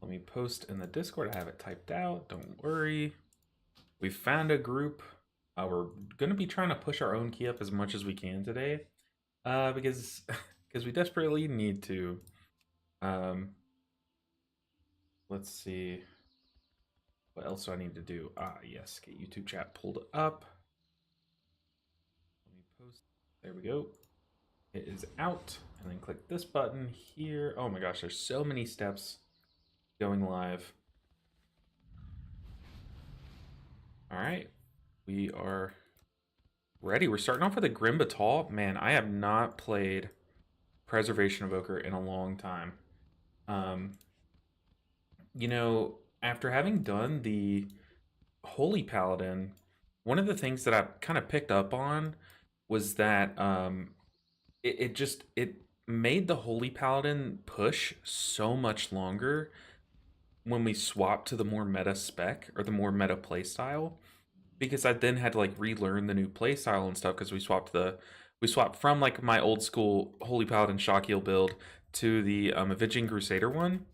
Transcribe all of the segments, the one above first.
Let me post in the Discord. I have it typed out. Don't worry. We found a group. We're gonna be trying to push our own key up as much as we can today, because because we desperately need to. Let's see. What else do I need to do? Yes, get YouTube chat pulled up. Let me post. There we go. It is out, and then click this button here. Oh my gosh, there's so many steps going live. All right, we are ready. We're starting off with a Grim Batal. Man, I have not played Preservation Evoker in a long time. You know, after having done the Holy Paladin, one of the things that I kind of picked up on was that it made the Holy Paladin push so much longer when we swapped to the more meta spec or the more meta playstyle, because I then had to like relearn the new playstyle and stuff because we swapped from like my old school Holy Paladin shock heal build to the Avenging Crusader one,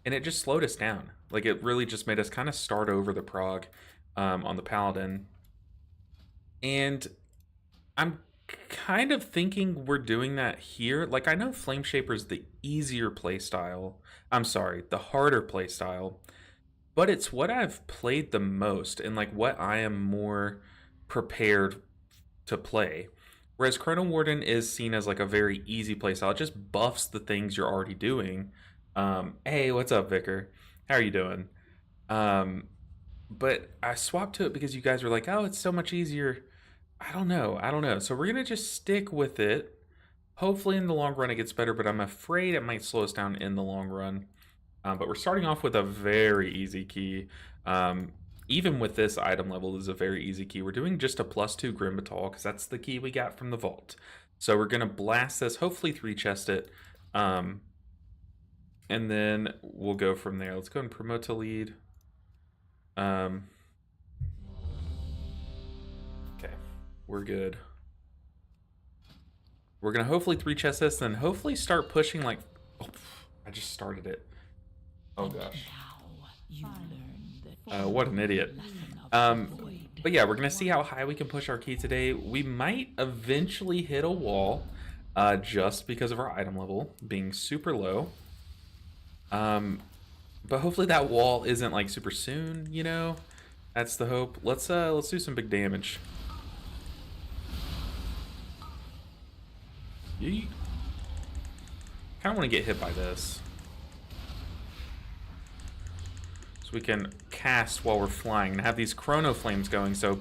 and it just slowed us down. Like it really just made us kind of start over the prog on the Paladin, and I'm kind of thinking we're doing that here. Like I know Flame Shaper is the easier playstyle. I'm sorry, the harder playstyle, but it's what I've played the most and like what I am more prepared to play. Whereas Chrono Warden is seen as like a very easy playstyle. It just buffs the things you're already doing. Hey, what's up, Vicar? How are you doing? But I swapped to it because you guys were like, oh, it's so much easier. I don't know. So we're gonna just stick with it. Hopefully in the long run it gets better, but I'm afraid it might slow us down in the long run. But we're starting off with a very easy key. Even with this item level, this is a very easy key. We're doing just a +2 Grim Batal because that's the key we got from the vault. So we're gonna blast this, hopefully 3-chest it, and then we'll go from there. Let's go and promote to lead. Okay, we're good. We're gonna hopefully 3-chest this, then hopefully start pushing like. Oh, I just started it. Oh gosh. What an idiot. But yeah, we're gonna see how high we can push our key today. We might eventually hit a wall, just because of our item level being super low. But hopefully that wall isn't like super soon, you know? That's the hope. Let's do some big damage. Yeet. Kinda wanna get hit by this. So we can cast while we're flying and have these Chrono Flames going. So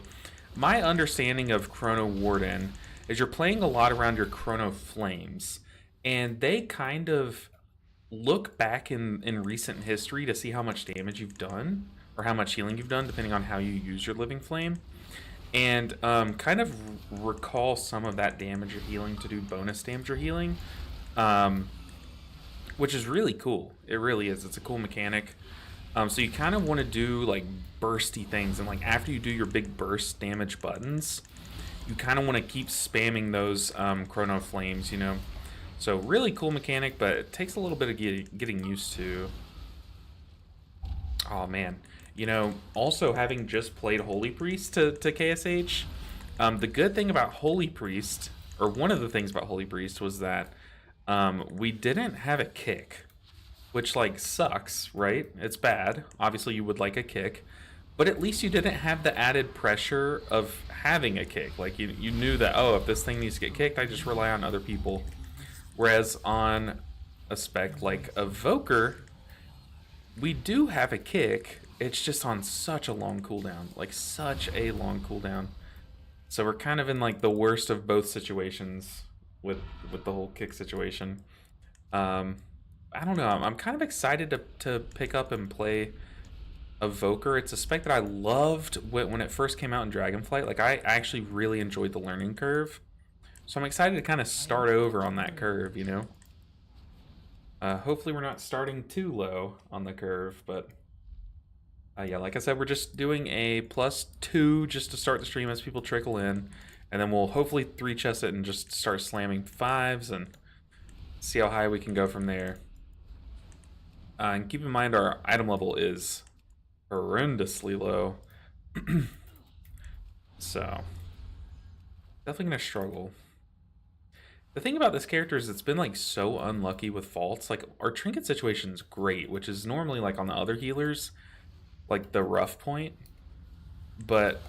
my understanding of Chrono Warden is you're playing a lot around your Chrono Flames, and they kind of look back in recent history to see how much damage you've done or how much healing you've done, depending on how you use your Living Flame, and kind of recall some of that damage or healing to do bonus damage or healing, which is really cool. It really is. It's a cool mechanic. So you kind of want to do like bursty things, and like after you do your big burst damage buttons, you kind of want to keep spamming those Chrono Flames, you know. So really cool mechanic, but it takes a little bit of getting used to. Oh man, you know, also having just played Holy Priest to KSH, the good thing about Holy Priest, or one of the things about Holy Priest, was that we didn't have a kick, which like sucks, right? It's bad. Obviously you would like a kick, but at least you didn't have the added pressure of having a kick. Like you knew that, oh, if this thing needs to get kicked, I just rely on other people. Whereas on a spec like Evoker, we do have a kick. It's just on such a long cooldown, like such a long cooldown. So we're kind of in like the worst of both situations with the whole kick situation. I don't know. I'm kind of excited to pick up and play Evoker. It's a spec that I loved when it first came out in Dragonflight. Like I actually really enjoyed the learning curve. So I'm excited to kind of start over on that curve, you know? Hopefully we're not starting too low on the curve, but yeah, like I said, we're just doing a +2 just to start the stream as people trickle in, and then we'll hopefully 3-chest it and just start slamming 5s and see how high we can go from there. And keep in mind our item level is horrendously low. So, definitely gonna struggle. The thing about this character is it's been like so unlucky with faults. Like our trinket situation's great, which is normally like on the other healers, like the rough point. But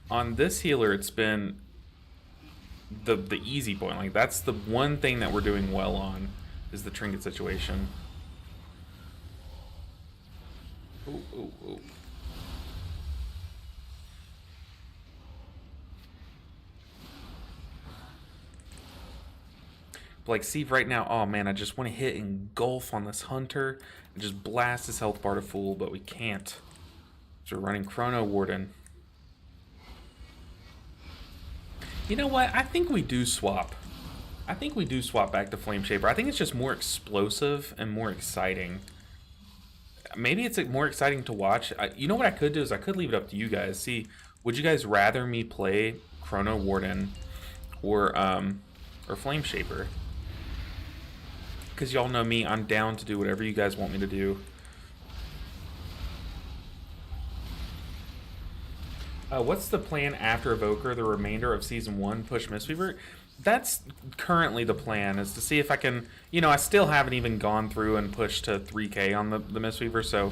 on this healer, it's been the easy point. Like that's the one thing that we're doing well on is the trinket situation. Ooh, ooh, ooh. But like, see right now, oh man, I just want to hit engulf on this hunter and just blast his health bar to full, but we can't. So we're running Chrono Warden. You know what? I think we do swap. I think we do swap back to Flame Shaper. I think it's just more explosive and more exciting. Maybe it's more exciting to watch. You know what I could do is I could leave it up to you guys. See, would you guys rather me play Chrono Warden or Flame Shaper? Because y'all know me, I'm down to do whatever you guys want me to do. What's the plan after Evoker, the remainder of Season 1, push Mistweaver? That's currently the plan, is to see if I can... You know, I still haven't even gone through and pushed to 3k on the Mistweaver, so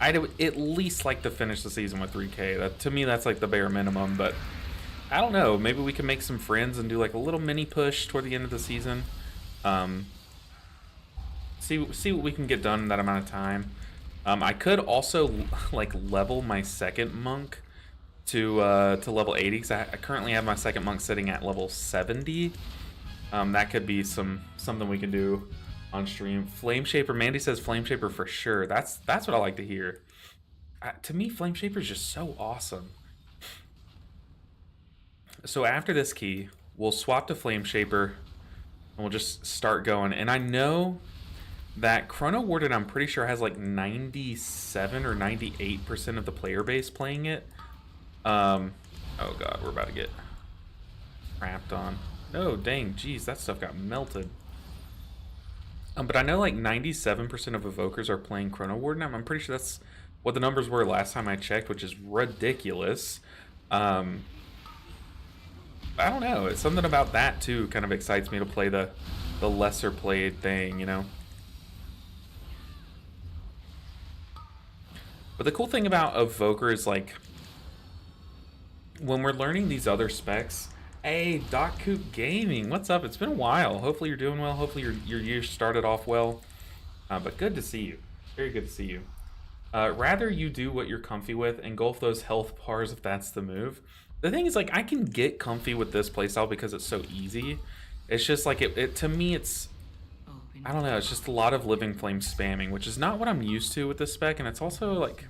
I'd at least like to finish the season with 3k. That, to me, that's like the bare minimum, but I don't know. Maybe we can make some friends and do like a little mini push toward the end of the season. See what we can get done in that amount of time. I could also like level my second monk to level 80 because I currently have my second monk sitting at level 70. That could be something we can do on stream. Flame Shaper, Mandy says Flame Shaper for sure. That's what I like to hear. To me, Flame Shaper is just so awesome. So after this key, we'll swap to Flame Shaper and we'll just start going. And I know that Chrono Warden, I'm pretty sure, has like 97 or 98% of the player base playing it. Oh god, we're about to get crapped on. Oh dang, geez, that stuff got melted. But I know like 97% of Evokers are playing Chrono Warden. I'm pretty sure that's what the numbers were last time I checked, which is ridiculous. I don't know, it's something about that too kind of excites me to play the lesser played thing, you know? But the cool thing about Evoker is like when we're learning these other specs. Hey, Doc Coop Gaming, what's up? It's been a while. Hopefully you're doing well. Hopefully your year started off well. But good to see you. Very good to see you. Rather you do what you're comfy with, engulf those health bars if that's the move. The thing is, like, I can get comfy with this playstyle because it's so easy. It's just like it to me, it's, I don't know, it's just a lot of Living Flame spamming, which is not what I'm used to with this spec, and it's also like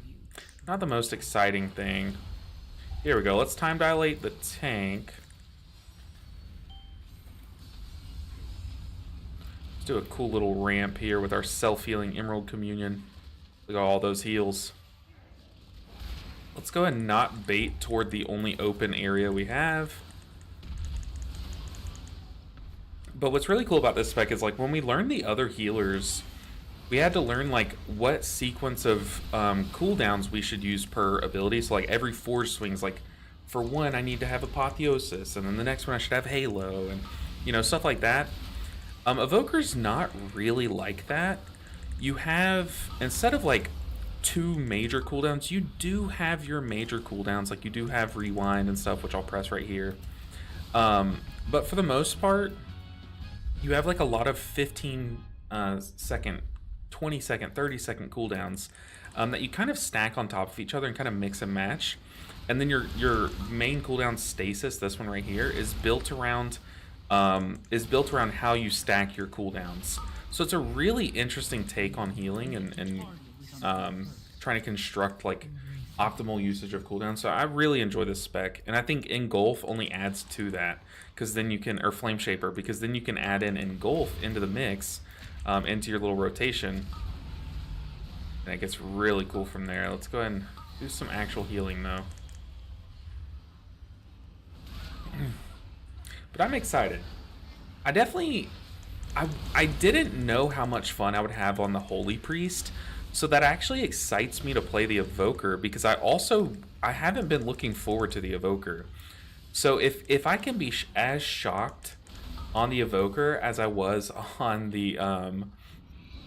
not the most exciting thing. Here we go. Let's time dilate the tank. Let's do a cool little ramp here with our self-healing Emerald Communion. Look at all those heals. Let's go ahead and not bait toward the only open area we have. But what's really cool about this spec is like when we learned the other healers, we had to learn like what sequence of cooldowns we should use per ability. So like every 4 swings, like for one I need to have Apotheosis, and then the next one I should have Halo, and you know, stuff like that. Evoker's not really like that. You have, instead of like 2 major cooldowns, you do have your major cooldowns, like you do have Rewind and stuff, which I'll press right here. But for the most part, you have like a lot of 15 second, 20 second, 30 second cooldowns that you kind of stack on top of each other and kind of mix and match. And then your main cooldown Stasis, this one right here, is built around how you stack your cooldowns. So it's a really interesting take on healing and trying to construct like optimal usage of cooldowns. So I really enjoy this spec, and I think Engulf only adds to that, because then you can, or Flame Shaper, because then you can add in Engulf into the mix, into your little rotation, and it gets really cool from there. Let's go ahead and do some actual healing though. But I'm excited. I definitely I didn't know how much fun I would have on the Holy Priest, so that actually excites me to play the Evoker, because I haven't been looking forward to the Evoker. So if I can be as shocked on the Evoker as I was on the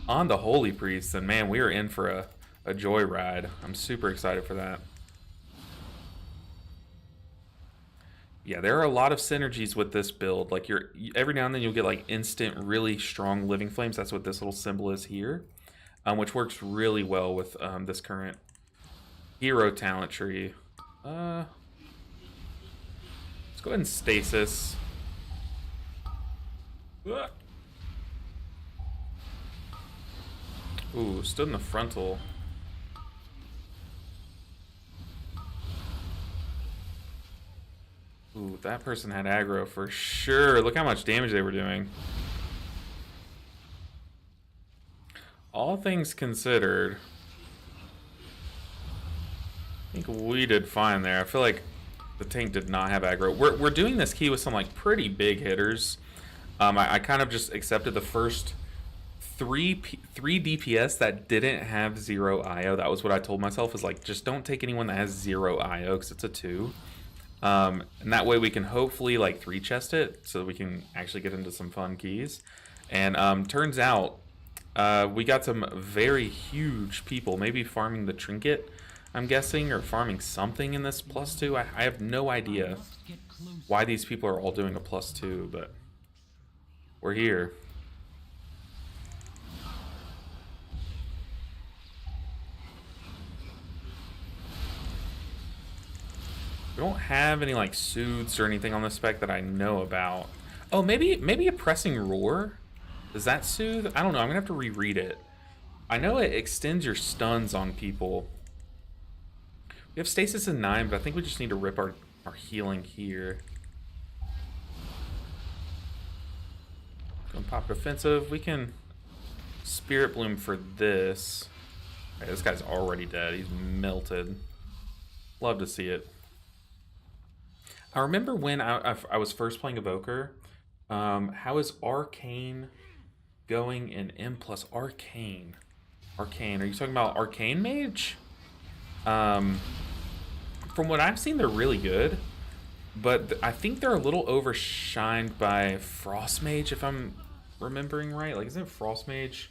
Holy Priest, then man, we are in for a joyride. I'm super excited for that. Yeah, there are a lot of synergies with this build. Like every now and then you'll get like instant, really strong living flames. That's what this little symbol is here, which works really well with this current hero talent tree. Let's go ahead and stasis. Ooh, stood in the frontal. Ooh, that person had aggro for sure. Look how much damage they were doing. All things considered, I think we did fine there. I feel like the tank did not have aggro. We're doing this key with some like pretty big hitters. I kind of just accepted the first three DPS that didn't have 0 IO. That was what I told myself, is like, just don't take anyone that has 0 IO, because it's a 2. And that way we can hopefully like 3 chest it, so that we can actually get into some fun keys. And turns out we got some very huge people, maybe farming the trinket, I'm guessing, or farming something in this +2. I have no idea why these people are all doing a +2, but we're here. We don't have any like soothes or anything on the spec that I know about. Oh, maybe a pressing roar? Does that soothe? I don't know. I'm gonna have to reread it. I know it extends your stuns on people. We have stasis in 9, but I think we just need to rip our healing here. Gonna pop defensive. We can Spirit Bloom for this. Okay, this guy's already dead. He's melted. Love to see it. I remember when I was first playing Evoker. How is Arcane going in M+ Arcane? Arcane, are you talking about Arcane Mage? From what I've seen, they're really good, but I think they're a little overshined by Frost Mage, if I'm remembering right. Like, isn't Frost Mage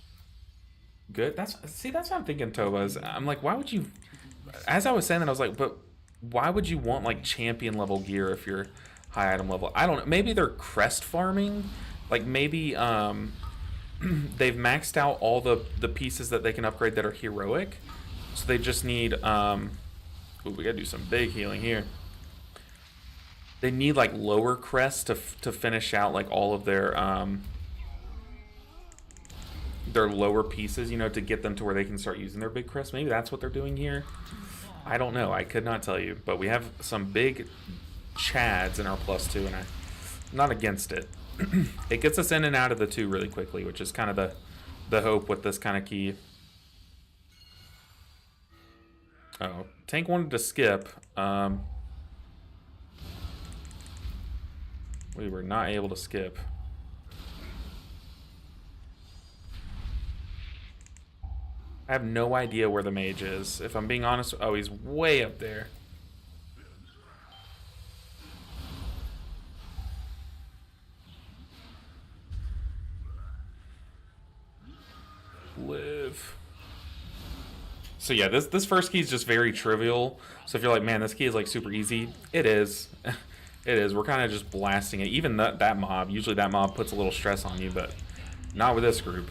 good? That's what I'm thinking, Tobas. I'm like, why would you? As I was saying that, I was like, but why would you want like champion level gear if you're high item level? I don't know. Maybe they're crest farming. Like maybe they've maxed out all the pieces that they can upgrade that are heroic, so they just need ooh, we gotta do some big healing here. They need like lower crests to finish out like all of their lower pieces, you know, to get them to where they can start using their big crests. Maybe that's what they're doing here. I don't know. I could not tell you, but we have some big chads in our +2, and I'm not against it. It gets us in and out of the 2 really quickly, which is kind of the hope with this kind of key. Oh, tank wanted to skip. We were not able to skip. I have no idea where the mage is. If I'm being honest, oh, he's way up there. Live. So yeah, this first key is just very trivial. So if you're like, man, this key is like super easy, it is. It is. We're kind of just blasting it. Even that mob, usually that mob puts a little stress on you, but not with this group.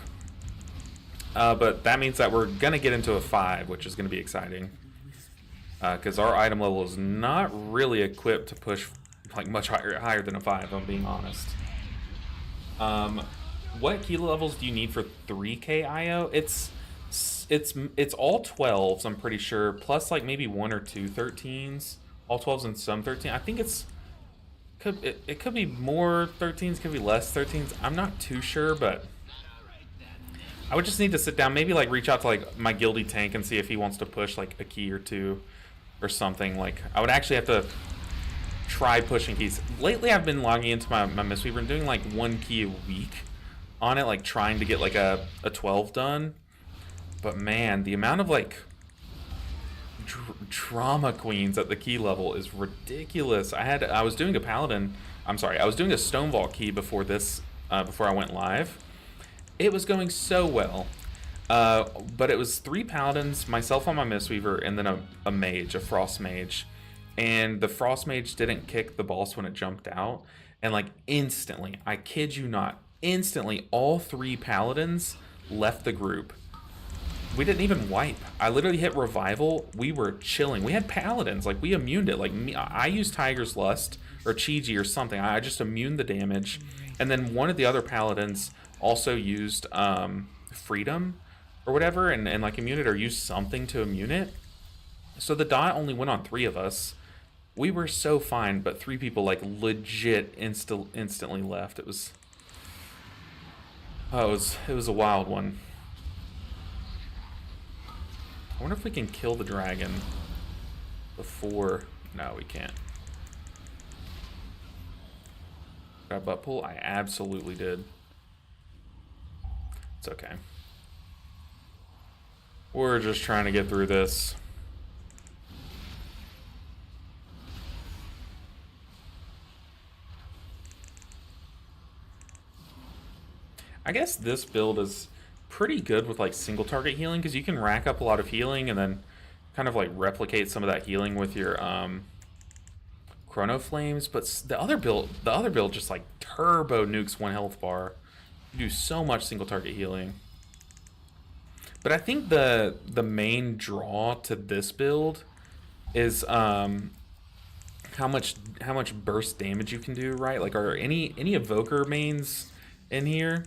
But that means that we're going to get into a 5, which is going to be exciting. Because our item level is not really equipped to push like much higher than a 5, if I'm being honest. What key levels do you need for 3k IO? It's all 12s, I'm pretty sure, plus like maybe 1 or 2 13s. All 12s and some 13. I think it could be more 13s, could be less 13s. I'm not too sure, but I would just need to sit down, maybe like reach out to like my guilty tank and see if he wants to push like a key or 2 or something. Like I would actually have to try pushing keys. Lately I've been logging into my Mistweaver and doing like 1 key a week on it, like trying to get like a 12 done. But man, the amount of like trauma queens at the key level is ridiculous. I was doing a paladin. I'm sorry, I was doing a Stonevault key before this, before I went live. It was going so well. But it was 3 paladins, myself on my Mistweaver, and then a mage, a frost mage. And the frost mage didn't kick the boss when it jumped out. And like instantly, I kid you not, instantly all 3 paladins left the group. We didn't even wipe. I literally hit revival. We were chilling. We had paladins. Like, we immuned it. Like, me, I used Tiger's Lust or Chi-Ji or something. I just immuned the damage. And then one of the other paladins also used Freedom or whatever, and like immune it or used something to immune it. So the dot only went on 3 of us. We were so fine, but 3 people like legit instantly left. It was... Oh, it was a wild one. I wonder if we can kill the dragon before... No, we can't. Got butt pull? I absolutely did. It's okay. We're just trying to get through this. I guess this build is pretty good with like single target healing, because you can rack up a lot of healing and then kind of like replicate some of that healing with your chrono flames. But the other build just like turbo nukes 1 health bar. You do so much single target healing. But I think the main draw to this build is how much burst damage you can do, right? Like, are any Evoker mains in here?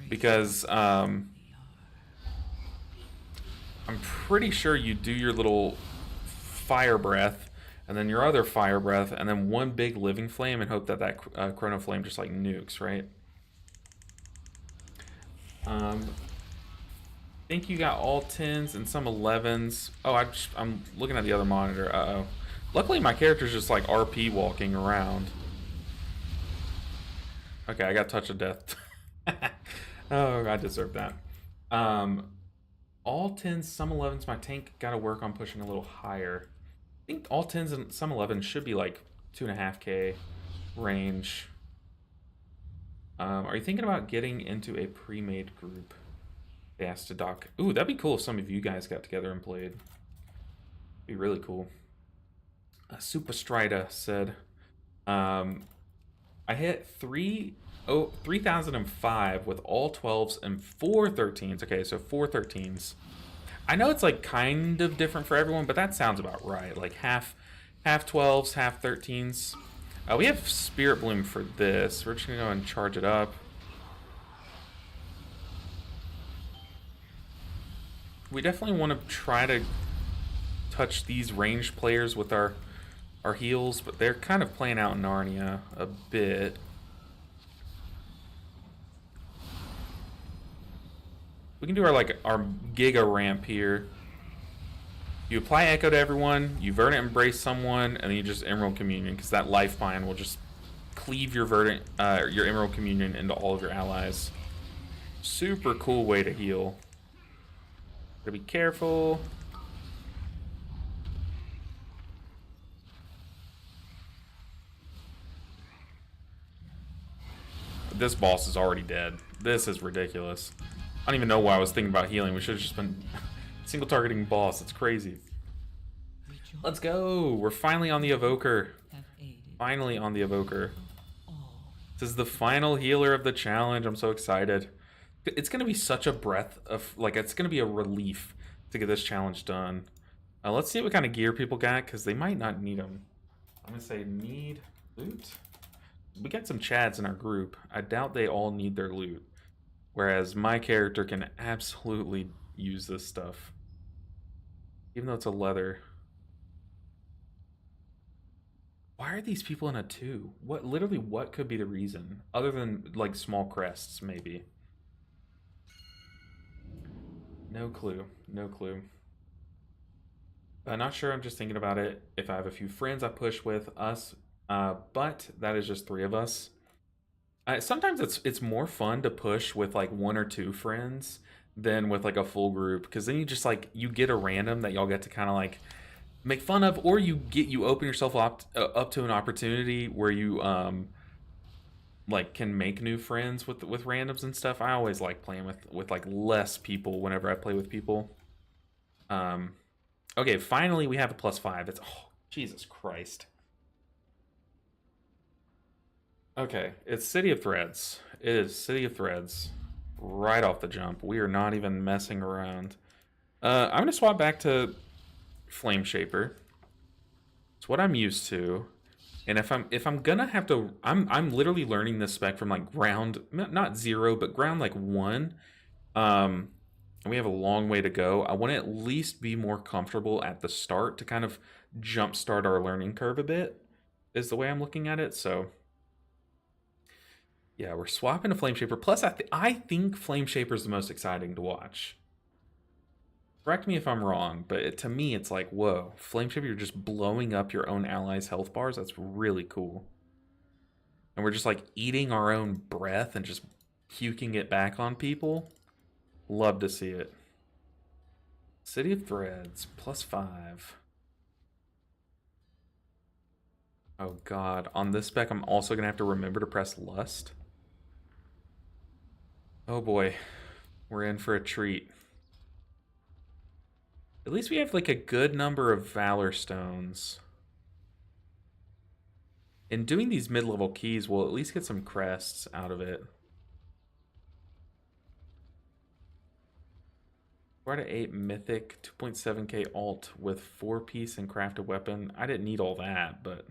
Because I'm pretty sure you do your little fire breath, and then your other fire breath, and then 1 big living flame, and hope that that chrono flame just like nukes, right? I think you got all 10s and some 11s. Oh, I'm looking at the other monitor. Uh-oh. Luckily, my character's just like RP walking around. Okay, I got touch of death. Oh, I deserve that. All 10s, some 11s. My tank got to work on pushing a little higher. I think all 10s and some 11s should be like 2.5k range. Are you thinking about getting into a pre-made group? They asked to Doc. Ooh, that'd be cool if some of you guys got together and played. Be really cool. Super Strida said, I hit 3,005 with all 12s and 4 13s. Okay, so 4 13s. I know it's like kind of different for everyone, but that sounds about right. Like half 12s, half 13s. We have Spirit Bloom for this. We're just gonna go and charge it up. We definitely want to try to touch these ranged players with our heals, but they're kind of playing out Narnia a bit. We can do our Giga ramp here. You apply Echo to everyone, you Verdant Embrace someone, and then you just Emerald Communion, because that Life Bind will just cleave your your Emerald Communion into all of your allies. Super cool way to heal. Gotta be careful. This boss is already dead. This is ridiculous. I don't even know why I was thinking about healing. We should have just been single targeting boss. It's crazy. Let's go. We're finally on the Evoker. Finally on the Evoker. This is the final healer of the challenge. I'm so excited. It's going to be such a breath of, like, it's going to be a relief to get this challenge done. Let's see what kind of gear people got, because they might not need them. I'm going to say need loot. We got some Chads in our group. I doubt they all need their loot. Whereas my character can absolutely use this stuff. Even though it's a leather. Why are these people in a 2? Literally what could be the reason? Other than like small crests, maybe. No clue. No clue. Not sure, I'm just thinking about it. If I have a few friends I push with us, but that is just 3 of us. Sometimes it's more fun to push with like one or two friends than with like a full group, because then you just like you get a random that y'all get to kind of like make fun of, or you open yourself up to an opportunity where you like can make new friends with randoms and stuff. I always like playing with like less people whenever I play with people. Um, okay, finally we have a +5. It's oh Jesus Christ. Okay, it's City of Threads. It is City of Threads right off the jump. We are not even messing around. I'm gonna swap back to Flame Shaper. It's what I'm used to. And if I'm gonna have to, I'm literally learning this spec from like ground, not zero, but ground like one. And we have a long way to go. I want to at least be more comfortable at the start to kind of jumpstart our learning curve a bit, is the way I'm looking at it. So yeah, we're swapping to Flame Shaper. Plus, I think Flame Shaper is the most exciting to watch. Correct me if I'm wrong, but to me, it's like, whoa, Flame Shaper, you're just blowing up your own allies' health bars. That's really cool. And we're just like eating our own breath and just puking it back on people. Love to see it. City of Threads, +5. Oh god, on this spec, I'm also gonna have to remember to press Lust. Oh boy, we're in for a treat. At least we have like a good number of Valor Stones. In doing these mid-level keys, we'll at least get some crests out of it. 4/8 Mythic, 2.7k alt with 4-piece and crafted weapon. I didn't need all that, but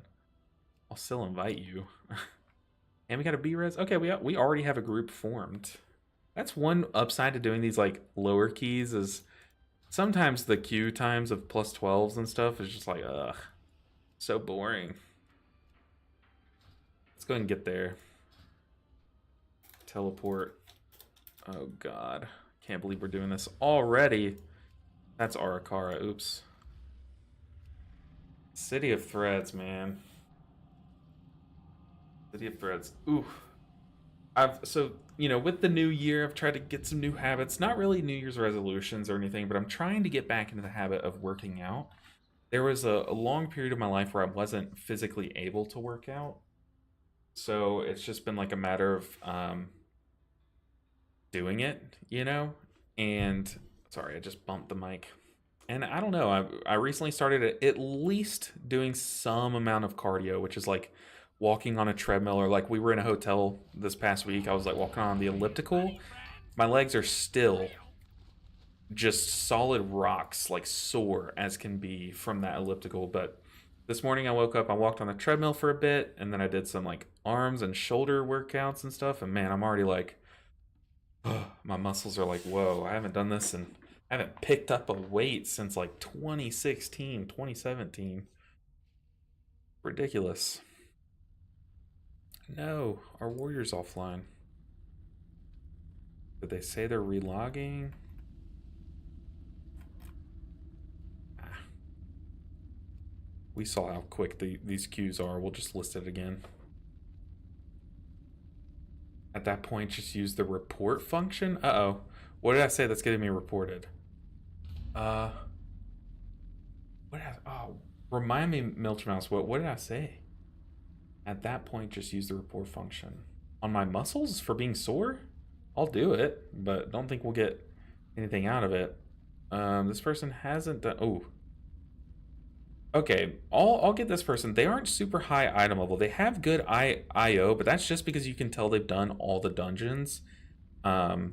I'll still invite you. And we got a B-res. Okay, we already have a group formed. That's one upside to doing these like lower keys is sometimes the queue times of +12s and stuff is just like, ugh, so boring. Let's go ahead and get there. Teleport. Oh god. Can't believe we're doing this already. That's Arakara, oops. City of Threads, man. City of Threads. Ooh. So, you know, with the new year, I've tried to get some new habits. Not really New Year's resolutions or anything, but I'm trying to get back into the habit of working out. There was a long period of my life where I wasn't physically able to work out. So it's just been like a matter of doing it, you know? And sorry, I just bumped the mic. And I don't know, I recently started at least doing some amount of cardio, which is like walking on a treadmill, or like we were in a hotel this past week. I was like walking on the elliptical. My legs are still just solid rocks, like sore as can be from that elliptical. But this morning I woke up, I walked on the treadmill for a bit, and then I did some like arms and shoulder workouts and stuff. And man, I'm already like, oh, my muscles are like, whoa, I haven't done this, and I haven't picked up a weight since like 2016, 2017. Ridiculous. No, our warrior's offline. Did they say they're relogging? Ah. We saw how quick these queues are. We'll just list it again. At that point, just use the report function. Uh-oh. What did I say that's getting me reported? What did oh, remind me, Milchmouse, what did I say? At that point, just use the report function. On my muscles for being sore? I'll do it, but don't think we'll get anything out of it. This person hasn't done... Oh. Okay, I'll get this person. They aren't super high item level. They have good IO, but that's just because you can tell they've done all the dungeons. I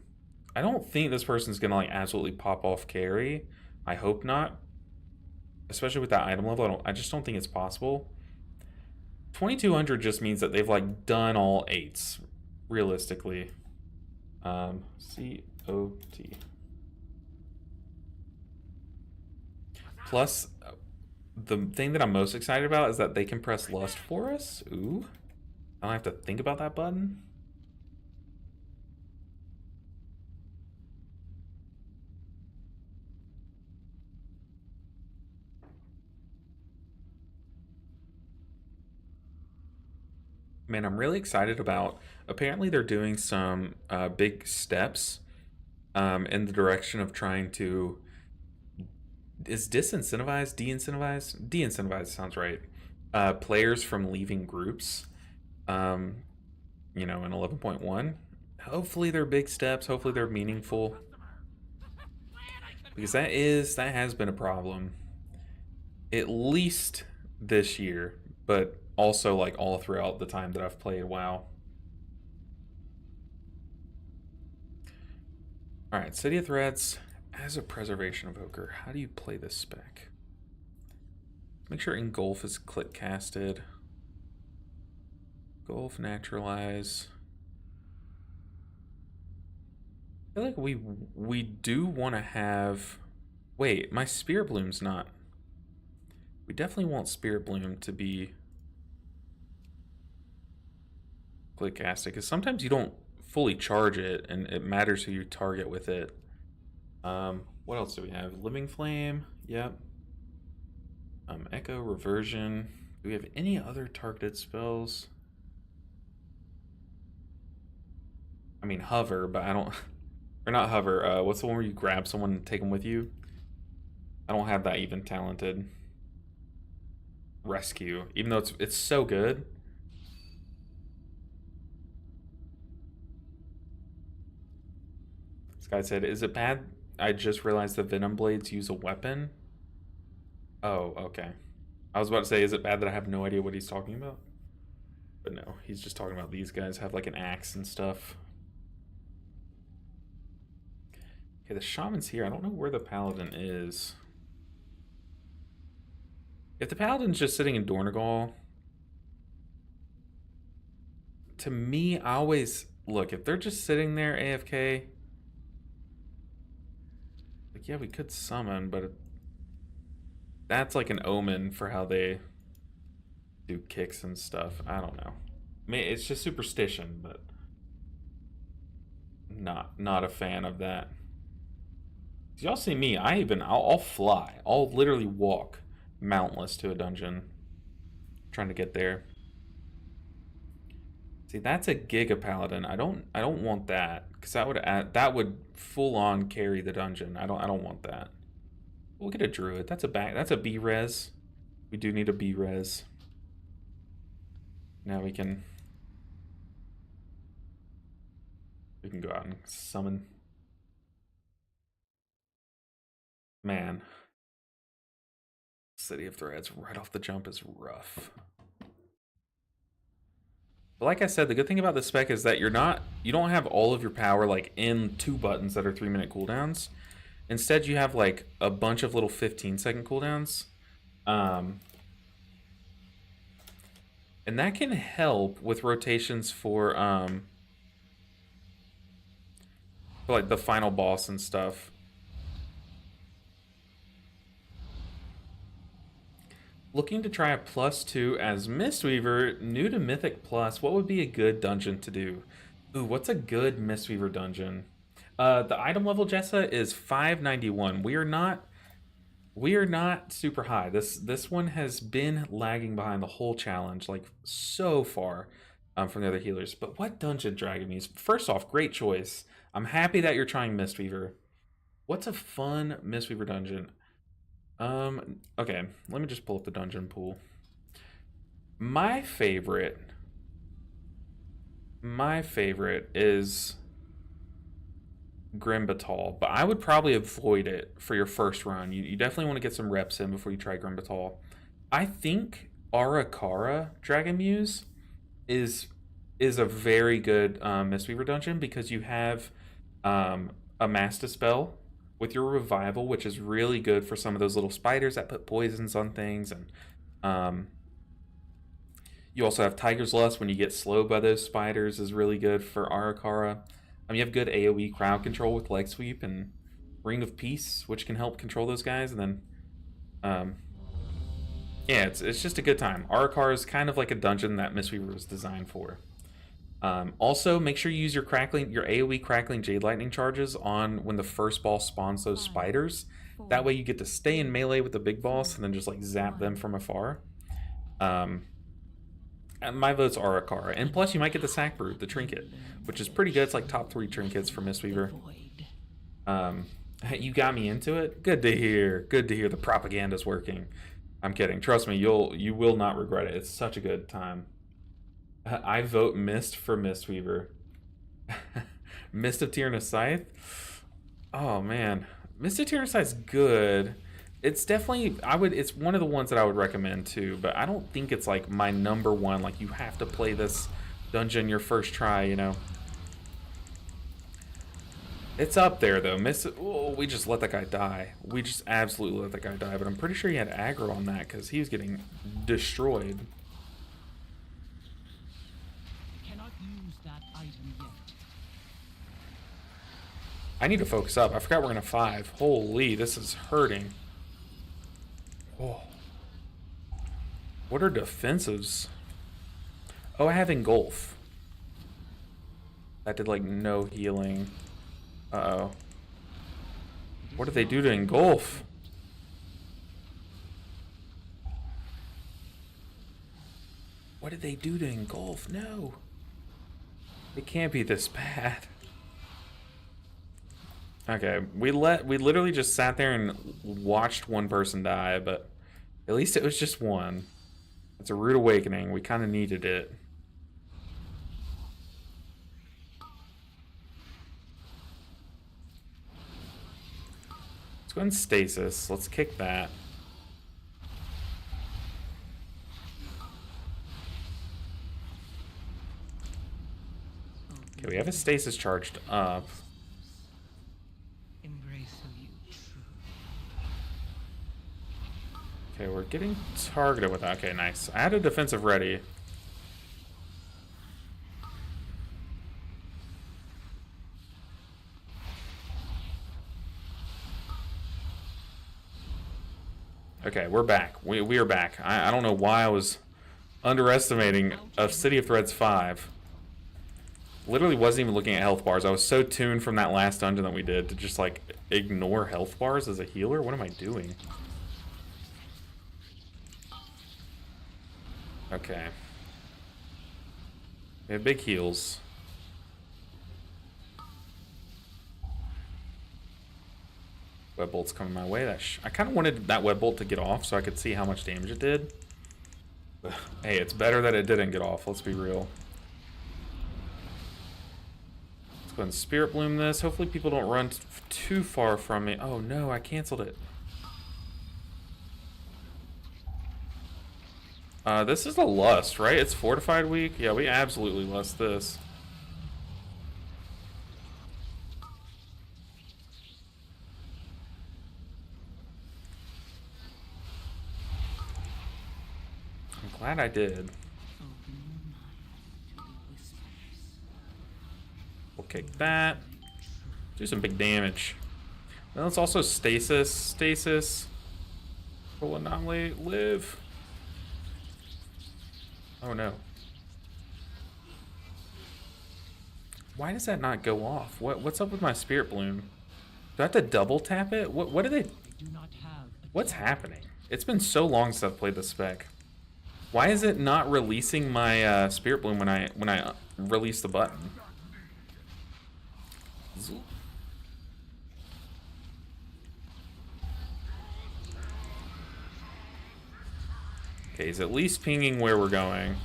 don't think this person's gonna like absolutely pop off carry. I hope not. Especially with that item level, I just don't think it's possible. 2200 just means that they've like done all 8s, realistically. COT. Plus, the thing that I'm most excited about is that they can press Lust for us. Ooh. I don't have to think about that button. Man, I'm really excited about. Apparently, they're doing some big steps in the direction of trying to is disincentivize, de-incentivize sounds right. Players from leaving groups. Um, in 11.1. Hopefully, they're big steps. Hopefully, they're meaningful because that has been a problem at least this year, but also like all throughout the time that I've played WoW. All right, City of Threats as a preservation evoker. How do you play this spec? Make sure engulf is click casted. Engulf, naturalize. I feel like we do want to have. Wait, my Spirit Bloom's not. We definitely want Spirit Bloom to be click casted because sometimes you don't fully charge it, and it matters who you target with it. What else do we have? Living Flame. Yep. Echo, Reversion. Do we have any other targeted spells? I mean, Hover, but I don't. Or not Hover. What's the one where you grab someone and take them with you? I don't have that even talented. Rescue, even though it's so good. This guy said, "Is it bad? I just realized the Venom Blades use a weapon." Oh, okay. I was about to say, is it bad that I have no idea what he's talking about? But no, he's just talking about these guys have like an axe and stuff. Okay, the Shaman's here. I don't know where the Paladin is. If the Paladin's just sitting in Dornegal, to me, I always look, if they're just sitting there AFK, like, yeah, we could summon, but that's like an omen for how they do kicks and stuff. I don't know. I mean, it's just superstition, but not a fan of that. Y'all see me? I'll fly. I'll literally walk mountless to a dungeon, trying to get there. See, that's a Giga Paladin. I don't want that because that would full on carry the dungeon. I don't want that. We'll get a Druid. That's a B res. We do need a B res. Now we can go out and summon. Man, City of Threads right off the jump is rough. But like I said, the good thing about this spec is that you don't have all of your power like in 2 buttons that are 3-minute cooldowns. Instead, you have like a bunch of little 15-second cooldowns. And that can help with rotations for like the final boss and stuff. Looking to try a +2 as Mistweaver, new to Mythic Plus. What would be a good dungeon to do? Ooh, what's a good Mistweaver dungeon? The item level, Jessa, is 591. We are not super high. This one has been lagging behind the whole challenge, like so far from the other healers. But what dungeon, Dragon Muse? First off, great choice. I'm happy that you're trying Mistweaver. What's a fun Mistweaver dungeon? Okay, let me just pull up the dungeon pool. My favorite is Grimbatal, but I would probably avoid it for your first run. You definitely want to get some reps in before you try Grimbatal. I think Arakara Dragon Muse is a very good Mistweaver dungeon because you have a Master Spell with your revival, which is really good for some of those little spiders that put poisons on things, and you also have Tiger's Lust when you get slowed by those spiders is really good for Arakara. You have good AoE crowd control with Leg Sweep and Ring of Peace, which can help control those guys, and then yeah, it's just a good time. Arakara is kind of like a dungeon that Mistweaver was designed for. Also, make sure you use your AoE crackling Jade Lightning charges on when the first boss spawns those spiders. That way you get to stay in melee with the big boss and then just like zap them from afar. My votes are Akara, and plus you might get the Sack Brute, the trinket, which is pretty good. It's like top 3 trinkets for Mistweaver. You got me into it. Good to hear. Good to hear the propaganda's working. I'm kidding. Trust me, you will not regret it. It's such a good time. I vote Mist for Mistweaver. Mist of Tyrannus Scythe. Oh man, Mist of Tyrannus Scythe's good. It's definitely it's one of the ones that I would recommend too, but I don't think it's like my number one. Like you have to play this dungeon your first try, you know. It's up there though. We just let that guy die. We just absolutely let that guy die. But I'm pretty sure he had aggro on that because he was getting destroyed. Cannot use that item yet. I need to focus up. I forgot we're in a 5. Holy, this is hurting. Oh. What are defensives? Oh, I have engulf. That did like no healing. Uh-oh. What did they do to engulf? What did they do to engulf? No. It can't be this bad. Okay, we literally just sat there and watched one person die, but at least it was just one. It's a rude awakening. We kind of needed it. Let's go and stasis. Let's kick that. Okay, we have a stasis charged up. Okay, we're getting targeted with that. Okay, nice. I had a defensive ready. Okay, we're back. We are back. I don't know why I was underestimating a City of Threads 5. Literally wasn't even looking at health bars. I was so tuned from that last dungeon that we did to just like ignore health bars as a healer. What am I doing? Okay. We have big heals. Web bolt's coming my way. I kind of wanted that web bolt to get off so I could see how much damage it did. But, hey, it's better that it didn't get off. Let's be real. Let's go ahead and Spirit Bloom this. Hopefully people don't run too far from me. Oh no, I canceled it. This is a lust, right? It's fortified week. Yeah, we absolutely lust this. I'm glad I did. We'll kick that. Do some big damage. Then let's also stasis. Stasis. Will anomaly live? Oh no. Why does that not go off? What's up with my Spirit Bloom? Do I have to double tap it? What do they... What's happening? It's been so long since I've played the spec. Why is it not releasing my Spirit Bloom when I release the button? Okay, he's at least pinging where we're going.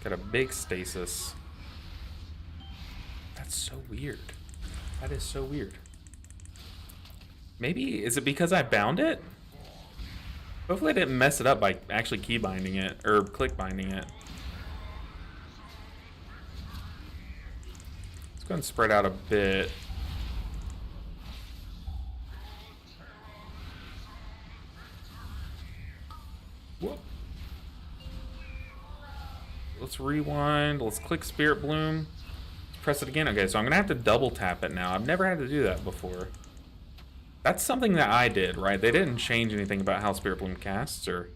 Got a big stasis. That's so weird. That is so weird. Maybe, is it because I bound it? Hopefully I didn't mess it up by actually key binding it, or click binding it. Let's go and spread out a bit. Whoop. Let's rewind. Let's click Spirit Bloom. Press it again. Okay, so I'm gonna have to double tap it now. I've never had to do that before. That's something that I did, right? They didn't change anything about how Spirit Bloom casts, or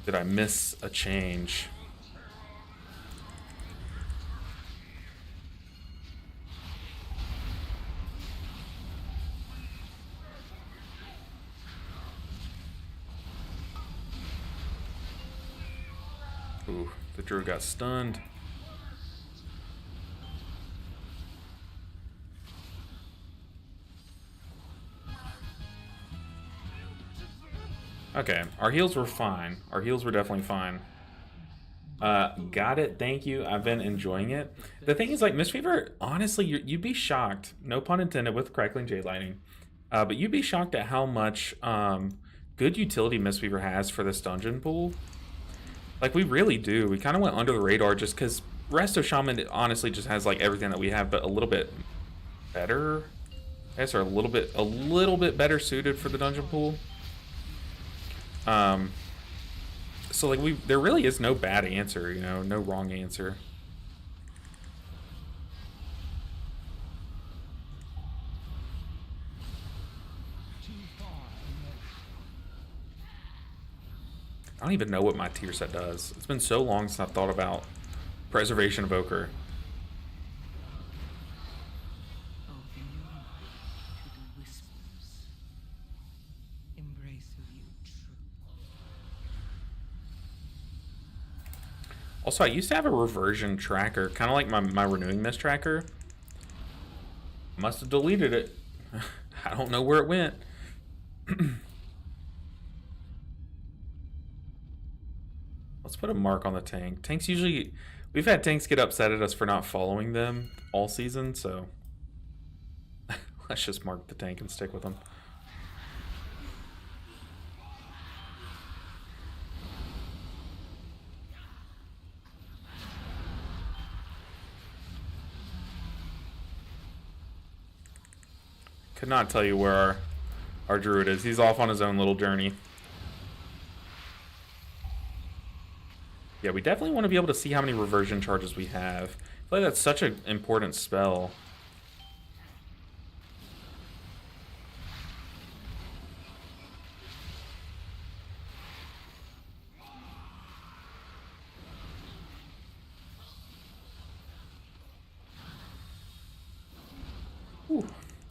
did I miss a change? Ooh, the druid got stunned. Okay, our heals were fine. Our heals were definitely fine. Got it. Thank you. I've been enjoying it. The thing is, like, Mistweaver, honestly, you'd be shocked. No pun intended with Crackling Jade Lightning. But you'd be shocked at how much good utility Mistweaver has for this dungeon pool. Like, we really do. We kind of went under the radar just because Resto Shaman honestly just has, like, everything that we have, but a little bit better. I guess are a little bit better suited for the dungeon pool. So like there really is no bad answer, you know, no wrong answer. I don't even know what my tier set does. It's been so long since I've thought about Preservation Evoker. Also, I used to have a reversion tracker, kind of like my Renewing Mist tracker. Must have deleted it. I don't know where it went. Let's put a mark on the tank. Tanks usually... We've had tanks get upset at us for not following them all season, so... Let's just mark the tank and stick with them. Could not tell you where our druid is. He's off on his own little journey. Yeah, we definitely want to be able to see how many reversion charges we have. I feel like that's such an important spell. Ooh.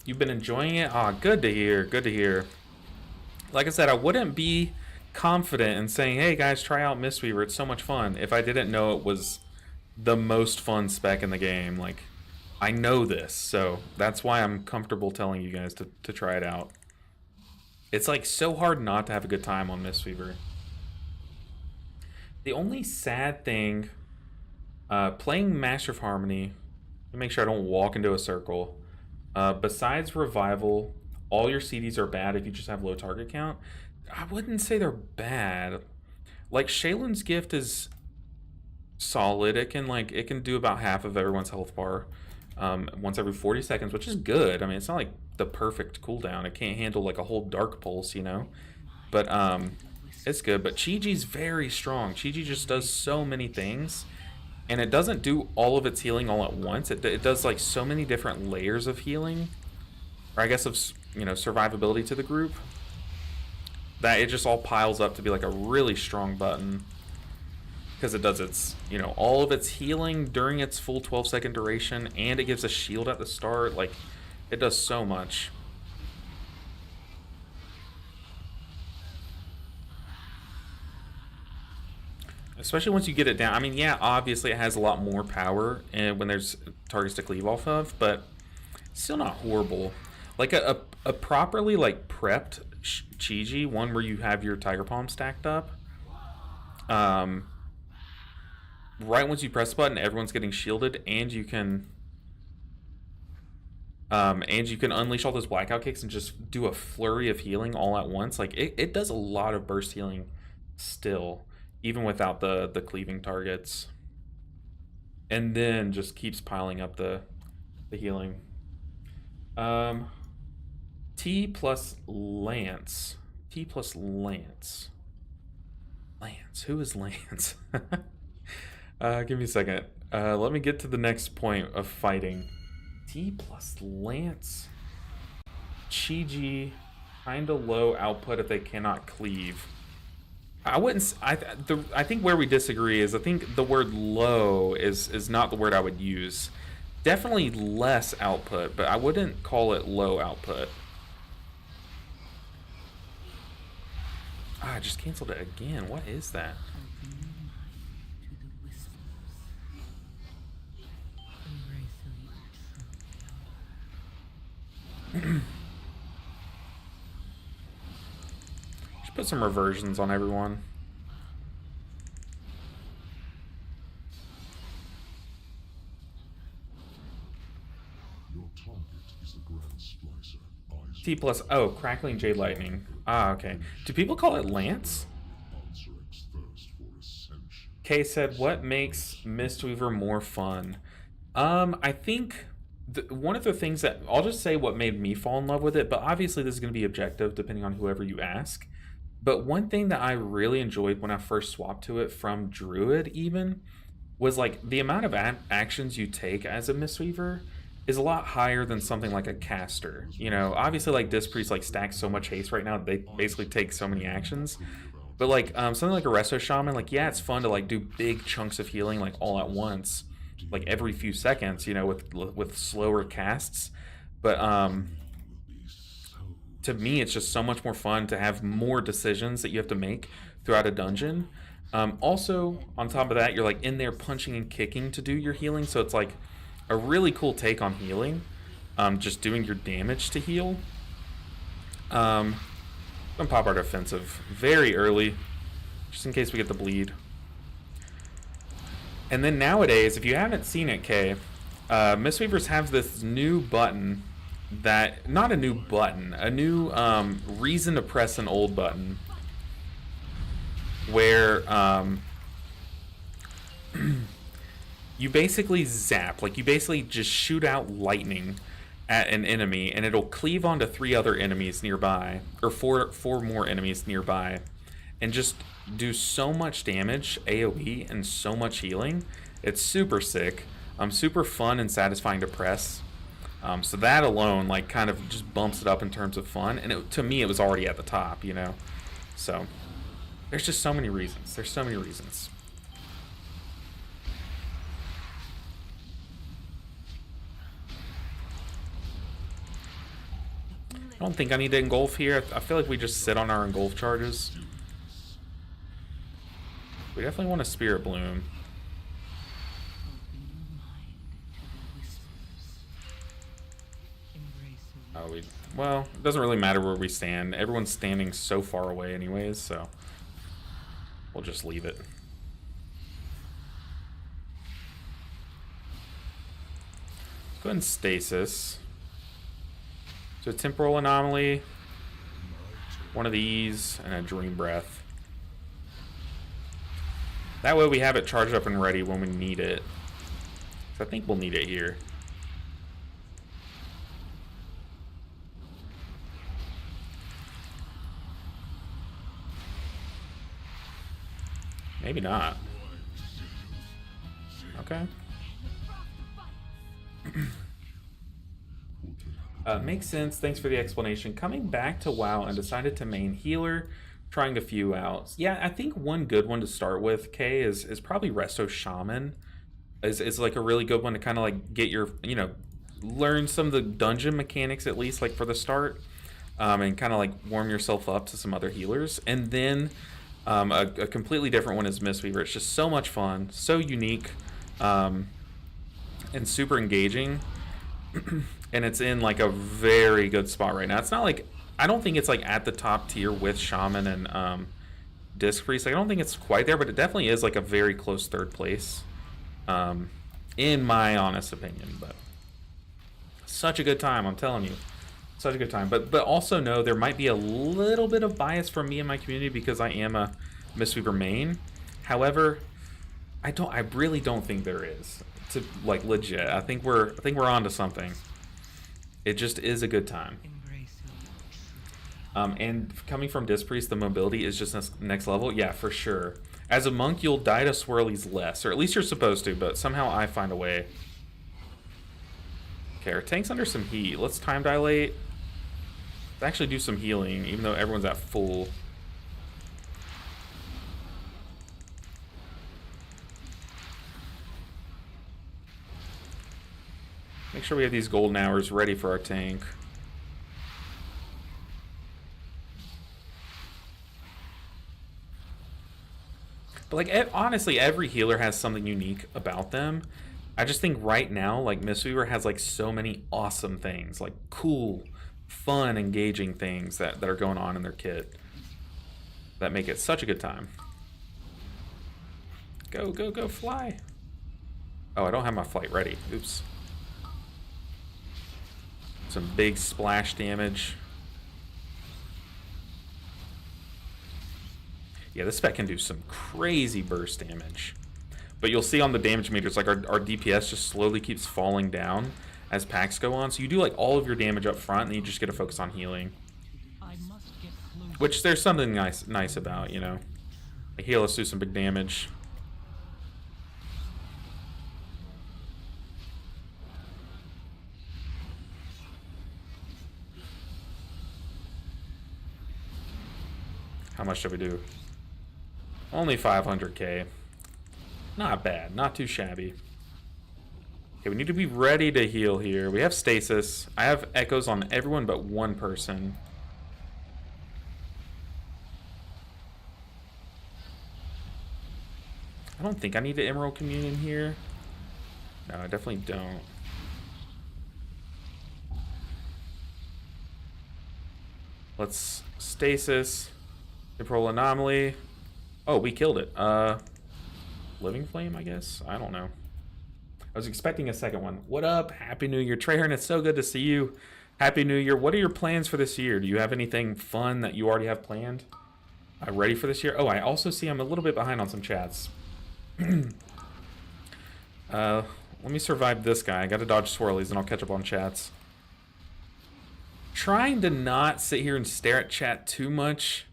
You've been enjoying it? Ah, good to hear. Good to hear. Like I said, I wouldn't be confident in saying, hey guys, try out Mistweaver. It's so much fun if I didn't know it was the most fun spec in the game. Like, I know this, so that's why I'm comfortable telling you guys to try it out. It's like so hard not to have a good time on Mistweaver. The only sad thing, playing Master of Harmony, let me make sure I don't walk into a circle. Besides Revival, all your CDs are bad if you just have low target count. I wouldn't say they're bad. Like, Shaylun's Gift is solid. It can do about half of everyone's health bar once every 40 seconds, which is good. I mean, it's not like the perfect cooldown. It can't handle like a whole Dark Pulse, you know? But it's good. But Chi-Chi's very strong. Chi-Chi just does so many things. And it doesn't do all of its healing all at once. It does like so many different layers of healing, or I guess of, you know, survivability to the group, that it just all piles up to be like a really strong button. Because it does its, you know, all of its healing during its full 12-second duration, and it gives a shield at the start. Like, it does so much. Especially once you get it down. I mean, yeah, obviously it has a lot more power and when there's targets to cleave off of, but still not horrible. Like a properly like prepped Chi-Chi, one where you have your Tiger Palm stacked up. Right once you press the button, everyone's getting shielded, and you can unleash all those blackout kicks and just do a flurry of healing all at once. Like it does a lot of burst healing still, even without the cleaving targets, and then just keeps piling up the healing. T plus Lance. T plus Lance. Lance. Who is Lance? Give me a second. Let me get to the next point of fighting. T plus Lance. Chi-Chi. Kinda low output if they cannot cleave. I wouldn't. I think where we disagree is I think the word low is not the word I would use. Definitely less output, but I wouldn't call it low output. Ah, I just canceled it again. What is that? Just put some reversions on everyone. T plus, oh, Crackling Jade Lightning. Ah, okay. Do people call it Lance? Kay said, what makes Mistweaver more fun? I think one of the things that, I'll just say what made me fall in love with it, but obviously this is going to be objective depending on whoever you ask. But one thing that I really enjoyed when I first swapped to it from Druid even was like the amount of actions you take as a Mistweaver is a lot higher than something like a caster. You know, obviously like Disc Priest like stacks so much haste right now, they basically take so many actions. But like something like a Resto Shaman, like yeah, it's fun to like do big chunks of healing like all at once, like every few seconds, you know, with slower casts. But to me, it's just so much more fun to have more decisions that you have to make throughout a dungeon. Also, on top of that, you're like in there punching and kicking to do your healing, so it's like a really cool take on healing, just doing your damage to heal. I'm gonna pop our defensive very early, just in case we get the bleed. And then nowadays, if you haven't seen it, Kay, Mistweavers have this new button that, not a new button, a new reason to press an old button, where you basically zap, like you basically just shoot out lightning at an enemy and it'll cleave onto 3 other enemies nearby, or four more enemies nearby, and just do so much damage, AoE, and so much healing. It's super sick, super fun and satisfying to press. So that alone like kind of just bumps it up in terms of fun, and to me it was already at the top, you know. So there's just so many reasons. There's so many reasons. I don't think I need to engulf here. I feel like we just sit on our engulf charges. We definitely want a Spirit Bloom. Oh, well, it doesn't really matter where we stand. Everyone's standing so far away anyways, so we'll just leave it. Let's go ahead and stasis. So Temporal Anomaly, one of these, and a Dream Breath. That way we have it charged up and ready when we need it. So I think we'll need it here. Maybe not. Okay. Makes sense. Thanks for the explanation. Coming back to WoW and decided to main healer, trying a few out. Yeah, I think one good one to start with, Kay, is probably Resto Shaman. Is like a really good one to kind of like get your, you know, learn some of the dungeon mechanics at least, like for the start, and kind of like warm yourself up to some other healers. And then a completely different one is Mistweaver. It's just so much fun, so unique, and super engaging. And it's in like a very good spot right now. It's not like, I don't think it's like at the top tier with Shaman and Disc Priest. Like, I don't think it's quite there, but it definitely is like a very close third place, in my honest opinion. But such a good time, I'm telling you. Such a good time. But also know there might be a little bit of bias from me and my community because I am a Mistweaver main. However, I really don't think there is. To like legit. I think we're onto something. It just is a good time. And coming from Disc Priest, the mobility is just next level. Yeah, for sure. As a monk, you'll die to swirlies less, or at least you're supposed to, but somehow I find a way. Okay, our tank's under some heat. Let's time dilate. Let's actually do some healing, even though everyone's at full. Make sure we have these golden hours ready for our tank. But like, honestly, every healer has something unique about them. I just think right now, like, Mistweaver has like so many awesome things, like cool, fun, engaging things that are going on in their kit that make it such a good time. Go, go, go, fly. Oh, I don't have my flight ready. Oops. Some big splash damage. Yeah, this spec can do some crazy burst damage. But you'll see on the damage meters, like our DPS just slowly keeps falling down as packs go on. So you do like all of your damage up front, and then you just get to focus on healing. Which there's something nice about, you know. Like, here, let's do some big damage. How much did we do? Only 500k. Not bad, not too shabby. Okay, we need to be ready to heal here. We have stasis. I have echoes on everyone but one person. I don't think I need the Emerald Communion here. No, I definitely don't. Let's stasis. Temporal anomaly. Oh, we killed it. Living Flame, I guess? I don't know. I was expecting a second one. What up? Happy New Year, Treyhern. It's so good to see you. Happy New Year. What are your plans for this year? Do you have anything fun that you already have planned? Ready for this year? Oh, I also see I'm a little bit behind on some chats. Let me survive this guy. I gotta dodge swirlies and I'll catch up on chats. Trying to not sit here and stare at chat too much.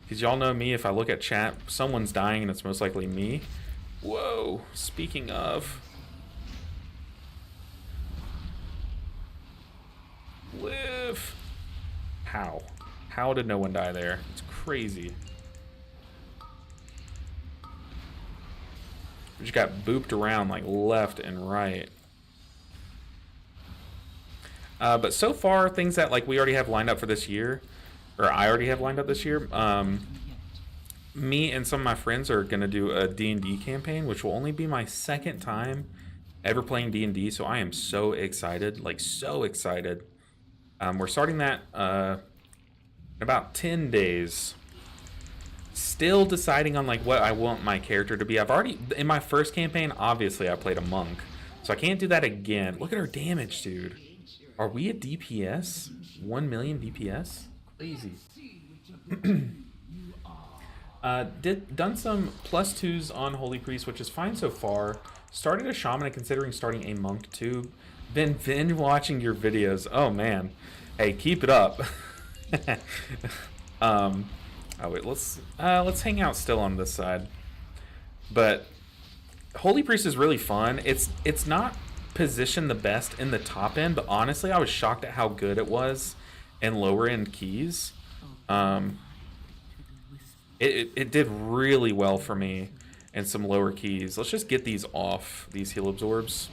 Because y'all know me, if I look at chat, someone's dying and it's most likely me. Whoa, speaking of. Live. How? How did no one die there? It's crazy. We just got booped around like left and right. But so far, things that like we already have lined up for this year, or I already have lined up this year, me and some of my friends are going to do a D&D campaign, which will only be my second time ever playing D&D, so I am so excited, like so excited. We're starting that in about 10 days. Still deciding on like what I want my character to be. I've already, in my first campaign, obviously I played a monk, so I can't do that again. Look at our damage, dude. Are we at DPS? 1 million DPS? Crazy. Done some +2s on Holy Priest, which is fine so far. Started a Shaman and considering starting a Monk too. Been binge watching your videos. Oh man. Hey, keep it up. Oh wait, let's hang out still on this side. But Holy Priest is really fun. It's not positioned the best in the top end, but honestly I was shocked at how good it was in lower end keys. It did really well for me in some lower keys. Let's just get these off, these heal absorbs.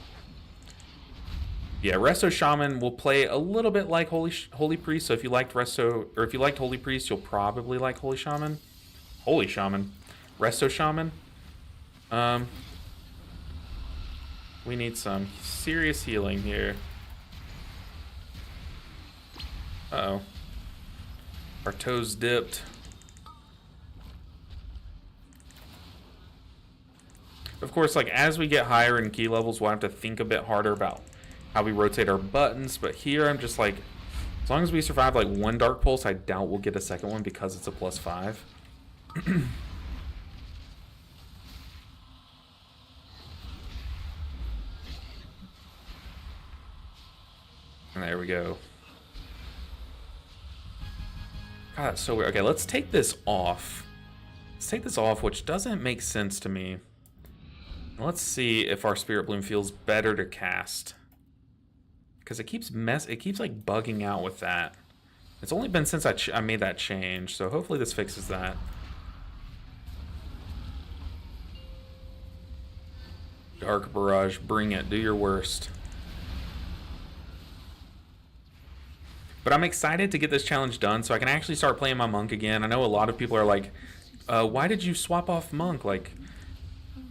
Yeah, Resto Shaman will play a little bit like Holy Priest. So if you liked Resto, or if you liked Holy Priest, you'll probably like Holy Shaman. Holy Shaman, Resto Shaman. We need some serious healing here. Uh-oh. Our toes dipped. Of course, like as we get higher in key levels, we'll have to think a bit harder about how we rotate our buttons. But here I'm just like, as long as we survive like one Dark Pulse, I doubt we'll get a second one because it's a +5. And there we go. God, that's so weird. Okay, let's take this off. Let's take this off, which doesn't make sense to me. Let's see if our Spirit Bloom feels better to cast. Because it keeps like bugging out with that. It's only been since I made that change, so hopefully this fixes that. Dark Barrage, bring it, do your worst. But I'm excited to get this challenge done so I can actually start playing my Monk again. I know a lot of people are like, why did you swap off Monk? Like,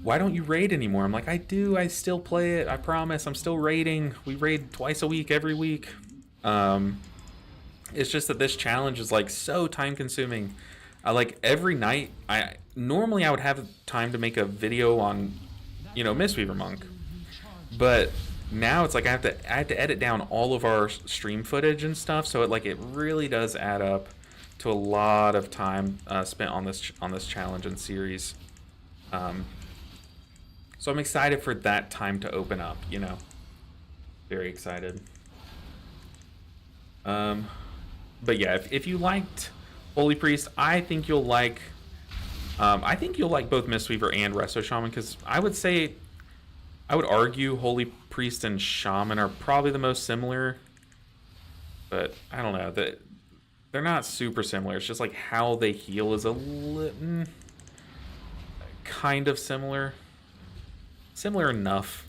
why don't you raid anymore? I'm like, I do, I still play it, I promise, I'm still raiding. We raid twice a week, every week. It's just that this challenge is like so time consuming. Like every night, I normally I would have time to make a video on, Mistweaver Monk, but now it's like I have to edit down all of our stream footage and stuff, so it really does add up to a lot of time spent on this challenge and series. So I'm excited for that time to open up. Very excited. But yeah, if you liked Holy Priest, I think you'll like both Mistweaver and Resto Shaman, because I would argue Holy Priest and Shaman are probably the most similar, but I don't know, they're not super similar. It's just like how they heal is kind of similar enough.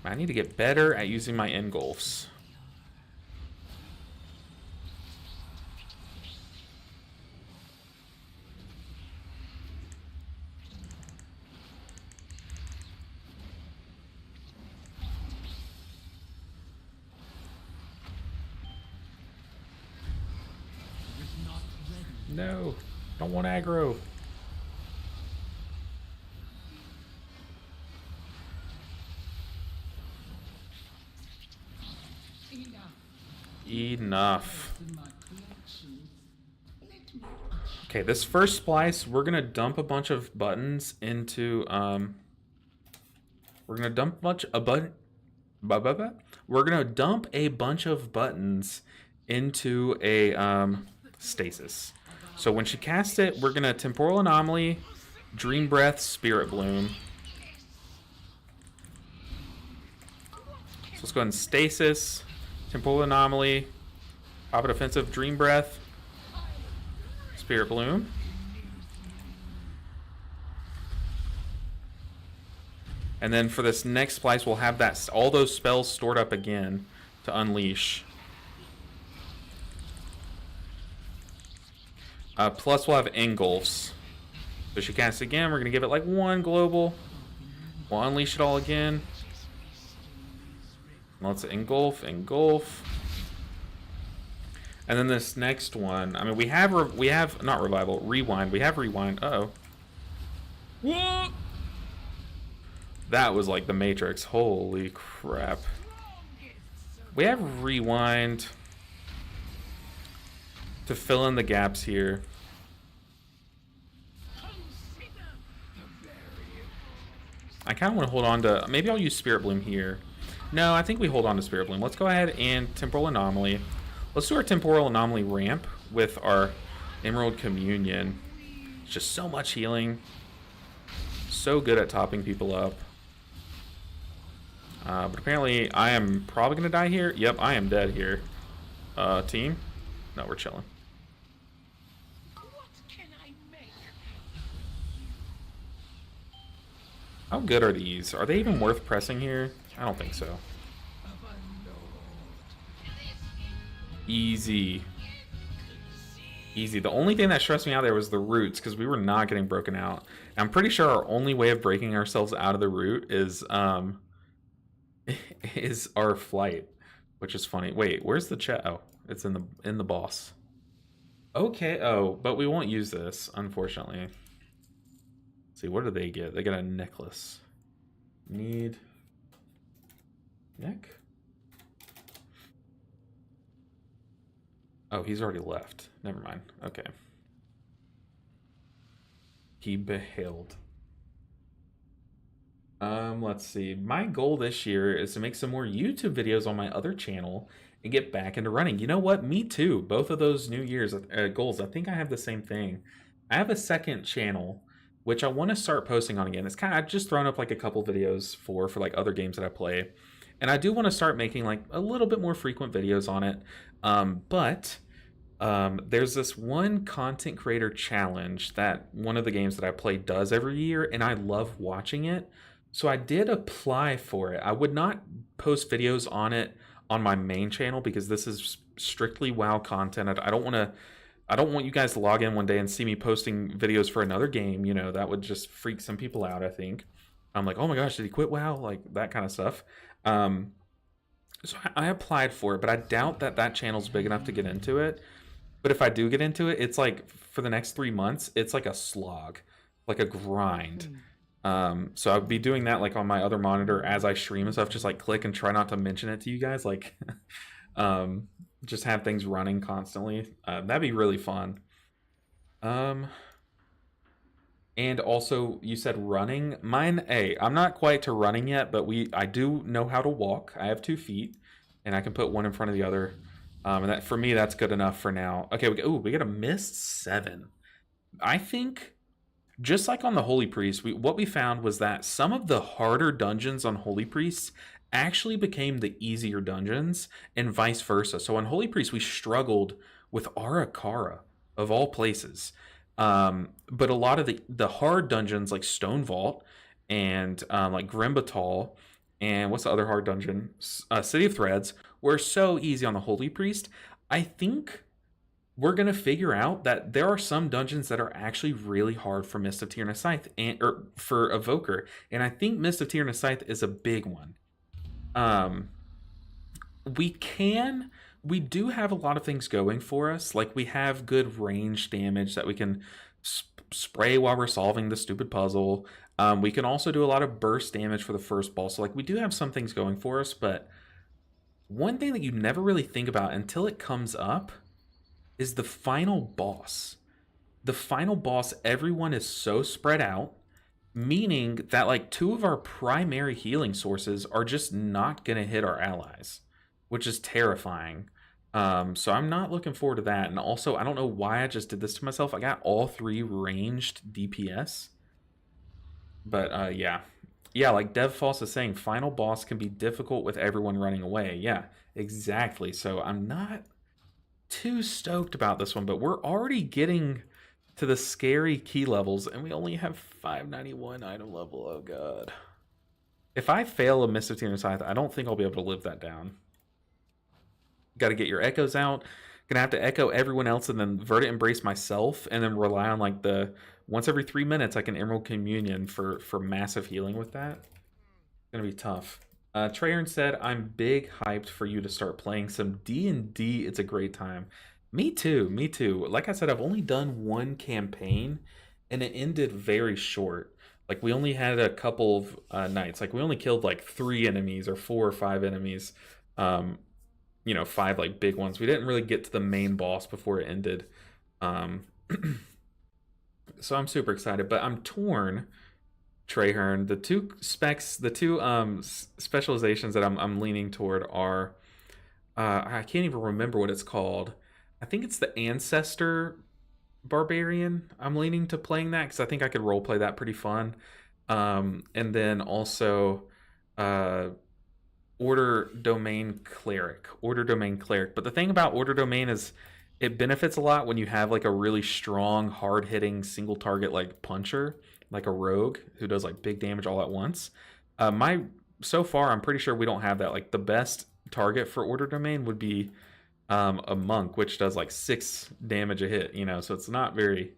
I need to get better at using my engulfs. No, don't want aggro. Enough. Okay, this first splice, we're gonna dump a bunch of buttons into we're gonna dump a bunch of buttons into a stasis. So when she casts it, we're gonna Temporal Anomaly, Dream Breath, Spirit Bloom. So let's go ahead and stasis, Temporal Anomaly, pop it offensive, Dream Breath, Spirit Bloom. And then for this next splice, we'll have all those spells stored up again to unleash. Plus we'll have engulfs. So she casts again, we're gonna give it like one global. We'll unleash it all again. Let's engulf. And then this next one, I mean, we have not revival, rewind. We have rewind. Uh-oh. Whoa! That was like the Matrix. Holy crap. We have rewind to fill in the gaps here. I kind of want to hold on to, maybe I'll use Spirit Bloom here. No, I think we hold on to Spirit Bloom. Let's go ahead and Temporal Anomaly. Let's do our Temporal Anomaly ramp with our Emerald Communion. It's just so much healing. So good at topping people up. But apparently I am probably going to die here. Yep, I am dead here. Team? No, we're chilling. How good are these? Are they even worth pressing here? I don't think so. Easy. Easy. The only thing that stressed me out there was the roots, because we were not getting broken out. And I'm pretty sure our only way of breaking ourselves out of the root is our flight, which is funny. Wait, where's the chat? Oh, it's in the boss. Okay. Oh, but we won't use this, unfortunately. Let's see, what do they get? They get a necklace. Need neck? Oh, he's already left. Never mind. Okay. He beheld. Let's see. My goal this year is to make some more YouTube videos on my other channel and get back into running. You know what? Me too. Both of those New Year's goals. I think I have the same thing. I have a second channel, which I want to start posting on again. It's kind of, I've just thrown up like a couple videos for like other games that I play. And I do want to start making like a little bit more frequent videos on it. But there's this one content creator challenge that one of the games that I play does every year, and I love watching it. So I did apply for it. I would not post videos on it on my main channel because this is strictly WoW content. I don't want to I don't want you guys to log in one day and see me posting videos for another game. You know, that would just freak some people out, I think. I'm like, oh my gosh, did he quit WoW? Like that kind of stuff. So I applied for it, but I doubt that that channel's big enough to get into it. But if I do get into it, it's like for the next 3 months, it's like a slog, like a grind. So I'll be doing that like on my other monitor as I stream and stuff. Just like click and try not to mention it to you guys. Like, just have things running constantly. That'd be really fun. And also, you said running. Mine, hey, I'm not quite to running yet, but I do know how to walk. I have 2 feet, and I can put one in front of the other. And that for me, that's good enough for now. Okay, we got a missed 7. I think, just like on the Holy Priest, what we found was that some of the harder dungeons on Holy Priests actually became the easier dungeons, and vice versa. So on Holy Priest, we struggled with Arakara, of all places. But a lot of the hard dungeons like Stone Vault and like Grimbatal and what's the other hard dungeon? City of Threads were so easy on the Holy Priest. I think we're gonna figure out that there are some dungeons that are actually really hard for Mist of Tyrna Scythe or for Evoker, and I think Mist of Tyrna Scythe is a big one. We do have a lot of things going for us. Like we have good range damage that we can spray while we're solving the stupid puzzle. We can also do a lot of burst damage for the first boss. So like we do have some things going for us, but one thing that you never really think about until it comes up is the final boss. The final boss, everyone is so spread out, meaning that like 2 of our primary healing sources are just not gonna hit our allies, which is terrifying. So I'm not looking forward to that. And also, I don't know why I just did this to myself. I got all 3 ranged DPS. But yeah. Yeah, like DevFalse is saying, final boss can be difficult with everyone running away. Yeah, exactly. So I'm not too stoked about this one, but we're already getting to the scary key levels, and we only have 591 item level. Oh god. If I fail a Mist of Tyrna Scythe, I don't think I'll be able to live that down. Got to get your echoes out. Gonna have to echo everyone else and then Verdant Embrace myself, and then rely on like the once every 3 minutes I can Emerald Communion for massive healing with that. It's gonna be tough. Treyern said, I'm big hyped for you to start playing some D&D. It's a great time. Me too, me too. Like I said, I've only done 1 campaign, and it ended very short. Like, we only had a couple of nights. Like, we only killed, like, 3 enemies or 4 or 5 enemies. You know, 5, like, big ones. We didn't really get to the main boss before it ended. So I'm super excited. But I'm torn, Treyhern. The 2 specs, the 2 specializations that I'm leaning toward are... I can't even remember what it's called. I think it's the Ancestor Barbarian. I'm leaning to playing that because I think I could roleplay that pretty fun. And then also Order Domain Cleric. Order Domain Cleric. But the thing about Order Domain is it benefits a lot when you have like a really strong, hard-hitting, single target like puncher, like a rogue who does like big damage all at once. So far, I'm pretty sure we don't have that. Like the best target for Order Domain would be a monk, which does like 6 damage a hit, you know, so it's not going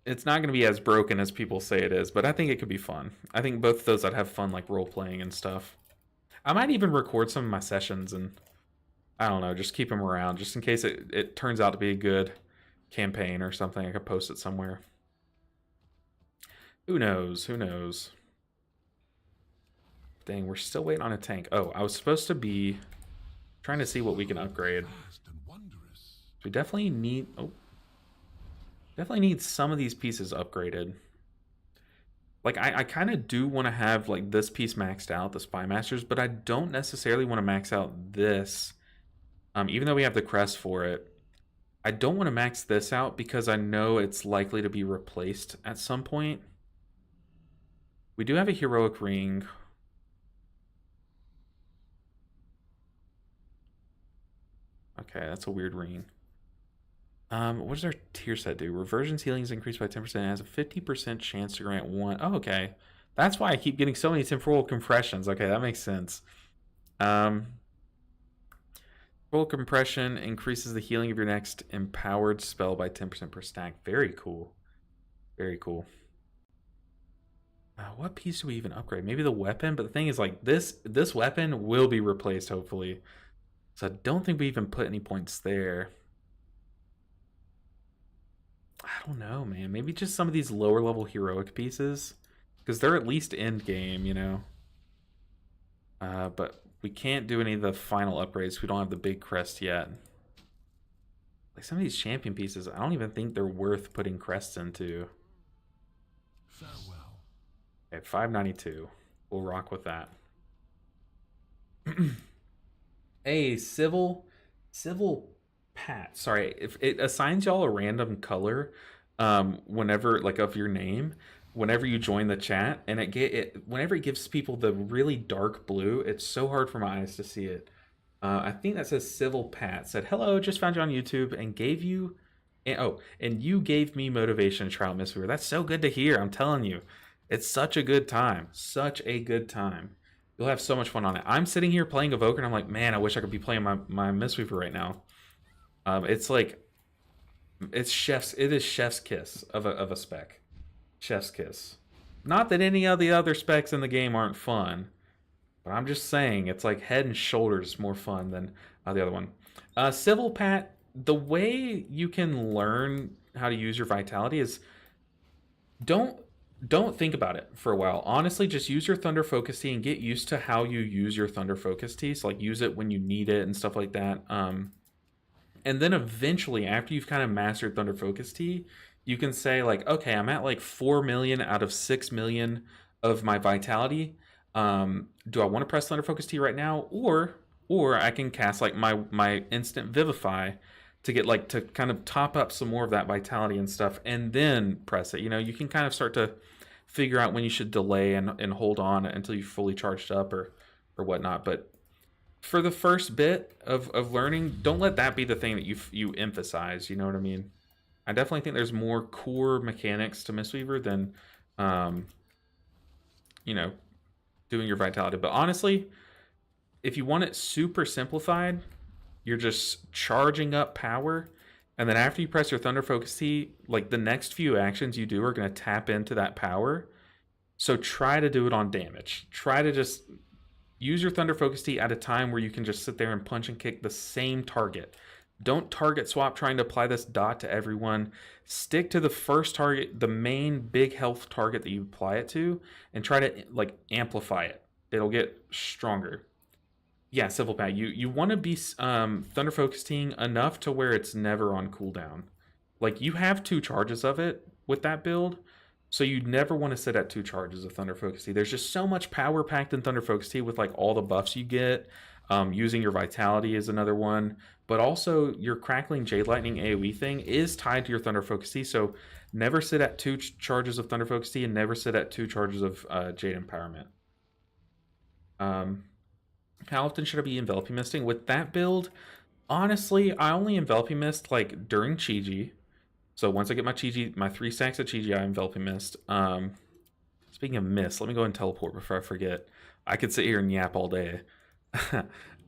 to be as broken as people say it is, but I think it could be fun. I think both of those I'd have fun like role playing and stuff. I might even record some of my sessions and I don't know, just keep them around just in case it turns out to be a good campaign or something. I could post it somewhere. Who knows? Who knows? Dang, we're still waiting on a tank. Oh, I was supposed to be trying to see what we can upgrade. We definitely need... Oh. Definitely need some of these pieces upgraded. Like, I kind of do want to have, like, this piece maxed out, the Spy Masters, but I don't necessarily want to max out this. Even though we have the crest for it. I don't want to max this out because I know it's likely to be replaced at some point. We do have a Heroic Ring. Okay, that's a weird ring. What does our tier set do? Reversion's healing is increased by 10% and has a 50% chance to grant 1. Oh, okay. That's why I keep getting so many temporal compressions. Okay, that makes sense. Full compression increases the healing of your next empowered spell by 10% per stack. Very cool. Very cool. What piece do we even upgrade? Maybe the weapon, but the thing is, like, this weapon will be replaced, hopefully. So I don't think we even put any points there. I don't know, man. Maybe just some of these lower level heroic pieces, because they're at least end game, you know. But we can't do any of the final upgrades. We don't have the big crest yet. Like some of these champion pieces, I don't even think they're worth putting crests into. Farewell. Okay, 592. We'll rock with that. A civil Pat. Sorry, if it assigns y'all a random color, whenever, like, of your name, whenever you join the chat, and whenever it gives people the really dark blue, it's so hard for my eyes to see it. I think that says Civil Pat. Said, hello, just found you on YouTube and gave you, and you gave me motivation to try out Mistweaver. That's so good to hear. I'm telling you, it's such a good time. Such a good time. You'll have so much fun on it. I'm sitting here playing Evoker, and I'm like, man, I wish I could be playing my Mistweaver right now. It's like, it is chef's kiss of a spec. Chef's kiss. Not that any of the other specs in the game aren't fun, but I'm just saying it's like head and shoulders more fun than the other one. Civil Pat, the way you can learn how to use your vitality is don't think about it for a while. Honestly, just use your Thunder Focus Tea and get used to how you use your Thunder Focus Tea. So like use it when you need it and stuff like that. And then eventually, after you've kind of mastered Thunder Focus Tea, you can say like, okay, I'm at like 4 million out of 6 million of my vitality. Do I want to press Thunder Focus Tea right now, or I can cast like my instant Vivify to get like to kind of top up some more of that vitality and stuff, and then press it. You know, you can kind of start to figure out when you should delay and hold on until you're fully charged up or whatnot. But for the first bit of learning, don't let that be the thing that you emphasize. You know what I mean? I definitely think there's more core mechanics to Mistweaver than, you know, doing your vitality. But honestly, if you want it super simplified, you're just charging up power, and then after you press your Thunder Focus Tea, like the next few actions you do are going to tap into that power. So try to do it on damage. Try to just use your Thunder Focus Tea at a time where you can just sit there and punch and kick the same target. Don't target swap trying to apply this dot to everyone. Stick to the first target, the main big health target that you apply it to, and try to like amplify it. It'll get stronger. Yeah, Civil Pat, you want to be Thunder Focus Teeing enough to where it's never on cooldown. Like, you have 2 charges of it with that build, so you never want to sit at 2 charges of Thunder Focus Tea. There's just so much power packed in Thunder Focus Tea with like all the buffs you get. Using your Vitality is another one, but also your Crackling Jade Lightning AoE thing is tied to your Thunder Focus Tea, so never sit at 2 charges of Thunder Focus Tea and never sit at 2 charges of Jade Empowerment. How often should I be enveloping misting? With that build, honestly, I only enveloping mist like during Chi-Ji. So once I get my Chi-Ji, my 3 stacks of Chi-Ji, I enveloping mist. Speaking of mist, let me go and teleport before I forget. I could sit here and yap all day.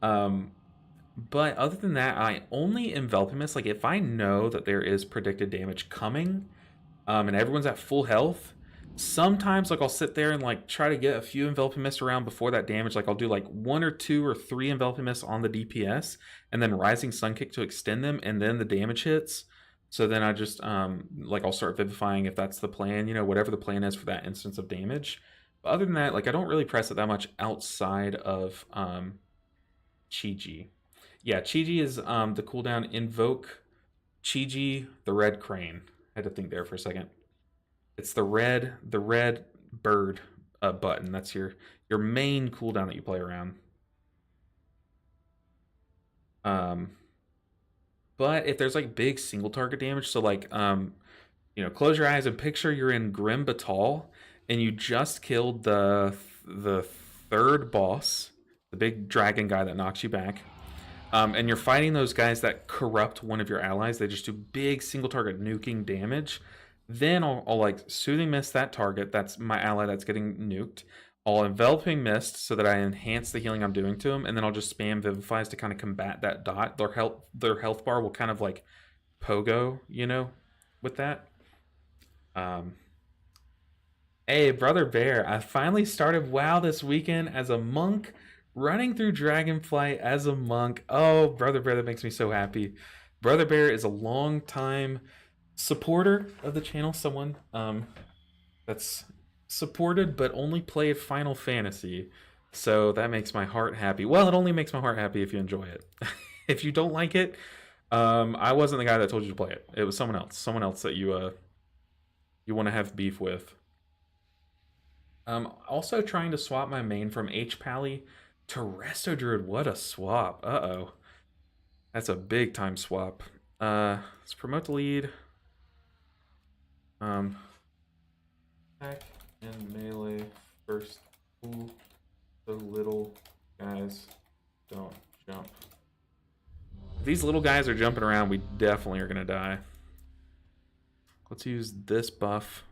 But other than that, I only enveloping mist like if I know that there is predicted damage coming, and everyone's at full health. Sometimes like I'll sit there and like try to get a few enveloping mist around before that damage. Like I'll do like 1 or 2 or 3 enveloping mists on the DPS, and then Rising Sun Kick to extend them, and then the damage hits. So then I just like I'll start vivifying if that's the plan, you know, whatever the plan is for that instance of damage. But other than that, like I don't really press it that much outside of Chi-Ji. Yeah, Chi-Ji is the cooldown. Invoke Chi-Ji, the Red Crane. I had to think there for a second. It's the red bird button. That's your main cooldown that you play around. But if there's like big single target damage, so like you know, close your eyes and picture you're in Grim Batal and you just killed the 3rd boss, the big dragon guy that knocks you back. And you're fighting those guys that corrupt one of your allies. They just do big single target nuking damage. Then I'll like Soothing Mist that target. That's my ally that's getting nuked. I'll Enveloping Mist so that I enhance the healing I'm doing to them, and then I'll just spam Vivifies to kind of combat that dot. Their health bar will kind of like pogo, you know, with that. Um, hey, Brother Bear, I finally started WoW this weekend as a monk, running through Dragonflight as a monk. Oh, Brother Bear, that makes me so happy. Brother Bear is a long time supporter of the channel, someone that's supported but only played Final Fantasy. So that makes my heart happy. Well, it only makes my heart happy if you enjoy it. If you don't like it, I wasn't the guy that told you to play it. It was someone else. Someone else that you want to have beef with. Also trying to swap my main from H Pally to Resto Druid. What a swap. Uh-oh. That's a big time swap. Let's promote the lead. Attack and melee first. Ooh, the little guys don't jump. If these little guys are jumping around, we definitely are gonna die. Let's use this buff.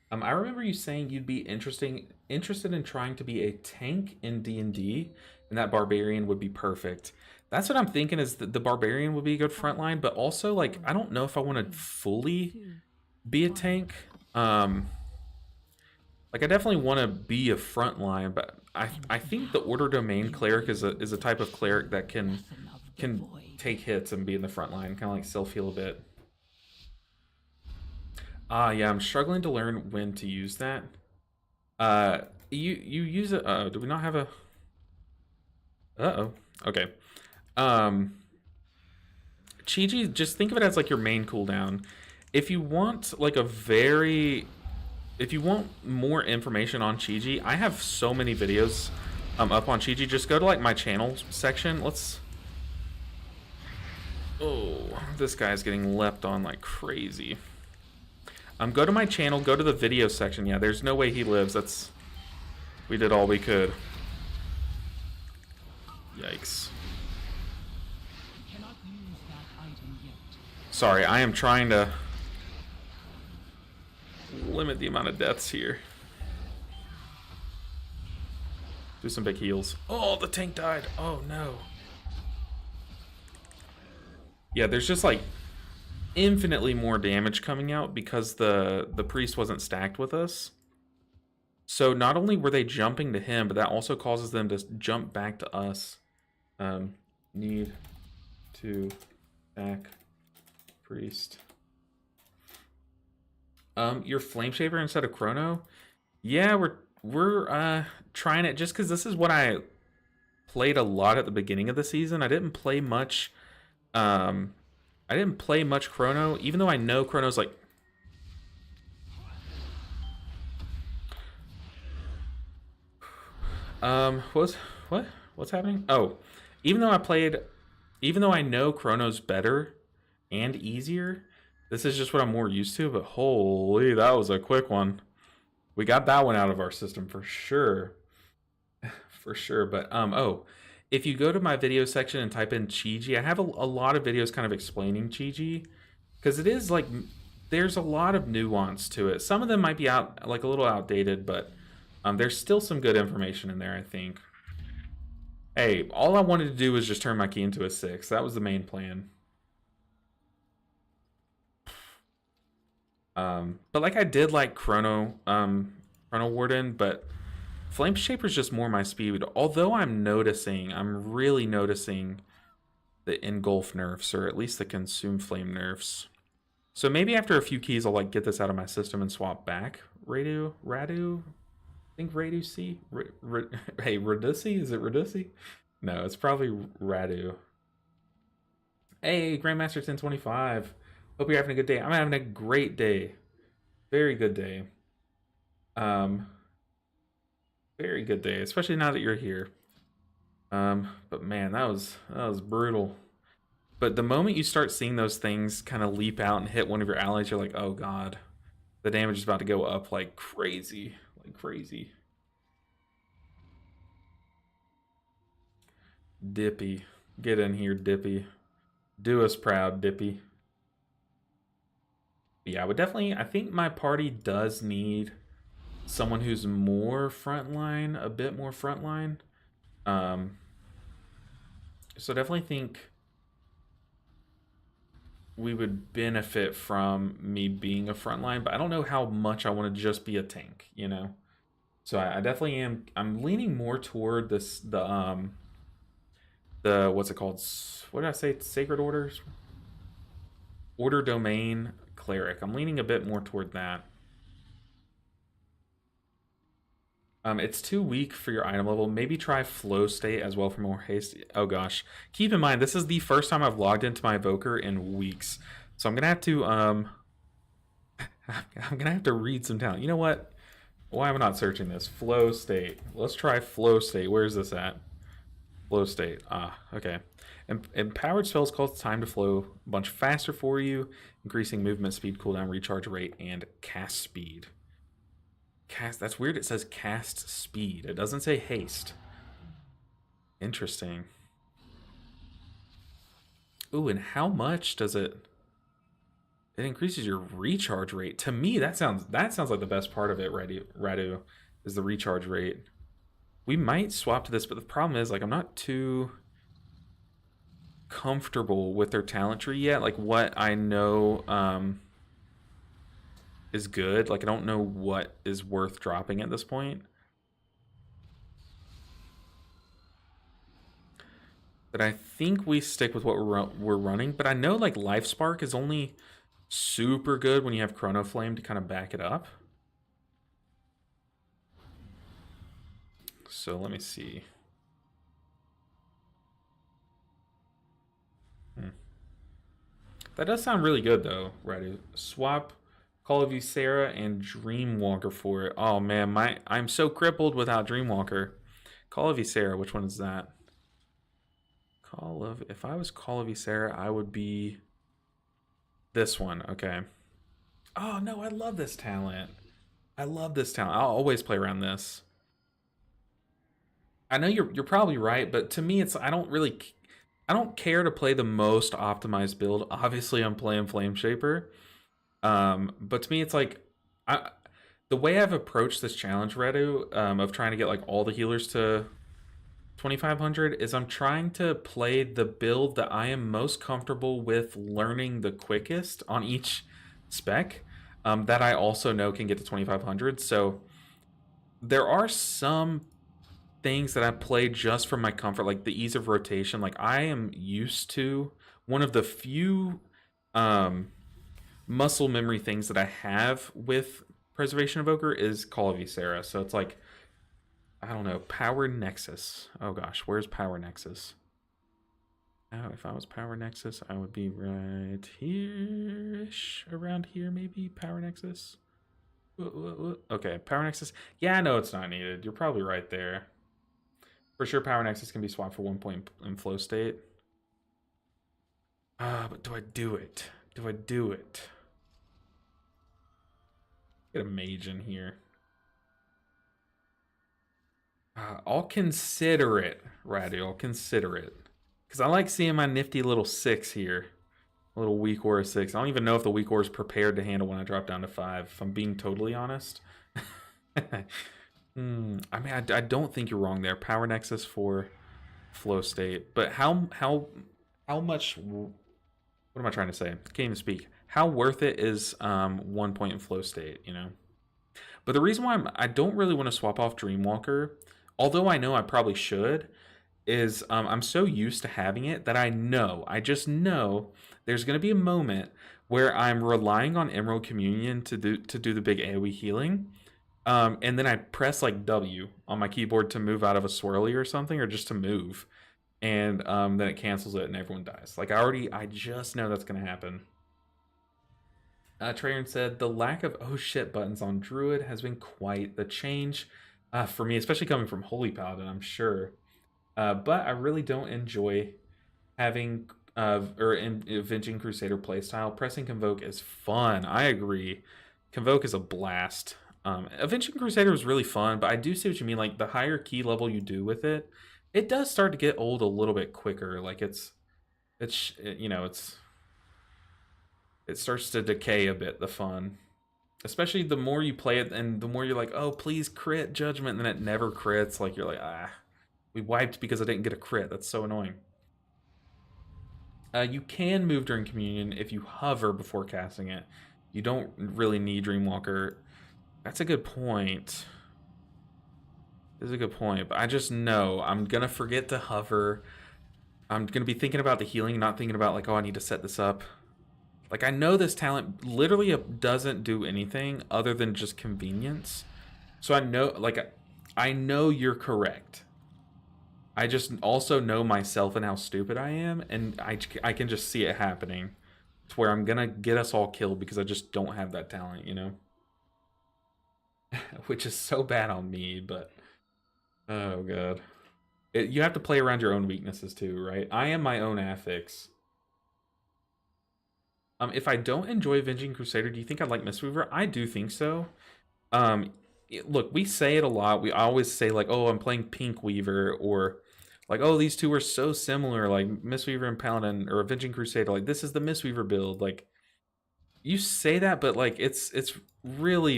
I remember you saying you'd be interested in trying to be a tank in D&D, and that barbarian would be perfect. That's what I'm thinking, is that the barbarian would be a good frontline, but also, like, I don't know if I want to fully be a tank. Like, I definitely want to be a frontline, but I think the Order Domain cleric is a type of cleric that can take hits and be in the front line, kind of like self-heal a bit. Yeah, I'm struggling to learn when to use that. You use it. Do we not have a? Okay. Chi-Ji, just think of it as like your main cooldown. If you want like if you want more information on Chi-Ji, I have so many videos up on Chi-Ji. Just go to like my channel section. Oh, this guy's getting leapt on like crazy. Go to my channel, go to the video section. Yeah, there's no way he lives. We did all we could. Yikes. Sorry, I am trying to limit the amount of deaths here. Do some big heals. Oh, the tank died. Oh no. Yeah, there's just like infinitely more damage coming out because the priest wasn't stacked with us. So not only were they jumping to him, but that also causes them to jump back to us. Need to stack priest. Your flame shaper instead of chrono? Yeah, we're trying it just because this is what I played a lot at the beginning of the season. I didn't play much chrono, even though I know chrono's like what's happening? Oh, even though I know chrono's better and easier, this is just what I'm more used to, but holy, that was a quick one. We got that one out of our system for sure. For sure, but oh, if you go to my video section and type in Chi-Ji, I have a lot of videos kind of explaining Chi-Ji, because it is like, there's a lot of nuance to it. Some of them might be out like a little outdated, but there's still some good information in there, I think. Hey, all I wanted to do was just turn my key into a 6. That was the main plan. But like I did like Chrono Warden, but Flame Shaper's just more my speed. Although I'm really noticing the Engulf nerfs, or at least the Consume Flame nerfs. So maybe after a few keys, I'll like get this out of my system and swap back. Radu? I think Radu C? Hey, Radusi? Is it Radusi? No, it's probably Radu. Hey, Grandmaster 1025. Hope you're having a good day. I'm having a great day. Very good day. Very good day, especially now that you're here. But man, that was brutal. But the moment you start seeing those things kind of leap out and hit one of your allies, you're like, oh god, the damage is about to go up like crazy, Dippy, get in here, Dippy. Do us proud, Dippy. Yeah, I would definitely. I think my party does need someone who's more frontline, a bit more frontline. Um, so definitely think we would benefit from me being a frontline, but I don't know how much I want to just be a tank, you know? So I definitely am. I'm leaning more toward this the what's it called? What did I say? Sacred orders, order domain cleric. I'm leaning a bit more toward that. It's too weak for your item level. Maybe try flow state as well for more haste. Oh gosh. Keep in mind, this is the first time I've logged into my Evoker in weeks. So I'm gonna have to I'm gonna have to read some talent. You know what? Why am I not searching this? Flow state. Let's try flow state. Where is this at? Flow state. Ah, okay. Empowered spells cause time to flow a bunch faster for you, increasing movement speed, cooldown, recharge rate, and cast speed. Cast. That's weird. It says cast speed. It doesn't say haste. Interesting. Ooh, and how much does it? It increases your recharge rate. To me, that sounds like the best part of it. Radu, is the recharge rate. We might swap to this, but the problem is like I'm not too comfortable with their talent tree yet. Like what I know is good. Like I don't know what is worth dropping at this point. But I think we stick with what we're running. But I know like Life Spark is only super good when you have Chrono Flame to kind of back it up. So let me see. That does sound really good though, Ready? Swap Call of Ysera and Dreamwalker for it. Oh man, I'm so crippled without Dreamwalker. Call of Ysera, which one is that? If I was Call of Ysera, I would be this one. Okay. Oh no, I love this talent. I love this talent. I'll always play around this. I know you're probably right, but to me, I don't care to play the most optimized build. Obviously, I'm playing Flame Shaper, but to me, it's like I the way I've approached this challenge, Redu, of trying to get like all the healers to 2500 is I'm trying to play the build that I am most comfortable with learning the quickest on each spec. That I also know can get to 2500. So there are some things that I play just for my comfort, like the ease of rotation. Like I am used to one of the few muscle memory things that I have with Preservation Evoker is Call of Ysera. So it's like, I don't know, Power Nexus. Oh gosh, where's Power Nexus? Oh, if I was Power Nexus, I would be right here-ish, around here maybe, Power Nexus. Okay, Power Nexus. Yeah, I know it's not needed. You're probably right there. For sure, Power Nexus can be swapped for 1 point in flow state. But do I do it? Do I do it? Get a mage in here. I'll consider it, Ratty. I'll consider it. Because I like seeing my nifty little 6 here. A little weak aura 6. I don't even know if the weak aura is prepared to handle when I drop down to 5, if I'm being totally honest. I mean, I don't think you're wrong there. Power Nexus for flow state. But how much... What am I trying to say? Can't even speak. How worth it is 1 point in flow state, you know? But the reason why I don't really want to swap off Dreamwalker, although I know I probably should, is I'm so used to having it that I just know there's going to be a moment where I'm relying on Emerald Communion to do the big AoE healing, and then I press like W on my keyboard to move out of a swirly or something, or just to move, and then it cancels it and everyone dies. Like I just know that's going to happen. Trayon said, the lack of oh shit buttons on Druid has been quite the change for me, especially coming from Holy Paladin, I'm sure. But I really don't enjoy having Avenging Crusader playstyle. Pressing Convoke is fun. I agree. Convoke is a blast. Avenging Crusader was really fun, but I do see what you mean. Like the higher key level you do with it, it does start to get old a little bit quicker. Like it's it starts to decay a bit, the fun. Especially the more you play it and the more you're like, oh, please crit Judgment, and then it never crits. Like, you're like, ah, we wiped because I didn't get a crit. That's so annoying. You can move during Communion if you hover before casting it. You don't really need Dreamwalker. That's a good point. This is a good point, but I just know I'm gonna forget to hover. I'm gonna be thinking about the healing, not thinking about like, oh, I need to set this up. Like, I know this talent literally doesn't do anything other than just convenience. So I know, like, I know you're correct. I just also know myself and how stupid I am, and I can just see it happening. To where I'm gonna get us all killed because I just don't have that talent, you know? Which is so bad on me, but... Oh, God. You have to play around your own weaknesses, too, right? I am my own affix. If I don't enjoy Avenging Crusader, do you think I'd like Mistweaver? I do think so. Look, we say it a lot. We always say, like, oh, I'm playing Pink Weaver, or like, oh, these two are so similar, like Mistweaver and Paladin, or Avenging Crusader. Like, this is the Mistweaver build. Like, you say that, but like, it's really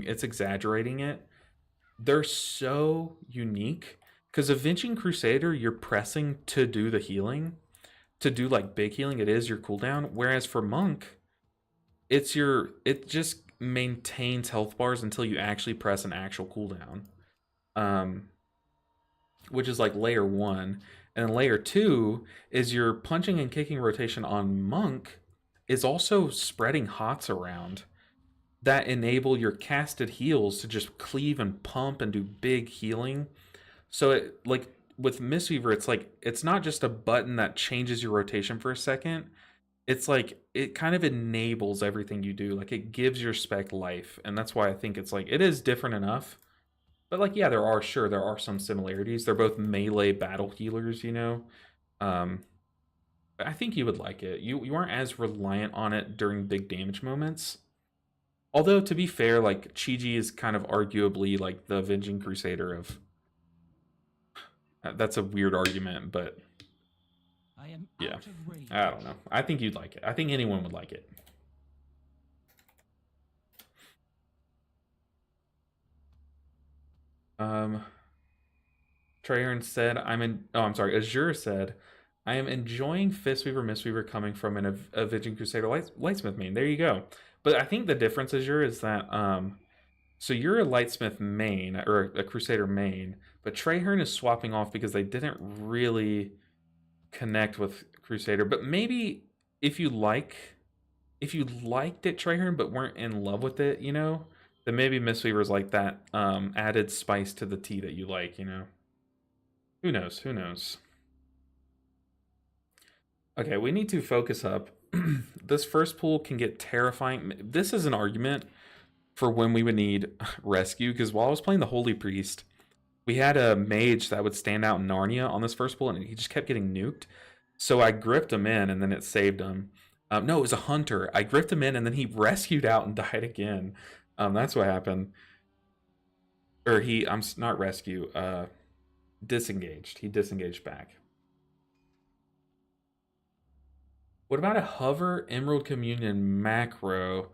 it's exaggerating it. They're so unique because Avenging Crusader, you're pressing to do the healing, to do like big healing. It is your cooldown. Whereas for Monk, it just maintains health bars until you actually press an actual cooldown, which is like layer 1. And layer 2 is your punching and kicking rotation on Monk is also spreading hots around that enable your casted heals to just cleave and pump and do big healing. So it, like with Mistweaver, it's like it's not just a button that changes your rotation for a second. It's like it kind of enables everything you do. Like, it gives your spec life, and that's why I think it's like it is different enough. But like, yeah, there are some similarities. They're both melee battle healers, you know. Um, I think you would like it. You aren't as reliant on it during big damage moments. Although, to be fair, like, Chi-Ji is kind of arguably like the Avenging Crusader of... That's a weird argument, but... I am Yeah, out of range. I don't know. I think you'd like it. I think anyone would like it. Treyarch said, I'm sorry, Azure said, I am enjoying Fistweaver, Mistweaver coming from an Avenging Crusader Lightsmith main. There you go. But I think the difference, Azure, is that, so you're a Lightsmith main, or a Crusader main, but Treyarch is swapping off because they didn't really connect with Crusader. But maybe if you liked it, Treyarch, but weren't in love with it, you know, then maybe Mistweaver's like that added spice to the tea that you like, you know. Who knows? Who knows? Okay, we need to focus up. This first pool can get terrifying. This is an argument for when we would need rescue, because while I was playing the Holy Priest, we had a mage that would stand out in Narnia on this first pool, and he just kept getting nuked. So I gripped him in, and then it saved him. No, it was a hunter. I gripped him in, and then he rescued out and died again. That's what happened. Or I'm not rescue, disengaged. He disengaged back. What about a hover Emerald Communion macro?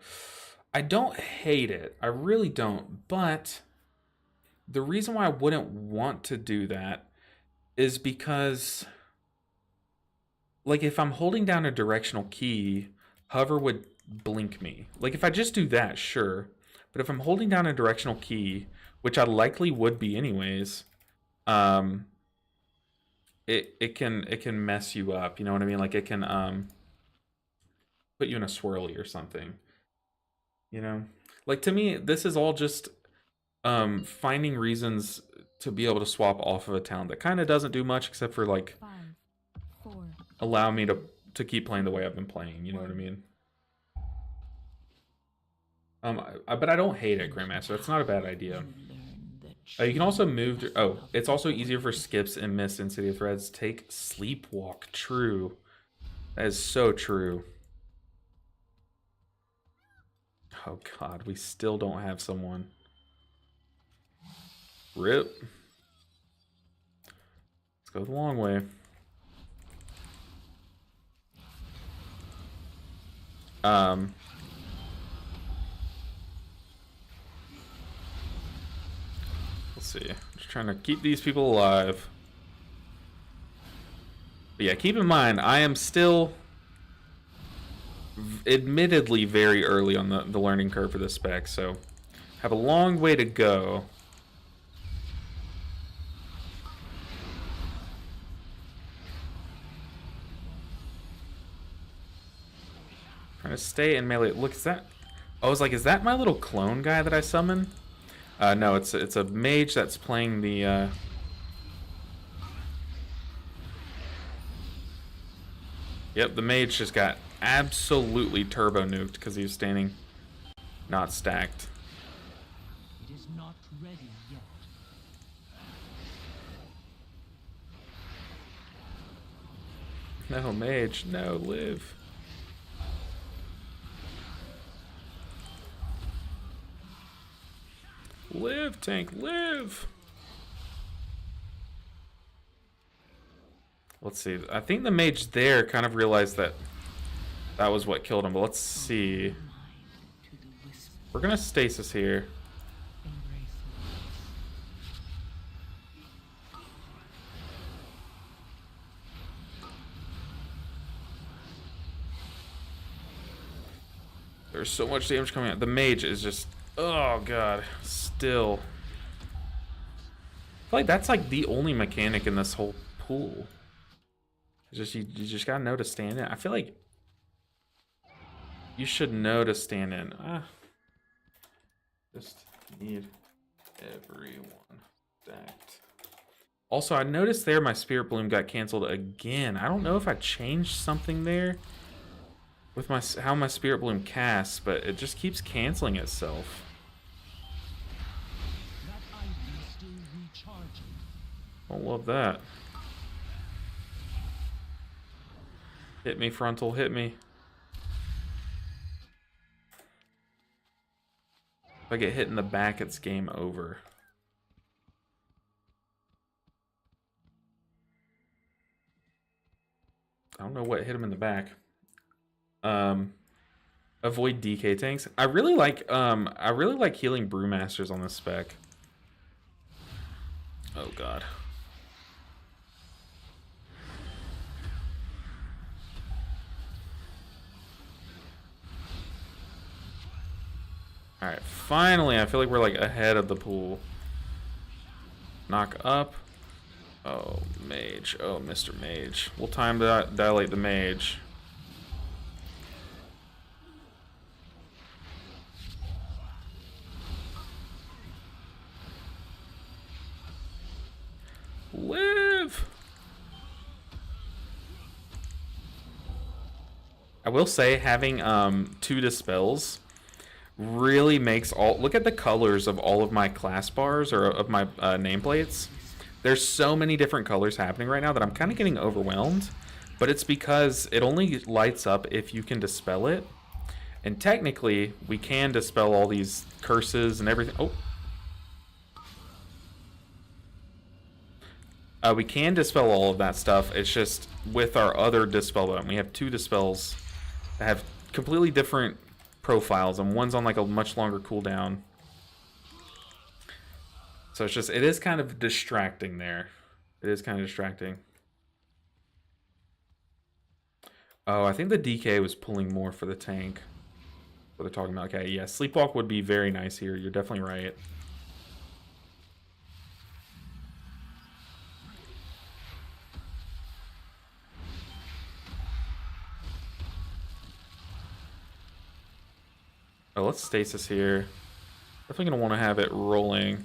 I don't hate it. I really don't. But the reason why I wouldn't want to do that is because, like, if I'm holding down a directional key, hover would blink me. Like, if I just do that, sure. But if I'm holding down a directional key, which I likely would be anyways, it can mess you up. You know what I mean? Like, it can put you in a swirly or something. You know, like, to me, this is all just finding reasons to be able to swap off of a talent that kind of doesn't do much except for like 5, 4, allow me to keep playing the way I've been playing. You know what I mean? But I don't hate it, Grandmaster. It's not a bad idea. You can also move. It's also easier for skips and miss in City of Threads. Take Sleepwalk. True. That is so true. Oh God, we still don't have someone. Rip. Let's go the long way. Um, let's see. Just trying to keep these people alive. But yeah, keep in mind, I am still admittedly very early on the learning curve for this spec, so have a long way to go. Trying to stay in melee. Look, is that... Oh, I was like, is that my little clone guy that I summoned? No, it's a mage that's playing the... Yep, the mage just got absolutely turbo nuked because he was standing not stacked. It is not ready yet. No, mage, no, live. Live, tank, live! Let's see. I think the mage there kind of realized that that was what killed him, but let's see. We're gonna stasis here. There's so much damage coming out. The mage is just, oh god, still. I feel like that's like the only mechanic in this whole pool. It's just you just gotta know to stand in. I feel like you should know to stand in. Just need everyone stacked. Also, I noticed there my Spirit Bloom got canceled again. I don't know if I changed something there with my how my Spirit Bloom casts, but it just keeps canceling itself. That item is still recharging. Don't love that. Hit me, frontal, hit me. If I get hit in the back, it's game over. I don't know what hit him in the back. Avoid DK tanks. I really like healing brewmasters on this spec. Oh god. Alright, finally I feel like we're like ahead of the pool. Knock up. Oh, mage. Oh, Mr. Mage. We'll time to dilate the mage. Live! I will say having 2 dispels really makes all... Look at the colors of all of my class bars or of my nameplates. There's so many different colors happening right now that I'm kind of getting overwhelmed. But it's because it only lights up if you can dispel it. And technically, we can dispel all these curses and everything. Oh. We can dispel all of that stuff. It's just with our other dispel button. We have 2 dispels that have completely different profiles, and one's on like a much longer cooldown. So it's just, it is kind of distracting there. It is kind of distracting. Oh, I think the DK was pulling more for the tank. What they're talking about. Okay, yeah, Sleepwalk would be very nice here. You're definitely right. Oh, let's stasis here. Definitely gonna want to have it rolling.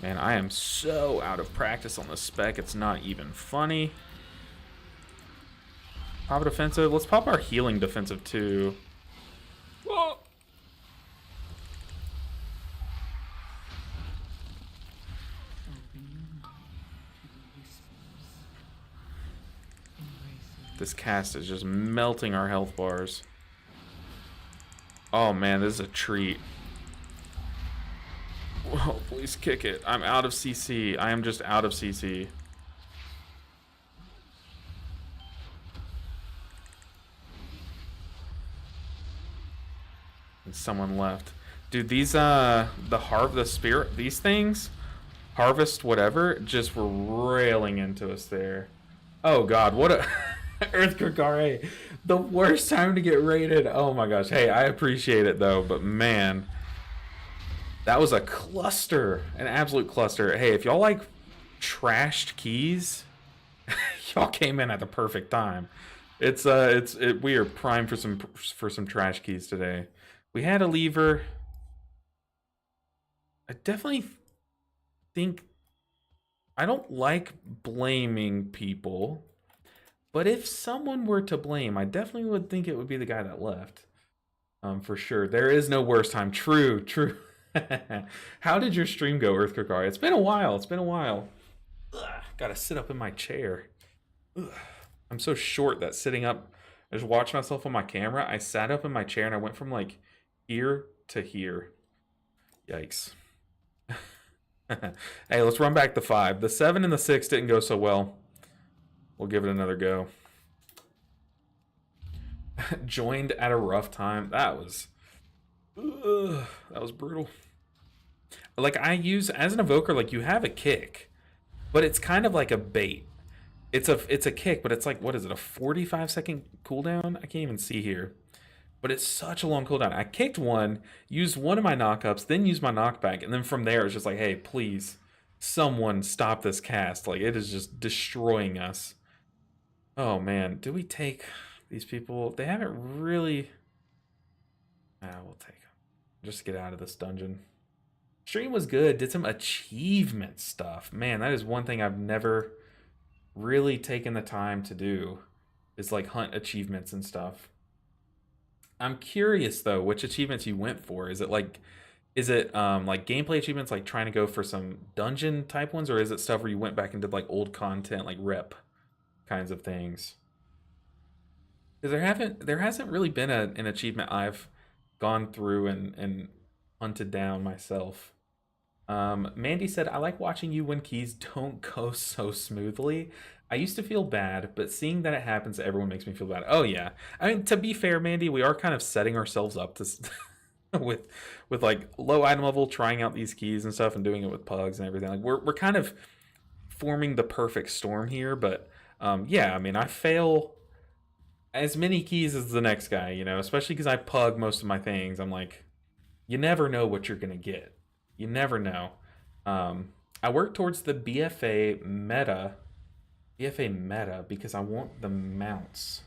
Man, I am so out of practice on this spec. It's not even funny. Pop a defensive. Let's pop our healing defensive too. Whoa. This cast is just melting our health bars. Oh man, this is a treat. Whoa, Please kick it. I'm out of CC. I am just out of CC. And someone left. Dude, these the spirit, these things, harvest whatever, just were railing into us there. Oh god, what a Earthquake RA. The worst time to get raided. Oh my gosh. Hey, I appreciate it though, but man, that was a cluster, an absolute cluster. Hey, if y'all like trashed keys, y'all came in at the perfect time. We are primed for some trash keys today. We had a lever. I definitely think I don't like blaming people, but if someone were to blame, I definitely would think it would be the guy that left. For sure. There is no worse time. True, true. How did your stream go, Earthquake? It's been a while. It's been a while. Ugh, gotta sit up in my chair. Ugh. I'm so short that sitting up, I just watched myself on my camera. I sat up in my chair and I went from like here to here. Yikes. Hey, let's run back the 5. The 7 and the 6 didn't go so well. We'll give it another go. Joined at a rough time. That was brutal. Like, I use as an evoker, like, you have a kick, but it's kind of like a bait. It's a kick, but it's like, what is it, a 45-second cooldown? I can't even see here. But it's such a long cooldown. I kicked one, used one of my knockups, then used my knockback, and then from there it's just like, hey, please, someone stop this cast. Like, it is just destroying us. Oh man, do we take these people? They haven't really. We'll take them. Just get out of this dungeon. Stream was good. Did some achievement stuff. Man, that is one thing I've never really taken the time to do. Is like hunt achievements and stuff. I'm curious though, which achievements you went for. Is it like gameplay achievements, like trying to go for some dungeon type ones, or is it stuff where you went back and did like old content, like rep kinds of things? Because there hasn't really been an achievement I've gone through and hunted down myself. Mandy said, I like watching you when keys don't go so smoothly. I used to feel bad, but seeing that it happens to everyone makes me feel bad. Oh yeah. I mean, to be fair, Mandy, we are kind of setting ourselves up to with like low item level, trying out these keys and stuff and doing it with pugs and everything. Like we're kind of forming the perfect storm here, but yeah, I mean, I fail as many keys as the next guy, you know, especially because I pug most of my things. I'm like, you never know what you're gonna get. You never know. I work towards the BFA meta because I want the mounts.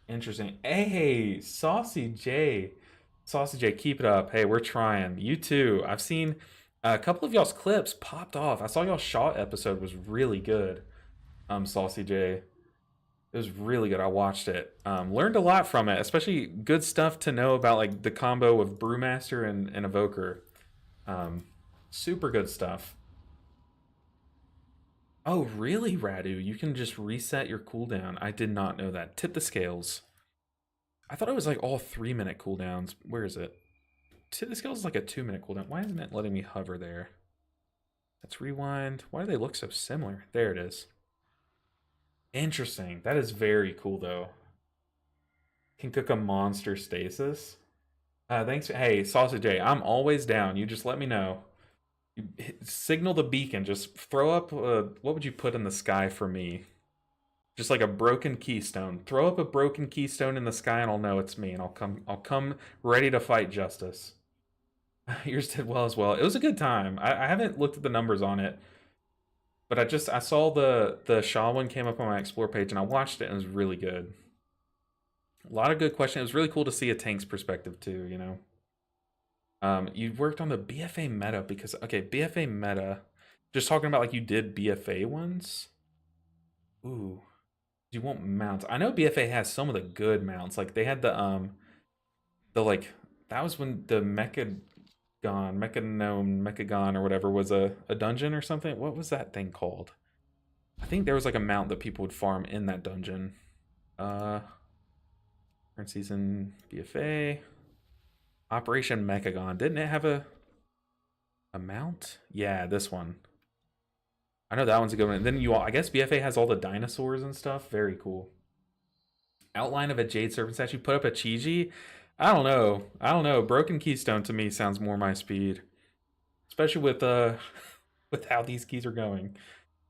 Interesting. Hey, Saucy J, keep it up. Hey, we're trying. You too. I've seen a couple of y'all's clips popped off. I saw y'all's Shaw episode was really good. Saucy J, it was really good. I watched it. Learned a lot from it, especially good stuff to know about like the combo of Brewmaster and Evoker. Super good stuff. Oh, really, Radu? You can just reset your cooldown. I did not know that. Tip the scales. I thought it was like all 3-minute cooldowns. Where is it? Tip the scales is like a 2-minute cooldown. Why isn't it letting me hover there? Let's rewind. Why do they look so similar? There it is. Interesting. That is very cool, though. Can cook a monster stasis. Thanks. Hey, Sausage J, I'm always down. You just let me know. You signal the beacon. Just throw up. What would you put in the sky for me? Just like a broken keystone. Throw up a broken keystone in the sky, and I'll know it's me, and I'll come ready to fight justice. Yours did well as well. It was a good time. I haven't looked at the numbers on it, but I saw the Shaw one came up on my explore page, and I watched it, and it was really good. A lot of good questions. It was really cool to see a tank's perspective too, you know. You worked on the BFA meta because, okay, BFA meta, just talking about like you did BFA ones. Ooh, you want mounts? I know BFA has some of the good mounts. Like they had the like, that was when the Mechagon or whatever was a dungeon or something. What was that thing called? I think there was like a mount that people would farm in that dungeon. Current season BFA. Operation Mechagon. Didn't it have a... Amount? Yeah, this one. I know that one's a good one. And then I guess BFA has all the dinosaurs and stuff. Very cool. Outline of a Jade Serpent statue. Put up a Chiji. I don't know. I don't know. Broken Keystone to me sounds more my speed, especially with with how these keys are going.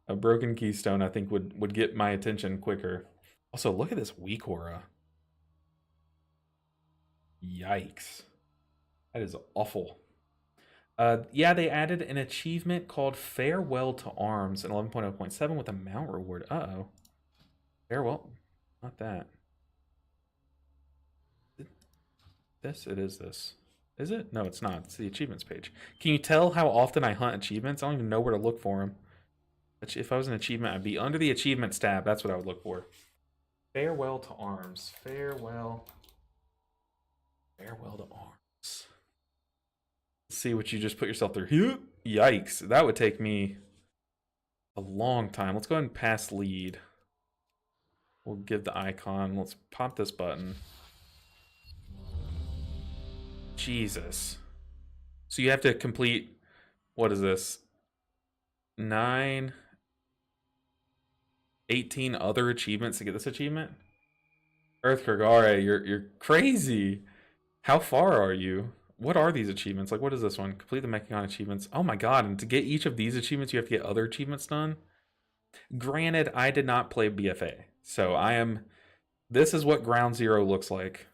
A Broken Keystone I think would get my attention quicker. Also, look at this weak aura. Yikes. That is awful. Yeah, they added an achievement called Farewell to Arms in 11.0.7 with a mount reward. Uh-oh. Farewell. Not that. It is this. Is it? No, it's not. It's the achievements page. Can you tell how often I hunt achievements? I don't even know where to look for them. If I was an achievement, I'd be under the achievements tab. That's what I would look for. Farewell to Arms. Farewell. Farewell to Arms. Let's see what you just put yourself through. Yikes. That would take me a long time. Let's go ahead and pass lead. We'll give the icon. Let's pop this button. Jesus. So you have to complete, what is this? 18 other achievements to get this achievement? Earthquake, alright, you're crazy. How far are you? What are these achievements? Like, what is this one? Complete the Mechicon achievements. Oh my god, and to get each of these achievements, you have to get other achievements done? Granted, I did not play BFA, so this is what Ground Zero looks like.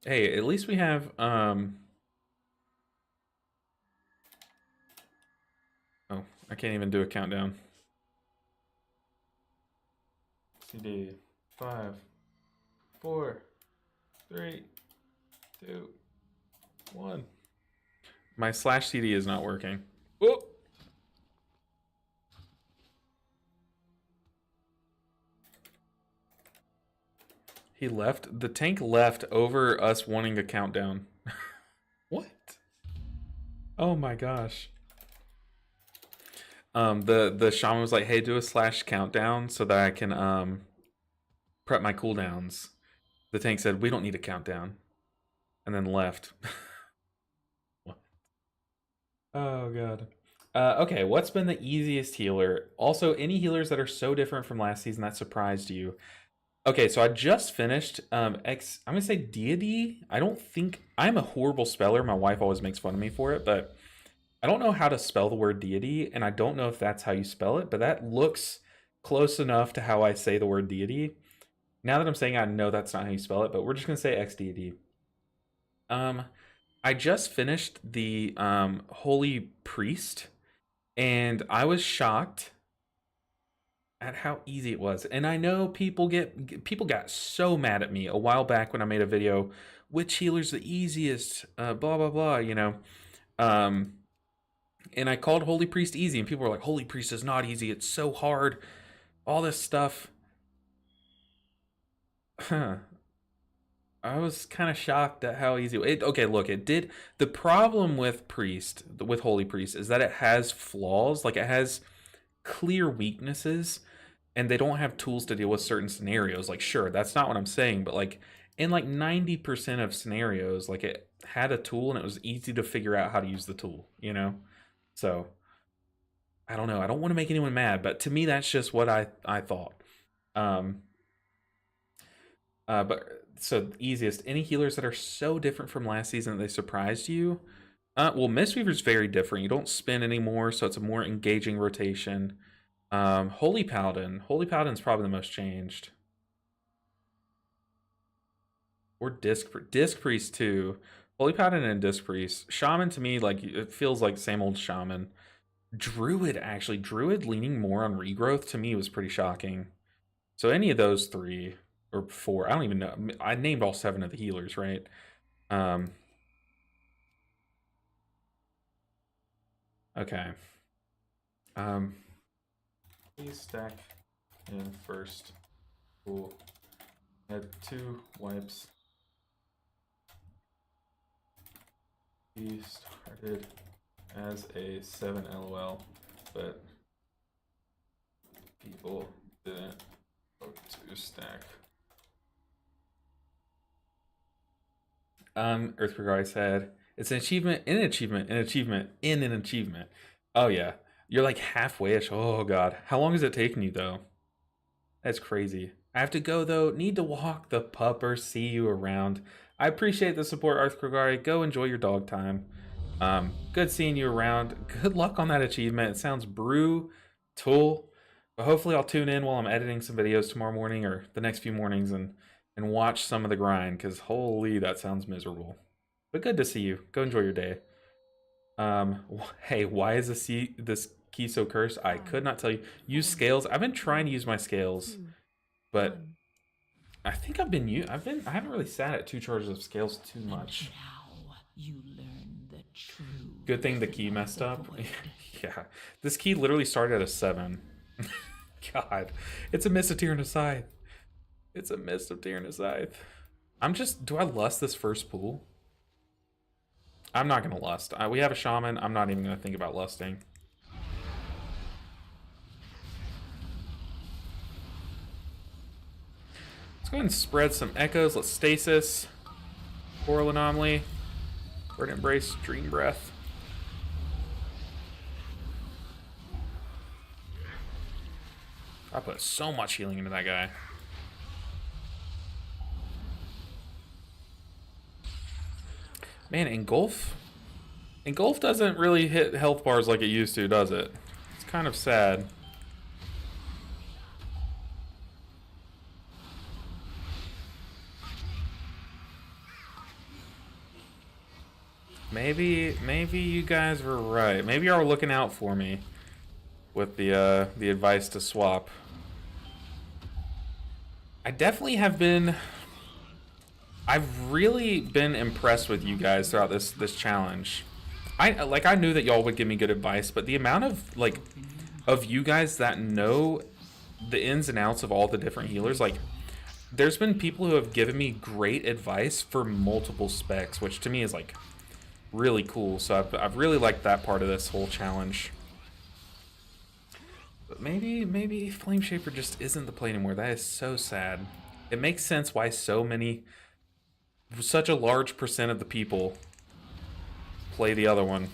Hey, at least we have, oh, I can't even do a countdown. CD, 5, 4, 3, 2, 1. My /CD is not working. Oh! He left? The tank left over us wanting a countdown. What? Oh my gosh. The shaman was like, hey, do a /countdown so that I can prep my cooldowns. The tank said, we don't need a countdown. And then left. What? Oh god. Okay, what's been the easiest healer? Also, any healers that are so different from last season that surprised you? Okay, so I just finished I'm gonna say Deity. I don't think I'm a horrible speller. My wife always makes fun of me for it, but I don't know how to spell the word Deity, and I don't know if that's how you spell it, but that looks close enough to how I say the word Deity. Now that I'm saying I know that's not how you spell it, but we're just gonna say X Deity. I just finished the Holy Priest, and I was shocked at how easy it was. And I know people got so mad at me a while back when I made a video, which healer's the easiest, blah blah blah, you know. And I called Holy Priest easy, and people were like, Holy Priest is not easy, it's so hard, all this stuff. Huh. I was kind of shocked at how easy it. Okay, look, it did. The problem with Holy Priest, is that it has flaws. Like, it has clear weaknesses, and they don't have tools to deal with certain scenarios. Like, sure, that's not what I'm saying, but like in like 90% of scenarios, like it had a tool and it was easy to figure out how to use the tool, you know? So I don't know. I don't want to make anyone mad, but to me that's just what I thought. But so easiest, any healers that are so different from last season that they surprised you? Well, Mistweaver's very different. You don't spin anymore, so it's a more engaging rotation. Holy Paladin's probably the most changed. Or Disc Priest too. Holy Paladin and Disc Priest. Shaman to me, like, it feels like the same old Shaman. Druid, actually. Druid leaning more on regrowth to me was pretty shocking. So any of those 3 or 4, I don't even know. I named all 7 of the healers, right? Okay. Please stack in first. Cool. Had 2 wipes. He started as a 7 LOL, but people stack. Earthquake Guy said, it's an achievement in an achievement, an achievement in an achievement. Oh yeah. You're like halfway-ish. Oh god. How long is it taking you though? That's crazy. I have to go though. Need to walk the pupper. See you around. I appreciate the support, Arthkrogari. Go enjoy your dog time. Good seeing you around. Good luck on that achievement. It sounds brutal. But hopefully I'll tune in while I'm editing some videos tomorrow morning or the next few mornings and watch some of the grind, because holy, that sounds miserable. But good to see you. Go enjoy your day. Hey, why is this key so cursed? I could not tell you. Use scales. I've been trying to use my scales, but I think I haven't really sat at 2 charges of scales too much. You learn the true. Good thing the key messed up. Yeah, this key literally started at a 7. God, it's a mist of Tyranid Scythe. It's a mist of Tyranid Scythe. Do I lust this first pool? I'm not gonna lust. We have a shaman. I'm not even gonna think about lusting. Let's go ahead and spread some echoes. Let's stasis. Coral anomaly. Bird embrace. Dream breath. I put so much healing into that guy. Man, Engulf doesn't really hit health bars like it used to, does it? It's kind of sad. Maybe you guys were right. Maybe y'all were looking out for me with the advice to swap. I definitely have been. I've really been impressed with you guys throughout this challenge. I knew that y'all would give me good advice, but the amount of you guys that know the ins and outs of all the different healers, like there's been people who have given me great advice for multiple specs, which to me is like really cool. So I've really liked that part of this whole challenge. But maybe Flame Shaper just isn't the play anymore. That is so sad. It makes sense why such a large percent of the people play the other one.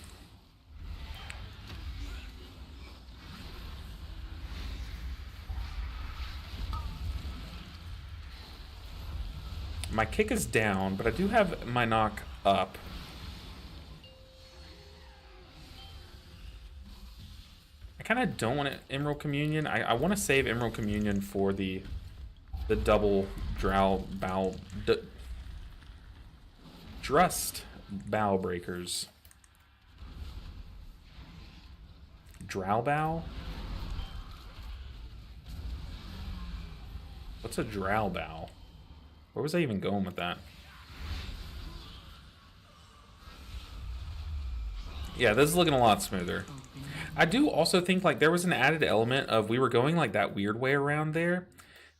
My kick is down, but I do have my knock up. I kind of don't want to Emerald Communion. I want to save Emerald Communion for the double drow bow Drust bow breakers. Drow bow? What's a drow bow? Where was I even going with that? Yeah, this is looking a lot smoother. I do also think like there was an added element of we were going like that weird way around there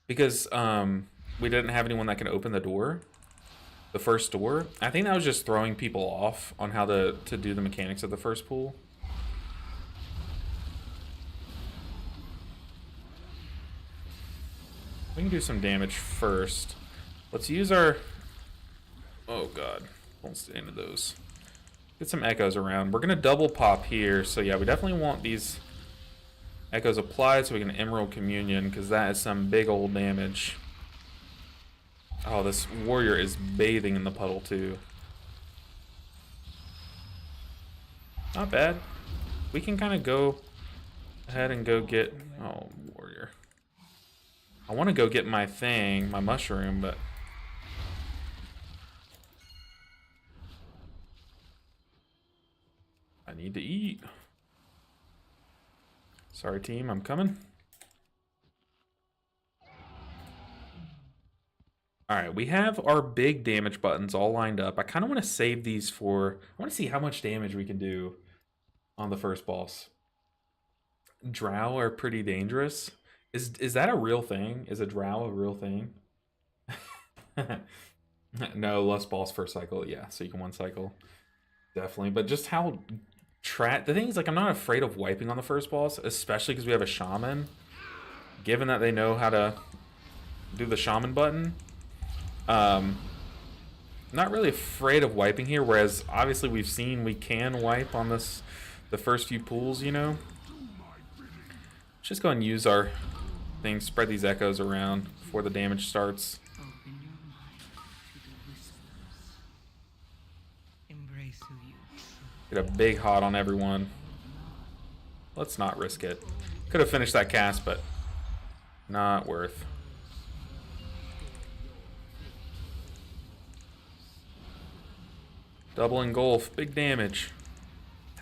because we didn't have anyone that can open the door, the first door. I think that was just throwing people off on how to do the mechanics of the first pool. We can do some damage first. Let's use our... Oh god, won't stay into those. Get some echoes around. We're gonna double pop here, so yeah, we definitely want these echoes applied so we can Emerald Communion, because that is some big old damage. Oh, this warrior is bathing in the puddle too. Not bad. We can kind of go ahead and go get... Oh, warrior. I want to go get my thing, my mushroom, but... I need to eat. Sorry, team, I'm coming. Alright, we have our big damage buttons all lined up. I kind of want to save these for... I want to see how much damage we can do on the first boss. Drow are pretty dangerous. Is that a real thing? Is a drow a real thing? No, less boss first cycle. Yeah, so you can one cycle. Definitely. But just how... The thing is, like, I'm not afraid of wiping on the first boss, especially because we have a shaman. Given that they know how to do the shaman button. Not really afraid of wiping here, whereas obviously we've seen we can wipe on this, the first few pools, you know. Let's just go and use our thing, spread these echoes around before the damage starts. Open your mind to the whispers. Embrace who you truly Get a big hot on everyone. Let's not risk it. Could have finished that cast, but not worth. Double engulf, big damage.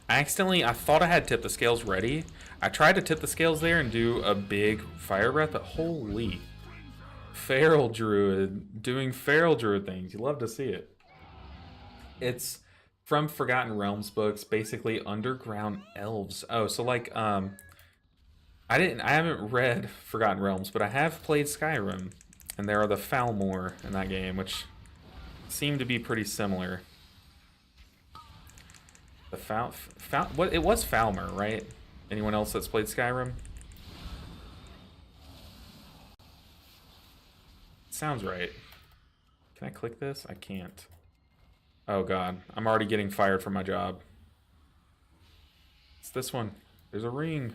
I thought I had tipped the scales ready. I tried to tip the scales there and do a big fire breath, but holy. Feral Druid, doing Feral Druid things. You love to see it. It's from Forgotten Realms books, basically underground elves. Oh, so like, I haven't read Forgotten Realms, but I have played Skyrim, and there are the Falmor in that game, which seem to be pretty similar. The what? It was Falmer, right? Anyone else that's played Skyrim? Sounds right. Can I click this? I can't. Oh god, I'm already getting fired from my job. It's this one. There's a ring.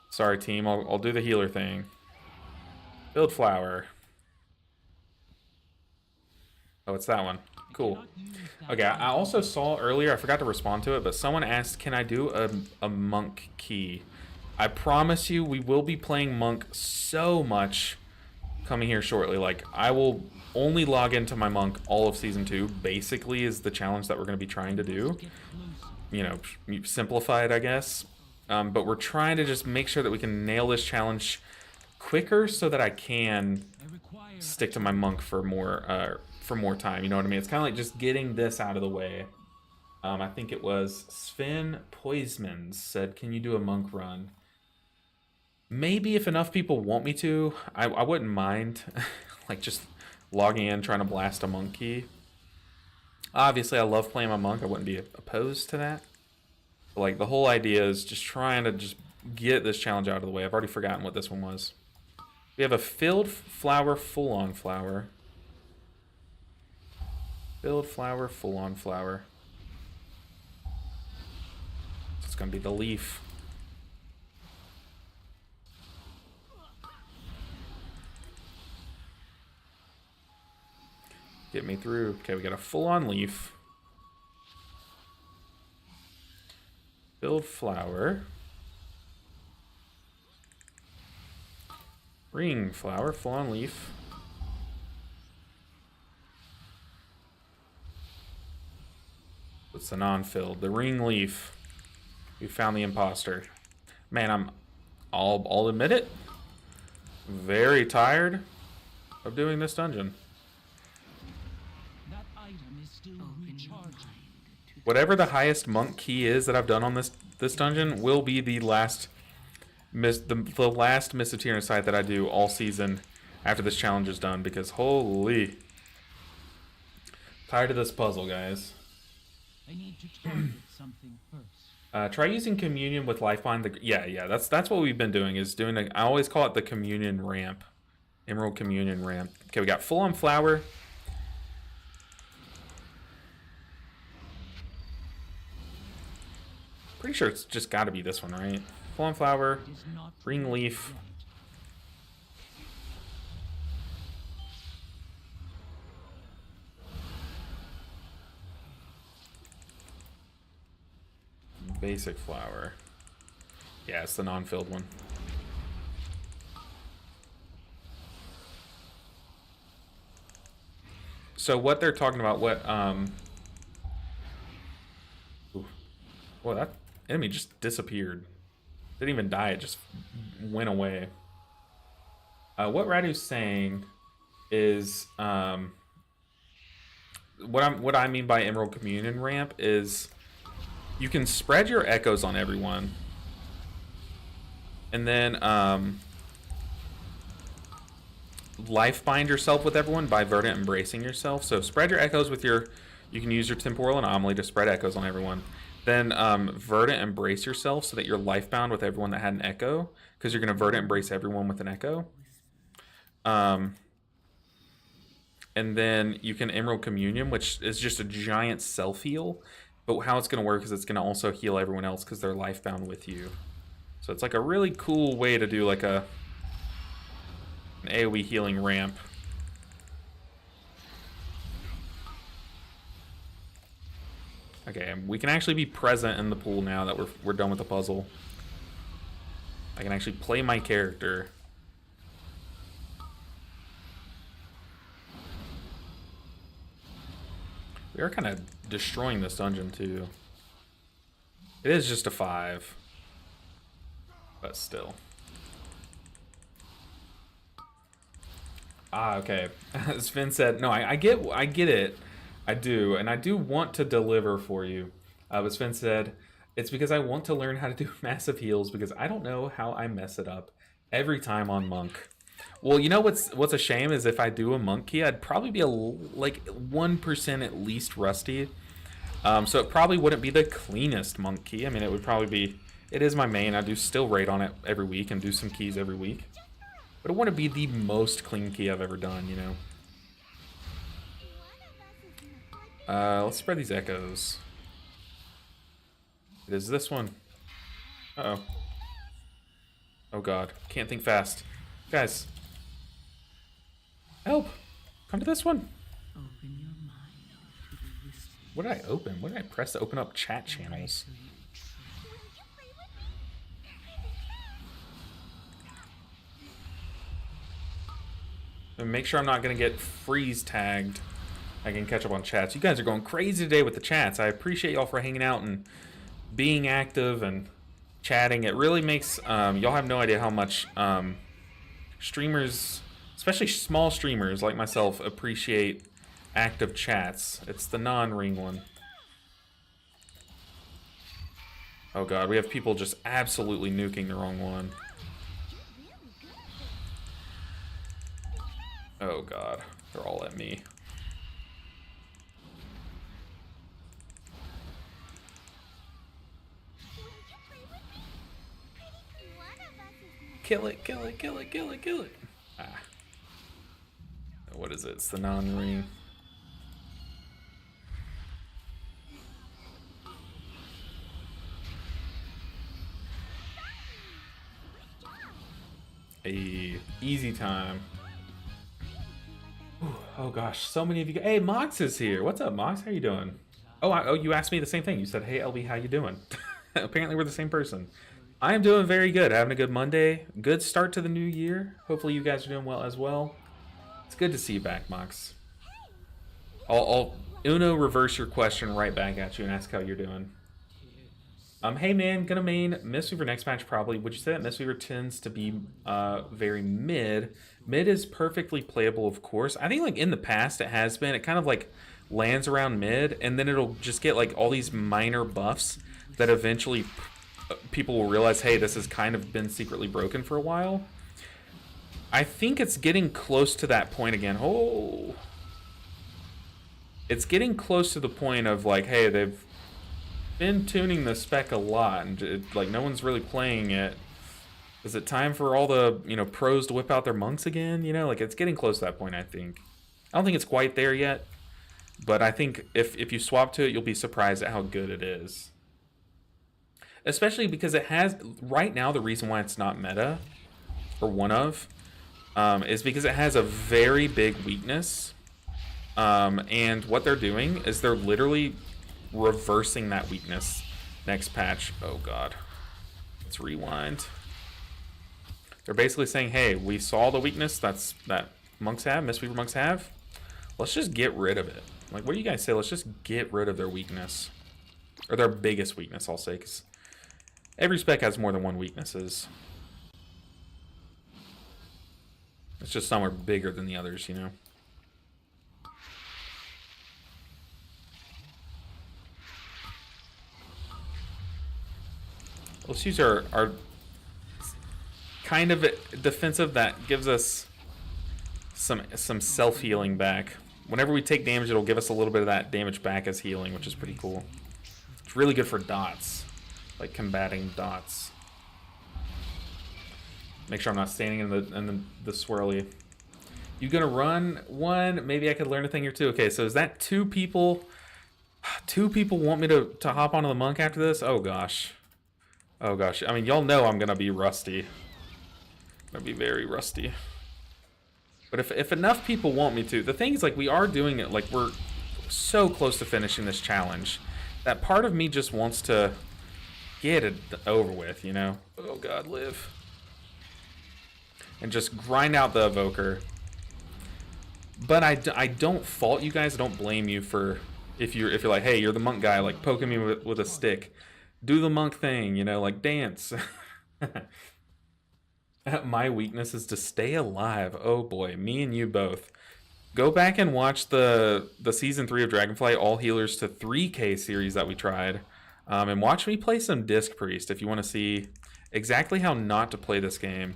Sorry, team. I'll do the healer thing. Build flower. Oh, it's that one. Cool. Okay, I also saw earlier, I forgot to respond to it, but someone asked, can I do a monk key? I promise you, we will be playing monk so much coming here shortly. Like, I will only log into my monk all of Season 2, basically, is the challenge that we're going to be trying to do. You know, simplify it, I guess. But we're trying to just make sure that we can nail this challenge quicker so that I can stick to my monk for more time, you know what I mean? It's kind of like just getting this out of the way. I think it was Sven Poismans said, can you do a monk run? Maybe if enough people want me to, I wouldn't mind like just logging in, trying to blast a monk key. Obviously, I love playing my monk. I wouldn't be opposed to that. But like the whole idea is just trying to just get this challenge out of the way. I've already forgotten what this one was. We have a filled flower, full-on flower. Filled flower, full-on flower. So it's gonna be the leaf. Get me through. Okay, we got a full-on leaf. Filled flower. Ring flower, full-on leaf. What's the non-filled? The ring leaf. We found the imposter. Man, I'll admit it. Very tired of doing this dungeon. That item is still recharging. Whatever the highest monk key is that I've done on this dungeon will be the last the last Mist of Tyranny site that I do all season after this challenge is done, because holy, tired of this puzzle, guys. I need to target something first. Try using communion with lifeline. Yeah, that's what we've been doing. Is doing I always call it the communion ramp, emerald communion ramp. Okay, we got full on flower. Pretty sure it's just got to be this one, right? Full on flower, ring leaf. Basic flower. Yeah, it's the non-filled one. So what they're talking about, ooh. Well, that enemy just disappeared. Didn't even die, it just went away. What Radu's saying is, what I mean by Emerald Communion Ramp is you can spread your echoes on everyone, and then life bind yourself with everyone by Verdant Embracing yourself. So spread your echoes with you can use your Temporal Anomaly to spread echoes on everyone. then Verdant Embrace yourself so that you're lifebound with everyone that had an echo, because you're going to Verdant Embrace everyone with an echo. And then you can Emerald Communion, which is just a giant self-heal. But how it's going to work is it's going to also heal everyone else because they're lifebound with you. So it's like a really cool way to do like an AoE healing ramp. Okay, we can actually be present in the pool now that we're done with the puzzle. I can actually play my character. We are kind of destroying this dungeon too. It is just a 5. But still. Ah, okay. As Finn said, no, I get it. I do, and I do want to deliver for you. But Sven said, it's because I want to learn how to do massive heals because I don't know how I mess it up every time on Monk. Well, you know what's a shame is if I do a Monk key, I'd probably be like 1% at least rusty. So it probably wouldn't be the cleanest Monk key. I mean, it would probably be... It is my main. I do still raid on it every week and do some keys every week. But it wouldn't be the most clean key I've ever done, you know? Let's spread these echoes. It is this one. Uh-oh. Oh god. Can't think fast. Guys. Help! Come to this one. What did I open? What did I press to open up chat channels? And make sure I'm not going to get freeze tagged. I can catch up on chats. You guys are going crazy today with the chats. I appreciate y'all for hanging out and being active and chatting. It really makes... y'all have no idea how much streamers, especially small streamers like myself, appreciate active chats. It's the non-ring one. Oh god, we have people just absolutely nuking the wrong one. Oh god, they're all at me. Kill it, kill it, kill it, kill it, kill it. Ah. What is it? It's the non-ring. Easy time. Ooh, oh gosh, so many of you. Hey, Mox is here. What's up, Mox? How you doing? Oh, you asked me the same thing. You said, "Hey, LB, how you doing?" Apparently, we're the same person. I am doing very good. Having a good Monday. Good start to the new year. Hopefully, you guys are doing well as well. It's good to see you back, Mox. I'll Uno reverse your question right back at you and ask how you're doing. Hey man, gonna main Mistweaver next match probably. Would you say that Mistweaver tends to be very mid? Mid is perfectly playable, of course. I think like in the past it has been. It kind of like lands around mid, and then it'll just get like all these minor buffs that eventually people will realize, hey, this has kind of been secretly broken for a while. I think it's getting close to that point again. Oh, it's getting close to the point of like, hey, they've been tuning the spec a lot, and like no one's really playing it. Is it time for all the pros to whip out their monks again? Like it's getting close to that point. I think. I don't think it's quite there yet, but I think if you swap to it, you'll be surprised at how good it is. Especially because it has right now. The reason why it's not meta, or one of, is because it has a very big weakness. And what they're doing is they're literally reversing that weakness next patch. Oh god, let's rewind. They're basically saying, hey, we saw the weakness that monks have, Mistweaver monks have. Let's just get rid of it. Like, what do you guys say? Let's just get rid of their weakness, or their biggest weakness, I'll say, because every spec has more than one weaknesses. It's just some are bigger than the others, Let's use our kind of defensive that gives us some self-healing back. Whenever we take damage, it'll give us a little bit of that damage back as healing, which is pretty cool. It's really good for dots, like combating dots. Make sure I'm not standing in the swirly. You gonna run one? Maybe I could learn a thing or two. Okay, so is that 2 people? 2 people want me to hop onto the monk after this? Oh gosh. Oh gosh. I mean, y'all know I'm gonna be rusty. I'm gonna be very rusty. But if enough people want me to, the thing is, like, we are doing it, like, we're so close to finishing this challenge that part of me just wants to get it over with, you know? Oh god, live. And just grind out the Evoker. But I don't fault you guys. I don't blame you for if you're like, hey, you're the monk guy, like poking me with a stick. Do the monk thing, you know, like dance. My weakness is to stay alive. Oh boy, me and you both. Go back and watch the season 3 of Dragonflight All Healers to 3K series that we tried, and watch me play some Disc Priest if you want to see exactly how not to play this game.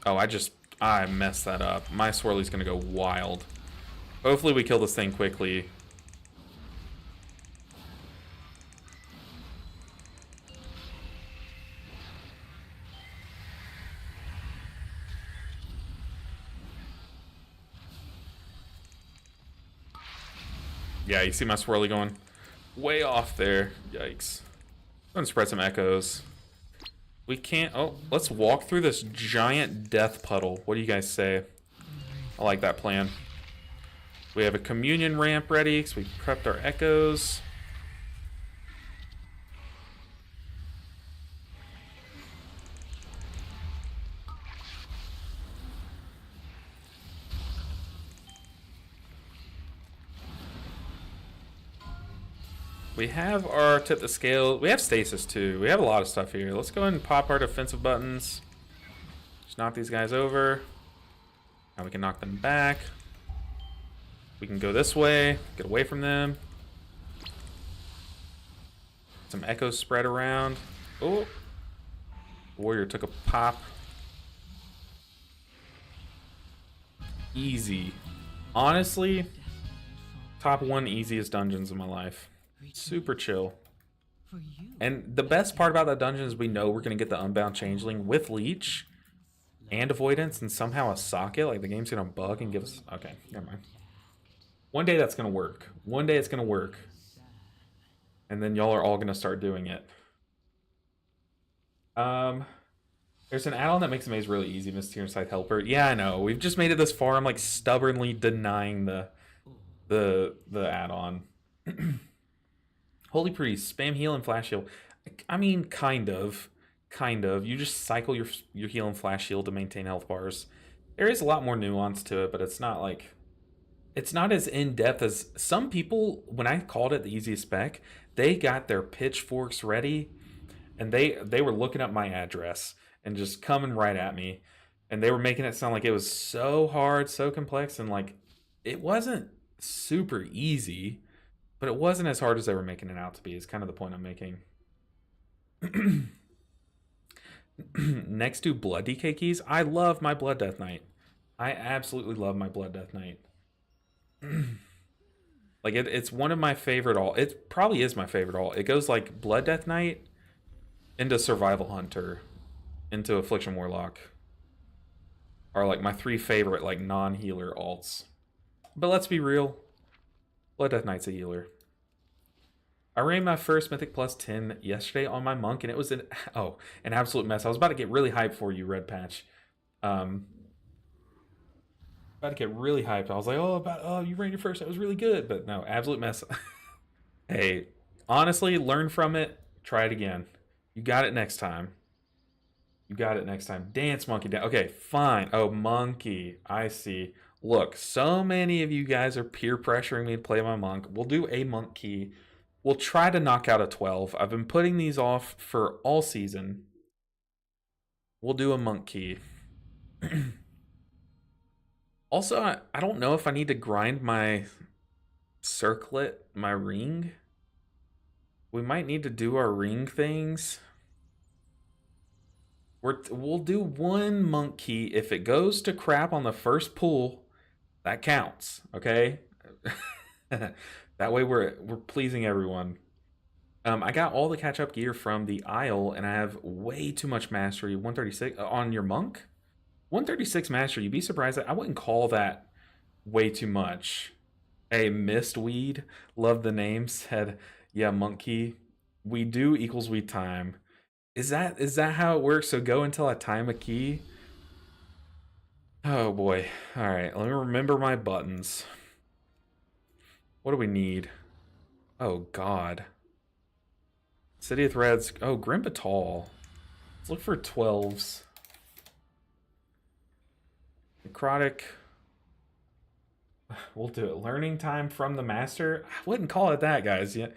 Oh, I messed that up. My swirly's gonna go wild. Hopefully we kill this thing quickly. Yeah, you see my swirly going way off there. Yikes. I'm gonna spread some echoes. We can't... Oh, let's walk through this giant death puddle. What do you guys say? I like that plan. We have a communion ramp ready because we prepped our echoes. We have our tip the scale. We have stasis too. We have a lot of stuff here. Let's go ahead and pop our defensive buttons. Just knock these guys over. Now we can knock them back. We can go this way, get away from them. Some echoes spread around. Oh, warrior took a pop. Easy. Honestly, top 1 easiest dungeons in my life. Super chill. And the best part about that dungeon is we know we're going to get the Unbound Changeling with Leech and Avoidance and somehow a socket. Like, the game's going to bug and give us... Okay, never mind. One day that's going to work. One day it's going to work. And then y'all are all going to start doing it. There's an add-on that makes the maze really easy, Mysterious Scythe Helper. Yeah, I know. We've just made it this far. I'm, like, stubbornly denying the add-on. Holy Priest, spam heal and flash heal. I mean, kind of. Kind of. You just cycle your heal and flash heal to maintain health bars. There is a lot more nuance to it, but it's not like... It's not as in-depth as some people, when I called it the easiest spec, they got their pitchforks ready, and they were looking up my address and just coming right at me. And they were making it sound like it was so hard, so complex, and like, it wasn't super easy. But it wasn't as hard as they were making it out to be, is kind of the point I'm making. Next to Blood DK keys, I love my Blood Death Knight. I absolutely love my Blood Death Knight. Like, it's one of my favorite all. It probably is my favorite all. It goes like Blood Death Knight into Survival Hunter into Affliction Warlock. Are like my 3 favorite like non-healer alts. But let's be real. Blood Death Knight's a healer. I ran my first Mythic plus 10 yesterday on my monk, and it was an absolute mess. I was about to get really hyped for you, Red Patch. About to get really hyped. I was like, you ran your first. That was really good. But no, absolute mess. Hey, honestly, learn from it. Try it again. You got it next time. You got it next time. Dance monkey down. Okay, fine. Oh, monkey. I see. Look, so many of you guys are peer pressuring me to play my monk. We'll do a monk key. We'll try to knock out a 12. I've been putting these off for all season. We'll do a monk key. Also, I don't know if I need to grind my circlet, my ring. We might need to do our ring things. We'll do 1 monk key. If it goes to crap on the first pull, that counts, okay? That way we're pleasing everyone. I got all the catch up gear from the Isle, and I have way too much mastery. 136 on your monk. 136 mastery. You'd be surprised that I wouldn't call that way too much. Hey, Mistweed, love the name. Said, yeah, monkey. We do equals we time. Is that how it works? So go until I time a key. Oh boy. All right, let me remember my buttons. What do we need? Oh God. City of Threads. Oh, Grimbatal. Let's look for 12s. Necrotic. We'll do it. Learning time from the master. I wouldn't call it that, guys. Yeah,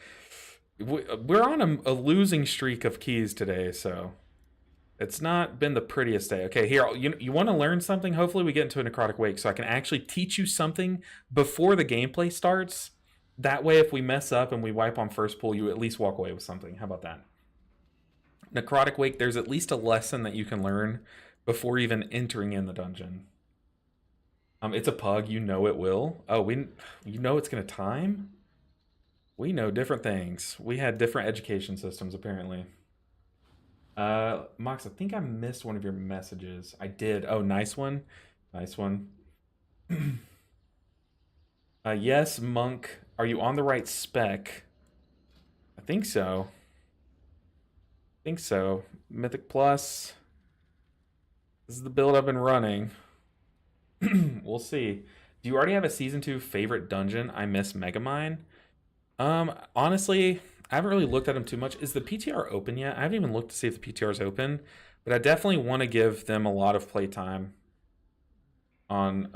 we're on a losing streak of keys today, so it's not been the prettiest day. Okay, here, you want to learn something? Hopefully we get into a Necrotic Wake so I can actually teach you something before the gameplay starts. That way, if we mess up and we wipe on first pull, you at least walk away with something. How about that? Necrotic Wake, there's at least a lesson that you can learn before even entering in the dungeon. It's a pug. You know it will. Oh, you know it's gonna time. We know different things. We had different education systems apparently. Mox, I think I missed one of your messages. I did. Oh, nice one, nice one. Yes, Monk. Are you on the right spec? I think so. I think so. Mythic Plus. This is the build I've been running. We'll see. Do you already have a season 2 favorite dungeon? I miss Megamind. Honestly, I haven't really looked at them too much. Is the PTR open yet? I haven't even looked to see if the PTR is open, but I definitely want to give them a lot of playtime on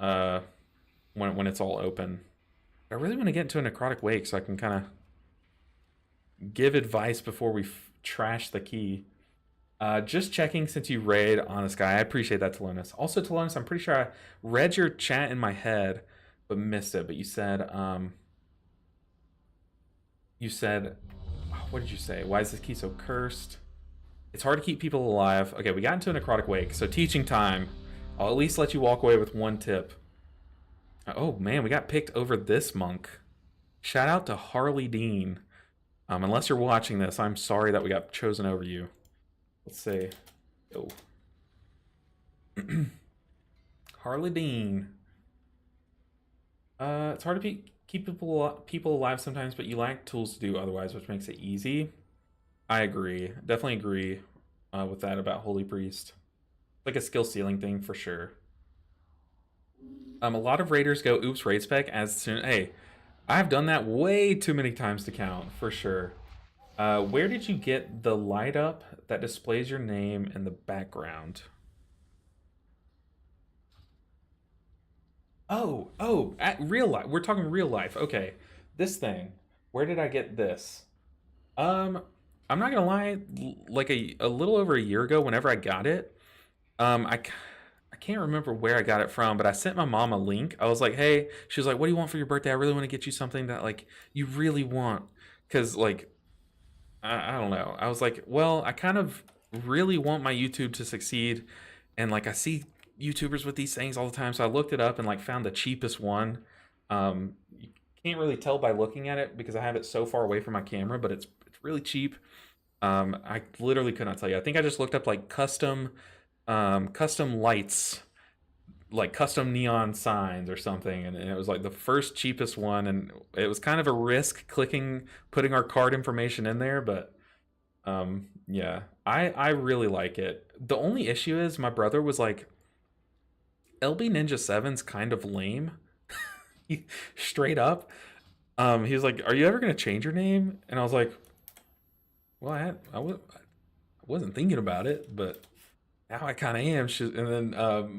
when it's all open. I really want to get into a Necrotic Wake so I can kind of give advice before we trash the key. Just checking since you raid Honest Guy. I appreciate that, Talonis. Also, Talonis, I'm pretty sure I read your chat in my head, but missed it. But you said, what did you say? Why is this key so cursed? It's hard to keep people alive. Okay, we got into a Necrotic Wake, so teaching time. I'll at least let you walk away with one tip. Oh man, we got picked over this monk. Shout out to Harley Dean. Unless you're watching this, I'm sorry that we got chosen over you. Let's see. Oh. Harley Dean. It's hard to keep people alive sometimes, but you lack tools to do otherwise, which makes it easy. I agree. Definitely agree with that about Holy Priest. Like a skill ceiling thing for sure. A lot of raiders go oops raid spec as soon. Hey, I've done that way too many times to count for sure. Where did you get the light up that displays your name in the background? Oh, at real life. We're talking real life. Okay, this thing. Where did I get this? Um, I'm not gonna lie. Like a little over a year ago, whenever I got it, I can't remember where I got it from, but I sent my mom a link. I was like, hey, she was like, what do you want for your birthday? I really want to get you something that like you really want, because like I don't know. I was like, well, I kind of really want my YouTube to succeed, and like I see YouTubers with these things all the time, so I looked it up and like found the cheapest one. You can't really tell by looking at it because I have it so far away from my camera, but it's really cheap. I literally could not tell you. I think I just looked up like custom lights, like custom neon signs or something, and it was like the first cheapest one, and it was kind of a risk putting our card information in there, but yeah, I really like it. The only issue is my brother was like, LB Ninja 7's kind of lame. Straight up. He was like, are you ever gonna change your name? And I was like, well, I wasn't thinking about it, but now I kind of am. And then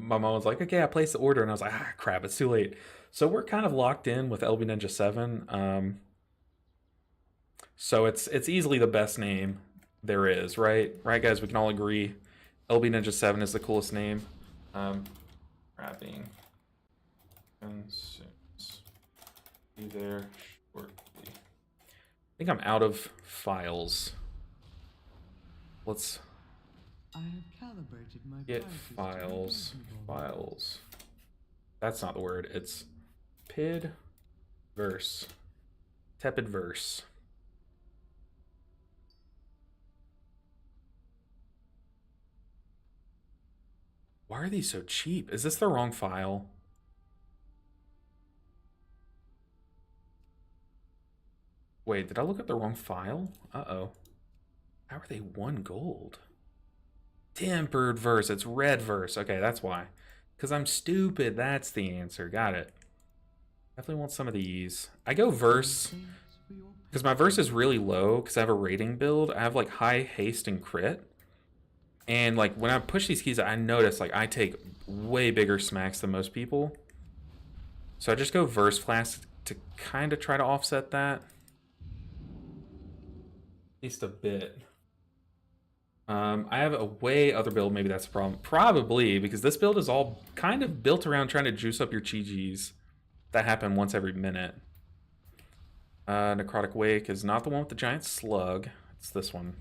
my mom was like, okay, I placed the order. And I was like, ah, crap, it's too late. So we're kind of locked in with LB Ninja 7. So it's easily the best name there is, right? Right, guys? We can all agree LB Ninja 7 is the coolest name. Wrapping. Be there shortly. I think I'm out of files. Let's I have calibrated my get prices to be files. That's not the word. It's PID verse. Tepid verse. Why are these so cheap? Is this the wrong file? Wait, did I look at the wrong file? Uh-oh. How are they 1 gold? Tempered verse. It's red verse. Okay, that's why. Because I'm stupid. That's the answer. Got it. Definitely want some of these. I go verse because my verse is really low because I have a rating build. I have like high haste and crit. And like when I push these keys, I notice like I take way bigger smacks than most people. So I just go verse flask to kind of try to offset that. At least a bit. I have a way other build. Maybe that's a problem. Probably because this build is all kind of built around trying to juice up your chi-gis that happen once every minute. Necrotic Wake is not the one with the giant slug. It's this one.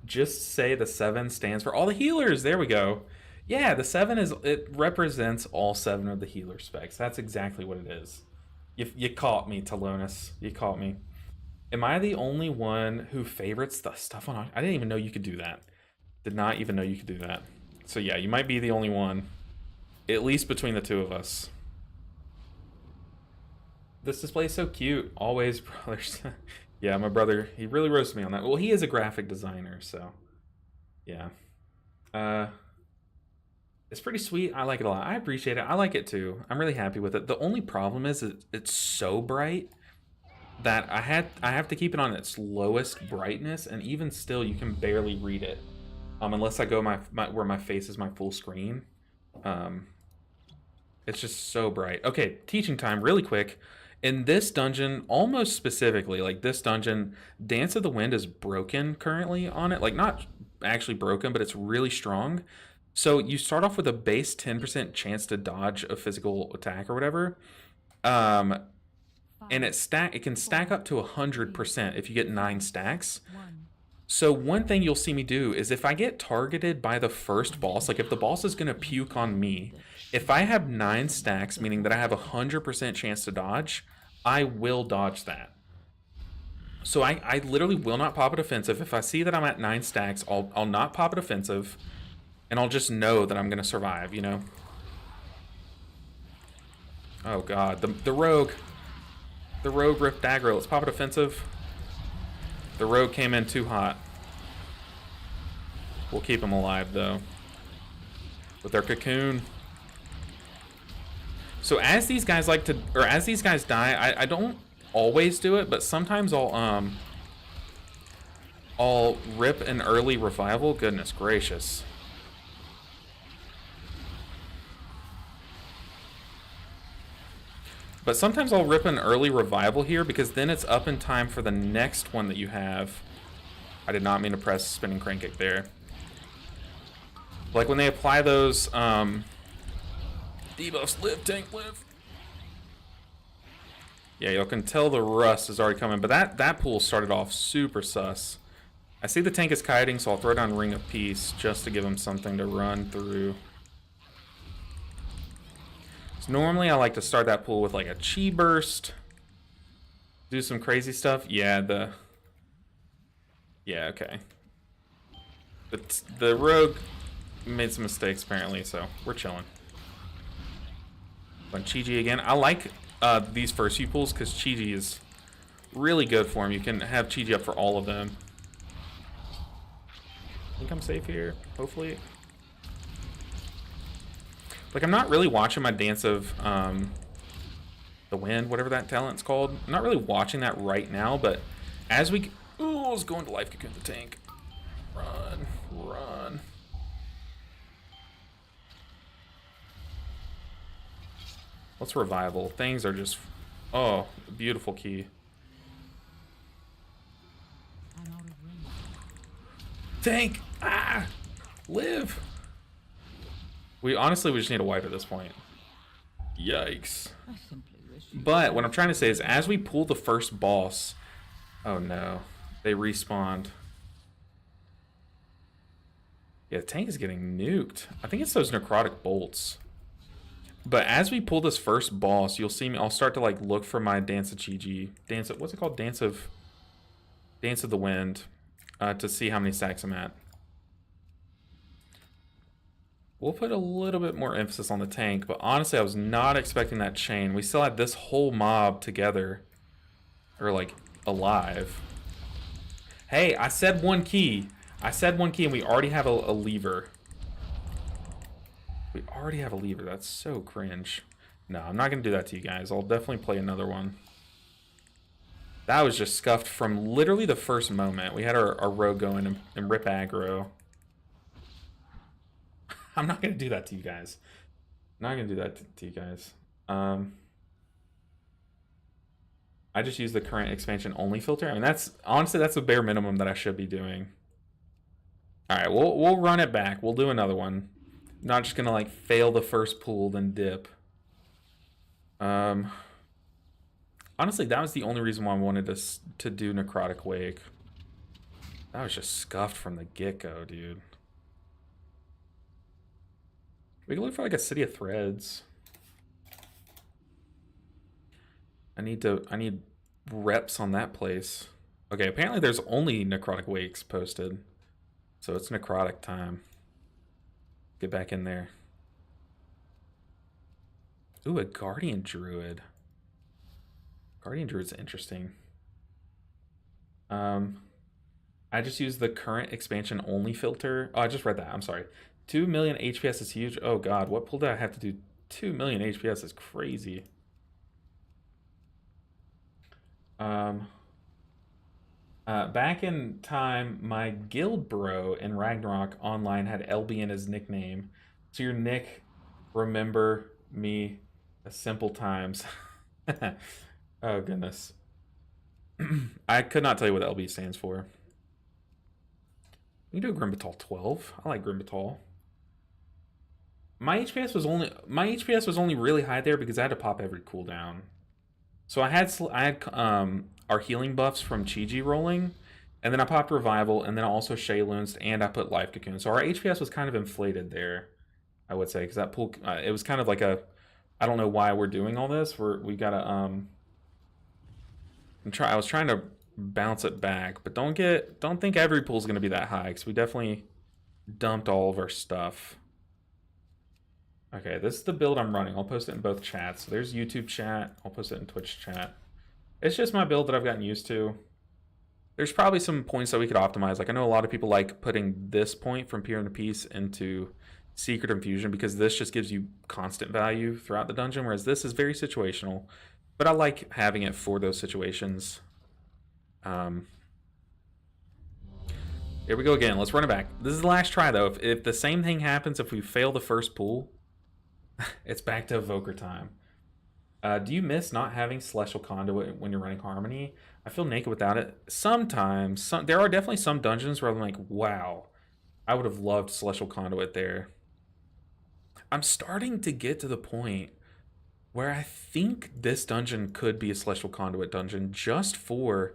Just say the 7 stands for all the healers. There we go. Yeah, the 7 it represents all 7 of the healer specs. That's exactly what it is. You caught me, Talonis. You caught me. Am I the only one who favorites the stuff on? I didn't even know you could do that. Did not even know you could do that. So yeah, you might be the only one. At least between the two of us. This display is so cute. Always brothers. Yeah, my brother, he really roasted me on that. Well, he is a graphic designer, so yeah. It's pretty sweet. I like it a lot. I appreciate it. I like it too. I'm really happy with it. The only problem is it's so bright that I have to keep it on its lowest brightness, and even still you can barely read it. Unless I go where my face is my full screen. It's just so bright. Okay, teaching time really quick. In this dungeon, almost specifically, like this dungeon, Dance of the Wind is broken currently on it. Like, not actually broken, but it's really strong. So you start off with a base 10% chance to dodge a physical attack or whatever. And it can stack up to 100% if you get 9 stacks. So one thing you'll see me do is if I get targeted by the first boss, like if the boss is going to puke on me, if I have 9 stacks, meaning that I have a 100% chance to dodge, I will dodge that. So I literally will not pop it offensive. If I see that I'm at 9 stacks, I'll not pop it offensive, and I'll just know that I'm going to survive, you know? Oh god, the rogue. The rogue ripped aggro. Let's pop it offensive. The rogue came in too hot. We'll keep him alive though. With our cocoon. So as these guys as these guys die, I don't always do it, but sometimes I'll rip an early revival. Goodness gracious. But sometimes I'll rip an early revival here because then it's up in time for the next one that you have. I did not mean to press spinning crank kick there. Like when they apply those debuffs, live, tank, live. Yeah, you can tell the rust is already coming, but that pool started off super sus. I see the tank is kiting, so I'll throw down Ring of Peace just to give him something to run through. So normally I like to start that pool with like a chi burst. Do some crazy stuff. Yeah, okay. But the rogue made some mistakes apparently, so we're chilling. On Chi-Ji again. I like these first few pools because Chi-Ji is really good for him. You can have Chi-Ji up for all of them. I think I'm safe here, hopefully. Like, I'm not really watching my Dance of the Wind, whatever that talent's called. I'm not really watching that right now, but as we... Ooh, let's go into Life Cocoon the tank. Run, run. Let's revival. Things are just... Oh, beautiful key. Tank! Ah! Live! We just need a wipe at this point. Yikes. But what I'm trying to say is as we pull the first boss... Oh no. They respawned. Yeah, the tank is getting nuked. I think it's those necrotic bolts. But as we pull this first boss, you'll see me. I'll start to like look for my Dance of Chi-Chi. What's it called? Dance of the Wind. To see how many stacks I'm at. We'll put a little bit more emphasis on the tank, but honestly, I was not expecting that chain. We still had this whole mob together. Or like, alive. Hey, I said one key. I said one key and we already have a lever. We already have a lever. That's so cringe. No, I'm not going to do that to you guys. I'll definitely play another one. That was just scuffed from literally the first moment. We had our rogue going and rip aggro. I'm not going to do that to you guys. I'm not going to do that to you guys. I just use the current expansion only filter. I mean, that's honestly, that's the bare minimum that I should be doing. All right, we'll run it back. We'll do another one. Not just gonna like fail the first pull then dip. Honestly, that was the only reason why I wanted to do Necrotic Wake. That was just scuffed from the get-go, dude. We can look for like a City of Threads. I need reps on that place. Okay, apparently there's only Necrotic Wakes posted. So it's Necrotic time. Get back in there. Ooh, a Guardian Druid. Guardian Druid's interesting. I just used the current expansion only filter. Oh, I just read that. I'm sorry. 2 million HPS is huge. Oh god, what pull did I have to do? 2 million HPS is crazy. Back in time, my guild bro in Ragnarok Online had LB in his nickname. So your nick, remember me, the simple times. Oh goodness. I could not tell you what LB stands for. We can do a Grimbatal 12. I like Grimbatal. My HPS was only really high there because I had to pop every cooldown. So I had our healing buffs from Chi-Chi rolling, and then I popped Revival, and then I also Shaylunced, and I put Life Cocoon. So our HPS was kind of inflated there, I would say, because that pool, it was kind of like a, I don't know why we're doing all this. We gotta I was trying to bounce it back, but don't think every pool's gonna be that high, because we definitely dumped all of our stuff. Okay, this is the build I'm running. I'll post it in both chats. So there's YouTube chat. I'll post it in Twitch chat. It's just my build that I've gotten used to. There's probably some points that we could optimize. Like, I know a lot of people like putting this point from Peer into Peace into Secret Infusion because this just gives you constant value throughout the dungeon, whereas this is very situational. But I like having it for those situations. Here we go again. Let's run it back. This is the last try, though. If the same thing happens, if we fail the first pool, it's back to Evoker time. Do you miss not having Celestial Conduit when you're running Harmony? I feel naked without it. Sometimes. There are definitely some dungeons where I'm like, wow, I would have loved Celestial Conduit there. I'm starting to get to the point where I think this dungeon could be a Celestial Conduit dungeon just for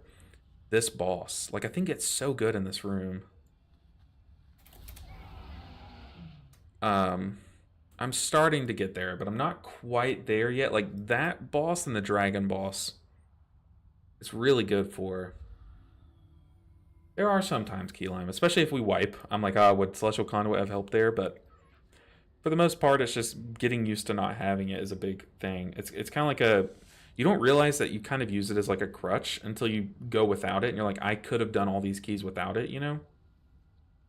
this boss. Like, I think it's so good in this room. I'm starting to get there, but I'm not quite there yet. Like, that boss and the dragon boss, it's really good for. There are sometimes key lime, especially if we wipe. I'm like, would Celestial Conduit have helped there? But for the most part, it's just getting used to not having it is a big thing. It's kind of like you don't realize that you kind of use it as like a crutch until you go without it, and you're like, I could have done all these keys without it, you know?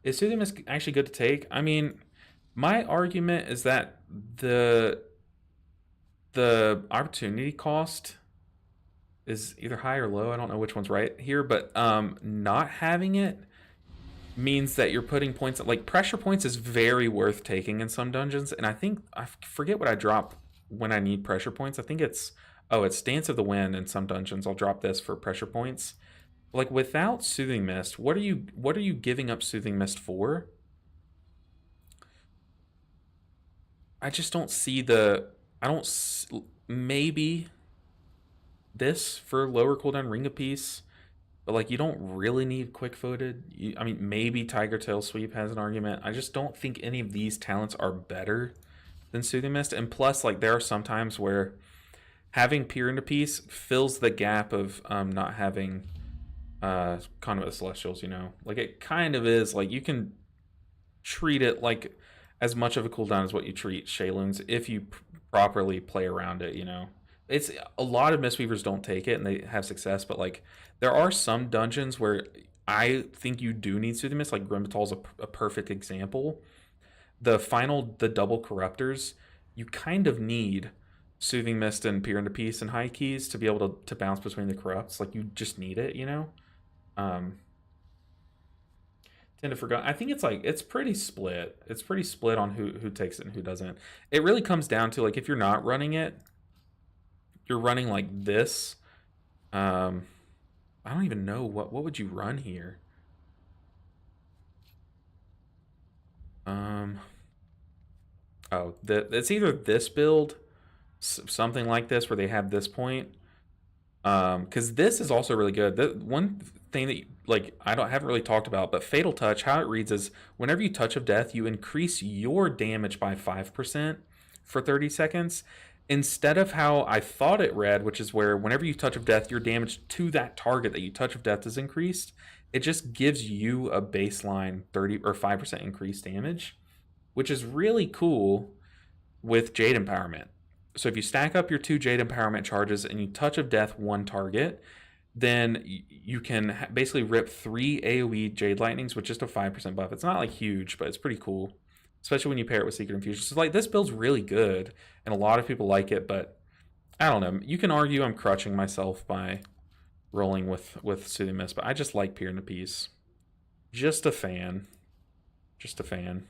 Is Soothing Mist actually good to take? I mean, my argument is that the opportunity cost is either high or low. I don't know which one's right here, but not having it means that you're putting points, like pressure points is very worth taking in some dungeons, and I think I forget what I drop when I need pressure points. I think it's Dance of the Wind in some dungeons. I'll drop this for pressure points. Like, without Soothing Mist, what are you giving up Soothing Mist for? I just don't see maybe this for lower cooldown Ring of Peace, but like, you don't really need quick footed. I mean, maybe Tiger Tail Sweep has an argument. I just don't think any of these talents are better than Soothing Mist. And plus, like, there are some times where having Peer into Peace fills the gap of not having Conduit of Celestials, you know? Like, it kind of is, like, you can treat it like as much of a cooldown as what you treat Shayloons if you properly play around it, you know? It's a lot of Mistweavers don't take it and they have success, but like there are some dungeons where I think you do need Soothing Mist, like Grimbatal's a perfect example. The double corruptors, you kind of need Soothing Mist and Peer into Peace and High Keys to be able to bounce between the corrupts. Like you just need it, you know? Tend to forget. I think it's pretty split. It's pretty split on who takes it and who doesn't. It really comes down to like if you're not running it, you're running like this. I don't even know what would you run here. It's either this build, something like this, where they have this point. Because this is also really good. The one thing that like I haven't really talked about, but Fatal Touch, how it reads is whenever you touch of death, you increase your damage by 5% for 30 seconds. Instead of how I thought it read, which is where whenever you touch of death, your damage to that target that you touch of death is increased. It just gives you a baseline 30 or 5% increased damage, which is really cool with Jade Empowerment. So if you stack up your 2 Jade Empowerment charges and you touch of death one target, then you can basically rip 3 AoE Jade Lightnings with just a 5% buff. It's not like huge, but it's pretty cool, especially when you pair it with Secret Infusion. So like this build's really good, and a lot of people like it, but I don't know. You can argue I'm crutching myself by rolling with Soothing Mist, but I just like Peer into Peace. Just a fan. Just a fan.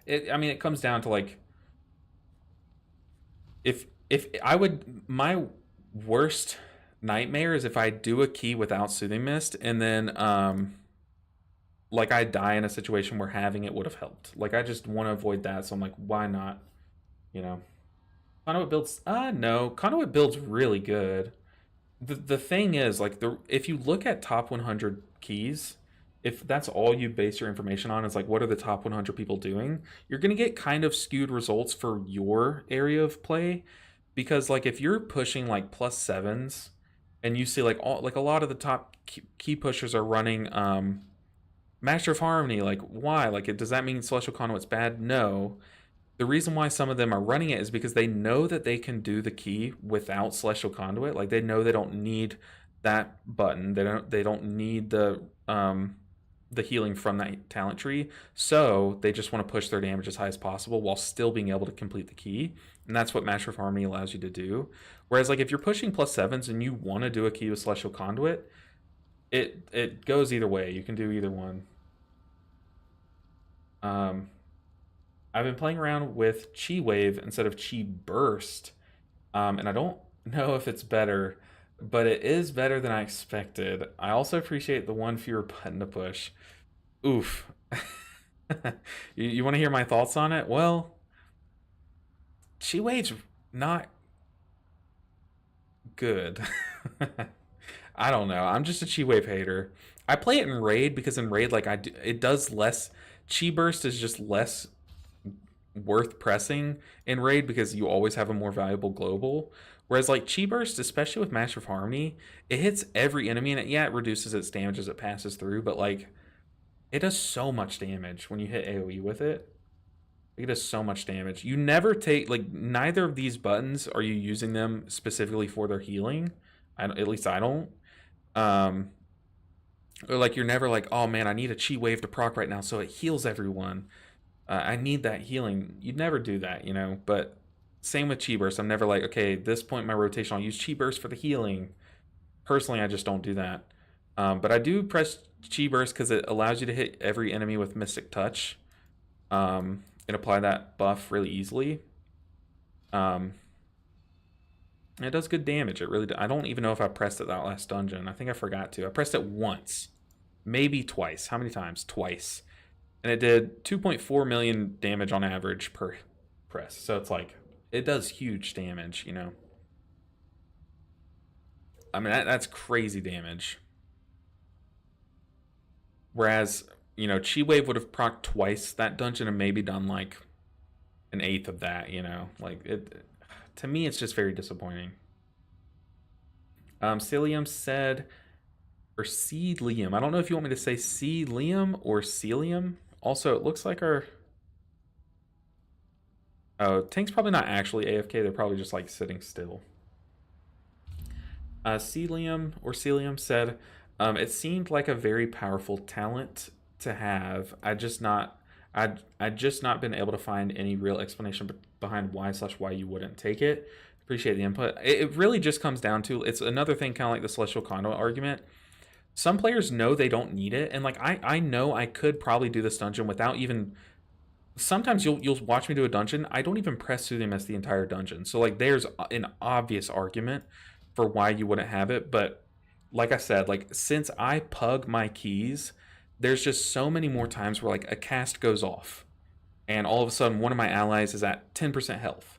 I mean, it comes down to like if I would, my worst nightmare is if I do a key without Soothing Mist and then like I die in a situation where having it would have helped. Like I just want to avoid that, so I'm like, why not? You know, Conduit builds. No, Conduit builds really good. The thing is, like if you look at top 100 keys, if that's all you base your information on, is like what are the top 100 people doing, you're going to get kind of skewed results for your area of play, because like if you're pushing like +7s and you see like a lot of the top key pushers are running Master of Harmony, like why? Like does that mean Celestial Conduit's bad? No. The reason why some of them are running it is because they know that they can do the key without Celestial Conduit. Like they know they don't need that button. They don't need the healing from that talent tree. So they just want to push their damage as high as possible while still being able to complete the key. And that's what Master of Harmony allows you to do. Whereas like if you're pushing +7s and you want to do a key with Celestial Conduit, it goes either way. You can do either one. I've been playing around with Chi Wave instead of Chi Burst, and I don't know if it's better, but it is better than I expected. I also appreciate the one fewer button to push. Oof. You want to hear my thoughts on it? Well, Chi Wave's not good. I don't know. I'm just a Chi Wave hater. I play it in Raid because in Raid, like it does less. Chi Burst is just less worth pressing in Raid because you always have a more valuable global. Whereas like Chi Burst, especially with Master of Harmony, it hits every enemy and it reduces its damage as it passes through, but like it does so much damage when you hit AoE with it. It does so much damage. You never take like neither of these buttons are you using them specifically for their healing. At least I don't. Or like you're never like, oh man, I need a Chi Wave to proc right now so it heals everyone. I need that healing. You'd never do that, you know. But same with Chi Burst. I'm never like, okay, at this point in my rotation, I'll use Chi Burst for the healing. Personally, I just don't do that. But I do press Chi Burst because it allows you to hit every enemy with Mystic Touch and apply that buff really easily. And it does good damage. It really does. I don't even know if I pressed it that last dungeon. I think I forgot to. I pressed it once. Maybe twice. How many times? Twice. And it did 2.4 million damage on average per press. So it's like, it does huge damage, you know. I mean, that's crazy damage. Whereas you know, Chi Wave would have procced twice that dungeon and maybe done like an eighth of that, you know? Like, it, to me, it's just very disappointing. Cilium said, or Seedlium. I don't know if you want me to say Seedlium or Celium. Also, it looks like our. Oh, Tank's probably not actually AFK. They're probably just like sitting still. Celium or Celium said, it seemed like a very powerful talent to have. I just not been able to find any real explanation behind why you wouldn't take it. Appreciate the input. It really just comes down to, it's another thing, kind of like the Celestial Conduit argument. Some players know they don't need it, and like I know I could probably do this dungeon without even. Sometimes you'll watch me do a dungeon. I don't even press through them as the entire dungeon. So like there's an obvious argument for why you wouldn't have it, but like I said, like since I pug my keys, there's just so many more times where like a cast goes off, and all of a sudden one of my allies is at 10% health.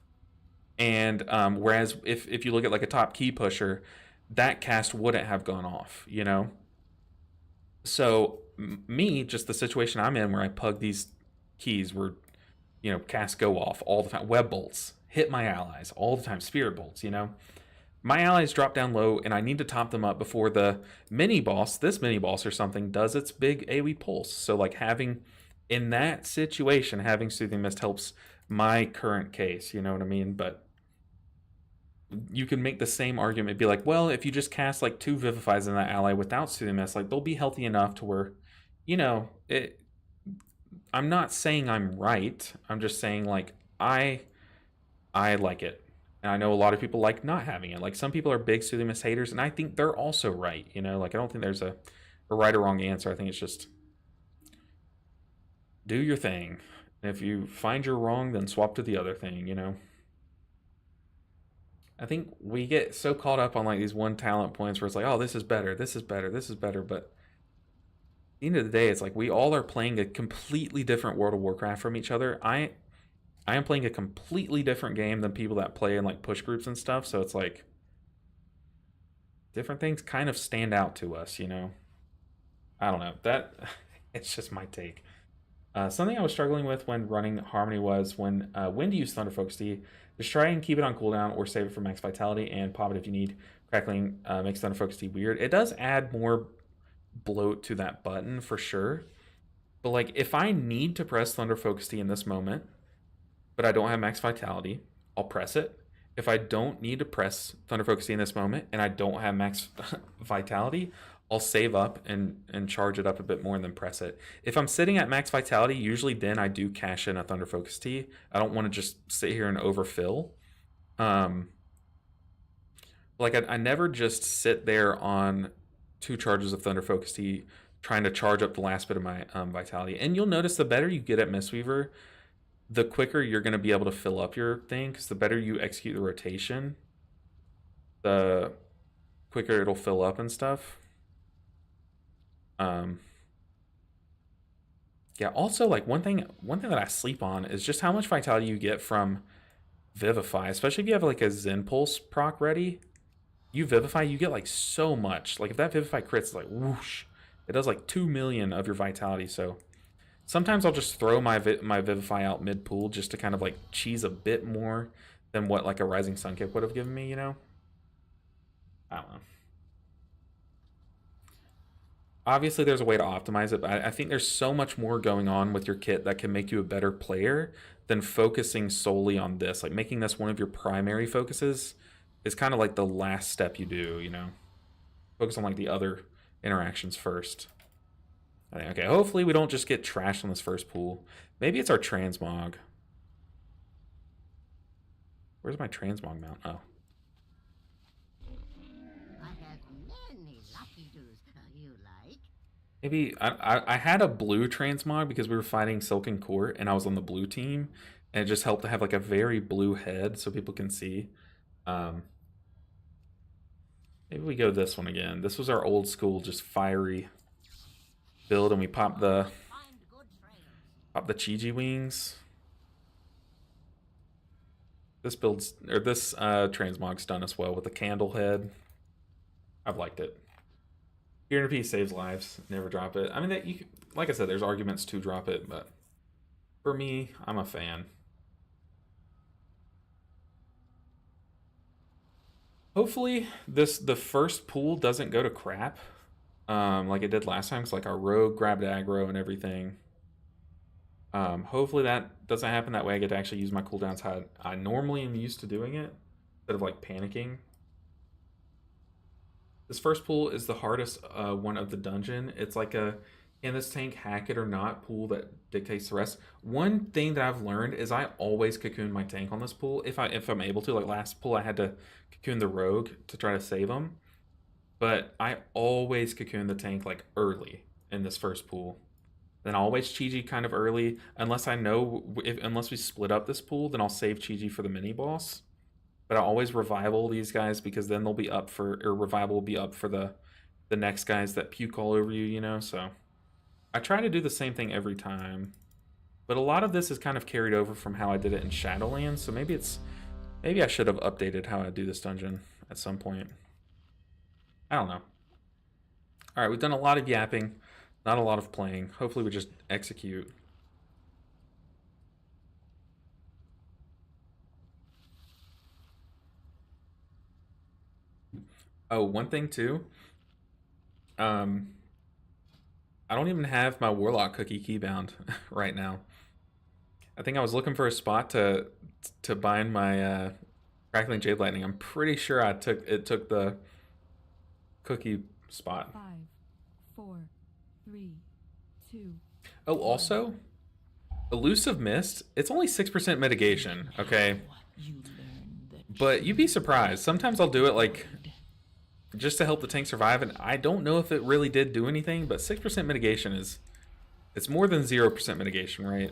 And whereas if you look at like a top key pusher, that cast wouldn't have gone off, you know. So me, just the situation I'm in where I pug these keys where, you know, casts go off all the time, web bolts hit my allies all the time, spirit bolts, you know. My allies drop down low and I need to top them up before the mini boss, this mini boss or something, does its big AoE pulse. So like having, in that situation, having Soothing Mist helps my current case, you know what I mean? But you can make the same argument, be like, well, if you just cast like 2 Vivifies in that ally without Soothing Mist, like they'll be healthy enough to where, you know, it. I'm not saying I'm right. I'm just saying like I like it, and I know a lot of people like not having it. Like some people are big Soothing Mist haters, and I think they're also right. You know, like I don't think there's a right or wrong answer. I think it's just do your thing. And if you find you're wrong, then swap to the other thing. You know. I think we get so caught up on like these one talent points where it's like, oh, this is better, this is better, this is better. But at the end of the day, it's like we all are playing a completely different World of Warcraft from each other. I am playing a completely different game than people that play in like push groups and stuff. So it's like different things kind of stand out to us, you know. I don't know. That it's just my take. Something I was struggling with when running Harmony was when to use Thunder Focus Tea, just try and keep it on cooldown or save it for max vitality and pop it if you need. Crackling makes Thunder Focus Tea weird. It does add more bloat to that button for sure. But like if I need to press Thunder Focus Tea in this moment, but I don't have max vitality, I'll press it. If I don't need to press Thunder Focus Tea in this moment and I don't have max vitality, I'll save up and charge it up a bit more and then press it. If I'm sitting at max vitality, usually then I do cash in a Thunder Focus Tea. I don't want to just sit here and overfill. Like I never just sit there on 2 charges of Thunder Focus Tea trying to charge up the last bit of my vitality. And you'll notice the better you get at Mistweaver, the quicker you're going to be able to fill up your thing, because the better you execute the rotation, the quicker it'll fill up and stuff. Yeah, also like one thing that I sleep on is just how much vitality you get from Vivify, especially if you have like a Zen Pulse proc ready. You Vivify, you get like so much. Like if that Vivify crits, like whoosh, it does like 2 million of your vitality. So sometimes I'll just throw my Vivify out mid pool just to kind of like cheese a bit more than what like a Rising Sun kick would have given me, you know? I don't know. Obviously there's a way to optimize it, but I think there's so much more going on with your kit that can make you a better player than focusing solely on this. Like making this one of your primary focuses is kind of like the last step you do, you know? Focus on like the other interactions first. I think, okay, hopefully we don't just get trashed on this first pool. Maybe it's our transmog. Where's my transmog mount? Oh. Maybe I had a blue transmog because we were fighting Silken Court and I was on the blue team, and it just helped to have like a very blue head so people can see. Maybe we go this one again. This was our old school, just fiery build, and we pop the Chi-Ji wings. This build's or this transmog's done as well with the candle head. I've liked it. Healer piece saves lives. Never drop it. I mean, that you like I said, there's arguments to drop it, but for me, I'm a fan. Hopefully, the first pool doesn't go to crap, like it did last time. Cause like our rogue grabbed aggro and everything. Hopefully that doesn't happen. That way, I get to actually use my cooldowns how I normally am used to doing it, instead of like panicking. This first pool is the hardest one of the dungeon. It's like a can this tank hack it or not pool that dictates the rest. One thing that I've learned is I always cocoon my tank on this pool if I'm able to. Like last pool, I had to cocoon the rogue to try to save him, but I always cocoon the tank like early in this first pool. Then I'll always Chi-Ji kind of early, unless I know unless we split up this pool, then I'll save Chi-Ji for the mini boss. But I always revival these guys because then they'll be up for, or revival will be up for the next guys that puke all over you, you know. So I try to do the same thing every time, but a lot of this is kind of carried over from how I did it in Shadowlands. So maybe I should have updated how I do this dungeon at some point. I don't know. All right, we've done a lot of yapping, not a lot of playing. Hopefully we just execute. Oh, one thing too. I don't even have my Warlock cookie keybound right now. I think I was looking for a spot to bind my Crackling Jade Lightning. I'm pretty sure it took the cookie spot. 5, 4, 3, 2. Oh, also, Elusive Mist, it's only 6% mitigation, okay? But you'd be surprised. Sometimes I'll do it like just to help the tank survive, and I don't know if it really did do anything, but 6% mitigation it's more than 0% mitigation, right?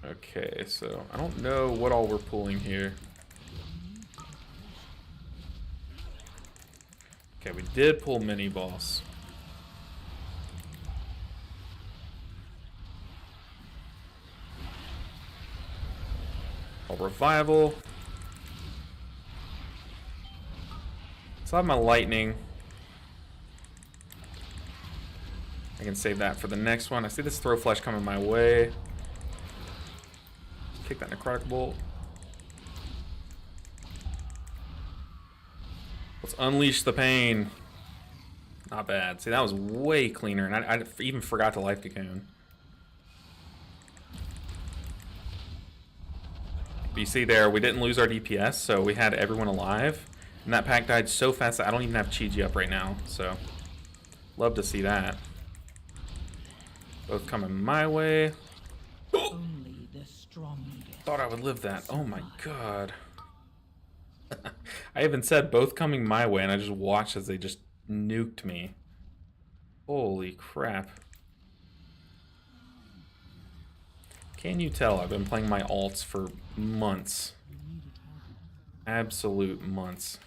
Okay, so I don't know what all we're pulling here. Okay, we did pull mini boss. I'll revival. So I have my lightning. I can save that for the next one. I see this throw flash coming my way. Kick that necrotic bolt. Let's unleash the pain. Not bad. See, that was way cleaner, and I even forgot to life cocoon. But you see there, we didn't lose our DPS, so we had everyone alive. And that pack died so fast that I don't even have Chi-Ji up right now, so love to see that. Both coming my way. Only the strong Thought I would live that. Oh my god. I even said both coming my way, and I just watched as they just nuked me. Holy crap. Can you tell I've been playing my alts for months? Absolute months.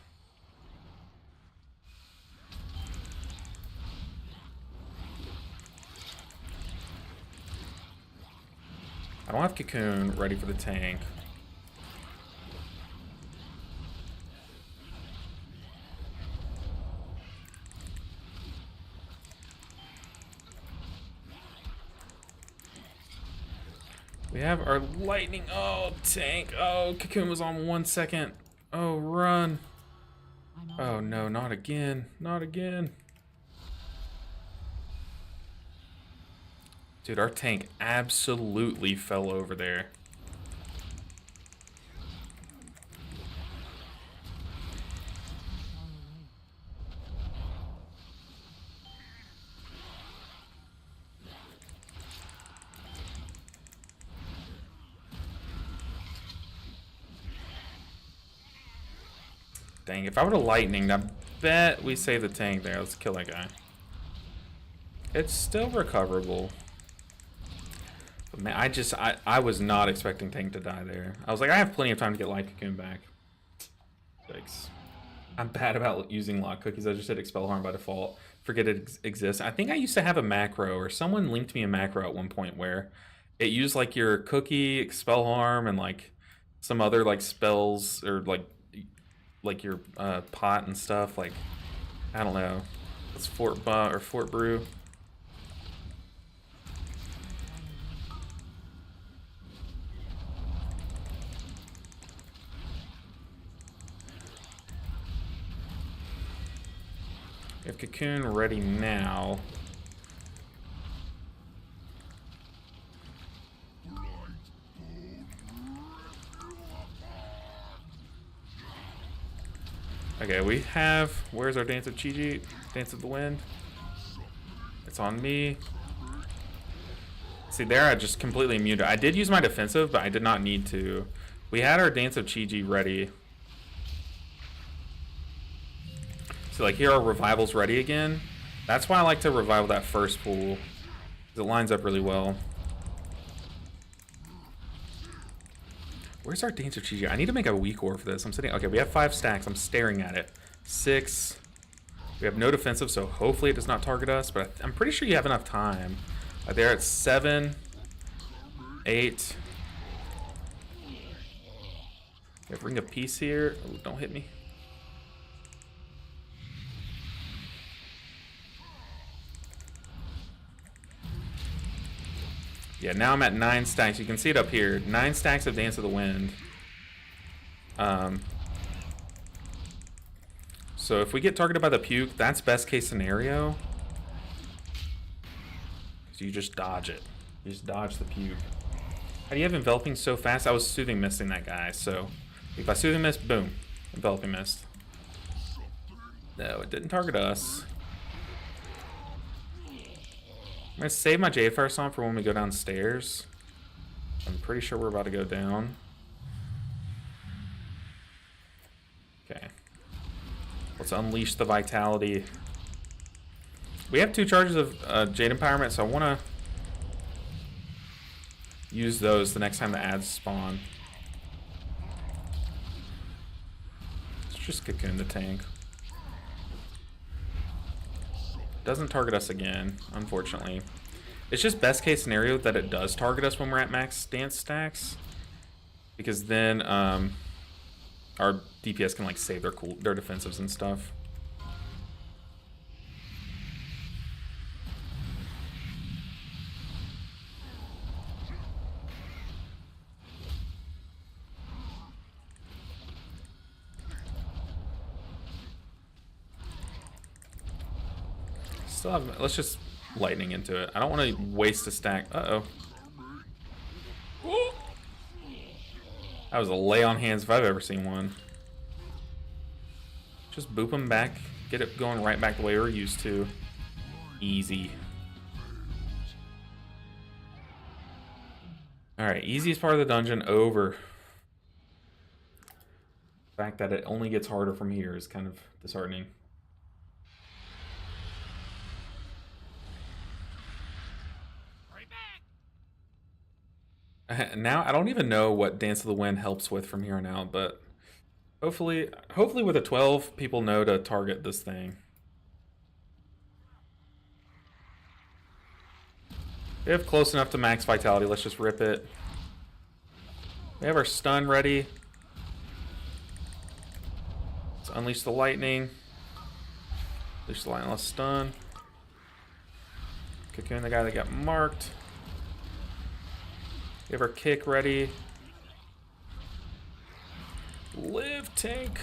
I don't have Cocoon ready for the tank. We have our lightning. Oh, tank. Oh, Cocoon was on 1 second. Oh, run. Oh, no, not again. Not again. Dude, our tank absolutely fell over there. Dang, if I would have lightninged, I bet we save the tank there. Let's kill that guy. It's still recoverable. But man, I was not expecting tank to die there. I was like, I have plenty of time to get light cocoon back. Thanks. I'm bad about using lock cookies. I just hit expel harm by default. Forget it exists. I think I used to have a macro, or someone linked me a macro at one point where it used like your cookie, expel harm, and like some other like spells, or like your pot and stuff. Like I don't know. It's Fort or Fort Brew. We have Cocoon ready now. Okay, we have... Where's our Dance of Chi-Chi? Dance of the Wind? It's on me. See, there I just completely muted. I did use my defensive, but I did not need to. We had our Dance of Chi-Chi ready. So, like, here our Revival's ready again. That's why I like to revival that first pool. Because it lines up really well. Where's our Dance of Chi-Chi? I need to make a weak ore for this. I'm sitting... Okay, we have 5 stacks. I'm staring at it. 6. We have no defensive, so hopefully it does not target us. But I'm pretty sure you have enough time. There at 7. 8. We have Ring of Peace here. Oh, don't hit me. Yeah, now I'm at 9 stacks. You can see it up here. 9 stacks of Dance of the Wind. So if we get targeted by the puke, that's best case scenario. So you just dodge it. You just dodge the puke. How do you have Enveloping so fast? I was Soothing Misting that guy, so if I Soothing Mist, boom. Enveloping Mist. No, it didn't target us. I'm gonna save my Jade Fire Song for when we go downstairs. I'm pretty sure we're about to go down. Okay. Let's unleash the vitality. We have 2 charges of Jade Empowerment, so I want to use those the next time the ads spawn. Let's just Cocoon the tank. Doesn't target us again, unfortunately. It's just best case scenario that it does target us when we're at max dance stacks, because then our DPS can like save their defensives and stuff. Let's just lightning into it. I don't want to waste a stack. Uh-oh. That was a lay on hands if I've ever seen one. Just boop them back. Get it going right back the way we're used to. Easy. Alright, easiest part of the dungeon over. The fact that it only gets harder from here is kind of disheartening. Now I don't even know what Dance of the Wind helps with from here on out, but hopefully with a 12 people know to target this thing. We have close enough to max vitality. Let's just rip it. We have our stun ready. Let's unleash the lightning. Unleash the lightning, let's stun. Cocoon the guy that got marked. We have our kick ready. Live, tank.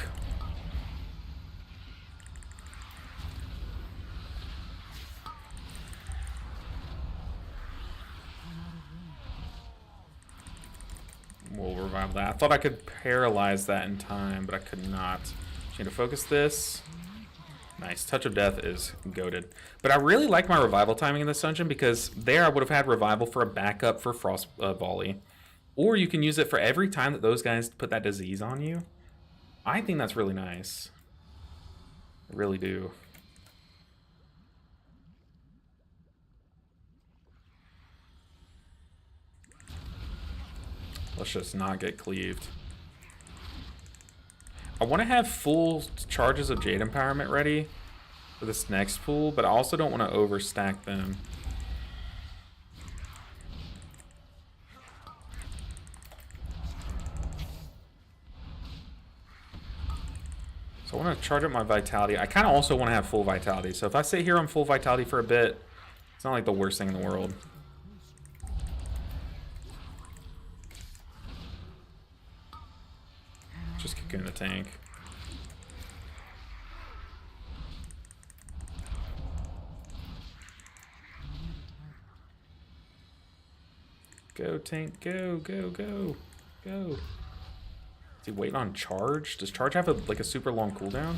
We'll revive that. I thought I could paralyze that in time, but I could not. Just need to focus this. Nice. Touch of Death is goated. But I really like my revival timing in this dungeon, because there I would have had revival for a backup for Frost Volley. Or you can use it for every time that those guys put that disease on you. I think that's really nice. I really do. Let's just not get cleaved. I want to have full charges of Jade Empowerment ready for this next pool, but I also don't want to overstack them. So So I want to charge up my vitality. I kind of also want to have full vitality. So if I sit here on full vitality for a bit, it's not like the worst thing in the world. Just cocoon the tank. Go tank, go, go, go, go. Is he waiting on charge? Does charge have like a super long cooldown?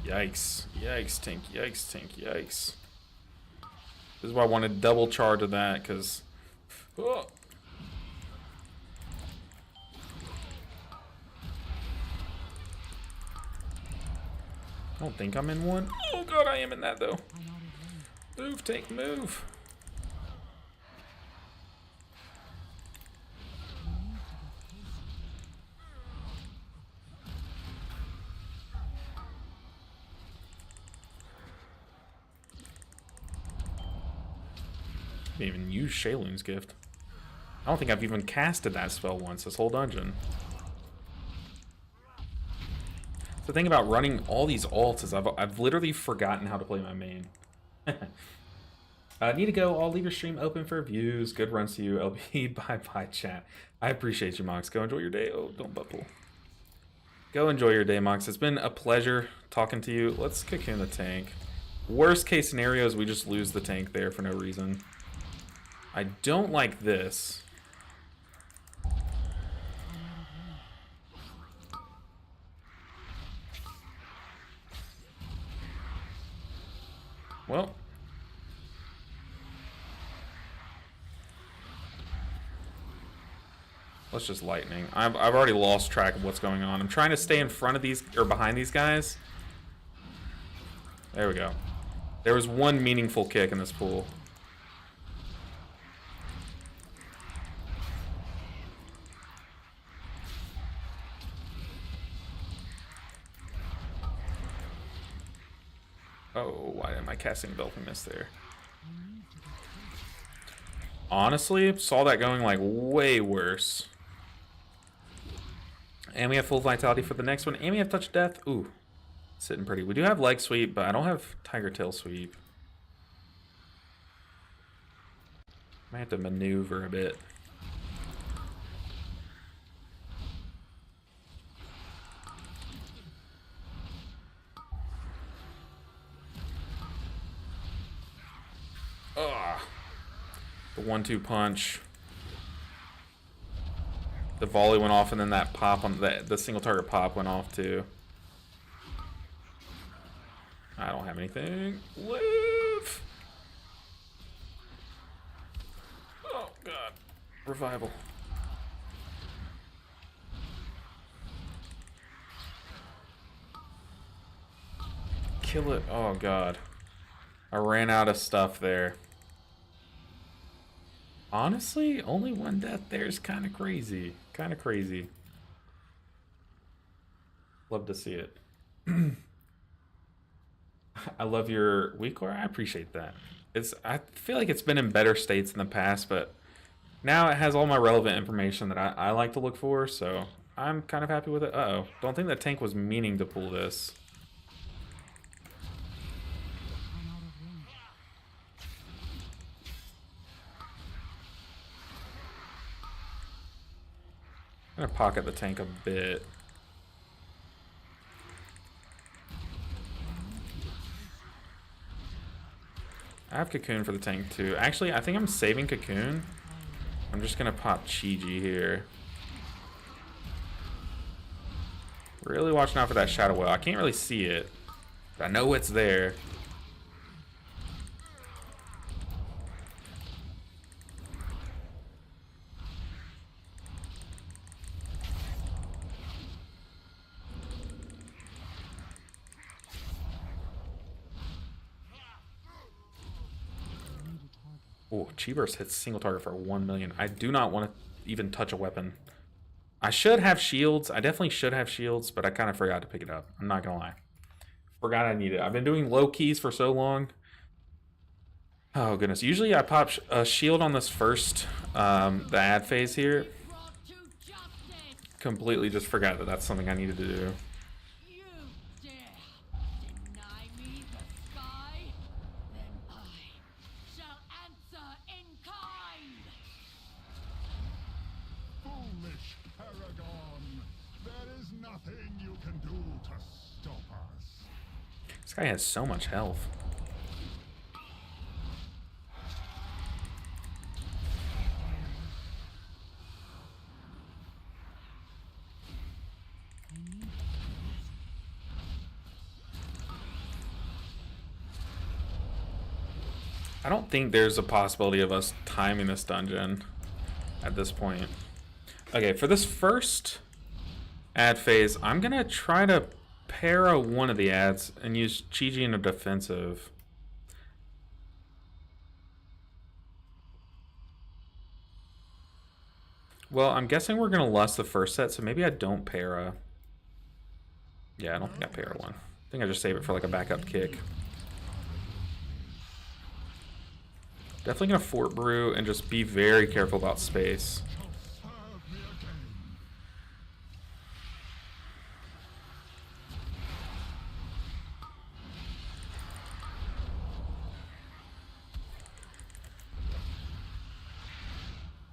Yikes. Yikes, tank, yikes, tank, yikes. This is why I wanted double charge of that, because... Oh. I don't think I'm in one. Oh god, I am in that though. Move, tank, move. Didn't even use Shayloon's gift. I don't think I've even casted that spell once this whole dungeon. The thing about running all these alts is I've literally forgotten how to play my main. Need to go. I'll leave your stream open for views. Good runs to you, LB. Bye-bye, chat. I appreciate you, Mox. Go enjoy your day. Oh, don't bubble. Go enjoy your day, Mox. It's been a pleasure talking to you. Let's kick in the tank. Worst case scenario is we just lose the tank there for no reason. I don't like this. Well, let's just lightning. I've already lost track of what's going on. I'm trying to stay in front of these, or behind these guys. There we go. There was one meaningful kick in this pool. Oh, why am I casting Belfry Miss there? Honestly, saw that going like way worse. And we have full vitality for the next one. And we have touch death. Ooh, sitting pretty. We do have leg sweep, but I don't have tiger tail sweep. Might have to maneuver a bit. Ugh. The 1-2 punch. The volley went off, and then that pop on the single target pop went off too. I don't have anything. Live. Oh god. Revival. Kill it. Oh god. I ran out of stuff there. Honestly, only one death there is kind of crazy. Kind of crazy. Love to see it. I love your weak core. I appreciate that. I feel like it's been in better states in the past, but now it has all my relevant information that I like to look for, so I'm kind of happy with it. Uh-oh. Don't think that tank was meaning to pull this. I'm gonna pocket the tank a bit. I have Cocoon for the tank too. Actually, I think I'm saving Cocoon. I'm just gonna pop Chi-Ji here. Really watching out for that Shadow Whale. I can't really see it, but I know it's there. Oh, Chi-Burst hits single target for 1 million. I do not want to even touch a weapon. I should have shields. I definitely should have shields, but I kind of forgot to pick it up. I'm not going to lie. Forgot I need it. I've been doing low keys for so long. Oh, goodness. Usually I pop a shield on this first the ad phase here. Completely just forgot that that's something I needed to do. You dare deny me the sky? Then I shall answer in kind. Foolish Paragon! There is nothing you can do to stop us. This guy has so much health. I don't think there's a possibility of us timing this dungeon at this point. Okay, for this first ad phase, I'm gonna try to para one of the ads and use Chi-Ji in a defensive. Well, I'm guessing we're gonna lust the first set, so maybe I don't para. Yeah, I don't think I para one. I think I just save it for like a backup kick. Definitely gonna Fort Brew and just be very careful about space.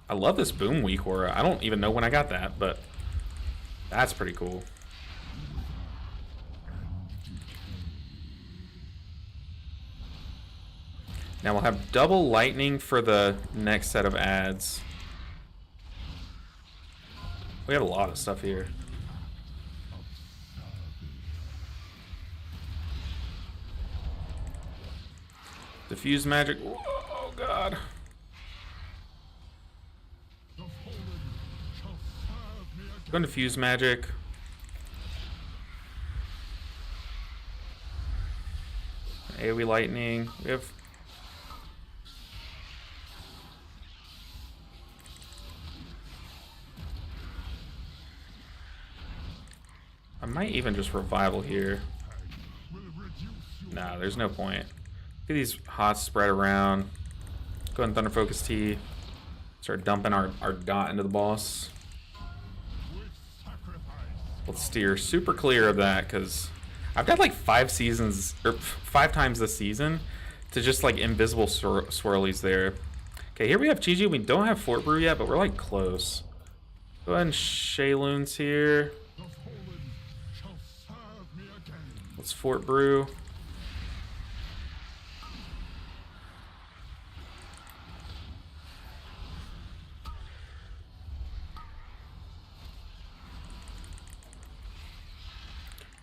I love this Boom Weak aura. I don't even know when I got that, but that's pretty cool. Now we'll have double lightning for the next set of ads. We have a lot of stuff here. Diffuse magic. Oh god. Going to Fuse Magic. AoE Lightning. We have... I might even just Revival here. Nah, there's no point. Get these hots spread around. Go ahead and Thunder Focus T. Start dumping our dot into the boss. Let's steer super clear of that because I've got like 5 seasons or 5 times this season to just like invisible swirlies there. Okay, here we have Chi-Ji. We don't have Fort Brew yet, but we're like close. Go ahead and Shayloons here. Let's Fort Brew.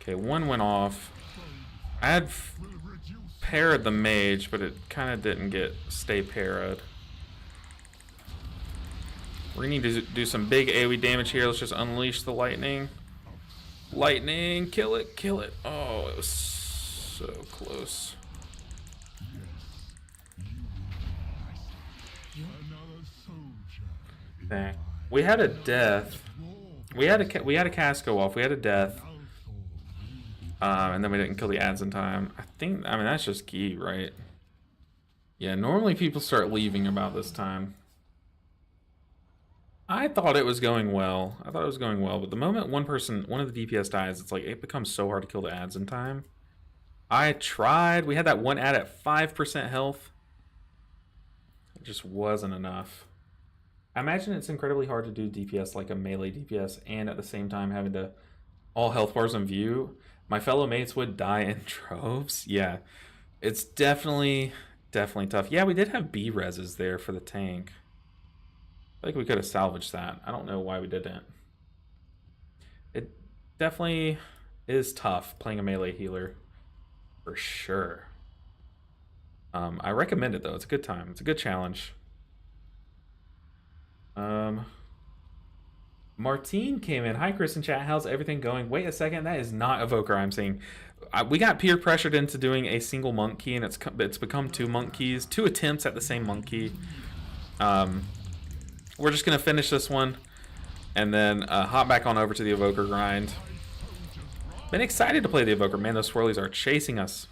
Okay, one went off. I had parried the mage, but it kind of didn't stay parried. We need to do some big AoE damage here. Let's just unleash the lightning. Lightning, kill it, kill it. Oh, it was so close. Dang. We had a death. We had a cast go off. We had a death. And then we didn't kill the ads in time. I mean, that's just key, right? Yeah, normally people start leaving about this time. I thought it was going well. But the moment one of the DPS dies, it's like, it becomes so hard to kill the ads in time. I tried. We had that one ad at 5% health. It just wasn't enough. I imagine it's incredibly hard to do DPS like a melee DPS and at the same time having to all health bars in view. My fellow mates would die in droves. Yeah, it's definitely tough. Yeah, we did have B reses there for the tank. I think we could have salvaged that. I don't know why we didn't. It definitely is tough playing a melee healer, for sure. I recommend it though. It's a good time. It's a good challenge. Martine came in. Hi, Chris in chat. How's everything going? Wait a second. That is not Evoker I'm seeing. We got peer pressured into doing a single monk key, and it's become 2 monk keys. 2 attempts at the same monk key. We're just going to finish this one and then hop back on over to the Evoker grind. Been excited to play the Evoker. Man, those swirlies are chasing us.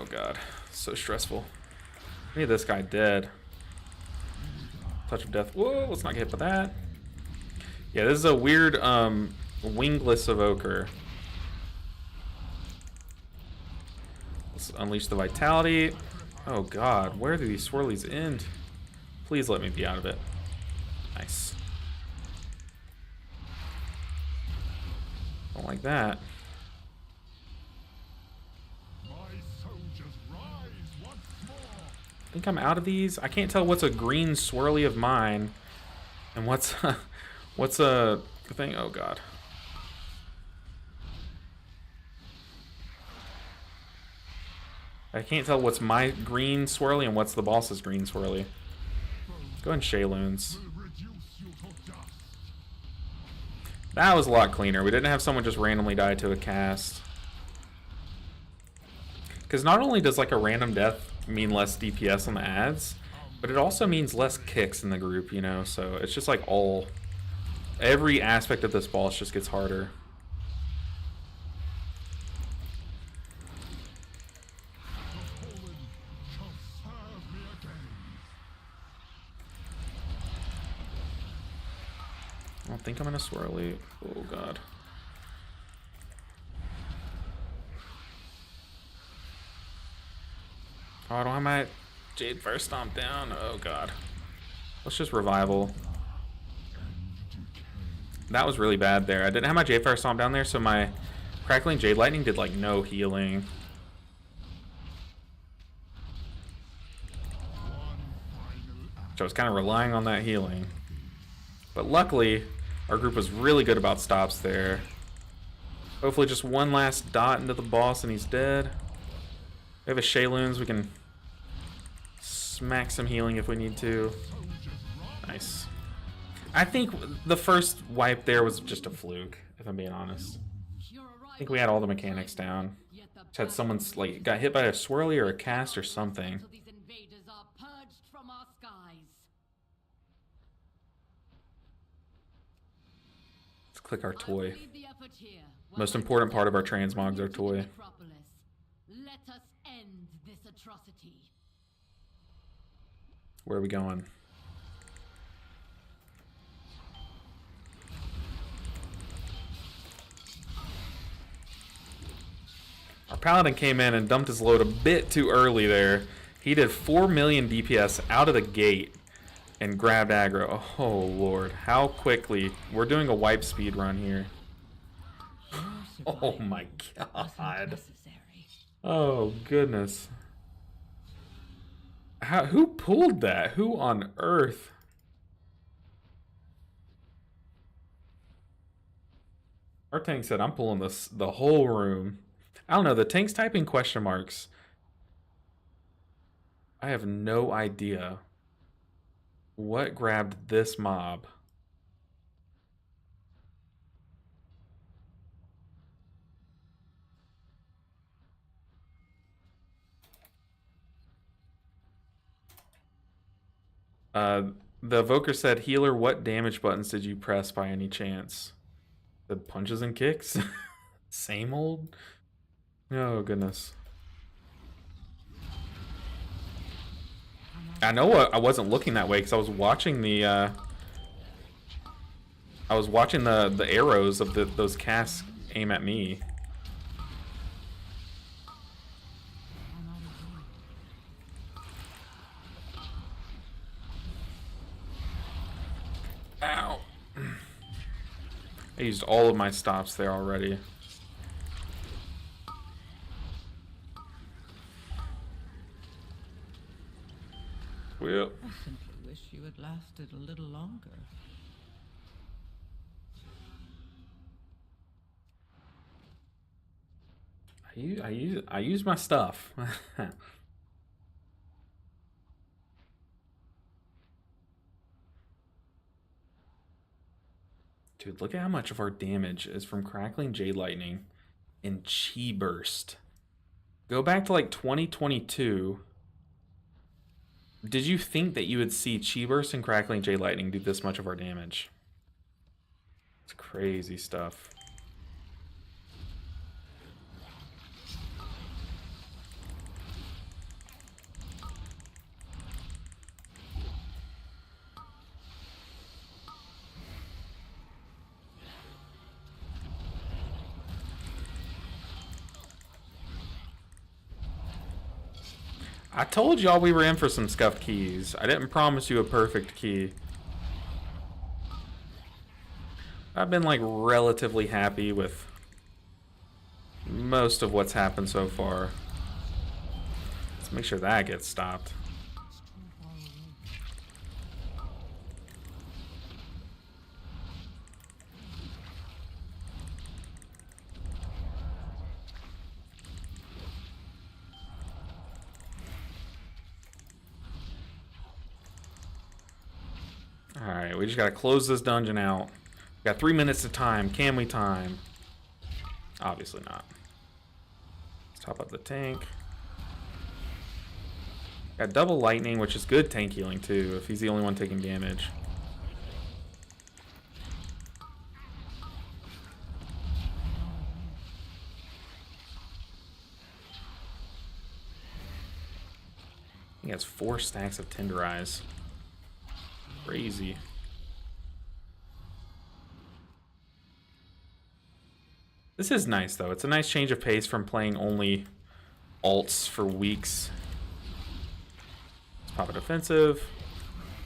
god. So stressful. I need this guy dead. Touch of death. Whoa, let's not get hit by that. Yeah, this is a weird wingless evoker. Let's unleash the vitality. Oh god, where do these swirlies end? Please let me be out of it. Nice. Don't like that. I think I'm out of these. I can't tell what's a green swirly of mine and what's what's a thing. Oh god. I can't tell what's my green swirly and what's the boss's green swirly. Go ahead and Shayloons. That was a lot cleaner. We didn't have someone just randomly die to a cast. Because not only does like a random death mean less DPS on the ads, but it also means less kicks in the group, you know? So it's just like every aspect of this boss just gets harder. I don't think I'm gonna swirly. Oh god. Oh, I don't have my Jade Fire Stomp down. Oh god. Let's just revival. That was really bad there. I didn't have my Jade Fire Stomp down there, so my Crackling Jade Lightning did like no healing. So I was kind of relying on that healing. But luckily, our group was really good about stops there. Hopefully just one last dot into the boss and he's dead. We have a Shayloons. We can smack some healing if we need to. Nice. I think the first wipe there was just a fluke, if I'm being honest. I think we had all the mechanics down. Just had someone's like got hit by a swirly or a cast or something. Let's click our toy. Most important part of our transmogs, our toy. Let us end this atrocity. Where are we going? Our paladin came in and dumped his load a bit too early there. He did 4 million DPS out of the gate and grabbed aggro. Oh lord, how quickly. We're doing a wipe speed run here. Oh my god. Oh goodness. Who pulled that? Who on earth? Our tank said, I'm pulling the whole room. I don't know, the tank's typing question marks. I have no idea what grabbed this mob. The Evoker said, Healer, what damage buttons did you press by any chance? The punches and kicks? Same old? Oh, goodness. I know I wasn't looking that way because I was watching the arrows of those casts aim at me. Ow. I used all of my stops there already. Well, I simply wish you had lasted a little longer. I use my stuff. Dude, look at how much of our damage is from Crackling Jade Lightning and Chi Burst. Go back to like 2022. Did you think that you would see Chi Burst and Crackling Jade Lightning do this much of our damage? It's crazy stuff. I told y'all we were in for some scuffed keys. I didn't promise you a perfect key. I've been like relatively happy with most of what's happened so far. Let's make sure that gets stopped. Alright, we just gotta close this dungeon out. We got 3 minutes of time. Can we time? Obviously not. Let's top up the tank. Got double lightning, which is good tank healing too, if he's the only one taking damage. He has 4 stacks of tenderize. Crazy. This is nice though. It's a nice change of pace from playing only alts for weeks. Let's pop a defensive.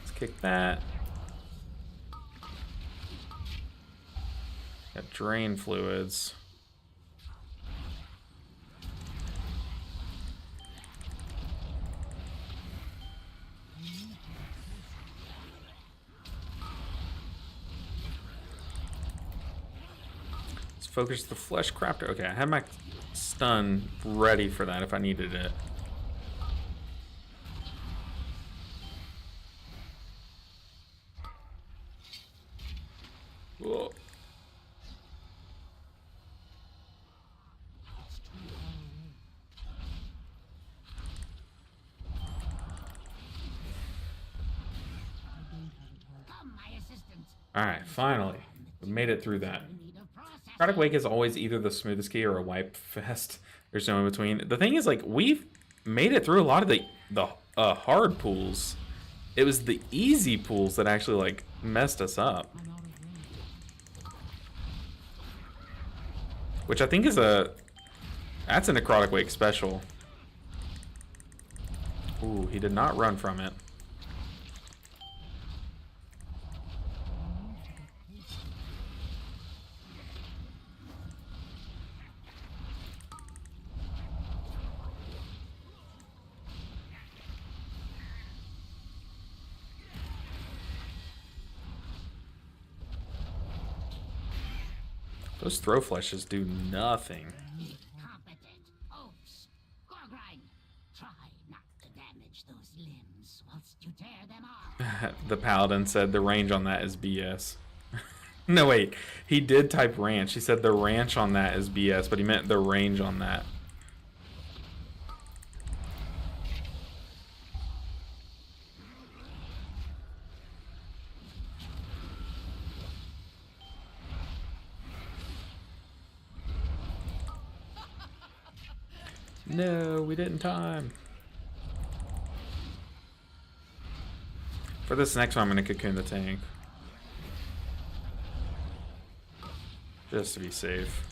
Let's kick that. Got drain fluids. Focus the flesh crafter. Okay, I had my stun ready for that if I needed it. Whoa. All right, finally, we made it through that. Product Wake is always either the smoothest key or a wipe fest. There's no in between. The thing is, like, we've made it through a lot of the hard pools. It was the easy pools that actually like messed us up. Which I think is that's a Necrotic Wake special. Ooh, he did not run from it. Those throw flashes do nothing. Incompetent oafs. Gorgrine, try not to damage those limbs whilst you tear them off. The paladin said the range on that is BS. No, wait. He did type ranch. He said the ranch on that is BS, but he meant the range on that. No, we didn't time. For this next one, I'm going to cocoon the tank. Just to be safe.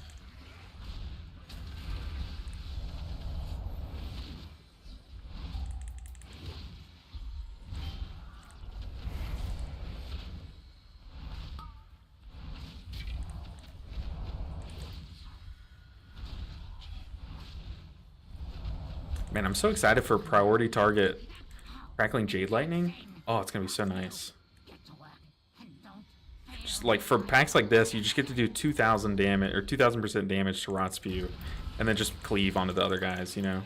Man, I'm so excited for priority target crackling jade lightning. Oh, it's gonna be so nice. Just like for packs like this, you just get to do 2,000 damage or 2,000% damage to Rot Spew, and then just cleave onto the other guys, you know.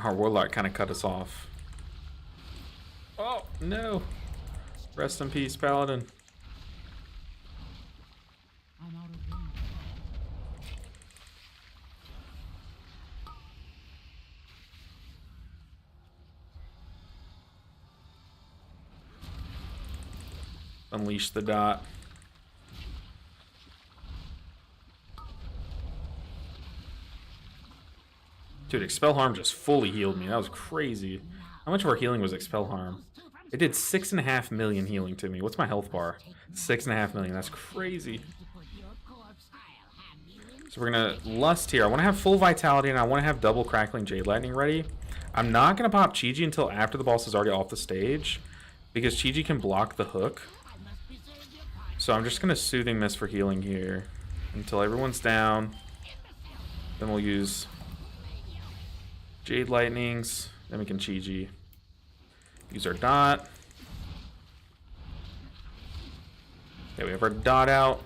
Our Warlock kind of cut us off. Oh, no. Rest in peace, Paladin. I'm out of range. Unleash the dot. Dude, Expel Harm just fully healed me. That was crazy. How much of our healing was Expel Harm? It did 6.5 million healing to me. What's my health bar? 6.5 million. That's crazy. So we're gonna Lust here. I want to have full Vitality and I want to have double Crackling Jade Lightning ready. I'm not gonna pop Chi-Ji until after the boss is already off the stage, because Chi-Ji can block the hook. So I'm just gonna Soothing Mist for healing here until everyone's down. Then we'll use Jade Lightnings. Then we can Chi-Ji. Use our dot. Okay, we have our dot out.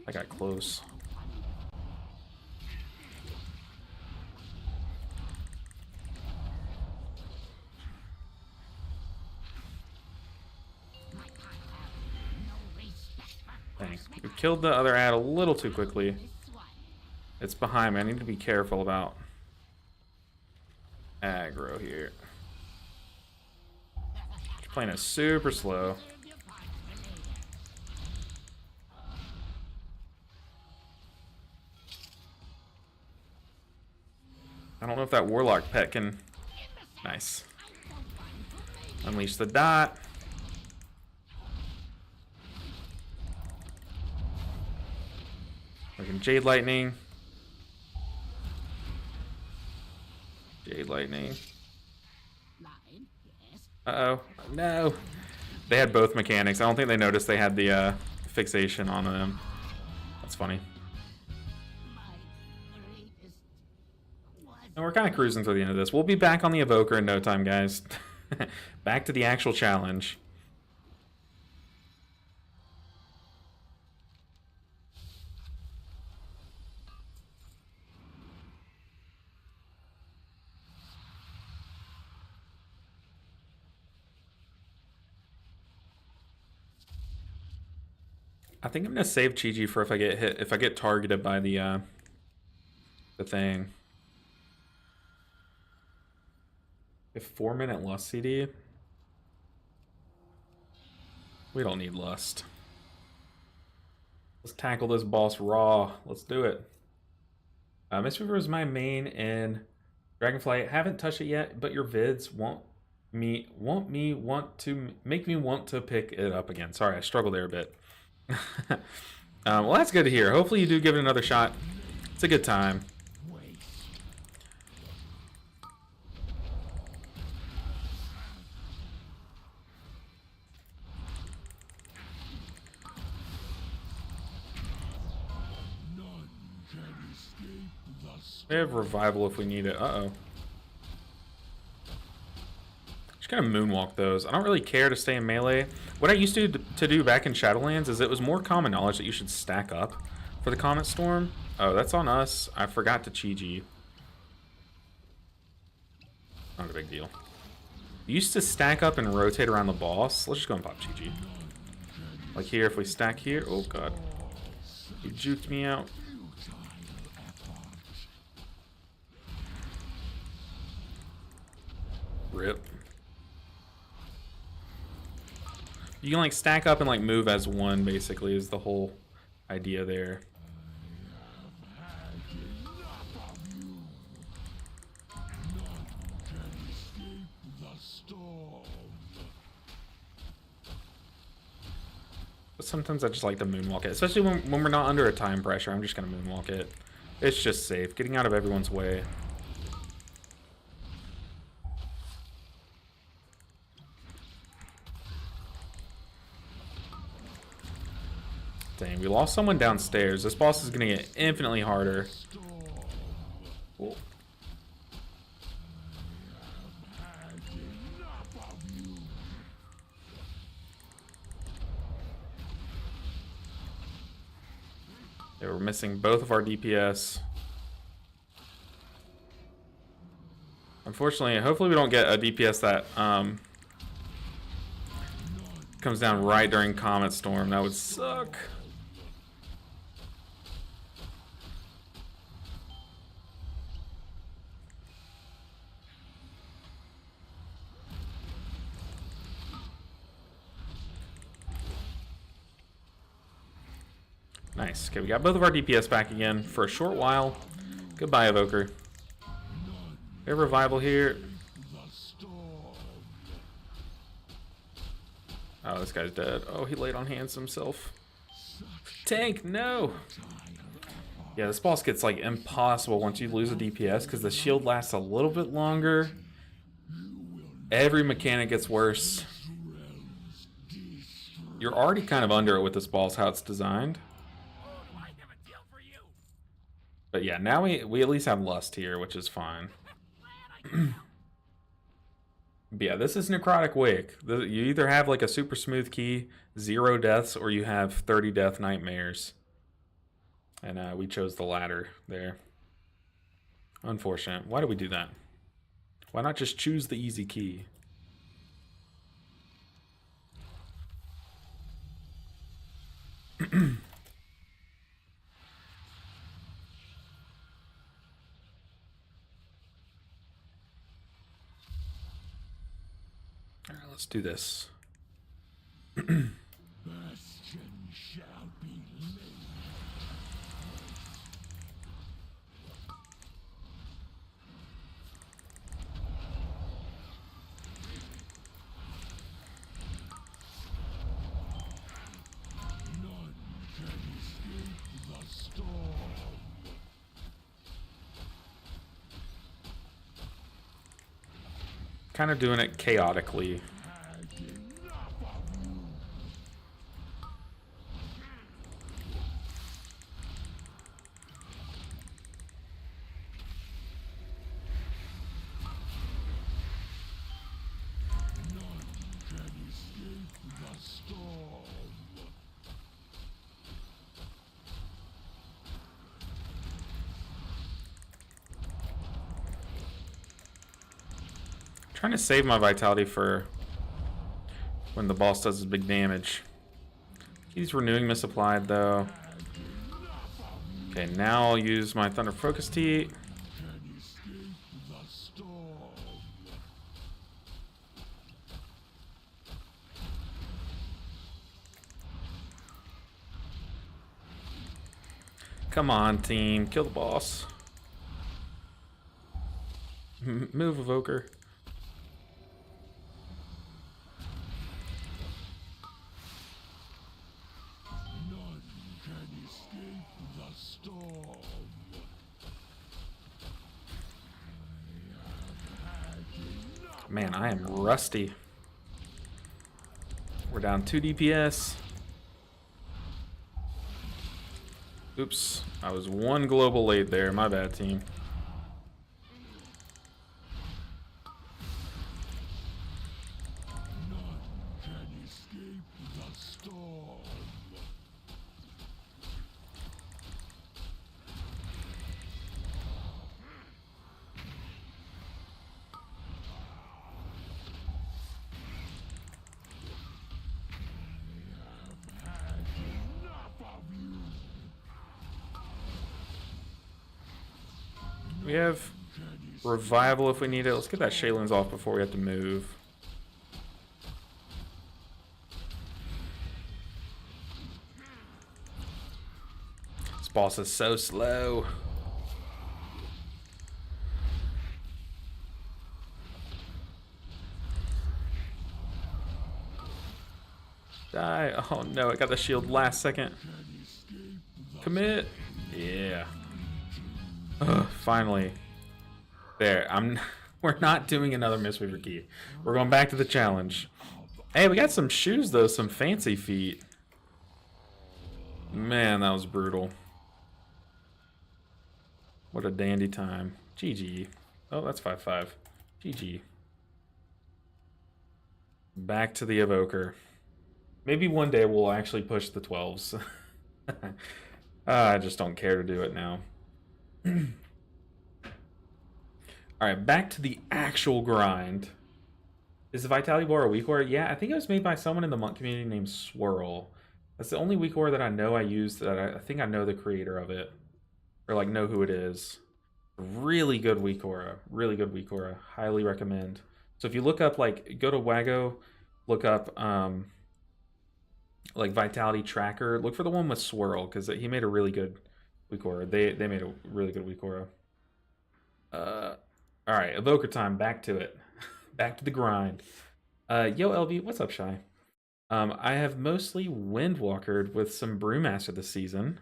I got close. Dang. We killed the other ad a little too quickly. It's behind me. I need to be careful about aggro here. Just playing it super slow. I don't know if that Warlock pet can... Nice. Unleash the dot. We can Jade Lightning. Jade Lightning. Uh-oh. No. They had both mechanics. I don't think they noticed they had the fixation on them. That's funny. And we're kind of cruising through the end of this. We'll be back on the Evoker in no time, guys. Back to the actual challenge. I think I'm gonna save Chi-Ji for if I get hit, if I get targeted by the thing. If 4-minute Lust CD. We don't need Lust. Let's tackle this boss raw. Let's do it. Mistweaver is my main in Dragonflight. Haven't touched it yet, but your vids make me want to pick it up again. Sorry, I struggled there a bit. Well, that's good to hear. Hopefully you do give it another shot. It's a good time. We have revival if we need it. Uh-oh. Just gonna moonwalk those. I don't really care to stay in melee. What I used to do back in Shadowlands is it was more common knowledge that you should stack up for the Comet Storm. Oh, that's on us. I forgot to Chi-Ji. Not a big deal. You used to stack up and rotate around the boss. Let's just go and pop Chi-Ji. Like here, if we stack here. Oh, God. You juked me out. Rip. You can like stack up and like move as one, basically, is the whole idea there. But sometimes I just like to moonwalk it, especially when we're not under a time pressure. I'm just gonna moonwalk it. It's just safe, getting out of everyone's way. Dang, we lost someone downstairs. This boss is gonna get infinitely harder. Cool. Yeah, we're missing both of our DPS. Unfortunately, hopefully we don't get a DPS that comes down right during Comet Storm. That would suck. Nice. Okay, we got both of our DPS back again for a short while. Goodbye, Evoker. We have revival here. Oh, this guy's dead. Oh, he laid on hands himself. Tank, no! Yeah, this boss gets, like, impossible once you lose a DPS because the shield lasts a little bit longer. Every mechanic gets worse. You're already kind of under it with this boss, how it's designed. But yeah, now we at least have Lust here, which is fine. But yeah, this is Necrotic Wake. You either have like a super smooth key, 0 deaths, or you have 30 death nightmares. And we chose the latter there. Unfortunate. Why do we do that? Why not just choose the easy key? Alright, let's do this. Bastion shall be laid. None can escape the storm. Kind of doing it chaotically. Trying to save my vitality for when the boss does his big damage. He's renewing misapplied though. Okay, now I'll use my Thunder Focus Tea. Come on, team. Kill the boss. Move, Evoker. Man, I am rusty. We're down 2 DPS. Oops, I was 1 global late there. My bad, team. We have revival if we need it. Let's get that Shaylin's off before we have to move. This boss is so slow. Die. Oh no, I got the shield last second. Commit. Yeah. Ugh, finally. There. We're not doing another Mistweaver key. We're going back to the challenge. Hey, we got some shoes though, some fancy feet. Man, that was brutal. What a dandy time. GG. Oh, that's 5-5. GG. Back to the Evoker. Maybe one day we'll actually push the 12s. I just don't care to do it now. Alright, back to the actual grind. Is the Vitality Bar a weak ore? Yeah, I think it was made by someone in the monk community named Swirl. That's the only weak ore that I know I used, that I think I know the creator of it. Or like know who it is. Really good weak ore. Really good weak ore. Highly recommend. So if you look up, like, go to Wago, look up like vitality tracker, look for the one with swirl because he made a really good weak aura. They made a really good weak aura. All right, Evoker time. Back to it. Back to the grind. Yo, LV, what's up, Shy? I have mostly Windwalkered with some Brewmaster this season.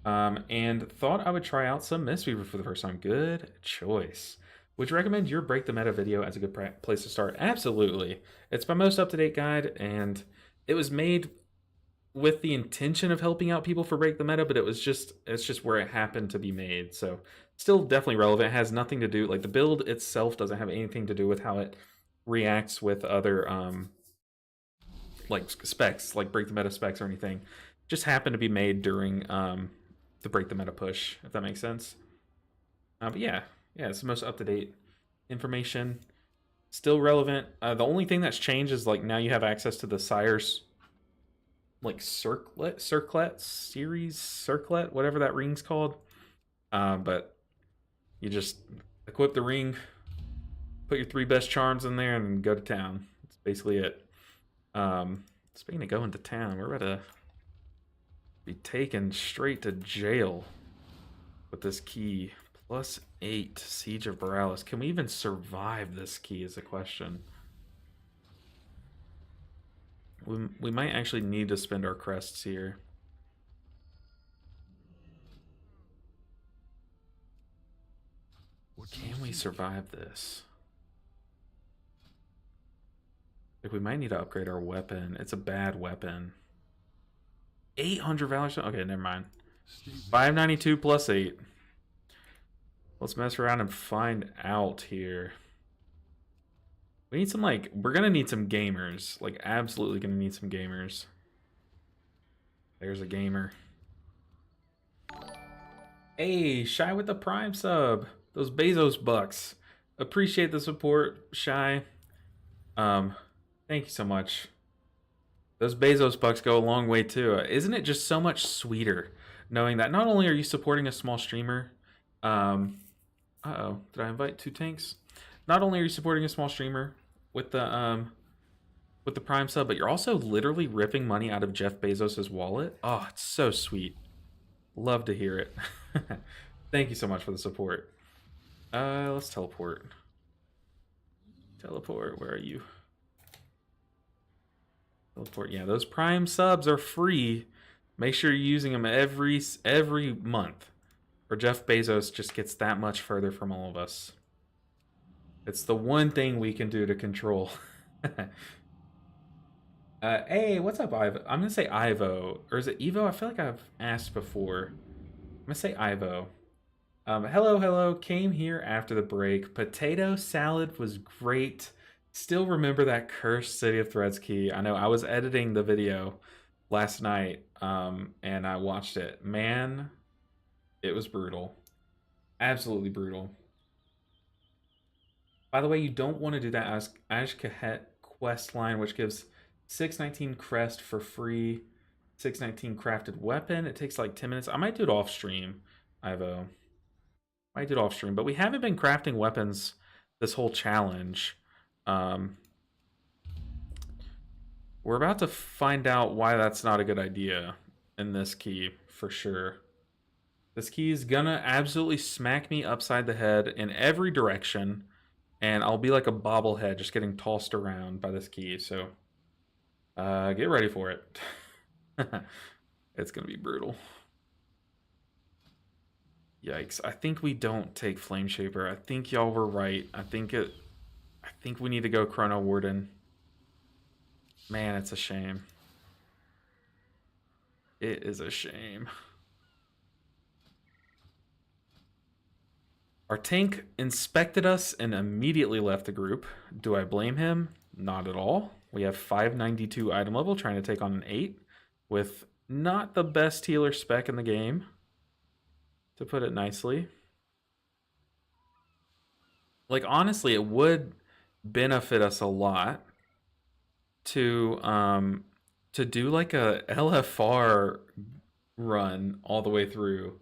And thought I would try out some Mistweaver for the first time. Good choice. Would you recommend your Break the Meta video as a good place to start? Absolutely. It's my most up-to-date guide, and it was made with the intention of helping out people for Break the Meta, but it's just where it happened to be made. So still definitely relevant. It has nothing to do, like the build itself doesn't have anything to do with how it reacts with other like specs, like Break the Meta specs or anything. Just happened to be made during the Break the Meta push, if that makes sense. But yeah, it's the most up-to-date information. Still relevant. The only thing that's changed is like now you have access to the Sire's like circlet series, whatever that ring's called. But you just equip the ring, put your 3 best charms in there, and go to town. That's basically it. Speaking of going to town, we're about to be taken straight to jail with this key. +8 Siege of Borealis. Can we even survive this key is a question. We might actually need to spend our crests here. Can we survive this? Like, we might need to upgrade our weapon. It's a bad weapon. 800 Valor Stone? Okay, never mind. 592 +8. Let's mess around and find out here. We need some, like, we're gonna need some gamers. Like, absolutely gonna need some gamers. There's a gamer. Hey, Shy with the Prime sub. Those Bezos bucks. Appreciate the support, Shy. Thank you so much. Those Bezos bucks go a long way too. Isn't it just so much sweeter knowing that not only are you supporting a small streamer, uh-oh, did I invite 2 tanks? Not only are you supporting a small streamer with the Prime sub, but you're also literally ripping money out of Jeff Bezos's wallet. Oh, it's so sweet. Love to hear it. Thank you so much for the support. Let's teleport. Teleport, where are you? Teleport. Yeah, those Prime subs are free. Make sure you're using them every month, or Jeff Bezos just gets that much further from all of us. It's the one thing we can do to control. Hey, what's up, Ivo? I'm gonna say Ivo, or is it Evo? I feel like I've asked before. I'm gonna say Ivo. Hello. Came here after the break. Potato salad was great. Still remember that cursed City of Threads key. I know I was editing the video last night, and I watched it. Man, it was brutal. Absolutely brutal. By the way, you don't want to do that Ashkahet quest line, which gives 619 crest for free, 619 crafted weapon. It takes like 10 minutes. I might do it off stream, Ivo. Might do it off stream, but we haven't been crafting weapons this whole challenge. We're about to find out why that's not a good idea in this key, for sure. This key is gonna absolutely smack me upside the head in every direction, and I'll be like a bobblehead just getting tossed around by this key, so get ready for it. It's gonna be brutal. Yikes. I think we don't take Flame Shaper. I think y'all were right. I think we need to go Chrono Warden. Man, it's a shame. It is a shame. Our tank inspected us and immediately left the group. Do I blame him? Not at all. We have 592 item level trying to take on an 8 with not the best healer spec in the game, to put it nicely. Like, honestly, it would benefit us a lot to do like a LFR run all the way through,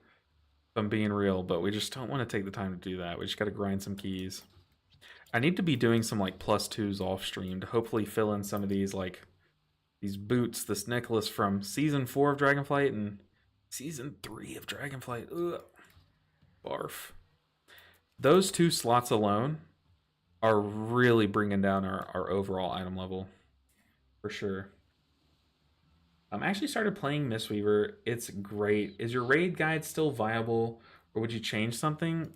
if I'm being real, but we just don't want to take the time to do that. We just got to grind some keys. I need to be doing some like +2s off stream to hopefully fill in some of these like These boots, this necklace from season 4 of Dragonflight and season 3 of Dragonflight. Ugh. Barf. Those 2 slots alone are really bringing down our overall item level. For sure. I actually started playing Mistweaver. It's great. Is your raid guide still viable, or would you change something?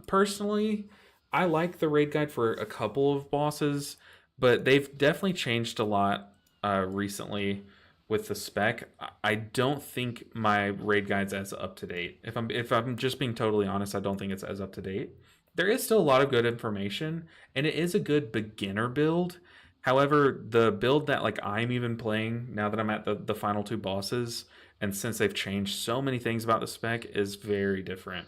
Personally, I like the raid guide for a couple of bosses, but they've definitely changed a lot recently with the spec. I don't think my raid guide's as up to date. If I'm just being totally honest, I don't think it's as up to date. There is still a lot of good information, and it is a good beginner build. However, the build that like I'm even playing now that I'm at the final 2 bosses, and since they've changed so many things about the spec, is very different.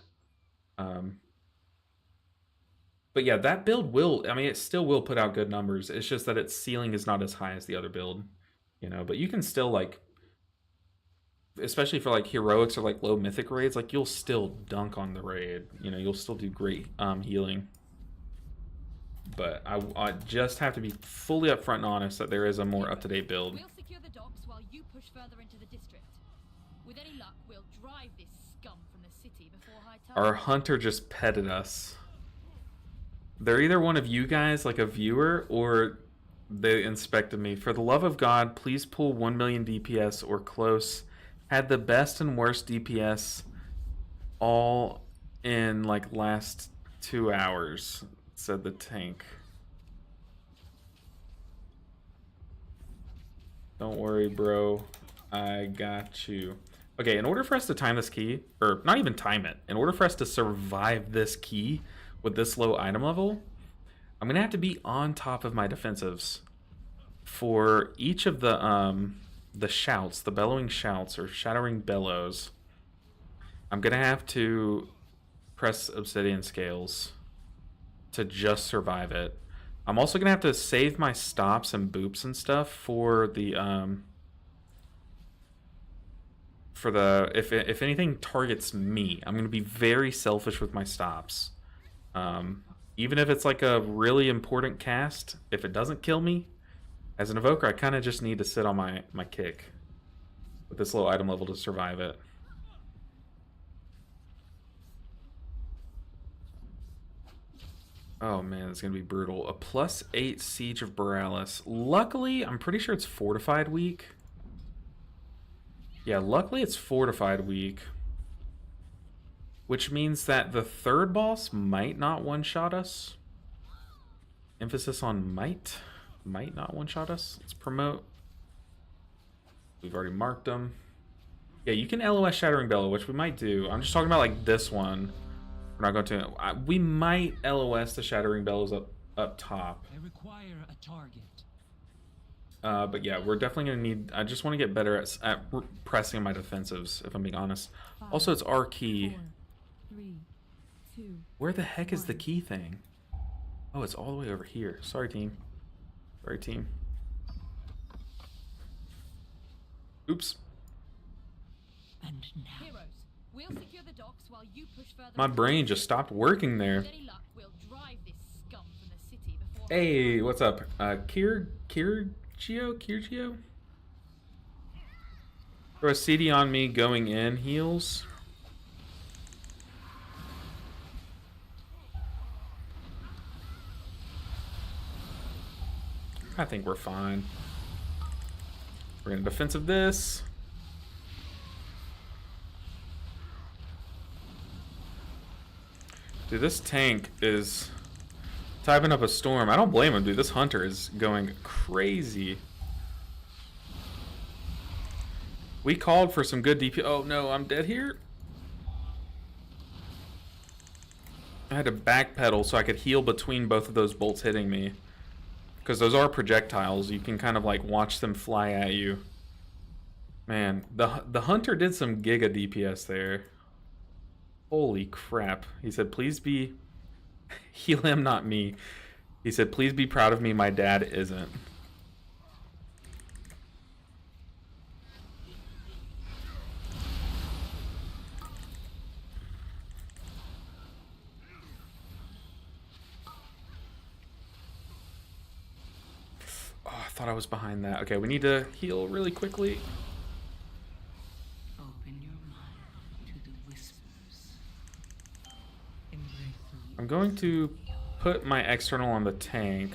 But yeah, that build will, I mean, it still will put out good numbers. It's just that its ceiling is not as high as the other build, you know. But you can still like, especially for like heroics or like low mythic raids, like you'll still dunk on the raid. You know, you'll still do great healing. But I just have to be fully upfront and honest that there is a more up-to-date build. We'll secure the docks while you push further into the district. With any luck, we'll drive this scum from the city before high tide. Our hunter just petted us. They're either one of you guys, like a viewer, or they inspected me. For the love of God, please pull 1 million DPS or close. Had the best and worst DPS all in like last 2 hours, said the tank. Don't worry, bro. I got you. Okay, in order for us to time this key, or not even time it, in order for us to survive this key with this low item level, I'm gonna have to be on top of my defensives. For each of the shouts, the bellowing shouts or shattering bellows, I'm gonna have to press obsidian scales to just survive it. I'm also gonna have to save my stops and boops and stuff for the if anything targets me, I'm gonna be very selfish with my stops. Even if it's like a really important cast, if it doesn't kill me, as an evoker, I kind of just need to sit on my kick with this low item level to survive it. Oh man, it's gonna be brutal. A +8 Siege of Borealis. Luckily, I'm pretty sure it's Fortified Week. Yeah, luckily it's Fortified Week. Which means that the third boss might not one-shot us. Emphasis on might. Might not one-shot us. Let's promote. We've already marked them. Yeah, you can LOS Shattering Bellow, which we might do. I'm just talking about like this one. We're not going to. We might LOS the Shattering Bellows up top. I require a target. But yeah, we're definitely going to need... I just want to get better at pressing my defensives, if I'm being honest. Also, it's our key. 4, 3, 2, Where the heck is the key thing? Oh, it's all the way over here. Sorry, team. Sorry, team. Oops. And now. Heroes, we'll secure the docks while you push further. My brain just stopped working there. With any luck, we'll drive this scum from the city before. Hey, what's up? Kirgio? Throw a CD on me going in heals. I think we're fine. We're gonna defensive this. Dude, this tank is typing up a storm. I don't blame him, dude. This hunter is going crazy. We called for some good DP. Oh no, I'm dead here. I had to backpedal so I could heal between both of those bolts hitting me. Because those are projectiles. You can kind of like watch them fly at you. Man, the hunter did some giga DPS there. Holy crap. He said, please be... Heal him, not me. He said, please be proud of me. My dad isn't. thought I was behind that. Okay, we need to heal really quickly. Open your mind to the whispers. Embrace the I'm going to put my external on the tank.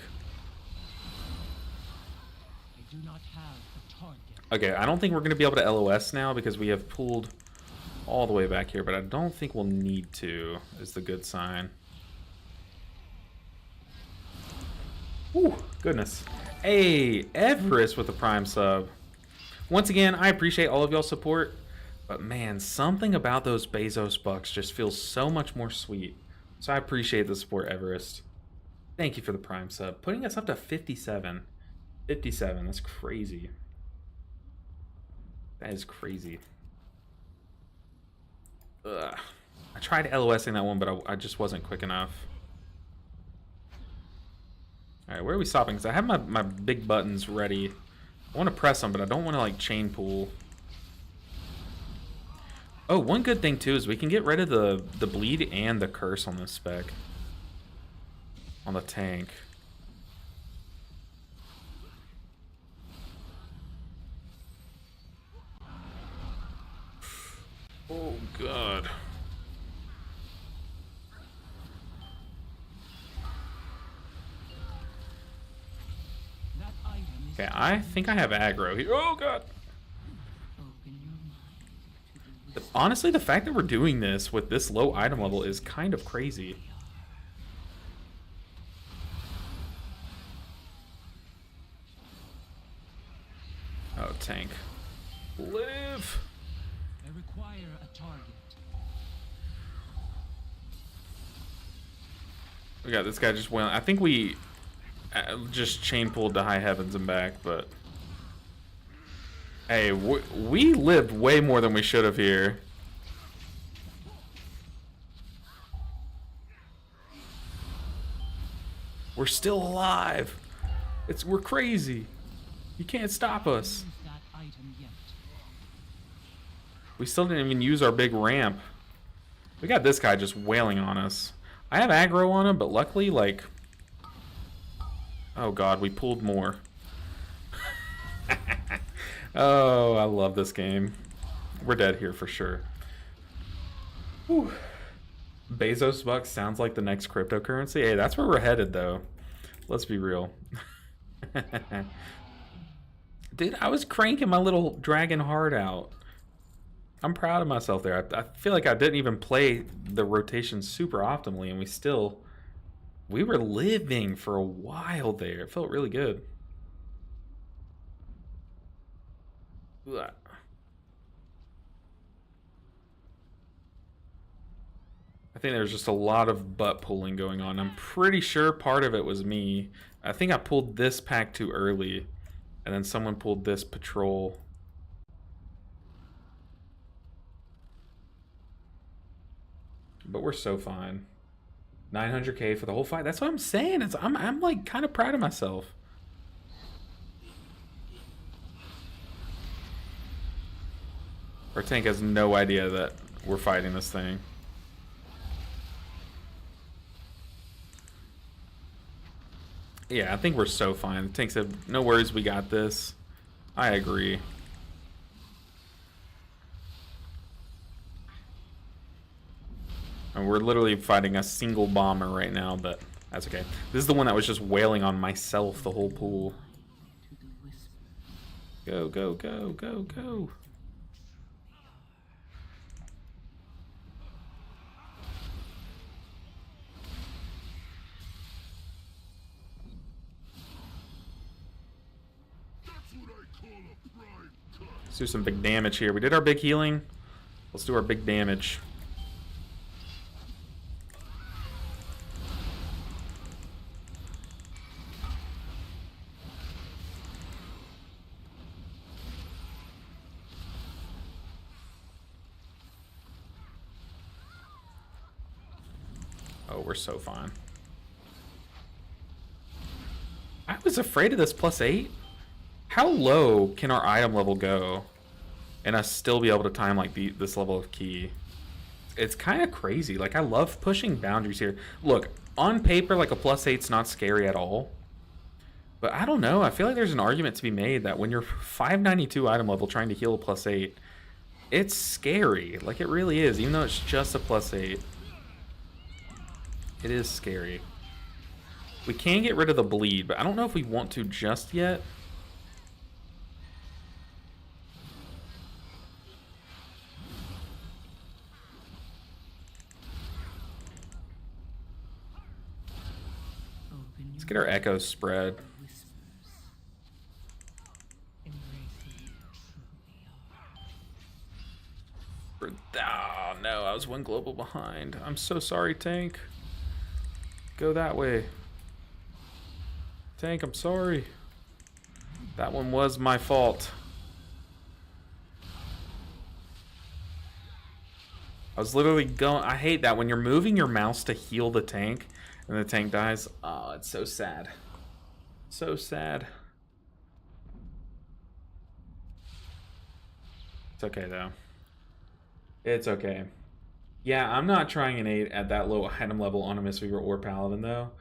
I do not have a target. Okay, I don't think we're going to be able to LOS now because we have pulled all the way back here, but I don't think we'll need to, is the good sign. Ooh, goodness. Hey, Everest with the Prime sub. Once again, I appreciate all of y'all's support, but man, something about those Bezos bucks just feels so much more sweet. So I appreciate the support, Everest. Thank you for the Prime sub. Putting us up to 57. 57, that's crazy. That is crazy. Ugh. I tried LOSing that one, but I just wasn't quick enough. Alright, where are we stopping? Because I have my big buttons ready. I want to press them, but I don't want to, like, chain pull. Oh, one good thing, too, is we can get rid of the bleed and the curse on this spec. On the tank. Oh, God. That item is Okay, I think I have aggro here. Oh, God. open your mind to the whispers. Honestly, the fact that we're doing this with this low item level is kind of crazy. Oh, tank. Live! I require a target. We got this guy just wailing. I think we just chain pulled to high heavens and back, but... Hey, we lived way more than we should have here. We're still alive. We're crazy. You can't stop us. Use that item yet. We still didn't even use our big ramp. We got this guy just wailing on us. I have aggro on him, but luckily, like... Oh god, we pulled more. Oh, I love this game. We're dead here for sure. Whew. Bezos bucks sounds like the next cryptocurrency. Hey, that's where we're headed, though. Let's be real. Dude, I was cranking my little dragon heart out. I'm proud of myself there. I feel like I didn't even play the rotation super optimally, and we were living for a while there. It felt really good. Ugh. I think there's just a lot of butt pulling going on. I'm pretty sure part of it was me. I think I pulled this pack too early, and then someone pulled this patrol. But we're so fine. 900k for the whole fight. That's what I'm saying. I'm like kind of proud of myself. Our tank has no idea that we're fighting this thing. Yeah, I think we're so fine. The tank said, no worries, we got this. I agree. And we're literally fighting a single bomber right now, but that's okay. This is the one that was just wailing on myself the whole pool. To the whispers. Go, go, go, go, go. Let's do some big damage here. We did our big healing. Let's do our big damage. Oh, we're so fine. I was afraid of this +8. How low can our item level go and us still be able to time like this level of key? It's kind of crazy. Like, I love pushing boundaries here. Look, on paper, like a +8's not scary at all. But I don't know. I feel like there's an argument to be made that when you're 592 item level trying to heal a +8, it's scary. Like, it really is. Even though it's just a +8, it is scary. We can get rid of the bleed, but I don't know if we want to just yet. Let's get our echoes spread. Oh no, I was one global behind. I'm so sorry, tank. Go that way. Tank, I'm sorry. That one was my fault. I was literally going... I hate that when you're moving your mouse to heal the tank and the tank dies. Oh, it's so sad. So sad. It's okay, though. It's okay. Yeah, I'm not trying an 8 at that low item level on a Mistweaver or Paladin, though.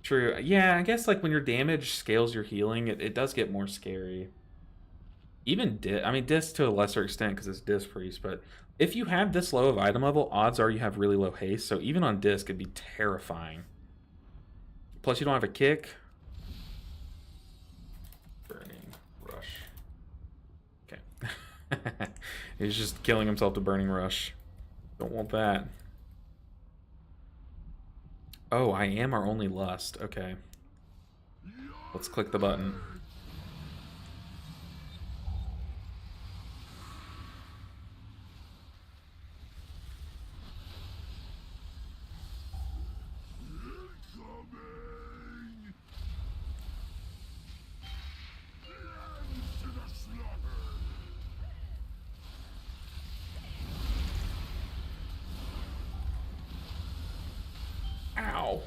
True. Yeah, I guess, like, when your damage scales your healing, it does get more scary. Even I mean, Disc to a lesser extent because it's Disc Priest, but if you have this low of item level, odds are you have really low haste, so even on Disc, it'd be terrifying. Plus, you don't have a kick. Burning Rush. Okay. He's just killing himself to Burning Rush. Don't want that. Oh, I am our only lust. Okay. Let's click the button. Ow.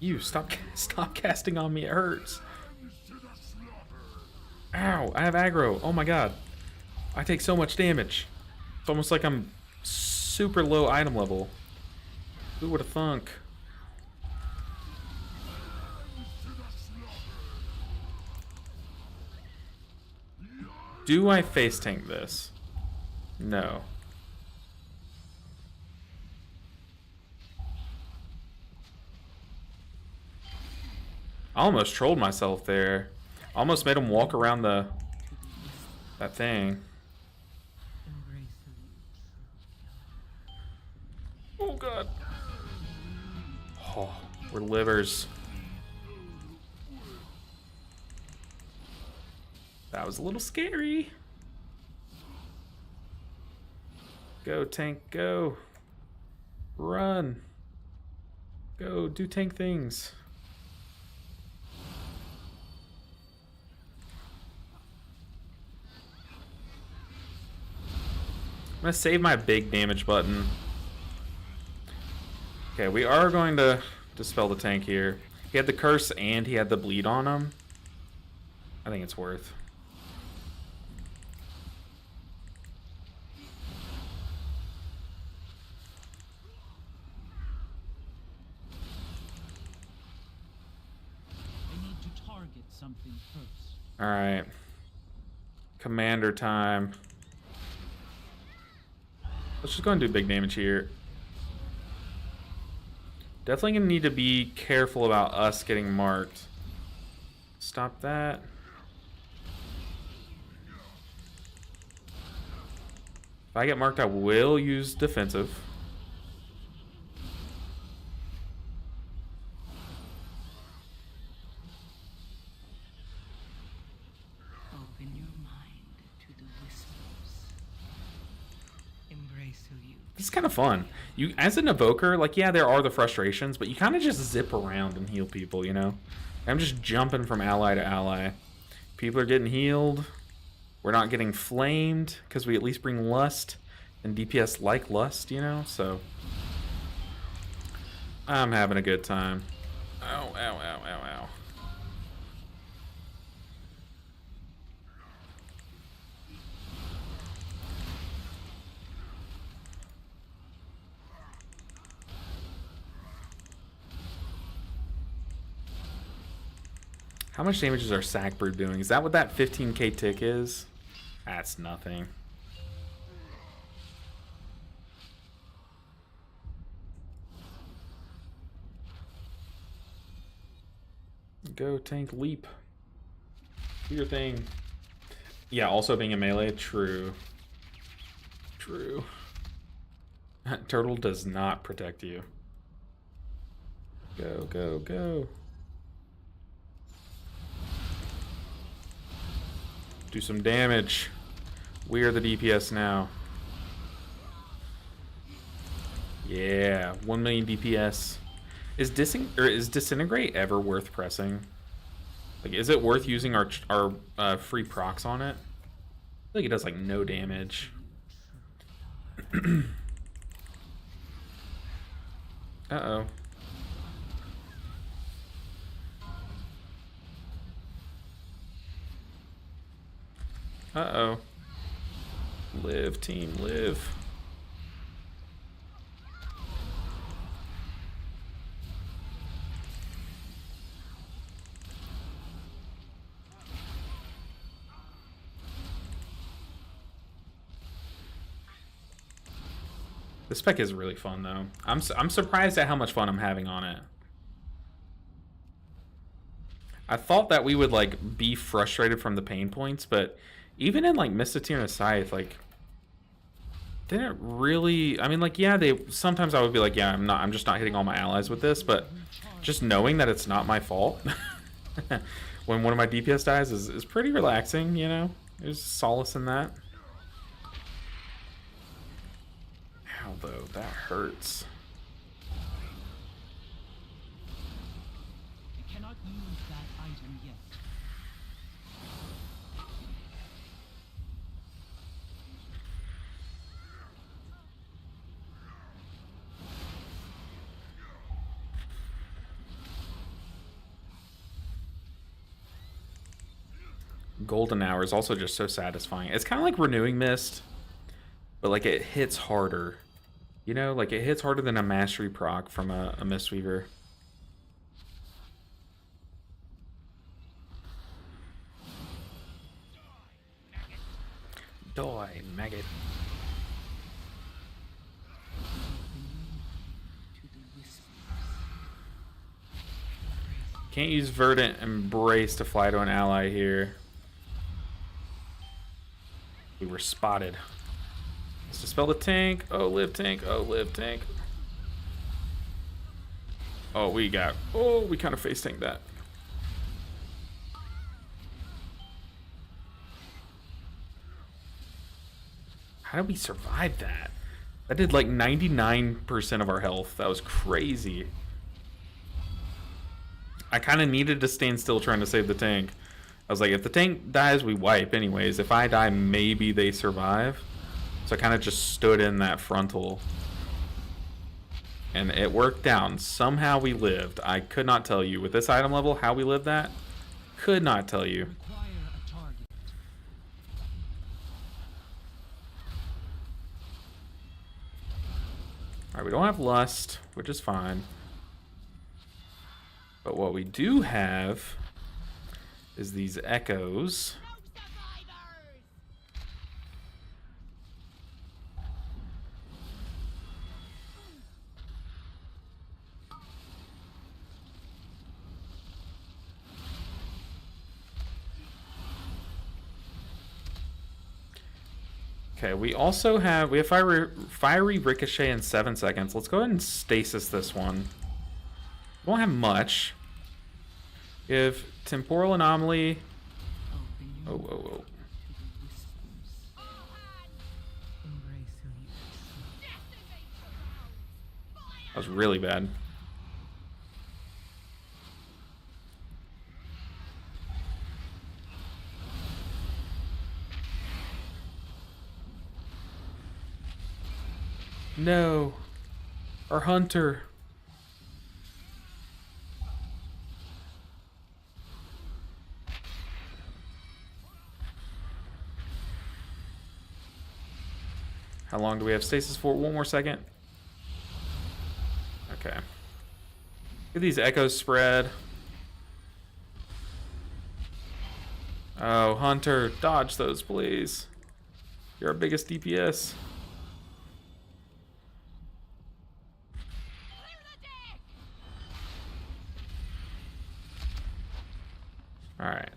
You stop casting on me, it hurts. Ow, I have aggro. Oh my god. I take so much damage. It's almost like I'm super low item level. Who would have thunk? Do I face tank this? No. I almost trolled myself there. I almost made him walk around that thing. Oh god. Oh, we're livers. That was a little scary. Go, tank, go. Run. Go, do tank things. I'm gonna save my big damage button. Okay, we are going to dispel the tank here. He had the curse and he had the bleed on him. I think it's worth. I need to target something first. All right. Commander time. Let's just go and do big damage here. Definitely gonna need to be careful about us getting marked. Stop that. If I get marked, I will use defensive. Open your mind to the whispers. Embrace who you This is kind of fun. You, as an evoker, like, yeah, there are the frustrations, but you kind of just zip around and heal people, you know? I'm just jumping from ally to ally. People are getting healed. We're not getting flamed because we at least bring lust, and DPS like lust, you know? So I'm having a good time. Ow, ow, ow, ow, ow. How much damage is our sack brood doing? Is that what that 15k tick is? That's nothing. Go tank leap. Do your thing. Yeah, also being a melee, true. True. Turtle does not protect you. Go, go, go. Do some damage. We are the DPS now. Yeah, 1 million DPS. Is disintegrate ever worth pressing? Like, is it worth using our free procs on it? I feel like it does like no damage. Uh-oh. Uh-oh. Live, team, live. The spec is really fun, though. I'm surprised at how much fun I'm having on it. I thought that we would, like, be frustrated from the pain points, but even in, like, Mistweaver and Scythe, like, didn't really... I mean, like, yeah, sometimes I would be like, yeah, I'm just not hitting all my allies with this, but just knowing that it's not my fault when one of my DPS dies is pretty relaxing, you know? There's solace in that. Though that hurts. I cannot use that item yet. Golden Hour is also just so satisfying. It's kind of like Renewing Mist, but like it hits harder. You know, like it hits harder than a mastery proc from a Mistweaver. Die, maggot. Can't use Verdant Embrace to fly to an ally here. We were spotted. Let's dispel the tank. Oh, live tank. Oh, live tank. Oh, we kind of face tanked that. How did we survive that? That did like 99% of our health. That was crazy. I kind of needed to stand still trying to save the tank. I was like, if the tank dies, we wipe anyways. If I die, maybe they survive. So I kind of just stood in that frontal. And it worked out. Somehow we lived. I could not tell you. With this item level, how we lived that, could not tell you. Require a target. Alright, we don't have Lust, which is fine. But what we do have is these echoes. Okay, we also have fiery ricochet in 7 seconds. Let's go ahead and stasis this one. We won't have much. We have temporal anomaly. Oh, whoa, whoa. That was really bad. No. Our hunter. How long do we have stasis for? 1 more second. Okay. Get these echoes spread. Oh, Hunter, dodge those, please. You're our biggest DPS. All right.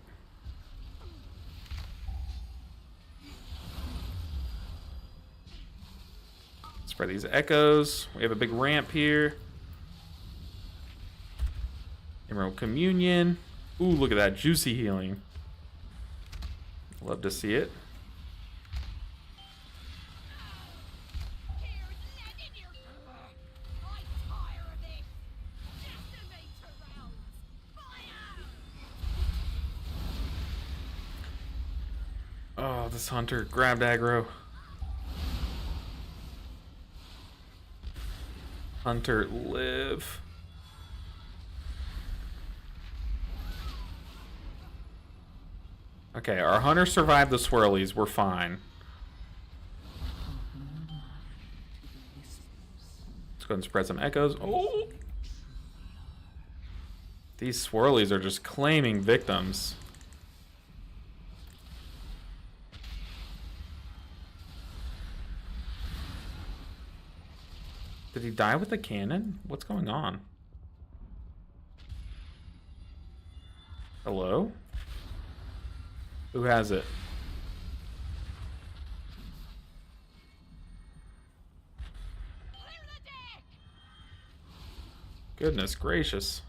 Spread these echoes. We have a big ramp here. Emerald Communion. Ooh, look at that juicy healing. Love to see it. Oh, this Hunter grabbed aggro. Hunter, live. Okay, our Hunter survived the swirlies. We're fine. Let's go ahead and spread some echoes. Oh! These swirlies are just claiming victims. Did he die with the cannon? What's going on? Hello? Who has it? Goodness gracious.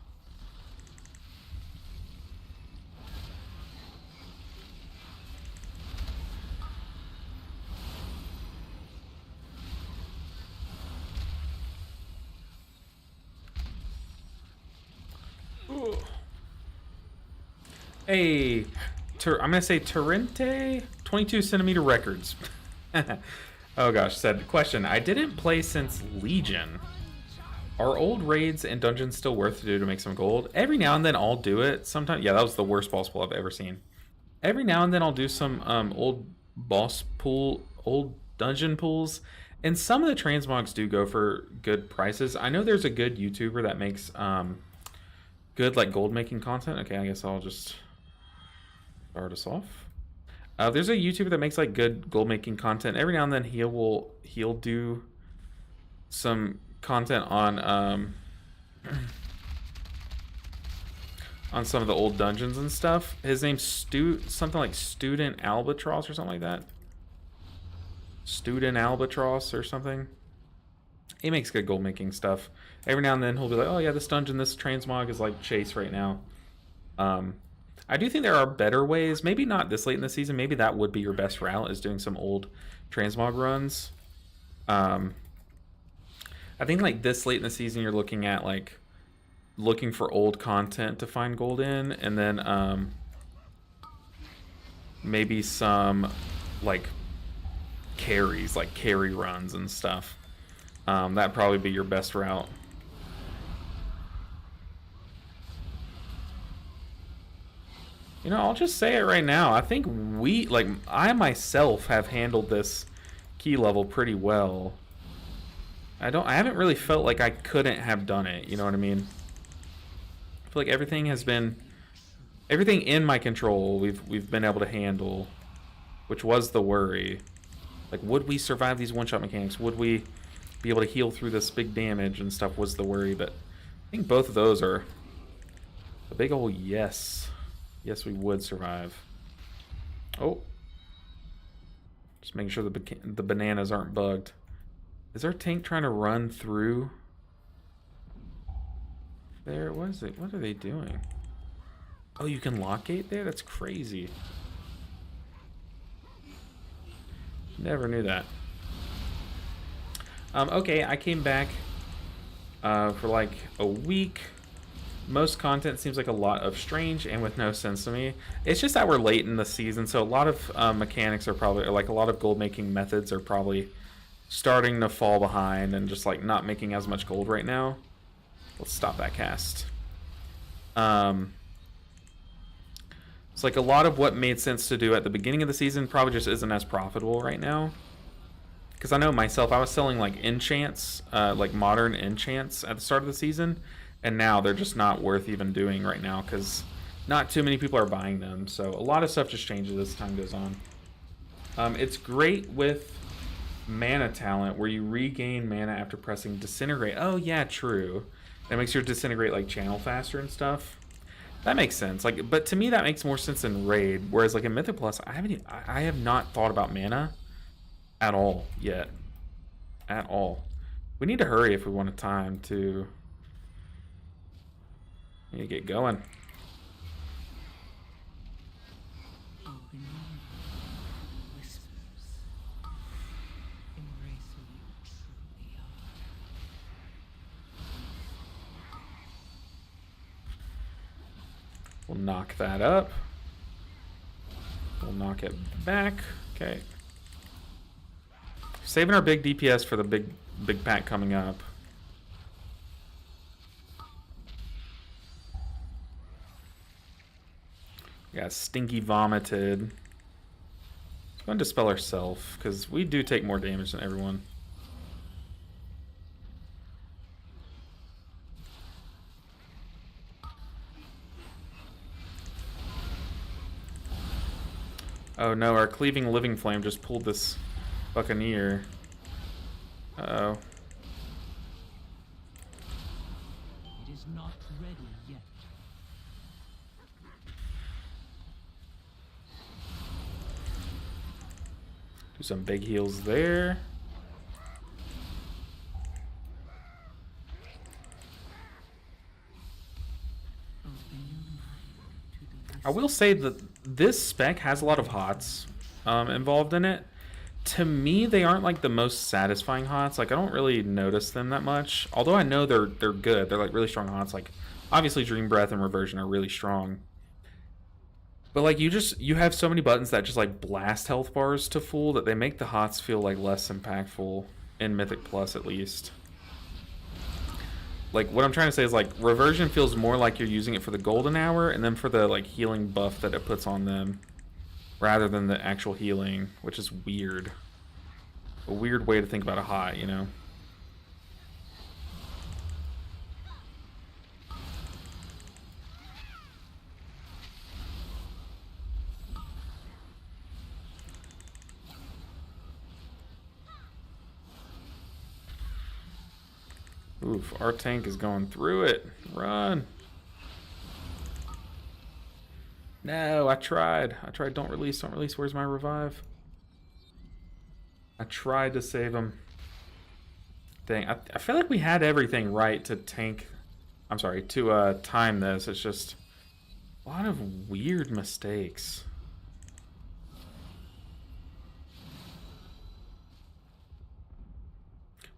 Ooh. Hey, I'm gonna say Torrente 22 centimeter records. Oh gosh, said question. I didn't play since Legion. Are old raids and dungeons still worth to do to make some gold? Every now and then I'll do it. Sometimes, yeah, that was the worst boss pool I've ever seen. Every now and then I'll do some old boss pool, old dungeon pools, and some of the transmogs do go for good prices. I know there's a good YouTuber that makes good like gold making content. Okay, I guess I'll just start us off. There's a YouTuber that makes like good gold making content. Every now and then he'll do some content on some of the old dungeons and stuff. His name's something like Student Albatross or something like that. Student Albatross or something. He makes good gold making stuff. Every now and then he'll be like, oh yeah, this dungeon, this transmog is like chase right now. I do think there are better ways. Maybe not this late in the season. Maybe that would be your best route, is doing some old transmog runs. I think like this late in the season, you're looking at like looking for old content to find gold in, and then maybe some like carries, like carry runs and stuff. That'd probably be your best route. You know, I'll just say it right now. I think I myself have handled this key level pretty well. I haven't really felt like I couldn't have done it, you know what I mean? I feel like everything in my control we've been able to handle, which was the worry. Like, would we survive these one-shot mechanics? Would we be able to heal through this big damage and stuff was the worry, but I think both of those are a big old yes. Yes, we would survive. Oh. Just making sure the bananas aren't bugged. Is our tank trying to run through there? What is it? What are they doing? Oh, you can lock gate there? That's crazy. Never knew that. Okay, I came back for like a week. Most content seems like a lot of strange and with no sense to me. It's just that we're late in the season, so a lot of mechanics are probably, like a lot of gold making methods are probably starting to fall behind and just like not making as much gold right now. Let's stop that cast. It's like a lot of what made sense to do at the beginning of the season probably just isn't as profitable right now. Because I know myself, I was selling like enchants, like modern enchants at the start of the season, and now they're just not worth even doing right now because not too many people are buying them, so a lot of stuff just changes as time goes on. It's great with mana talent where you regain mana after pressing disintegrate. Oh yeah, true. That makes your disintegrate like channel faster and stuff. That makes sense. Like, but to me that makes more sense in raid. Whereas like in Mythic Plus, I have not thought about mana at all yet. At all. We need to hurry if we want a time to get going. Open your mind to whispers. Embrace who you truly are. We'll knock that up. We'll knock it back. Okay. Saving our big DPS for the big pack coming up. We got Stinky Vomited. Let's go and dispel ourselves, because we do take more damage than everyone. Oh no, our Cleaving Living Flame just pulled this Buccaneer. Uh-oh. It is not ready yet. Do some big heals there. Open your mind to the I will say that this spec has a lot of HOTS involved in it. To me, they aren't like the most satisfying HOTS. Like, I don't really notice them that much. Although I know they're good. They're like really strong HOTS. Like, obviously Dream Breath and Reversion are really strong. But like you have so many buttons that just like blast health bars to full that they make the HOTS feel like less impactful in Mythic Plus at least. Like what I'm trying to say is like Reversion feels more like you're using it for the golden hour and then for the like healing buff that it puts on them rather than the actual healing, which is weird. A weird way to think about a hot, you know? Oof, our tank is going through it. Run. No, I tried. Don't release. Where's my revive? I tried to save him. Dang, I feel like we had everything right to tank. I'm sorry, to time this. It's just a lot of weird mistakes.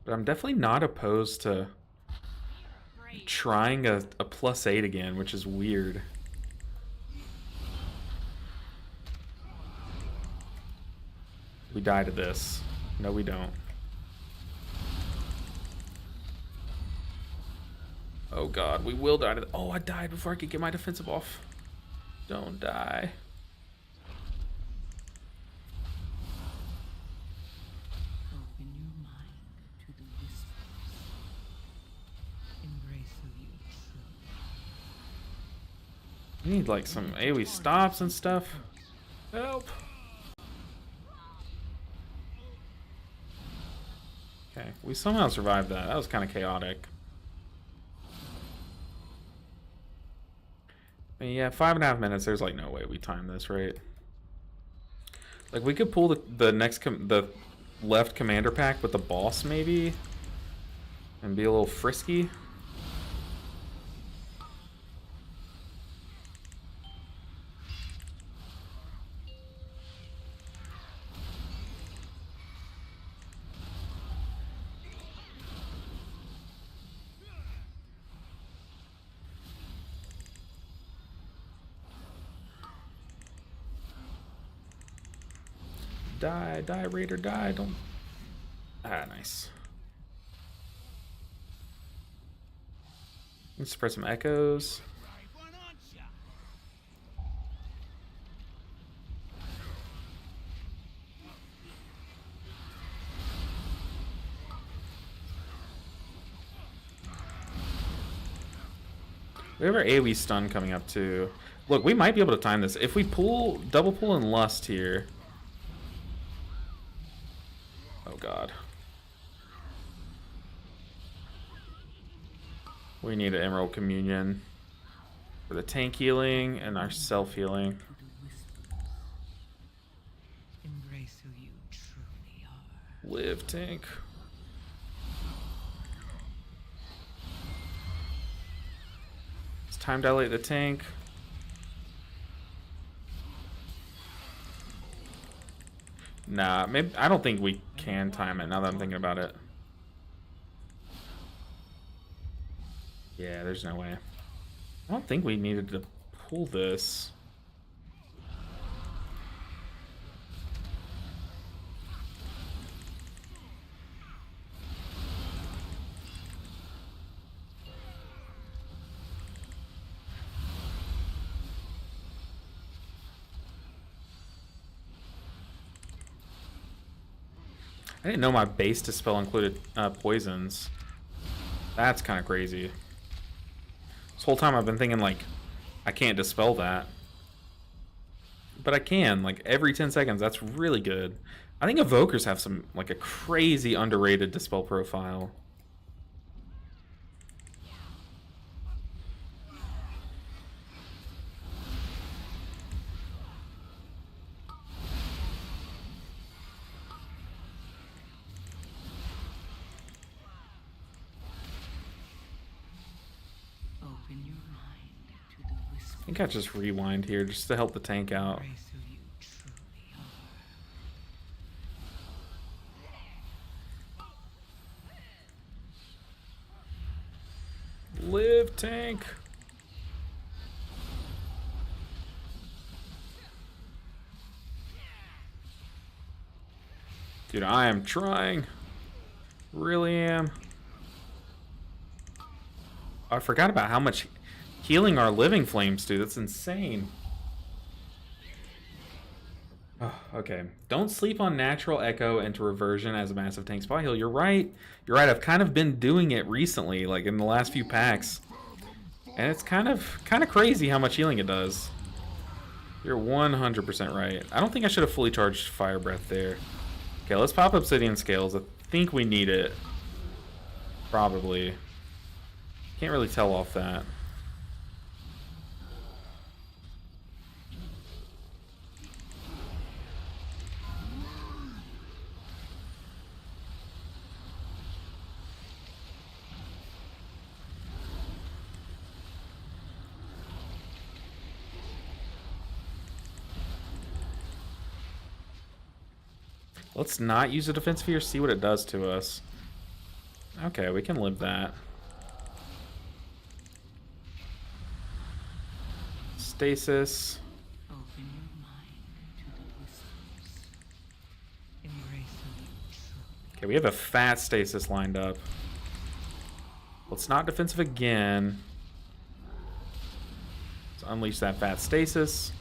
But I'm definitely not opposed to trying a +8 again, which is weird. We die to this. No, we don't. Oh god, we will die to oh, I died before I could get my defensive off. Don't die. Open your mind to the whispers. Embrace who you truly are. We need like some AoE stops and stuff. Help. Okay, we somehow survived that. That was kind of chaotic. I mean, yeah, 5.5 minutes. There's like no way we time this, right? Like we could pull the left commander pack with the boss maybe, and be a little frisky. Die, Raider, die, don't... Ah, nice. Let's spread some echoes. We have our AoE stun coming up too. Look, we might be able to time this. If we pull, double pull and lust here. Oh god. We need an Emerald Communion for the tank healing and our self healing. Embrace who you truly are. Live, tank. Let's time dilate the tank. Nah, maybe I don't think we can time it now that I'm thinking about it. Yeah, there's no way. I don't think we needed to pull this. I didn't know my base dispel included poisons. That's kind of crazy. This whole time I've been thinking, like, I can't dispel that. But I can, like, every 10 seconds. That's really good. I think Evokers have some, like, a crazy underrated dispel profile. Open your mind to the whisper. I think I just rewind here just to help the tank out. Embrace who you truly are. Live, tank. Dude, I am trying. Really am. I forgot about how much healing our living flames do. That's insane. Oh, okay. Don't sleep on natural echo into reversion as a massive tank spot heal. You're right. You're right. I've kind of been doing it recently, like in the last few packs. And it's kind of crazy how much healing it does. You're 100% right. I don't think I should have fully charged Fire Breath there. Okay, let's pop Obsidian Scales. I think we need it. Probably. Can't really tell off that. Let's not use a defense sphere, see what it does to us. Okay, we can live that. Stasis. Open your mind to the whispers. Embrace who you truly Okay, we have a fat stasis lined up. Let's not defensive again. Let's unleash that fat stasis.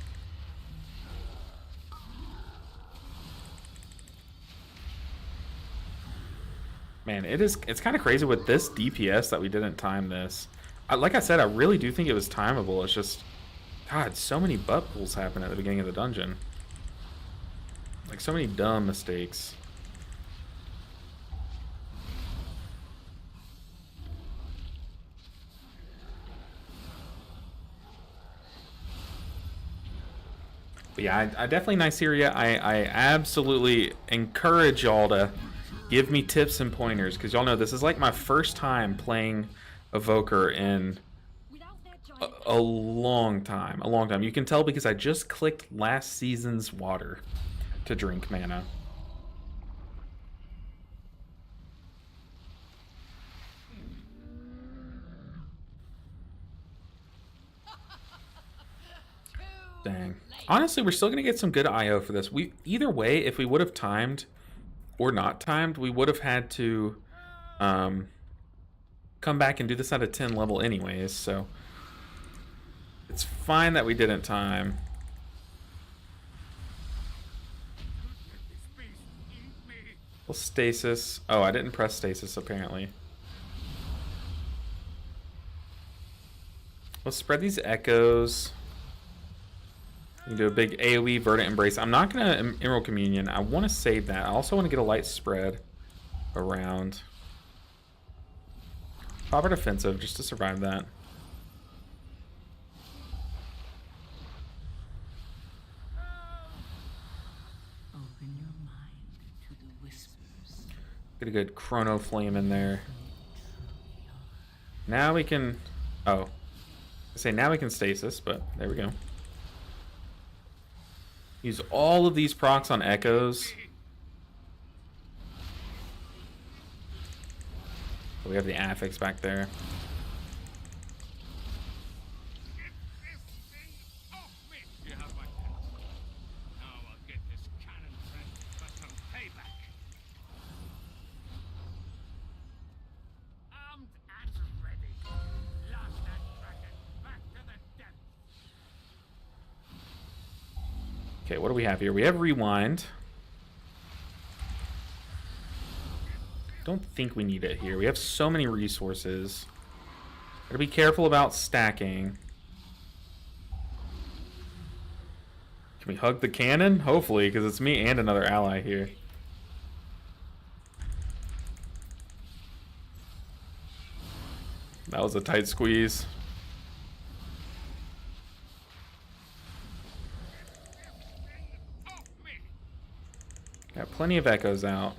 Man, it's kind of crazy with this DPS that we didn't time this. Like I said, I really do think it was timeable. It's just, God, so many butt pulls happen at the beginning of the dungeon. Like, so many dumb mistakes. But yeah, I definitely Nyceria. I absolutely encourage y'all to give me tips and pointers, because y'all know this is like my first time playing Evoker in a long time. A long time. You can tell because I just clicked last season's water to drink mana. Dang. Honestly, we're still going to get some good IO for this. Either way, if we would have timed or not timed, we would have had to come back and do this at a 10 level anyways, so it's fine that we didn't time. Well, stasis. Oh, I didn't press stasis apparently. Let's spread these echoes. You do a big AoE Verdant Embrace. I'm not going to Emerald Communion. I want to save that. I also want to get a light spread around. Pop our defensive just to survive that. Open your mind to the whispers. Get a good Chrono Flame in there. Now we can... Oh. I say now we can stasis, but there we go. Use all of these procs on echoes. We have the affix back there. Get this thing off me! You have my test. Now I'll get this cannon threat for some payback. Armed and ready. Lost that dragon. Back to the depths. Okay, what do we have here? We have Rewind. Don't think we need it here. We have so many resources. Gotta be careful about stacking. Can we hug the cannon? Hopefully, because it's me and another ally here. That was a tight squeeze. Got plenty of echoes out.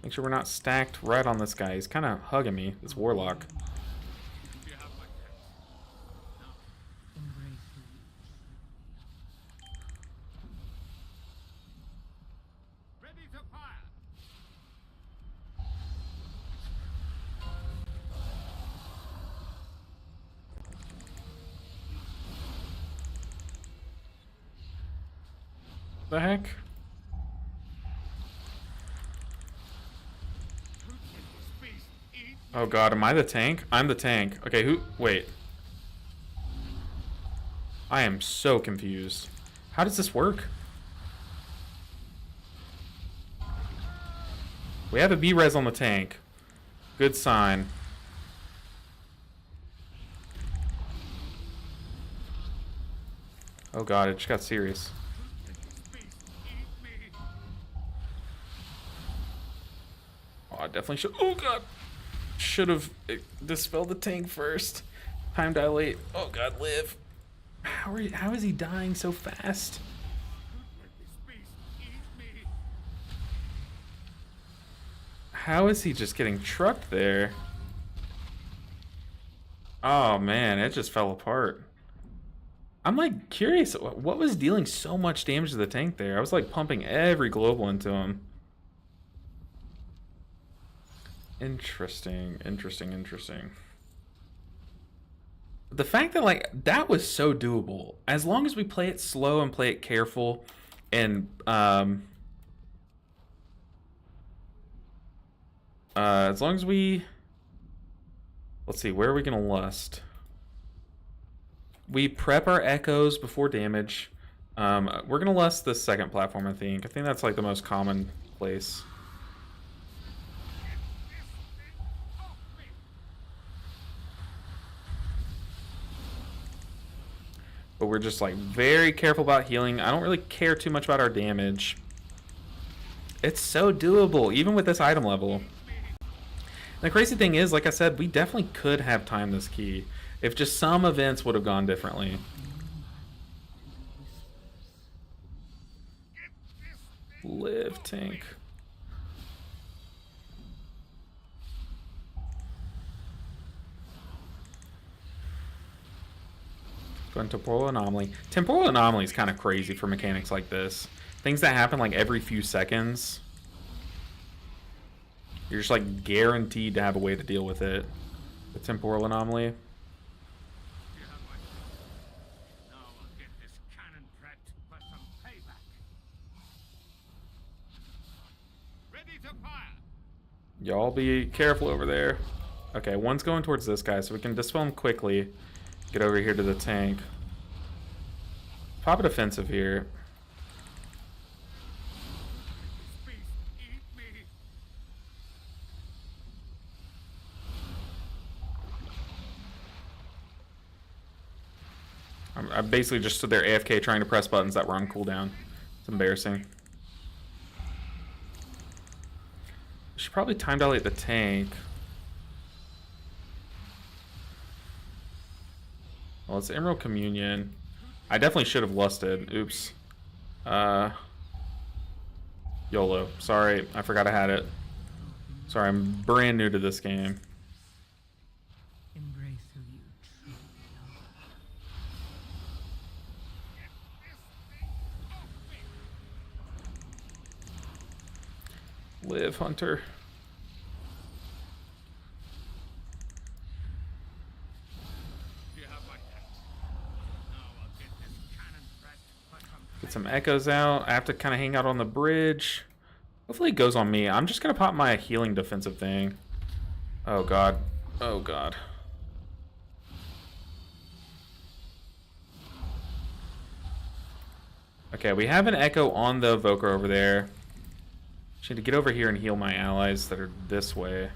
Make sure we're not stacked right on this guy. He's kind of hugging me, this warlock. You have my test. Embrace it. Ready to fire. The heck? Oh god, am I the tank? I'm the tank. Okay, who? Wait. I am so confused. How does this work? We have a B-res on the tank. Good sign. Oh god, it just got serious. Oh, I definitely should. Oh god! Should have dispelled the tank first. Time dilate. Oh god, live. How is he dying so fast? How is he just getting trucked there? Oh man, it just fell apart. I'm like curious, what was dealing so much damage to the tank there? I was like pumping every global into him. Interesting. The fact that like that was so doable, as long as we play it slow and play it careful, and as long as we, let's see, where are we gonna lust? We prep our echoes before damage. We're gonna lust the second platform. I think that's like the most common place. But we're just like very careful about healing. I don't really care too much about our damage. It's so doable, even with this item level. And the crazy thing is, like I said, we definitely could have timed this key if just some events would have gone differently. Live, tank. Temporal anomaly. Temporal anomaly is kind of crazy for mechanics like this. Things that happen like every few seconds. You're just like guaranteed to have a way to deal with it. The temporal anomaly. Y'all be careful over there. Okay, one's going towards this guy, so we can dispel him quickly. Get over here to the tank. Pop a defensive here. I basically just stood there AFK trying to press buttons that were on cooldown. It's embarrassing. Should probably time dilate the tank. Well, it's Emerald Communion. I definitely should have lusted. Oops. YOLO. Sorry, I forgot I had it. Sorry, I'm brand new to this game. Embrace who you truly are. Live, Hunter. You have my thanks. Now I'll get this cannon pressed for some Get some echoes out. I have to kind of hang out on the bridge. Hopefully it goes on me. I'm just going to pop my healing defensive thing. Oh, God. Oh, God. Okay, we have an echo on the Evoker over there. Just need to get over here and heal my allies that are this way.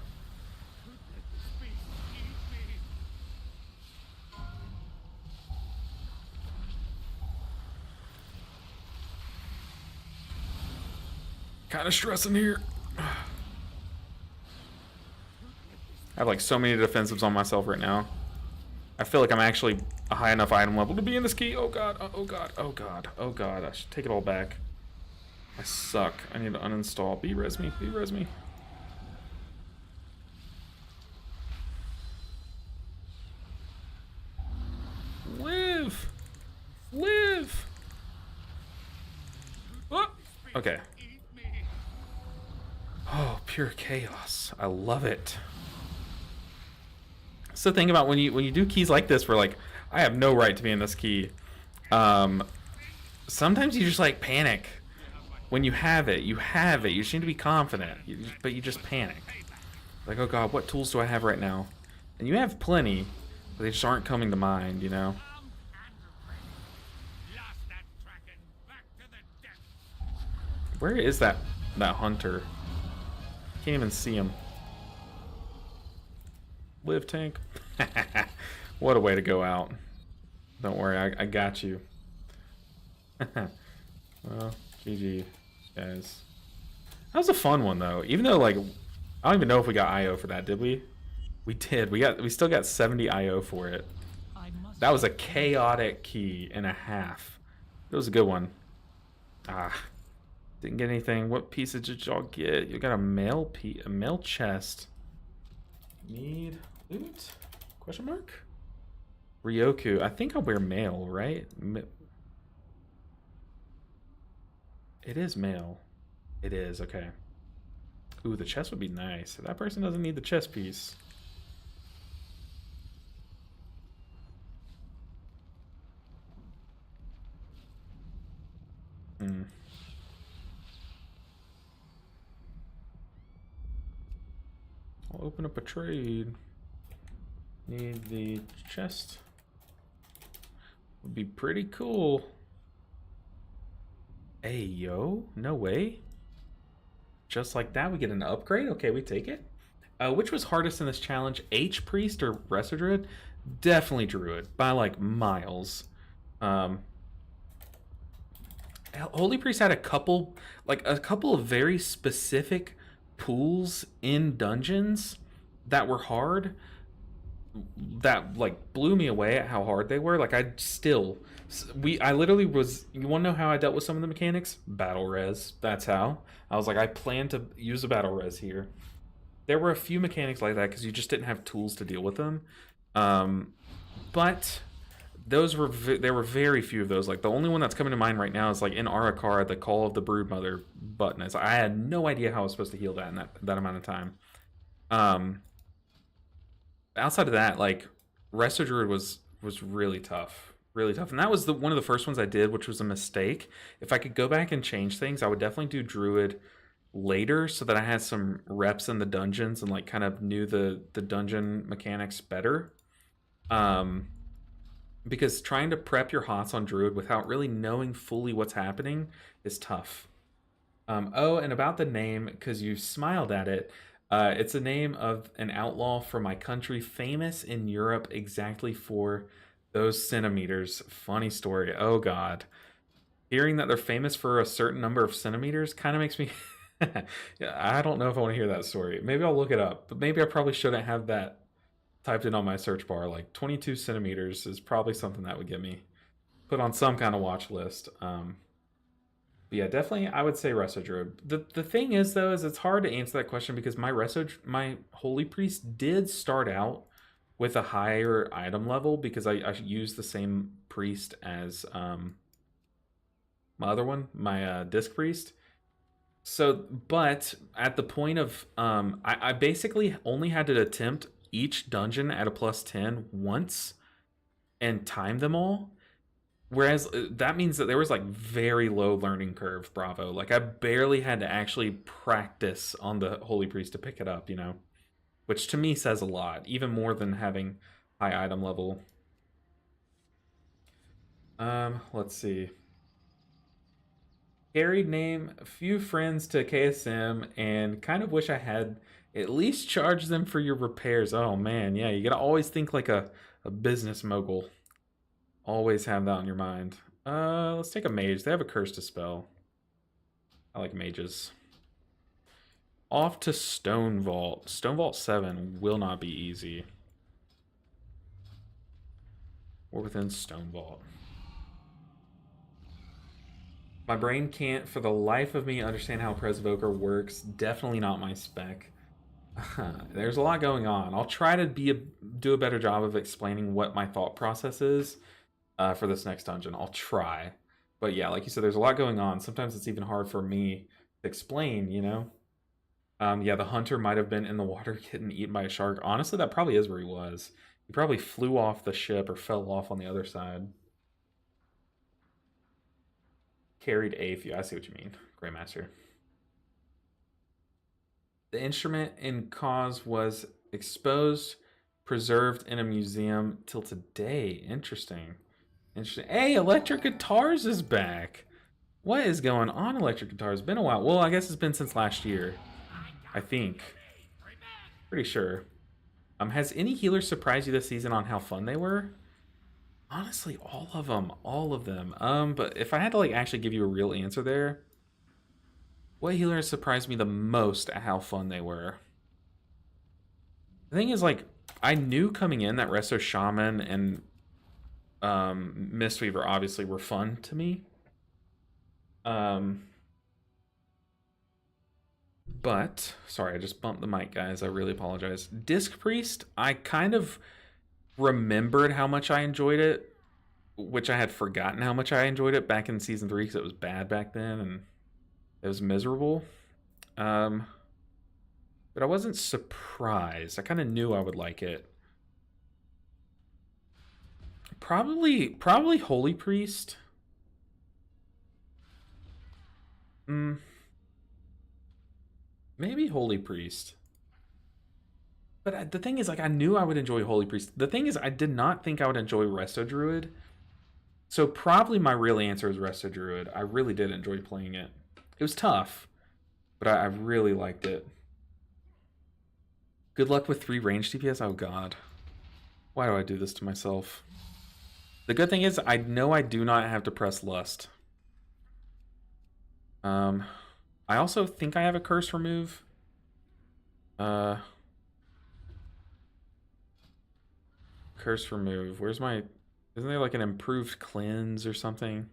Kind of stressing here. I have like so many defensives on myself right now. I feel like I'm actually a high enough item level to be in this key. Oh god, oh god, oh god, oh god. I should take it all back. I suck. I need to uninstall. Be-res me, be-res me. Live! Live! Oh! Okay. Oh, pure chaos. I love it. That's the thing about when you do keys like this where like I have no right to be in this key. Sometimes you just like panic. When you have it, you have it. You just need to be confident. But you just panic. Like, oh god, what tools do I have right now? And you have plenty, but they just aren't coming to mind, you know? Where is that hunter? Can't even see him. Live, tank. What a way to go out. Don't worry, I got you. Well, GG, guys. That was a fun one though. Even though like I don't even know if we got IO for that, did we? We did. We still got 70 IO for it. That was a chaotic key and a half. It was a good one. Didn't get anything. What pieces did y'all get? You got a mail chest. Need loot? Question mark? Ryoku. I think I'll wear mail, right? It is mail. It is, okay. Ooh, the chest would be nice. That person doesn't need the chest piece. I'll open up a trade. Need the chest. Would be pretty cool. Hey, yo. No way. Just like that, we get an upgrade? Okay, we take it. Which was hardest in this challenge? H Priest or Resto Druid? Definitely Druid. By like miles. Holy Priest had a couple of very specific pools in dungeons that were hard, that like blew me away at how hard they were. Like I literally was, you want to know how I dealt with some of the mechanics? Battle res. That's how. I was like, I plan to use a battle res here. There were a few mechanics like that because you just didn't have tools to deal with them. But there were very few of those. Like the only one that's coming to mind right now is like in Arakara, the Call of the Broodmother button. I had no idea how I was supposed to heal that in that amount of time. Outside of that, like Resto Druid was really tough, and that was one of the first ones I did, which was a mistake. If I could go back and change things, I would definitely do Druid later so that I had some reps in the dungeons and like kind of knew the dungeon mechanics better. Because trying to prep your hots on Druid without really knowing fully what's happening is tough. Oh, and about the name, because you smiled at it, it's a name of an outlaw from my country, famous in Europe exactly for Those centimeters. Funny story. Oh, God. Hearing that they're famous for a certain number of centimeters kind of makes me... Yeah, I don't know if I want to hear that story. Maybe I'll look it up, but maybe I probably shouldn't have that typed in on my search bar. Like 22 centimeters is probably something that would get me put on some kind of watch list. But yeah, definitely I would say Resto Druid. The thing is though, is it's hard to answer that question because my Holy Priest did start out with a higher item level because I used the same priest as my other one, my Disc Priest. So, but at the point of, I basically only had to attempt each dungeon at a +10 once and time them all. Whereas that means that there was like very low learning curve, Bravo. Like I barely had to actually practice on the Holy Priest to pick it up, you know? Which to me says a lot, even more than having high item level. Let's see. Carried name a few friends to KSM and kind of wish I had at least charged them for your repairs. Oh man, yeah, you gotta always think like a business mogul. Always have that on your mind. Let's take a mage. They have a curse to spell. I like mages. Off to Stone Vault. Stone Vault 7 will not be easy. We're within Stone Vault. My brain can't for the life of me understand how Evoker works. Definitely not my spec. There's a lot going on. I'll try to do a better job of explaining what my thought process is for this next dungeon. I'll try. But yeah, like you said, there's a lot going on. Sometimes it's even hard for me to explain, you know? Yeah, the hunter might have been in the water getting eaten by a shark. Honestly, that probably is where he was. He probably flew off the ship or fell off on the other side. Carried a few. I see what you mean, Grandmaster. The instrument in cause was exposed, preserved in a museum till today. Interesting. Interesting. Hey, Electric Guitars is back. What is going on, Electric Guitars? Been a while. Well, I guess it's been since last year. I think. Pretty sure. Has any healers surprised you this season on how fun they were? Honestly, all of them. All of them. But if I had to like actually give you a real answer there, what healer has surprised me the most at how fun they were? The thing is, like, I knew coming in that Resto Shaman and Mistweaver obviously were fun to me. But, sorry, I just bumped the mic, guys. I really apologize. Disc Priest, I kind of remembered how much I enjoyed it, which I had forgotten how much I enjoyed it back in Season 3 because it was bad back then and it was miserable. But I wasn't surprised. I kind of knew I would like it. Probably Holy Priest. Maybe Holy Priest. But the thing is, like, I knew I would enjoy Holy Priest. The thing is, I did not think I would enjoy Resto Druid. So probably my real answer is Resto Druid. I really did enjoy playing it. It was tough, but I really liked it. Good luck with 3 range DPS. Oh, God. Why do I do this to myself? The good thing is, I know I do not have to press Lust. I also think I have a curse remove. Curse remove. Where's my... Isn't there like an improved cleanse or something?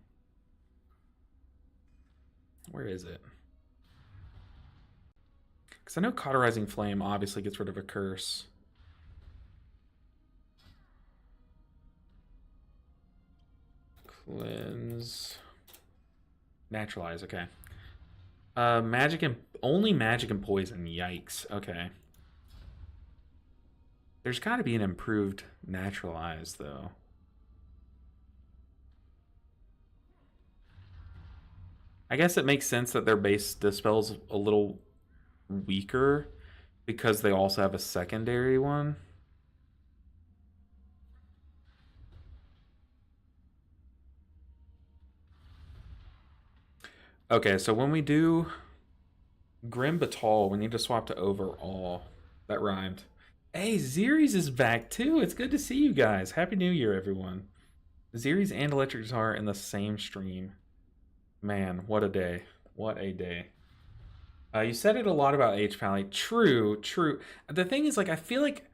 Where is it? Because I know Cauterizing Flame obviously gets rid of a curse. Cleanse. Naturalize, okay. Magic and... Only magic and poison. Yikes. Okay. There's got to be an improved naturalize, though. I guess it makes sense that their base dispel's a little weaker because they also have a secondary one. Okay, so when we do Grim Batal, we need to swap to Overall. That rhymed. Hey, Zeres is back too. It's good to see you guys. Happy New Year, everyone. Zeres and electric guitar in the same stream. Man, what a day. What a day. You said it a lot about H Pally. True, true. The thing is, like, I feel like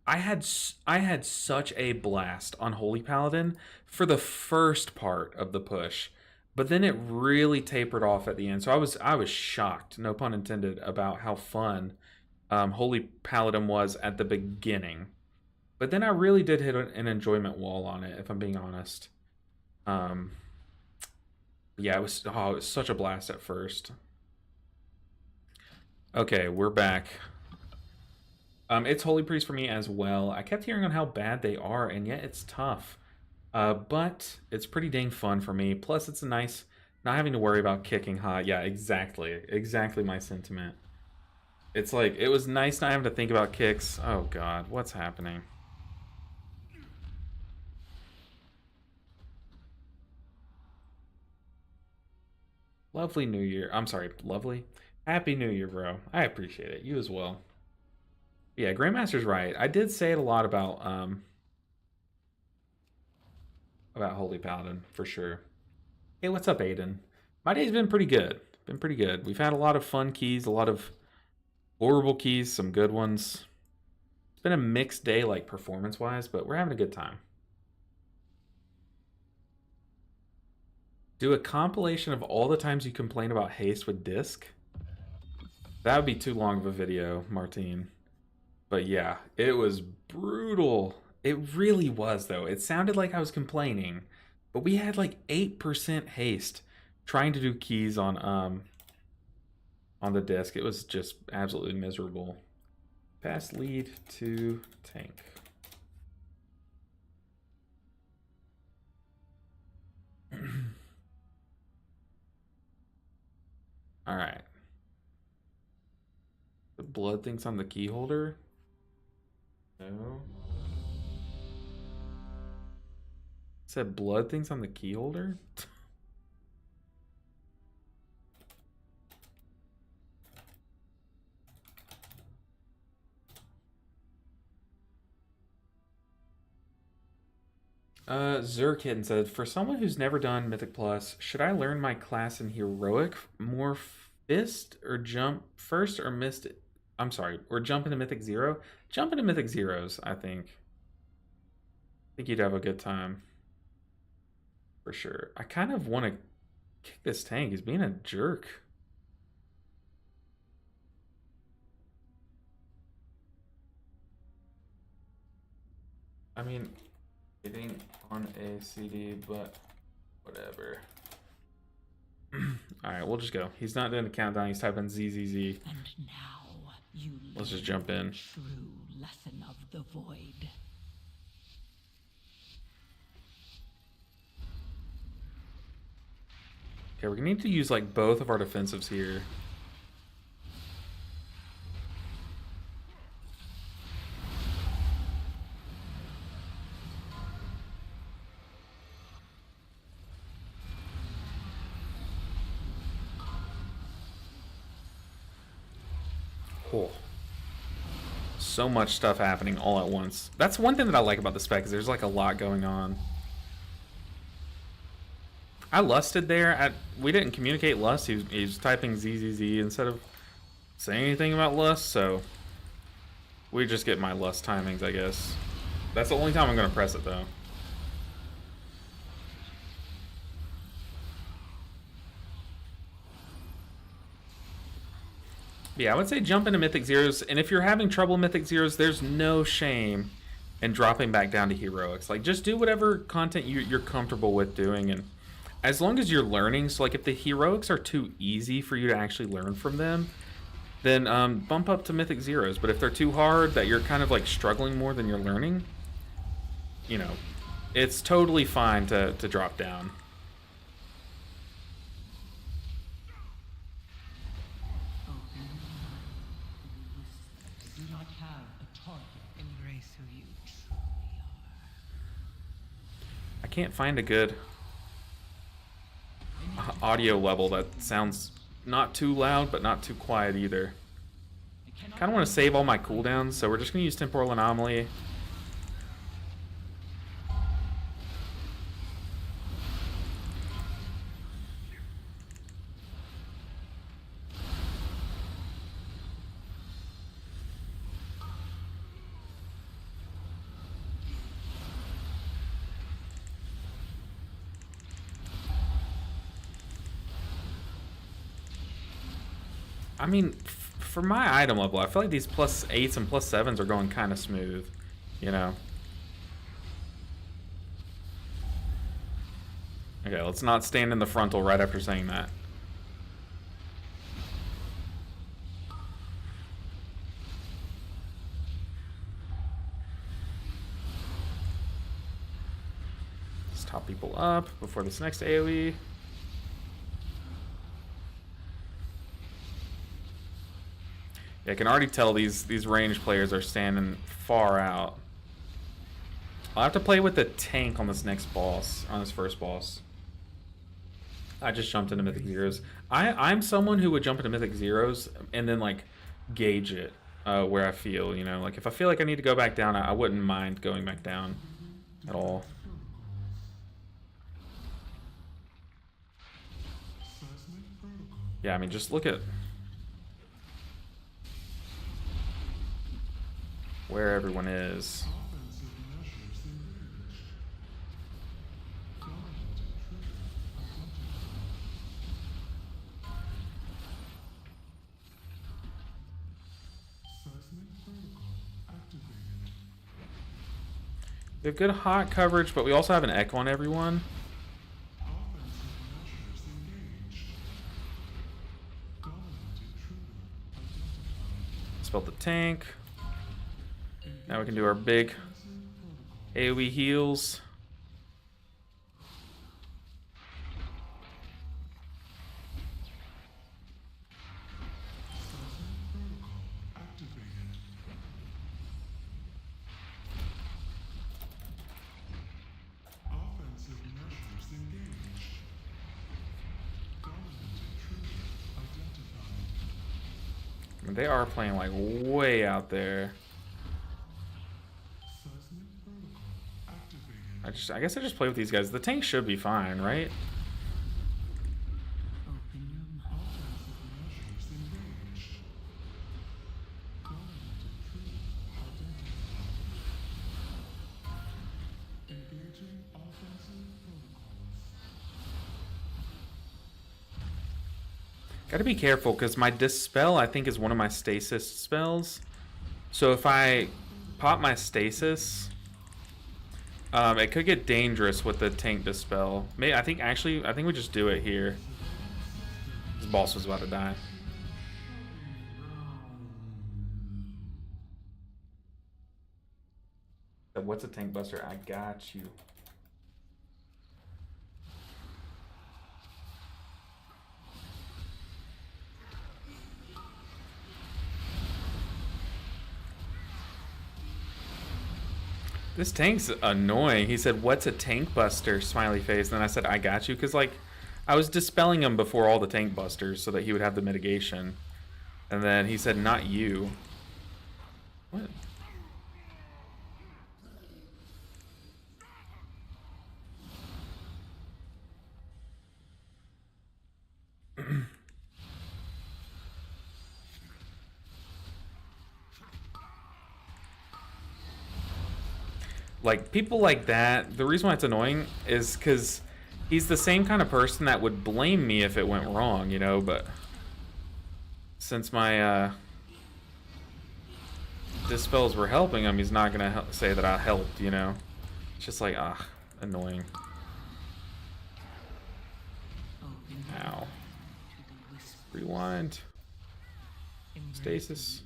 I had such a blast on Holy Paladin for the first part of the push, but then it really tapered off at the end. So I was shocked, no pun intended, about how fun Holy Paladin was at the beginning. But then I really did hit an enjoyment wall on it, if I'm being honest. Yeah, it was such a blast at first. Okay, we're back. It's Holy Priest for me as well. I kept hearing on how bad they are, and yet it's tough. But it's pretty dang fun for me. Plus, it's nice not having to worry about kicking hot. Yeah, exactly. Exactly my sentiment. It's like, it was nice not having to think about kicks. Oh god, what's happening? Lovely New Year. I'm sorry, lovely. Happy New Year, bro. I appreciate it. You as well. Yeah, Grandmaster's right. I did say it a lot about Holy Paladin, for sure. Hey, what's up, Aiden? My day's been pretty good. Been pretty good. We've had a lot of fun keys, a lot of horrible keys, some good ones. It's been a mixed day, like, performance-wise, but we're having a good time. Do a compilation of all the times you complain about haste with disc? That would be too long of a video, Martine. But yeah, it was brutal. It really was, though. It sounded like I was complaining, but we had like 8% haste trying to do keys on the disc. It was just absolutely miserable. Pass lead to tank. All right. The blood thing's on the key holder. No. It said blood things on the key holder? Zerkid said, for someone who's never done Mythic Plus, should I learn my class in Heroic more fist or jump first or mist? I'm sorry, or jump into Mythic Zero? Jump into Mythic Zeros, I think. I think you'd have a good time. For sure. I kind of want to kick this tank. He's being a jerk. I mean, getting on a CD, but whatever. Alright, we'll just go. He's not doing the countdown, he's typing ZZZ. And now you Let's just jump in. true lesson of the void. Okay, we're gonna need to use like both of our defensives here. Cool. So much stuff happening all at once. That's one thing that I like about the spec is there's like a lot going on. I lusted there. We didn't communicate lust. He was typing ZZZ instead of saying anything about lust, so we just get my lust timings, I guess. That's the only time I'm going to press it, though. Yeah, I would say jump into Mythic Zeros, and if you're having trouble Mythic Zeros, there's no shame in dropping back down to Heroics. Like, just do whatever content you're comfortable with doing, and as long as you're learning, so like if the Heroics are too easy for you to actually learn from them, then bump up to Mythic Zeros. But if they're too hard, that you're kind of like struggling more than you're learning, you know, it's totally fine to drop down. Do not have a target. Embrace who you truly are. I can't find a good audio level that sounds not too loud but not too quiet either. I Kind of want to save all my cooldowns, so we're just going to use Temporal Anomaly. I mean, for my item level, I feel like these +8s and +7s are going kind of smooth, you know? Okay, let's not stand in the frontal right after saying that. Let's top people up before this next AoE. Yeah, I can already tell these ranged players are standing far out. I'll have to play with the tank on this next boss, on this first boss. I just jumped into Mythic Zeros. I'm someone who would jump into Mythic Zeros and then like gauge it where I feel, you know, like if I feel like I need to go back down, I wouldn't mind going back down at all. Yeah, I mean, just look at where everyone is. We have good hot coverage, but we also have an echo on everyone. Spelled the tank. Now we can do our big AoE heals. I mean, they are playing like way out there. I guess I just play with these guys. The tank should be fine, right? Gotta be careful, because my Dispel, I think, is one of my stasis spells. So if I pop my stasis, it could get dangerous with the tank Dispel. I think we just do it here. This boss was about to die. What's a tank buster? I got you. This tank's annoying. He said, "What's a tank buster?" Smiley face. And then I said, "I got you," because like I was dispelling him before all the tank busters so that he would have the mitigation. And then he said, "Not you." What? Like, people like that, the reason why it's annoying is because he's the same kind of person that would blame me if it went wrong, you know, but since my dispels were helping him, he's not gonna say that I helped, you know. It's just like, annoying. Ow. Rewind. Stasis.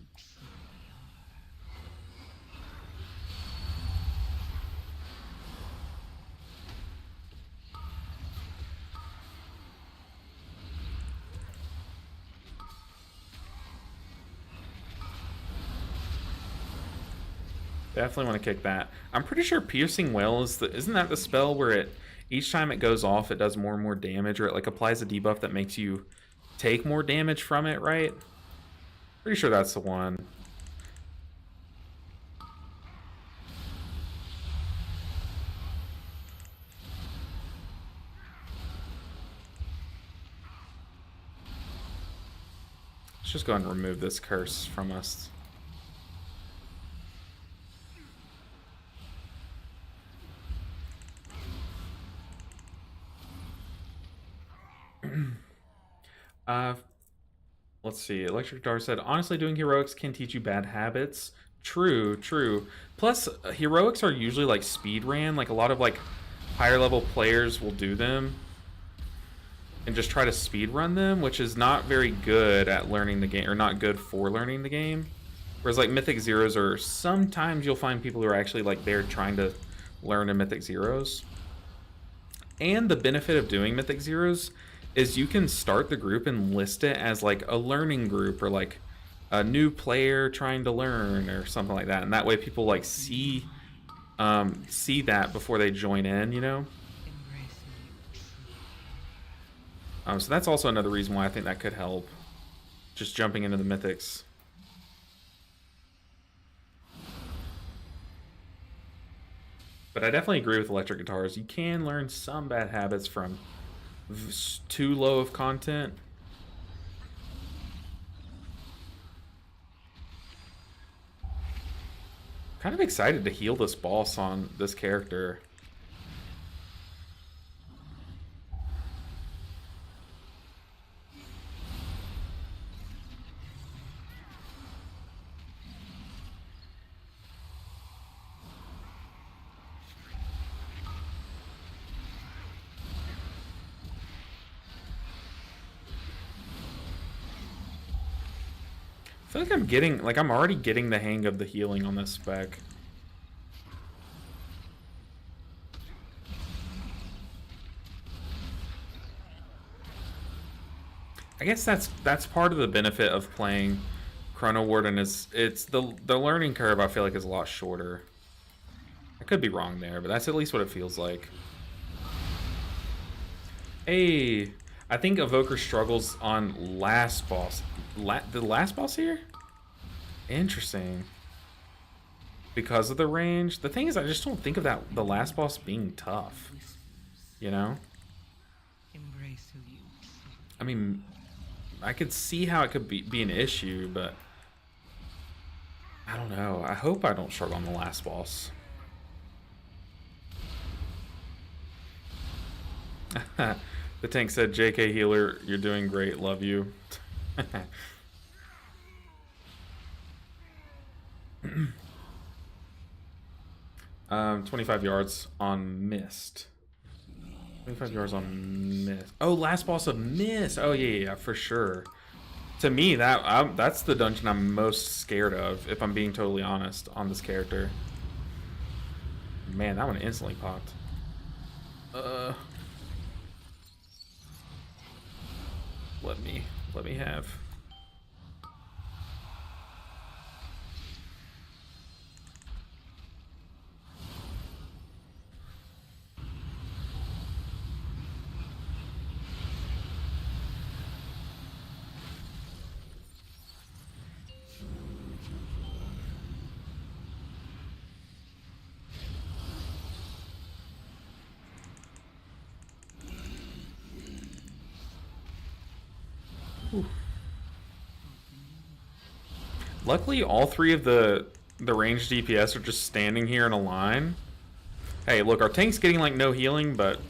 Definitely want to kick that. I'm pretty sure Piercing Well isn't that the spell where each time it goes off it does more and more damage, or it like applies a debuff that makes you take more damage from it, right? Pretty sure that's the one. Let's just go ahead and remove this curse from us. Let's see. Electric Guitar said, honestly, doing heroics can teach you bad habits. True, true. Plus, heroics are usually like speed ran. Like a lot of like higher level players will do them and just try to speed run them, which is not very good at learning the game, or not good for learning the game. Whereas like Mythic Zeros, or sometimes you'll find people who are actually like there trying to learn a Mythic Zeros. And the benefit of doing Mythic Zeros is you can start the group and list it as like a learning group, or like a new player trying to learn, or something like that. And that way people like see that before they join in, you know? So that's also another reason why I think that could help. Just jumping into the mythics. But I definitely agree with electric guitars. You can learn some bad habits from too low of content. Kind of excited to heal this boss on this character. I feel like I'm already getting the hang of the healing on this spec. I guess that's part of the benefit of playing Chrono Warden, is it's the learning curve I feel like is a lot shorter. I could be wrong there, but that's at least what it feels like. Hey, I think Evoker struggles on last boss. The last boss here? Interesting. Because of the range. The thing is, I just don't think of the last boss being tough. You know? I mean, I could see how it could be an issue, but I don't know. I hope I don't struggle on the last boss. The tank said, JK Healer, you're doing great. Love you. 25 yards on Mist. 25 yards on Mist. Oh, last boss of Mist. Oh, yeah, for sure. To me, that's the dungeon I'm most scared of, if I'm being totally honest, on this character. Man, that one instantly popped. Let me have. Luckily, all three of the ranged DPS are just standing here in a line. Hey, look, our tank's getting like no healing, but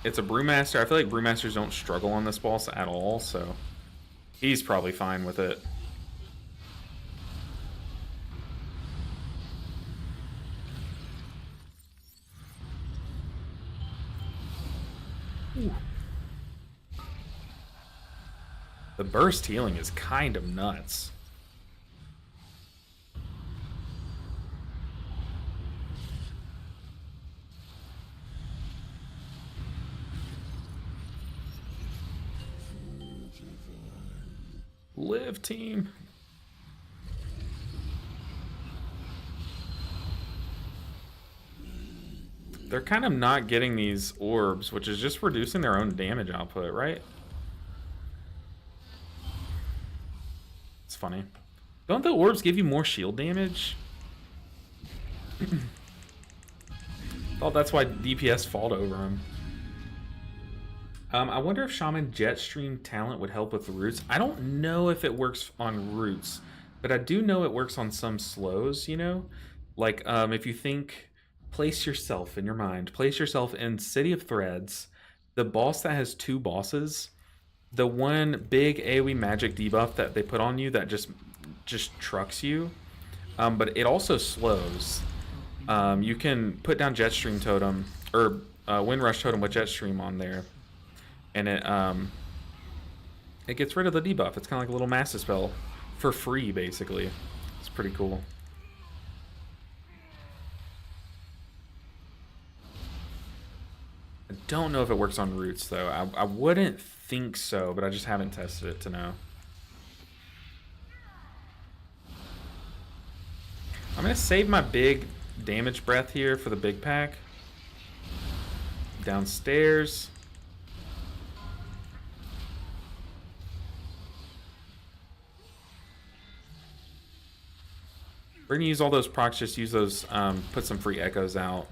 it's a Brewmaster. I feel like Brewmasters don't struggle on this boss at all, so he's probably fine with it. Ooh. The burst healing is kind of nuts. Live, team. They're kind of not getting these orbs, which is just reducing their own damage output, right? It's funny. Don't the orbs give you more shield damage? Thought that's why DPS fought over him. I wonder if Shaman Jetstream talent would help with roots. I don't know if it works on roots, but I do know it works on some slows, you know? Like, if you think, place yourself in your mind, place yourself in City of Threads, the boss that has 2 bosses, the one big AoE magic debuff that they put on you that just trucks you, but it also slows. You can put down Jetstream Totem, or Windrush Totem with Jetstream on there, and it gets rid of the debuff. It's kind of like a little massive spell for free, basically. It's pretty cool. I don't know if it works on roots, though. I wouldn't think so, but I just haven't tested it to know. I'm going to save my big damage breath here for the big pack. Downstairs. We're going to use all those procs, just use those, put some free echoes out.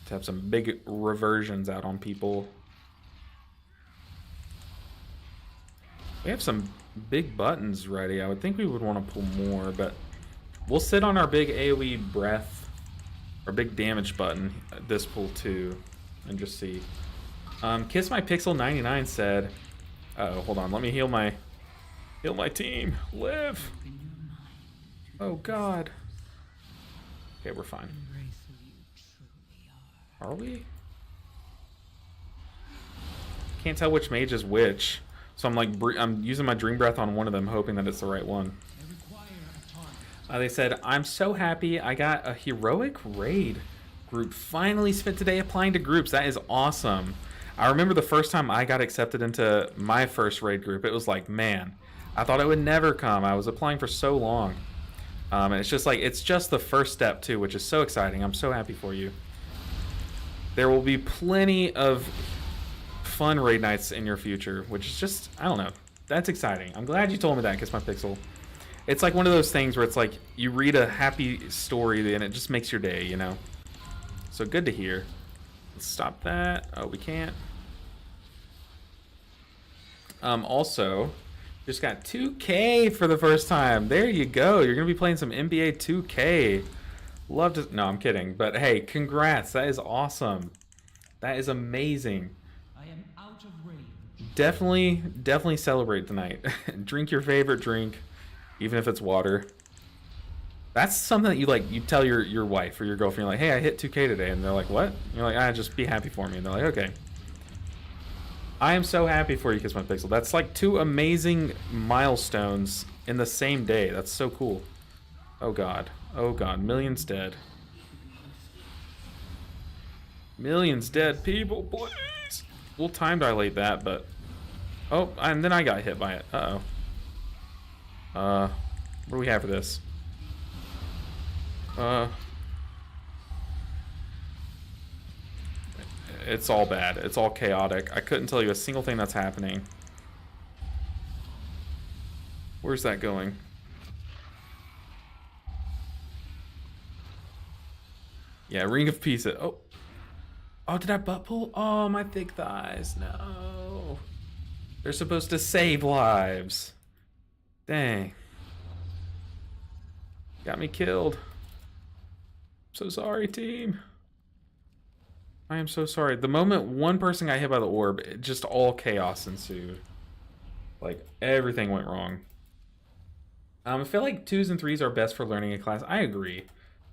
To have some big reversions out on people. We have some big buttons ready. I would think we would want to pull more, but we'll sit on our big AoE breath, our big damage button this pull too, and just see. Kiss My Pixel 99 said, uh-oh, hold on, let me heal my team. Live. Oh God. Okay, we're fine. Are we? Can't tell which mage is which, so I'm like, I'm using my dream breath on one of them, hoping that it's the right one. They said, I'm so happy I got a heroic raid group. Finally spent today applying to groups. That is awesome. I remember the first time I got accepted into my first raid group, it was like, man, I thought it would never come. I was applying for so long. And it's just like, it's just the first step too, which is so exciting. I'm so happy for you. There will be plenty of fun raid nights in your future, which is just, I don't know. That's exciting. I'm glad you told me that, Kiss My Pixel. It's like one of those things where it's like you read a happy story and it just makes your day, you know? So good to hear. Let's stop that. Oh, we can't. Also, just got 2K for the first time. There you go. You're going to be playing some NBA 2K. Love to... No, I'm kidding. But hey, congrats. That is awesome. That is amazing. I am out of range. Definitely celebrate tonight. Drink your favorite drink, even if it's water. That's something that you tell your wife or your girlfriend. You're like, hey, I hit 2K today. And they're like, what? And you're like, just be happy for me. And they're like, okay. I am so happy for you, Kiss My Pixel. That's like 2 amazing milestones in the same day. That's so cool. Oh, God. Oh, God. Millions dead. Millions dead people, please. We'll time dilate that, but... Oh, and then I got hit by it. Uh-oh. What do we have for this? It's all bad. It's all chaotic. I couldn't tell you a single thing that's happening. Where's that going? Yeah, Ring of Peace. Oh. Oh, did I butt pull? Oh, my thick thighs. No. They're supposed to save lives. Dang. Got me killed. So sorry, team. I am so sorry. The moment one person got hit by the orb, it just all chaos ensued. Like, everything went wrong. I feel like 2s and 3s are best for learning a class. I agree.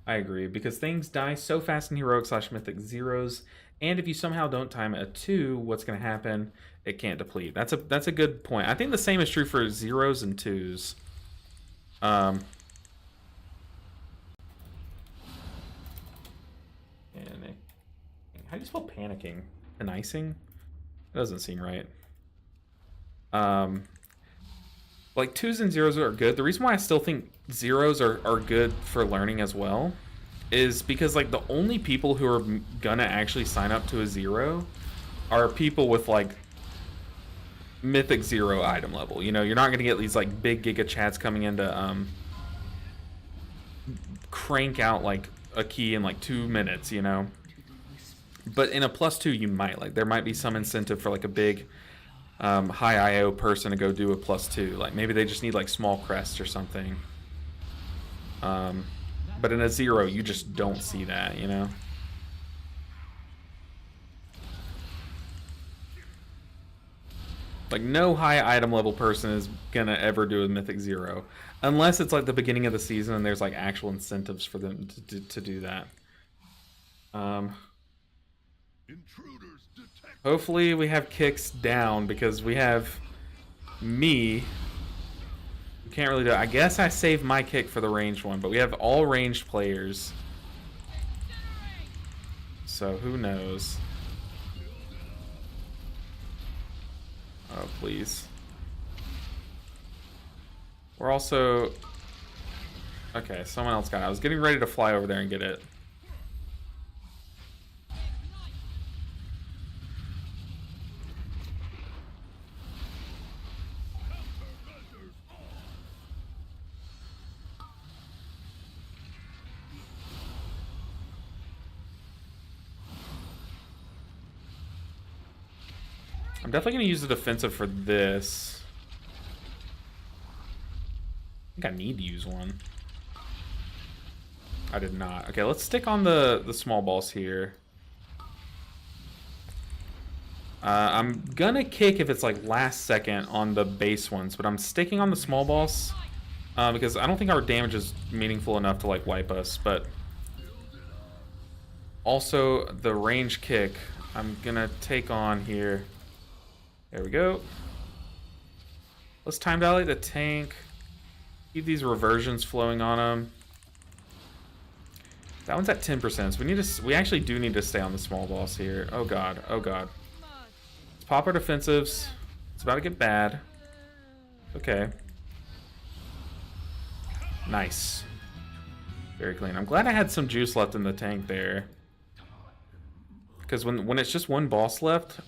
I agree, because things die so fast in Heroic/Mythic 0s, and if you somehow don't time a 2, what's going to happen? It can't deplete. That's a good point. I think the same is true for 0s and 2s. How do you spell panicking? Panicing? That doesn't seem right. Like 2s and 0s are good. The reason why I still think 0s are good for learning as well is because like the only people who are gonna actually sign up to a 0 are people with like Mythic 0 item level. You know, you're not gonna get these like big Giga Chats coming in to crank out like a key in like 2 minutes, you know. But in a +2 you might, like there might be some incentive for like a big high IO person to go do a +2. Like maybe they just need like small crests or something. But in a 0 you just don't see that, you know. Like no high item level person is gonna ever do a Mythic 0 unless it's like the beginning of the season and there's like actual incentives for them to do that. Hopefully we have kicks down because we have me. We can't really do it. I guess I saved my kick for the ranged one, but we have all ranged players. So who knows? Oh, please. We're also... Okay, someone else got it. I was getting ready to fly over there and get it. I'm definitely going to use the defensive for this. I think I need to use one. I did not. Okay, let's stick on the small boss here. I'm going to kick if it's like last second on the base ones, but I'm sticking on the small boss because I don't think our damage is meaningful enough to like wipe us, but also the range kick I'm going to take on here. There we go. Let's time dilate the tank. Keep these reversions flowing on them. That one's at 10%. So we actually do need to stay on the small boss here. Oh god. Oh god. Let's pop our defensives. It's about to get bad. Okay. Nice. Very clean. I'm glad I had some juice left in the tank there. Because when it's just one boss left,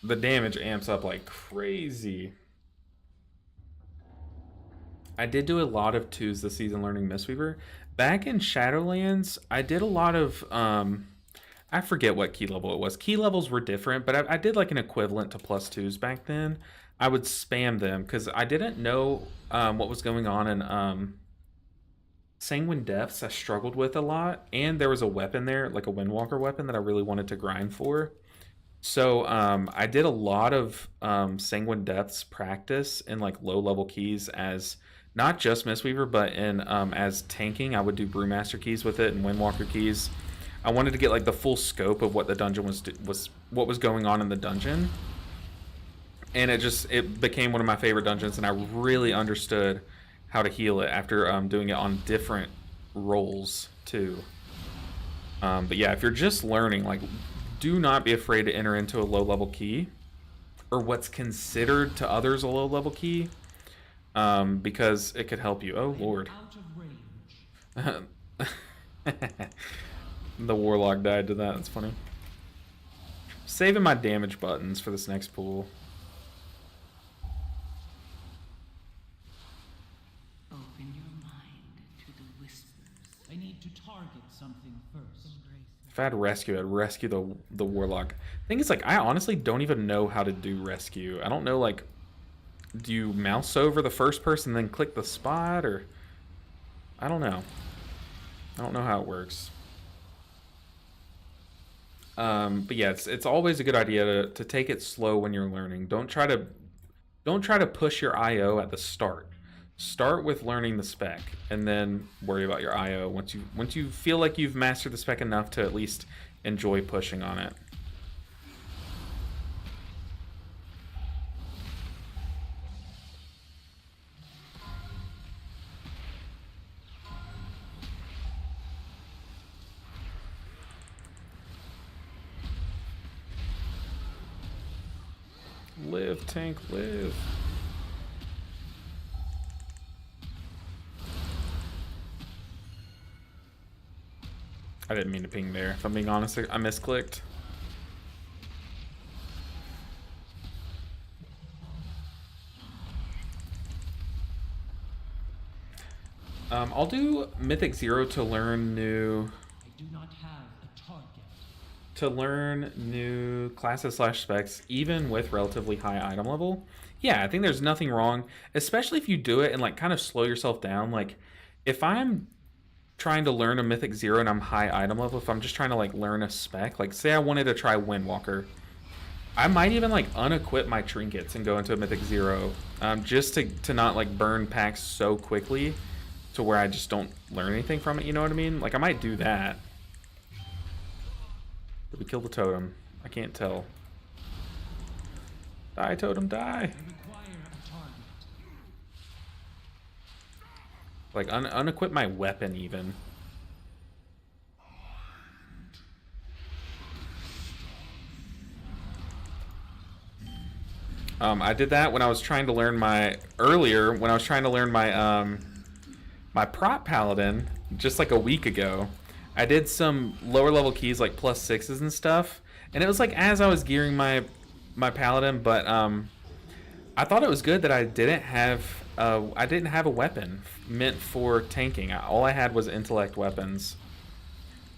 the damage amps up like crazy. I did do a lot of 2s this season learning Mistweaver. Back in Shadowlands, I did a lot of, I forget what key level it was. Key levels were different, but I did like an equivalent to +2s back then. I would spam them because I didn't know what was going on in Sanguine Depths. I struggled with a lot, and there was a weapon there, like a Windwalker weapon that I really wanted to grind for. So I did a lot of Sanguine Depths practice in like low level keys as not just Mistweaver, but in as tanking. I would do Brewmaster keys with it and Windwalker keys. I wanted to get like the full scope of what the dungeon was what was going on in the dungeon, and it became one of my favorite dungeons, and I really understood how to heal it after doing it on different roles too. But yeah, if you're just learning, like, do not be afraid to enter into a low-level key, or what's considered to others a low-level key, because it could help you. Oh, Lord. The Warlock died to that. That's funny. Saving my damage buttons for this next pool. Open your mind to the whispers. I need to target something first. If I had rescue, I'd rescue the Warlock. Thing is, like, I honestly don't even know how to do rescue. I don't know, like, do you mouse over the first person then click the spot, or I don't know. I don't know how it works. But yeah, it's always a good idea to take it slow when you're learning. Don't try to push your IO at the start. Start with learning the spec, and then worry about your IO once you feel like you've mastered the spec enough to at least enjoy pushing on it. Live, tank, live. I didn't mean to ping there. If I'm being honest, I misclicked. I'll do Mythic 0 to learn new... I do not have a target. To learn new classes slash specs, even with relatively high item level. Yeah, I think there's nothing wrong, especially if you do it and like kind of slow yourself down. Like if I'm trying to learn a Mythic 0 and I'm high item level, if I'm just trying to like learn a spec, like say I wanted to try Windwalker, I might even like unequip my trinkets and go into a Mythic 0, just to not like burn packs so quickly to where I just don't learn anything from it, you know what I mean? Like I might do that. Did we kill the totem? I can't tell. Die, totem, die! I require a target. Like unequip my weapon even. I did that when I was trying to learn my my prop paladin just like a week ago. I did some lower level keys like +6s and stuff, and it was like as I was gearing my paladin, but I thought it was good that I didn't have a weapon meant for tanking. All I had was intellect weapons.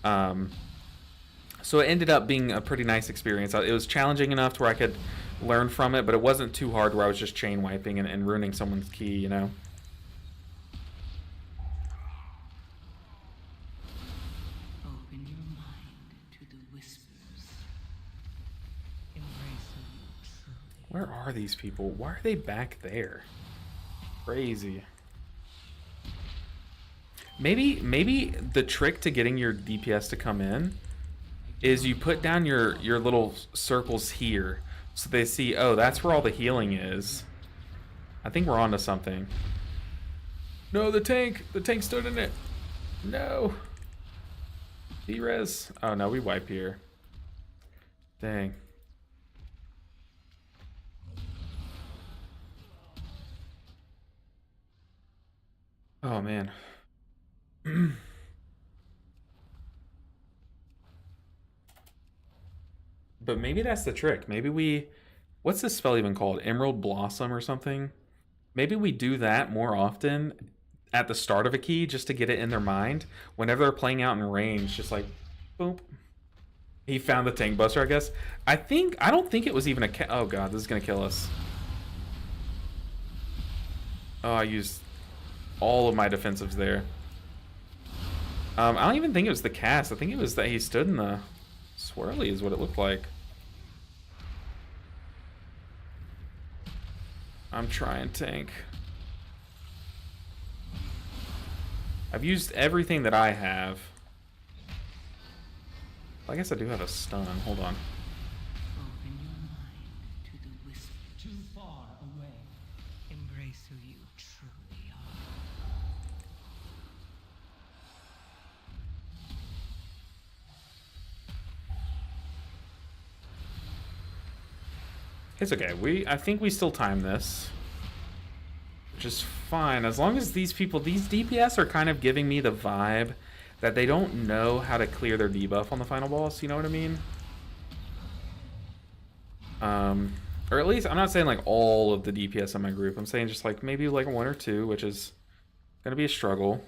So it ended up being a pretty nice experience. It was challenging enough to where I could learn from it, but it wasn't too hard where I was just chain wiping and ruining someone's key, you know? Open your mind to the whispers. Embrace who you truly Where are these people? Why are they back there? Crazy. Maybe the trick to getting your DPS to come in is you put down your little circles here so they see, oh, that's where all the healing is. I think we're onto something. No, the tank stood in it. No. D-res. Oh no, we wipe here. Dang. Oh man. But maybe that's the trick. Maybe we... What's this spell even called? Emerald Blossom or something? Maybe we do that more often at the start of a key just to get it in their mind. Whenever they're playing out in range, just like, boop. He found the tank buster, I guess. I don't think it was even a... Oh god, this is going to kill us. Oh, I used all of my defensives there. I don't even think it was the cast. I think it was that he stood in the swirly is what it looked like. I'm trying tank. I've used everything that I have. I guess I do have a stun. Hold on. Open your mind to the whispers. Too far away. embrace who you truly are. It's okay. I think we still time this. Which is fine. As long as these DPS are kind of giving me the vibe that they don't know how to clear their debuff on the final boss, you know what I mean? Or at least, I'm not saying like all of the DPS in my group. I'm saying just like maybe like one or two, which is gonna be a struggle.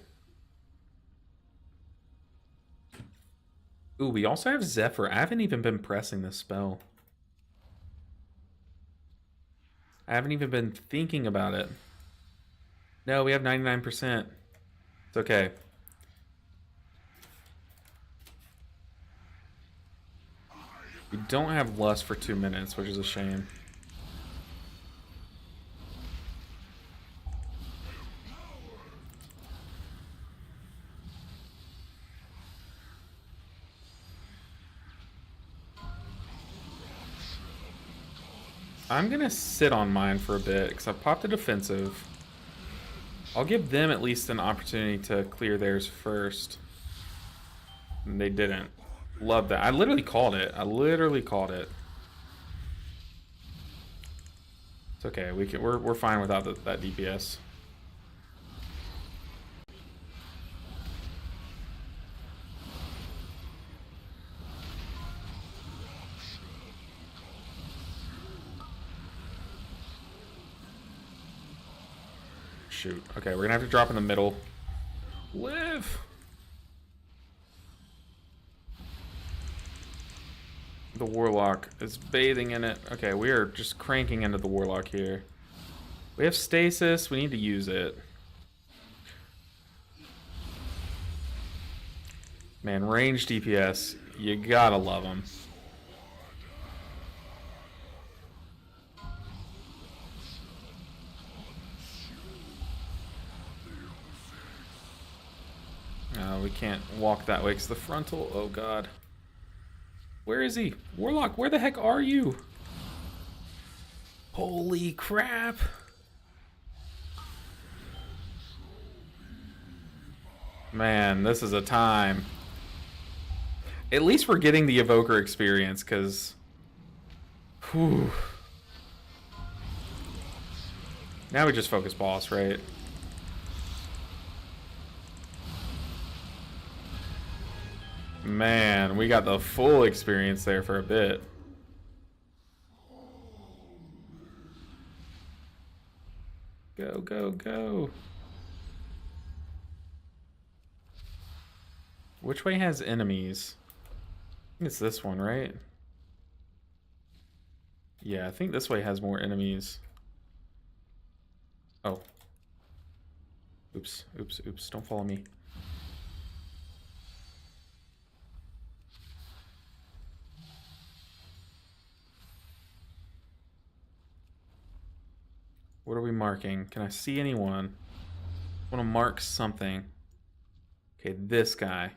Ooh, we also have Zephyr. I haven't even been pressing this spell. I haven't even been thinking about it. No, we have 99%. It's okay. We don't have Lust for 2 minutes, which is a shame. I'm gonna sit on mine for a bit because I popped a defensive. I'll give them at least an opportunity to clear theirs first. And they didn't. Love that. I literally called it. It's okay. We're fine without that DPS. shoot. Okay, we're gonna have to drop in the middle. Live! The Warlock is bathing in it. Okay, we are just cranking into the Warlock here. We have stasis. We need to use it. Man, range DPS. You gotta love them. We can't walk that way because the frontal. Oh god. Where is he? Warlock, where the heck are you? Holy crap. Man, this is a time. At least we're getting the Evoker experience, because... Whew. Now we just focus boss, right? Man, we got the full experience there for a bit. Go, go, go. Which way has enemies? I think it's this one, right? Yeah, I think this way has more enemies. Oh. Oops, oops, oops. Don't follow me. What are we marking? Can I see anyone? I want to mark something. Okay, this guy.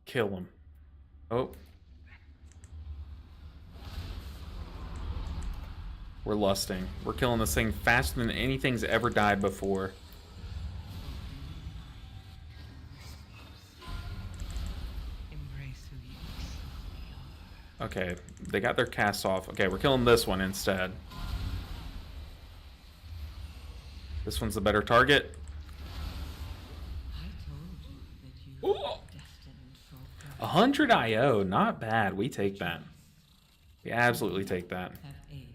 Kill him. Oh. We're lusting. We're killing this thing faster than anything's ever died before. Embrace who you truly are. Okay, they got their cast off. Okay, we're killing this one instead. This one's the better target. I told you that you were destined for 100 IO, not bad. We take that. We absolutely take that. have aided.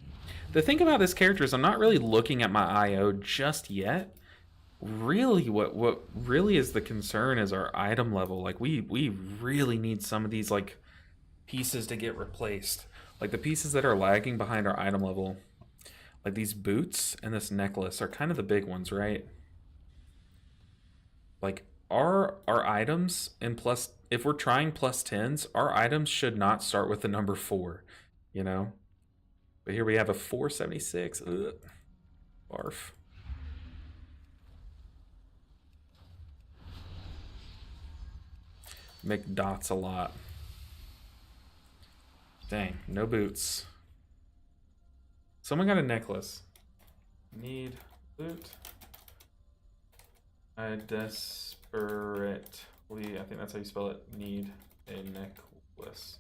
The thing about this character is I'm not really looking at my IO just yet. Really, what really is the concern is our item level. Like, we really need some of these, like, pieces to get replaced. Like, the pieces that are lagging behind our item level. Like, these boots and this necklace are kind of the big ones, right? Like, our items in plus... If we're trying plus 10s, our items should not start with the number 4, you know? But here we have a 476. Ugh. Barf. Make dots a lot. Dang, no boots. Someone got a necklace. Need boot. I desperately, I think that's how you spell it, need a necklace.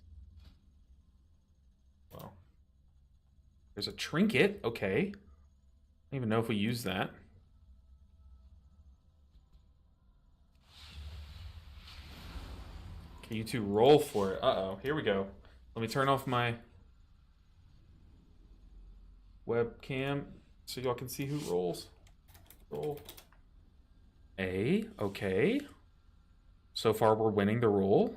Well. There's a trinket, okay. I don't even know if we use that. Can you two roll for it? Uh-oh, here we go. Let me turn off my webcam so y'all can see who rolls. Roll. A, okay. So far we're winning the roll.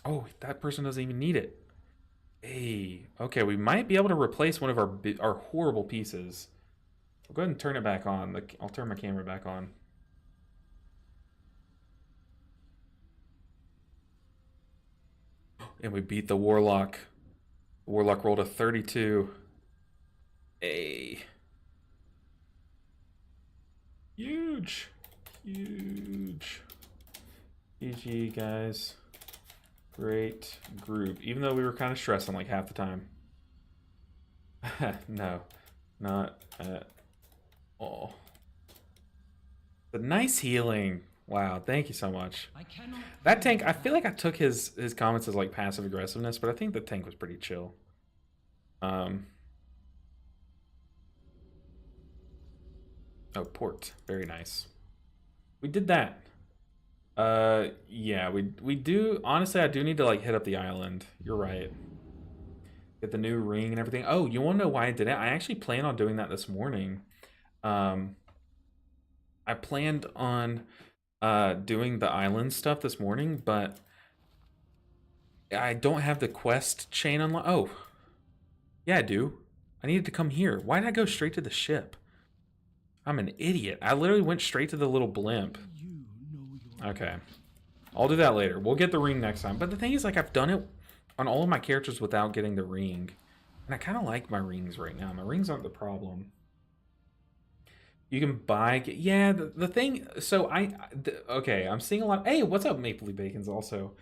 Oh, that person doesn't even need it. Hey, okay, we might be able to replace one of our horrible pieces. I'll go ahead and turn it back on. I'll turn my camera back on. And we beat the Warlock. The Warlock rolled a 32. Hey. Huge. Huge. GG, guys. Great group. Even though we were kind of stressing like half the time. No, not at all. But nice healing. Wow, thank you so much. That tank, I feel like I took his comments as like passive aggressiveness, but I think the tank was pretty chill. Oh, port. Very nice. We did that. Yeah, we do. Honestly, I do need to like hit up the island. You're right. Get the new ring and everything. Oh, you want to know why I didn't? I actually plan on doing that this morning. Um, I planned on doing the island stuff this morning, but I don't have the quest chain unlocked. Oh, yeah, I do. I needed to come here. Why did I go straight to the ship? I'm an idiot. I literally went straight to the little blimp. Okay. I'll do that later. We'll get the ring next time. But the thing is, like, I've done it on all of my characters without getting the ring. And I kind of like my rings right now. My rings aren't the problem. You can buy... Yeah, the thing... So, okay, I'm seeing a lot... Hey, what's up, Mapley Bacons, also?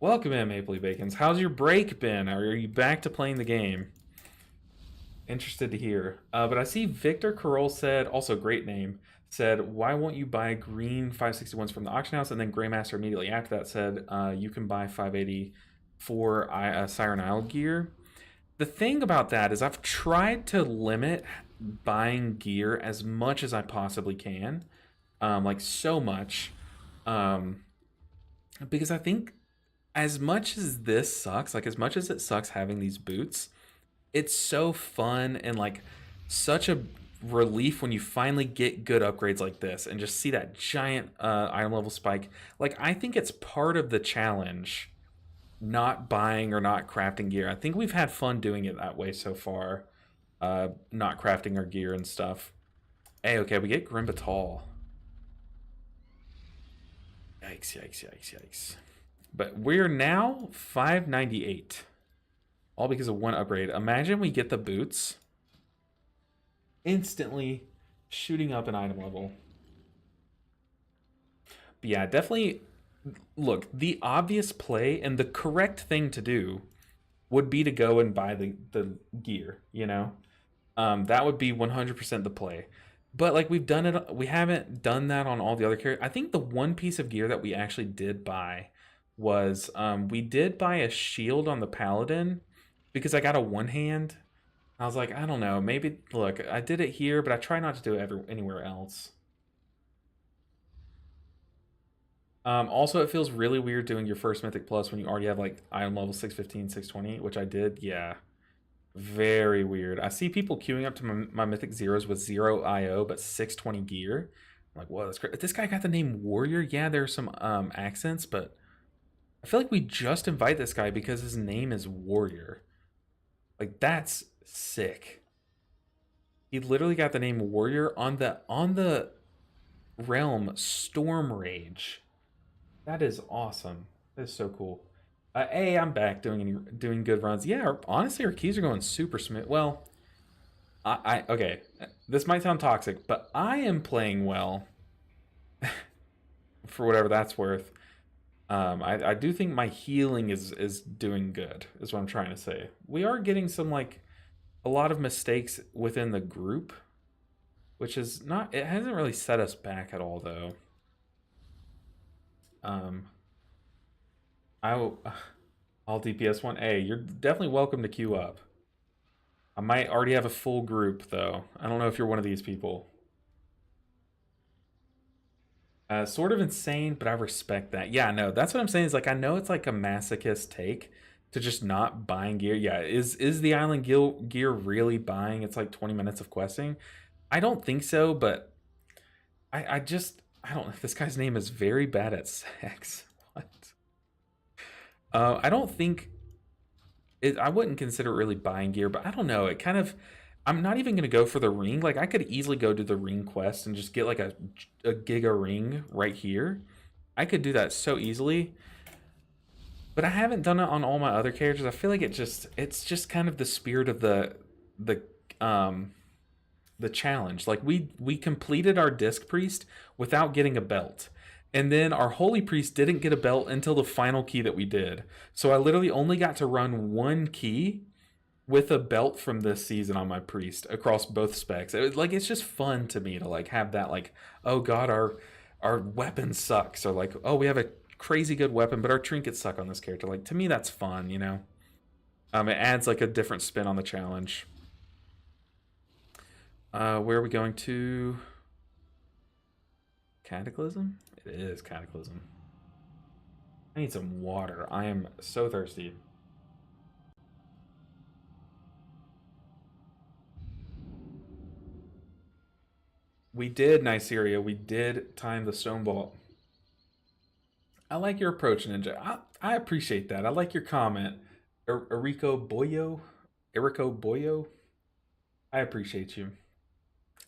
Welcome in, Mapley Bacons. How's your break been? Are you back to playing the game? Interested to hear. But I see Victor Carroll said, also great name, said, why won't you buy green 561s from the auction house? And then Greymaster immediately after that said, you can buy 580 for Siren Isle gear. The thing about that is I've tried to limit buying gear as much as I possibly can. Like so much. Because I think as much as this sucks, like as much as it sucks having these boots, it's so fun and like such a relief when you finally get good upgrades like this and just see that giant item level spike. Like I think it's part of the challenge not buying or not crafting gear. I think we've had fun doing it that way so far, not crafting our gear and stuff. Hey, okay, we get Grimbatal. Yikes, yikes, yikes, yikes. But we're now 598. All because of one upgrade. Imagine we get the boots. Instantly shooting up an item level. But yeah, definitely... Look, the obvious play and the correct thing to do would be to go and buy the gear, you know? That would be 100% the play. But like we've done it, we haven't done that on all the other characters. I think the one piece of gear that we actually did buy was we did buy a shield on the Paladin because I got a one hand. I was like, I don't know, maybe, look, I did it here, but I try not to do it anywhere else. Also, it feels really weird doing your first Mythic Plus when you already have like item level 615, 620, which I did. Yeah, very weird. I see people queuing up to my Mythic Zeros with 0 IO, but 620 gear. I'm like, whoa, that's great. This guy got the name Warrior. Yeah, there are some accents, but I feel like we just invite this guy because his name is Warrior. Like, that's sick. He literally got the name Warrior on the realm Storm Rage. That is awesome. That is so cool. Hey, I'm back doing good runs. Yeah, honestly, our keys are going super smooth. Well, okay, this might sound toxic, but I am playing well. For whatever that's worth. I do think my healing is doing good, is what I'm trying to say. We are getting some, like, a lot of mistakes within the group, which is not, it hasn't really set us back at all, though. I'll DPS 1A. You're definitely welcome to queue up. I might already have a full group, though. I don't know if you're one of these people. Sort of insane, but I respect that. Yeah, no, that's what I'm saying. Is like, I know it's like a masochist take to just not buying gear. Yeah, is the island gear really buying? It's like 20 minutes of questing. I don't think so, but I don't know. This guy's name is very bad at sex. What? I don't think I wouldn't consider it really buying gear, but I don't know. It kind of, I'm not even going to go for the ring. Like, I could easily go do the ring quest and just get like a giga ring right here. I could do that so easily. But I haven't done it on all my other characters. I feel like it's just kind of the spirit of the challenge. Like, we completed our Disc Priest without getting a belt. And then our Holy Priest didn't get a belt until the final key that we did. So I literally only got to run one key with a belt from this season on my Priest across both specs. It's just fun to me to like have that, like, oh god, our weapon sucks, or like, oh, we have a crazy good weapon, but our trinkets suck on this character. Like, to me, that's fun, you know? It adds like a different spin on the challenge. Where are we going to? Cataclysm? It is Cataclysm. I need some water. I am so thirsty. We did, Niceria. We did time the stone vault. I like your approach, Ninja. I appreciate that. I like your comment. Eriko Boyo. I appreciate you.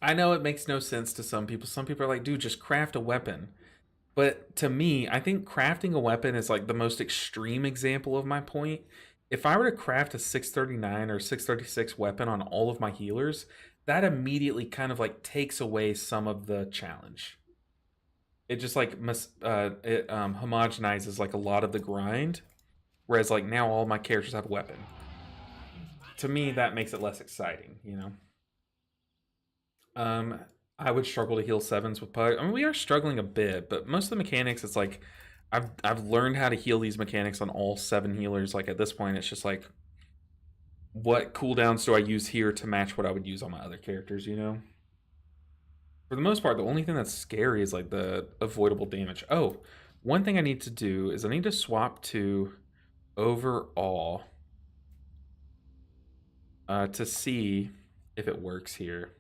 I know it makes no sense to some people. Some people are like, dude, just craft a weapon. But to me, I think crafting a weapon is like the most extreme example of my point. If I were to craft a 639 or 636 weapon on all of my healers, that immediately kind of like takes away some of the challenge. It just like homogenizes like a lot of the grind. Whereas like now all my characters have a weapon. To me, that makes it less exciting, you know? I would struggle to heal 7s with Pug. I mean, we are struggling a bit, but most of the mechanics, it's like I've learned how to heal these mechanics on all 7 healers. Like at this point, it's just like, what cooldowns do I use here to match what I would use on my other characters, you know? For the most part, the only thing that's scary is like the avoidable damage. Oh, one thing I need to do is I need to swap to overall to see if it works here.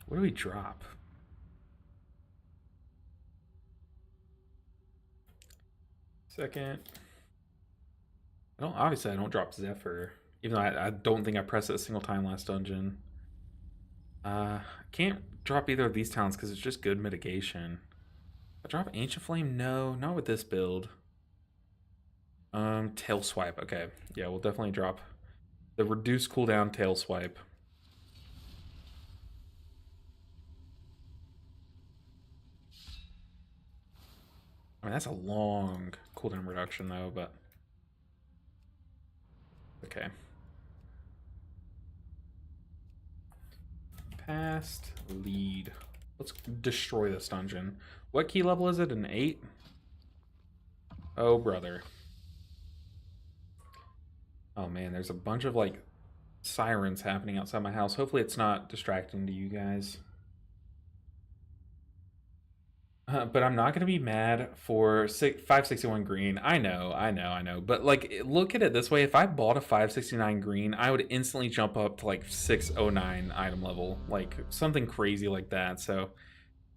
What do we drop? Second. Obviously I don't drop Zephyr. Even though I don't think I pressed it a single time last dungeon. Can't drop either of these talents because it's just good mitigation. I drop Ancient Flame? No, not with this build. Tail Swipe. Okay. Yeah, we'll definitely drop the reduced cooldown Tail Swipe. I mean, that's a long cooldown reduction, though, but... Okay. Past lead. Let's destroy this dungeon. What key level is it? An 8? Oh, brother. Oh, man, there's a bunch of, like, sirens happening outside my house. Hopefully it's not distracting to you guys. But I'm not going to be mad for 561 green. I know. But, like, look at it this way. If I bought a 569 green, I would instantly jump up to, like, 609 item level. Like, something crazy like that. So,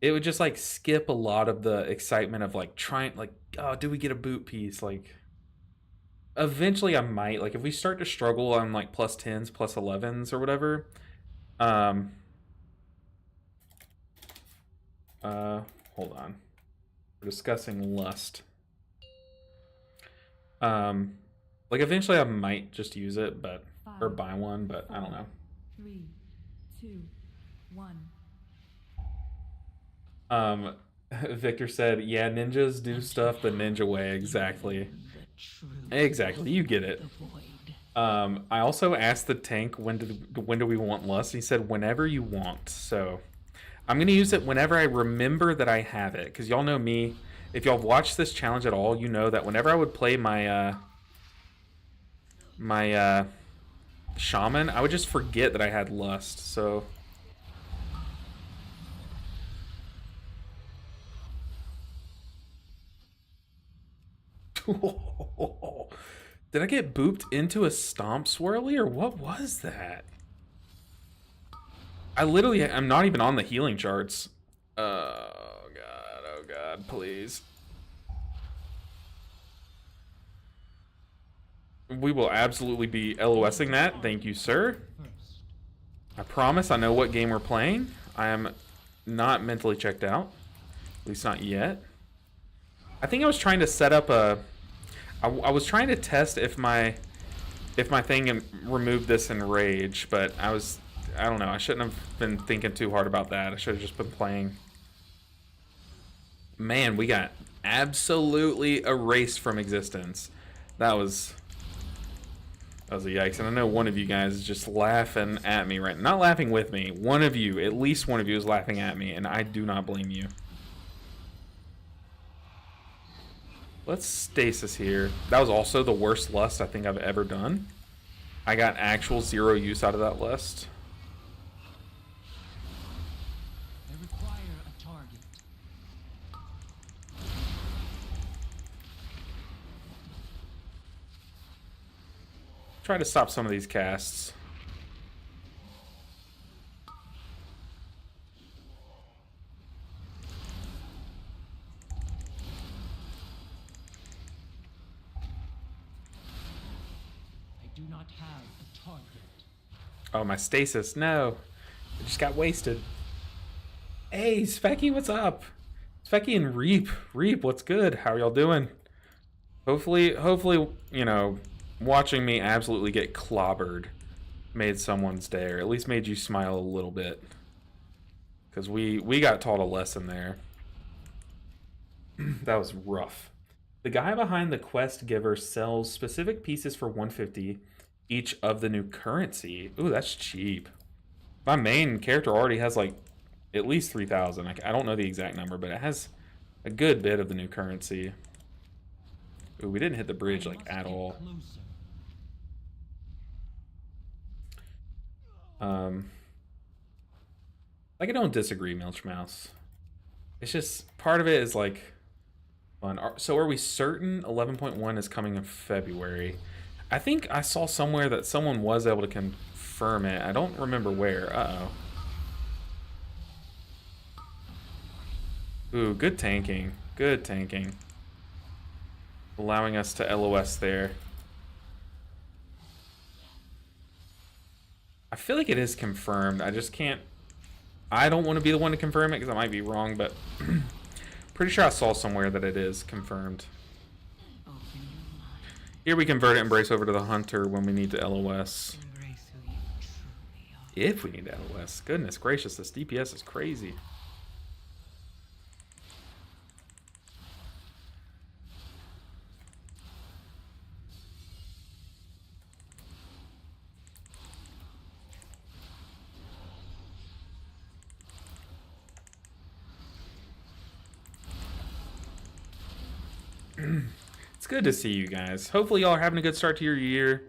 it would just, like, skip a lot of the excitement of, like, trying, like, oh, do we get a boot piece? Like, eventually I might. Like, if we start to struggle on, like, plus 10s, plus 11s, or whatever. Hold on. We're discussing lust. Like eventually I might just use it, but or buy one, but I don't know. 3, 2, 1. Victor said, "Yeah, ninjas do stuff the ninja way." Exactly. Exactly. You get it. I also asked the tank when do we want lust? He said whenever you want. So I'm going to use it whenever I remember that I have it. Because y'all know me. If y'all watched this challenge at all, you know that whenever I would play my shaman, I would just forget that I had lust. So... Did I get booped into a stomp swirly, or what was that? I'm not even on the healing charts. Oh god, please. We will absolutely be LOSing that. Thank you, sir. I promise I know what game we're playing. I am not mentally checked out. At least not yet. I think I was trying to set up a... I was trying to test if my thing removed this in Rage, but I don't know. I shouldn't have been thinking too hard about that. I should have just been playing. Man, we got absolutely erased from existence. That was a yikes. And I know one of you guys is just laughing at me right now. Not laughing with me. One of you, at least one of you, is laughing at me, and I do not blame you. Let's stasis here. That was also the worst lust I think I've ever done. I got actual 0 use out of that lust. Try to stop some of these casts. I do not have a target. Oh, my stasis. No. I just got wasted. Hey, Specky, what's up? Specky and Reap. Reap, what's good? How are y'all doing? Hopefully, you know, watching me absolutely get clobbered made someone's day, or at least made you smile a little bit. Because we got taught a lesson there. That was rough. The guy behind the quest giver sells specific pieces for 150 each of the new currency. Ooh, that's cheap. My main character already has like at least 3,000. I don't know the exact number, but it has a good bit of the new currency. Ooh, we didn't hit the bridge like at all. Like, I don't disagree, Milch Mouse. It's just part of it is like fun. So are we certain 11.1 is coming in February? I think I saw somewhere that someone was able to confirm it. I don't remember where. Uh-oh. Ooh, good tanking. Good tanking. Allowing us to LOS there. I feel like it is confirmed. I just can't... I don't want to be the one to confirm it because I might be wrong, but... pretty sure I saw somewhere that it is confirmed. Here we convert it and brace over to the Hunter when we need to LOS. If we need to LOS. Goodness gracious, this DPS is crazy. It's good to see you guys. Hopefully y'all are having a good start to your year.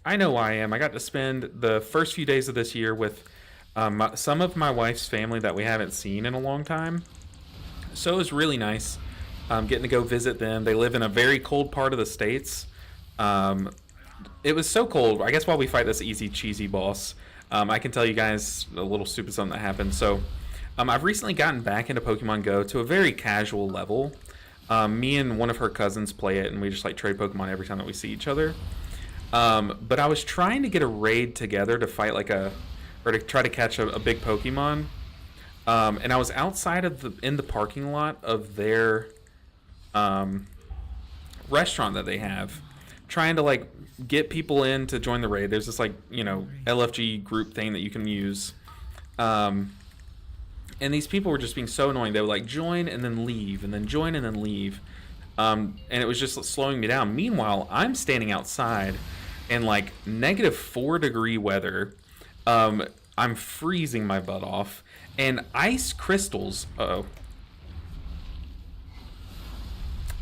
I know I am. I got to spend the first few days of this year with some of my wife's family that we haven't seen in a long time. So it was really nice getting to go visit them. They live in a very cold part of the States. It was so cold. I guess while we fight this easy, cheesy boss, I can tell you guys a little stupid something that happened. So I've recently gotten back into Pokemon Go to a very casual level. Me and one of her cousins play it, and we just like trade Pokemon every time that we see each other. But I was trying to get a raid together to fight like or to try to catch a big Pokemon. And I was outside of in the parking lot of their restaurant that they have, trying to like get people in to join the raid. There's this like, you know, LFG group thing that you can use. And these people were just being so annoying. They would like join and then leave, and then join and then leave. And it was just slowing me down. Meanwhile, I'm standing outside in like -4-degree weather. I'm freezing my butt off. And ice crystals,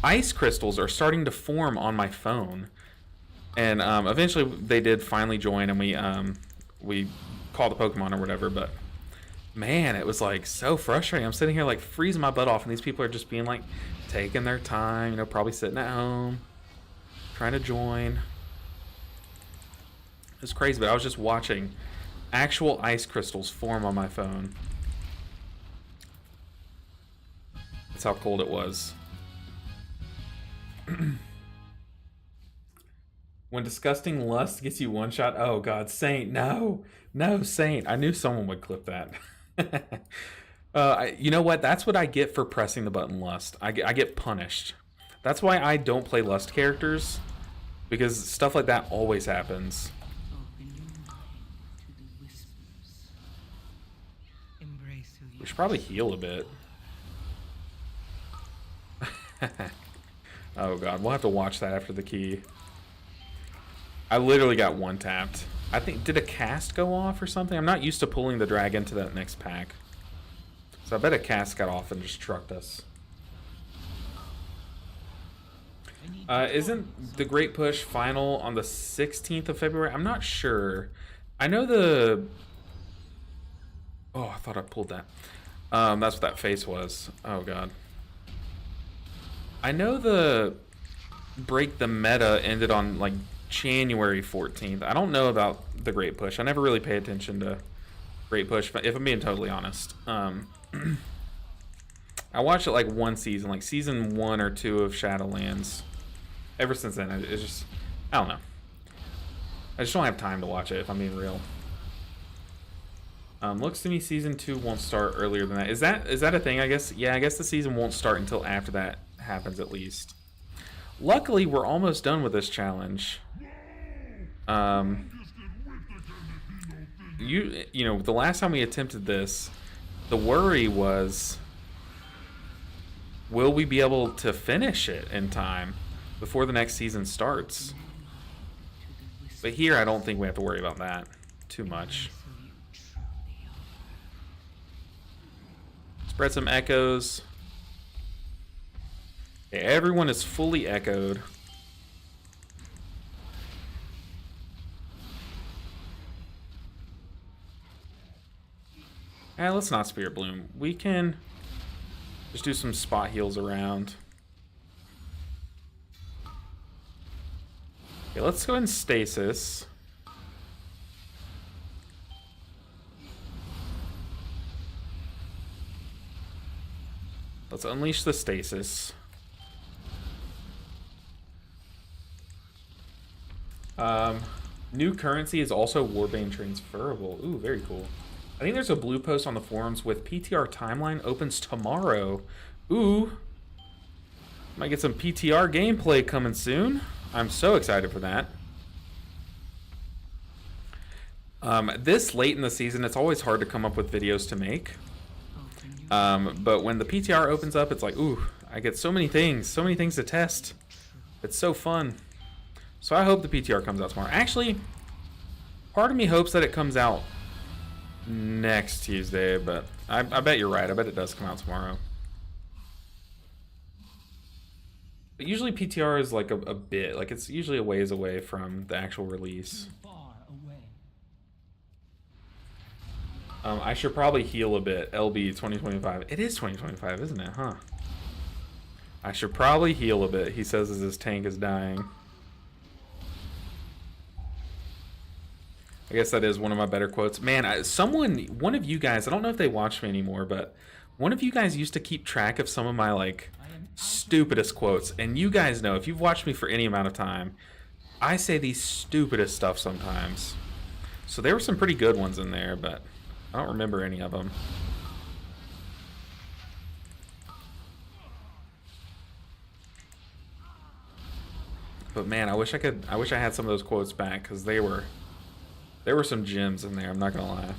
ice crystals are starting to form on my phone. And eventually they did finally join, and we called the Pokemon or whatever, but man, it was like so frustrating. I'm sitting here like freezing my butt off, and these people are just being like taking their time, you know, probably sitting at home trying to join. It was crazy, but I was just watching actual ice crystals form on my phone. That's how cold it was. When disgusting lust gets you one shot. Oh god, Saint, no Saint. I knew someone would clip that. You know what? That's what I get for pressing the button lust. I get punished. That's why I don't play lust characters, because stuff like that always happens. We should probably heal a bit. Oh god, we'll have to watch that after the key. I literally got one tapped. I think, did a cast go off or something? I'm not used to pulling the dragon to that next pack. So I bet a cast got off and just trucked us. Isn't the Great Push final on the 16th of February? I'm not sure. I know the... Oh, I thought I pulled that. That's what that face was. Oh, God. I know the Break the Meta ended on, like, January 14th. I don't know about the Great Push. I never really pay attention to Great Push, if I'm being totally honest. I watched it like one season, like season 1 or 2 of Shadowlands. Ever since then, it's just, I don't know. I just don't have time to watch it, if I'm being real. Looks to me season 2 won't start earlier than that. Is that a thing, I guess? Yeah, I guess the season won't start until after that happens, at least. Luckily, we're almost done with this challenge. You know, the last time we attempted this, the worry was, will we be able to finish it in time before the next season starts? But here, I don't think we have to worry about that too much. Spread some echoes. Okay, everyone is fully echoed. Let's not Spirit Bloom. We can just do some spot heals around. Okay, let's go ahead and stasis. Let's unleash the stasis. New currency is also Warbane transferable. Ooh, very cool. I think there's a blue post on the forums with PTR timeline opens tomorrow. Ooh. Might get some PTR gameplay coming soon. I'm so excited for that. This late in the season, it's always hard to come up with videos to make. But when the PTR opens up, it's like, ooh, I get so many things to test. It's so fun. So I hope the PTR comes out tomorrow. Actually, part of me hopes that it comes out next Tuesday, but I bet you're right. I bet it does come out tomorrow. But usually PTR is like a bit, like it's usually a ways away from the actual release. I should probably heal a bit. LB 2025. It is 2025, isn't it? Huh. I should probably heal a bit, he says as his tank is dying. I guess that is one of my better quotes. Man, one of you guys, I don't know if they watch me anymore, but one of you guys used to keep track of some of my, like, stupidest quotes. And you guys know, if you've watched me for any amount of time, I say the stupidest stuff sometimes. So there were some pretty good ones in there, but I don't remember any of them. But man, I wish I had some of those quotes back, because there were some gems in there, I'm not gonna lie.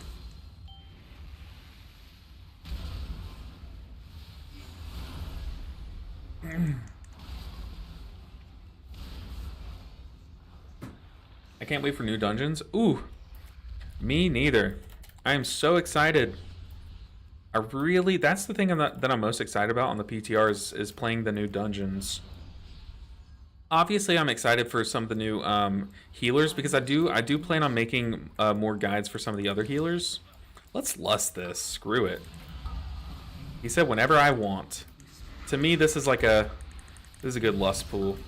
I can't wait for new dungeons. Ooh, me neither. I am so excited. That's the thing that I'm most excited about on the PTR is playing the new dungeons. Obviously, I'm excited for some of the new healers, because I do plan on making more guides for some of the other healers. Let's lust this. Screw it. He said whenever I want. To me, this is a good lust pool.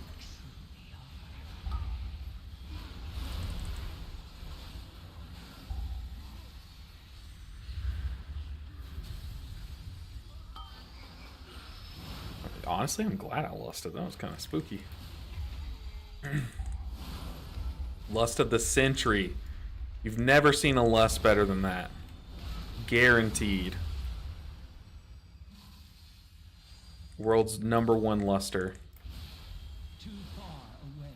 Honestly, I'm glad I lusted. That was kind of spooky. Lust of the century. You've never seen a lust better than that. Guaranteed. World's #1 luster. Too far away.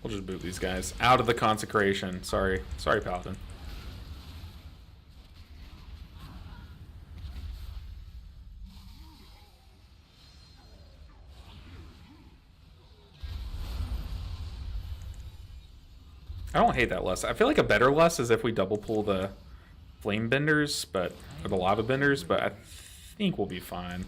We'll just boot these guys out of the consecration. Sorry, Paladin. I don't hate that lust. I feel like a better lust is if we double pull the flame benders, or the lava benders, but I think we'll be fine.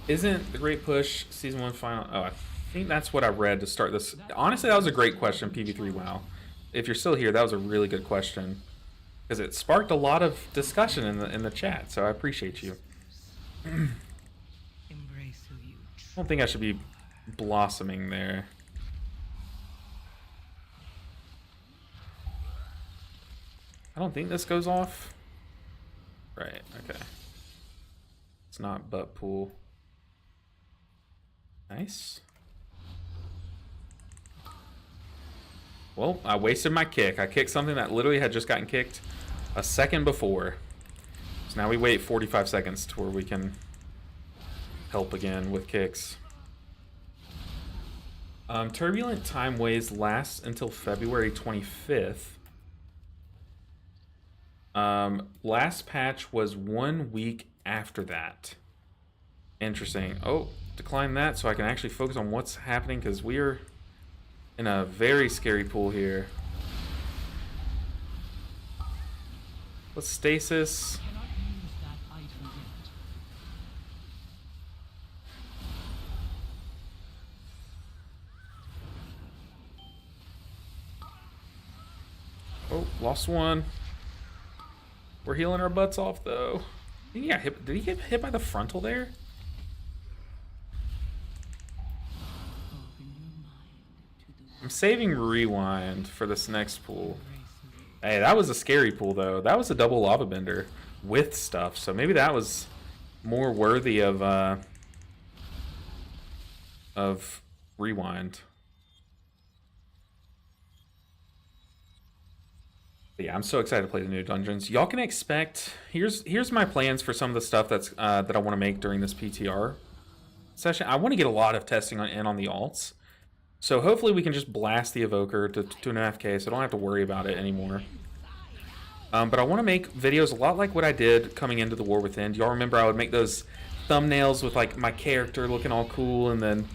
Isn't the Great Push Season 1 final? Oh, I think that's what I read to start this. Honestly, that was a great question, PV3 WoW. if you're still here, that was a really good question because it sparked a lot of discussion in the chat. So I appreciate you. Embrace who you I don't think I should be blossoming there. I don't think this goes off. Right, okay. It's not butt pool. Nice. Well, I wasted my kick. I kicked something that literally had just gotten kicked a second before. So now we wait 45 seconds to where we can help again with kicks. Turbulent time waves lasts until February 25th. Last patch was 1 week after that. Interesting. Oh, decline that so I can actually focus on what's happening because we are in a very scary pool here. Let's stasis. Cannot use that item yet. Oh, lost one. We're healing our butts off though. Did he get hit by the frontal there? I'm saving rewind for this next pool. Hey, that was a scary pool though. That was a double lava bender with stuff, so maybe that was more worthy of rewind. But yeah, I'm so excited to play the new dungeons. Y'all can expect. Here's my plans for some of the stuff that's that I want to make during this PTR session. I want to get a lot of testing on the alts. So hopefully we can just blast the Evoker to 2.5K so I don't have to worry about it anymore. But I want to make videos a lot like what I did coming into the War Within. Do y'all remember I would make those thumbnails with like my character looking all cool and then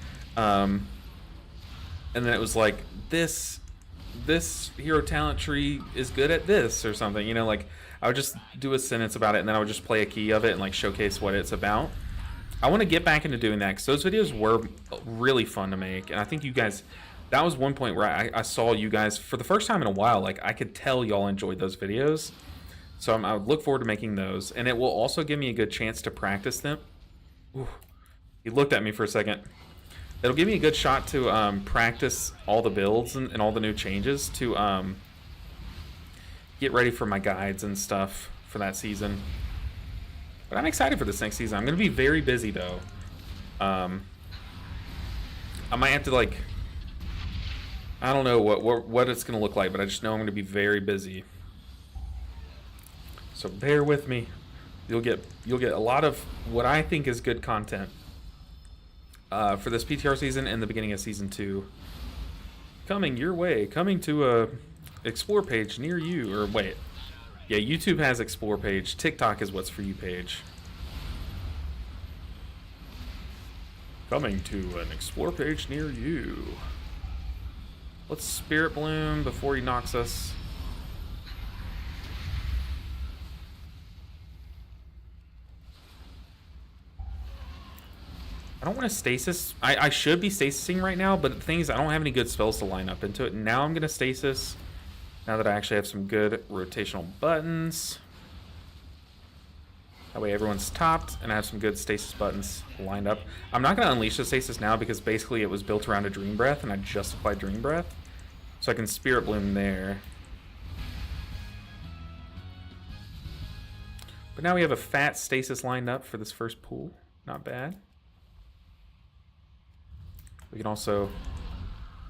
it was like this hero talent tree is good at this or something, you know, like I would just do a sentence about it and then I would just play a key of it and like showcase what it's about. I want to get back into doing that because those videos were really fun to make, and I think you guys, that was one point where I saw you guys for the first time in a while. Like I could tell y'all enjoyed those videos, so I would look forward to making those, and it will also give me a good chance to practice them. Ooh, he looked at me for a second. It'll give me a good shot to practice all the builds and all the new changes to get ready for my guides and stuff for that season. But I'm excited for this next season. I'm going to be very busy, though. I might have to, like... I don't know what it's going to look like, but I just know I'm going to be very busy. So bear with me. You'll get a lot of what I think is good content for this PTR season and the beginning of Season 2. Coming your way. Coming to a Explore page near you. Or wait. Yeah, YouTube has Explore page. TikTok is what's for you page. Coming to an Explore page near you. Let's Spirit Bloom before he knocks us. I don't want to stasis. I should be stasising right now, but the thing is I don't have any good spells to line up into it. Now I'm going to stasis. Now that I actually have some good rotational buttons. That way everyone's topped, and I have some good stasis buttons lined up. I'm not going to unleash the stasis now because basically it was built around a Dream Breath, and I just applied Dream Breath. So I can Spirit Bloom there. But now we have a fat stasis lined up for this first pool. Not bad. We can also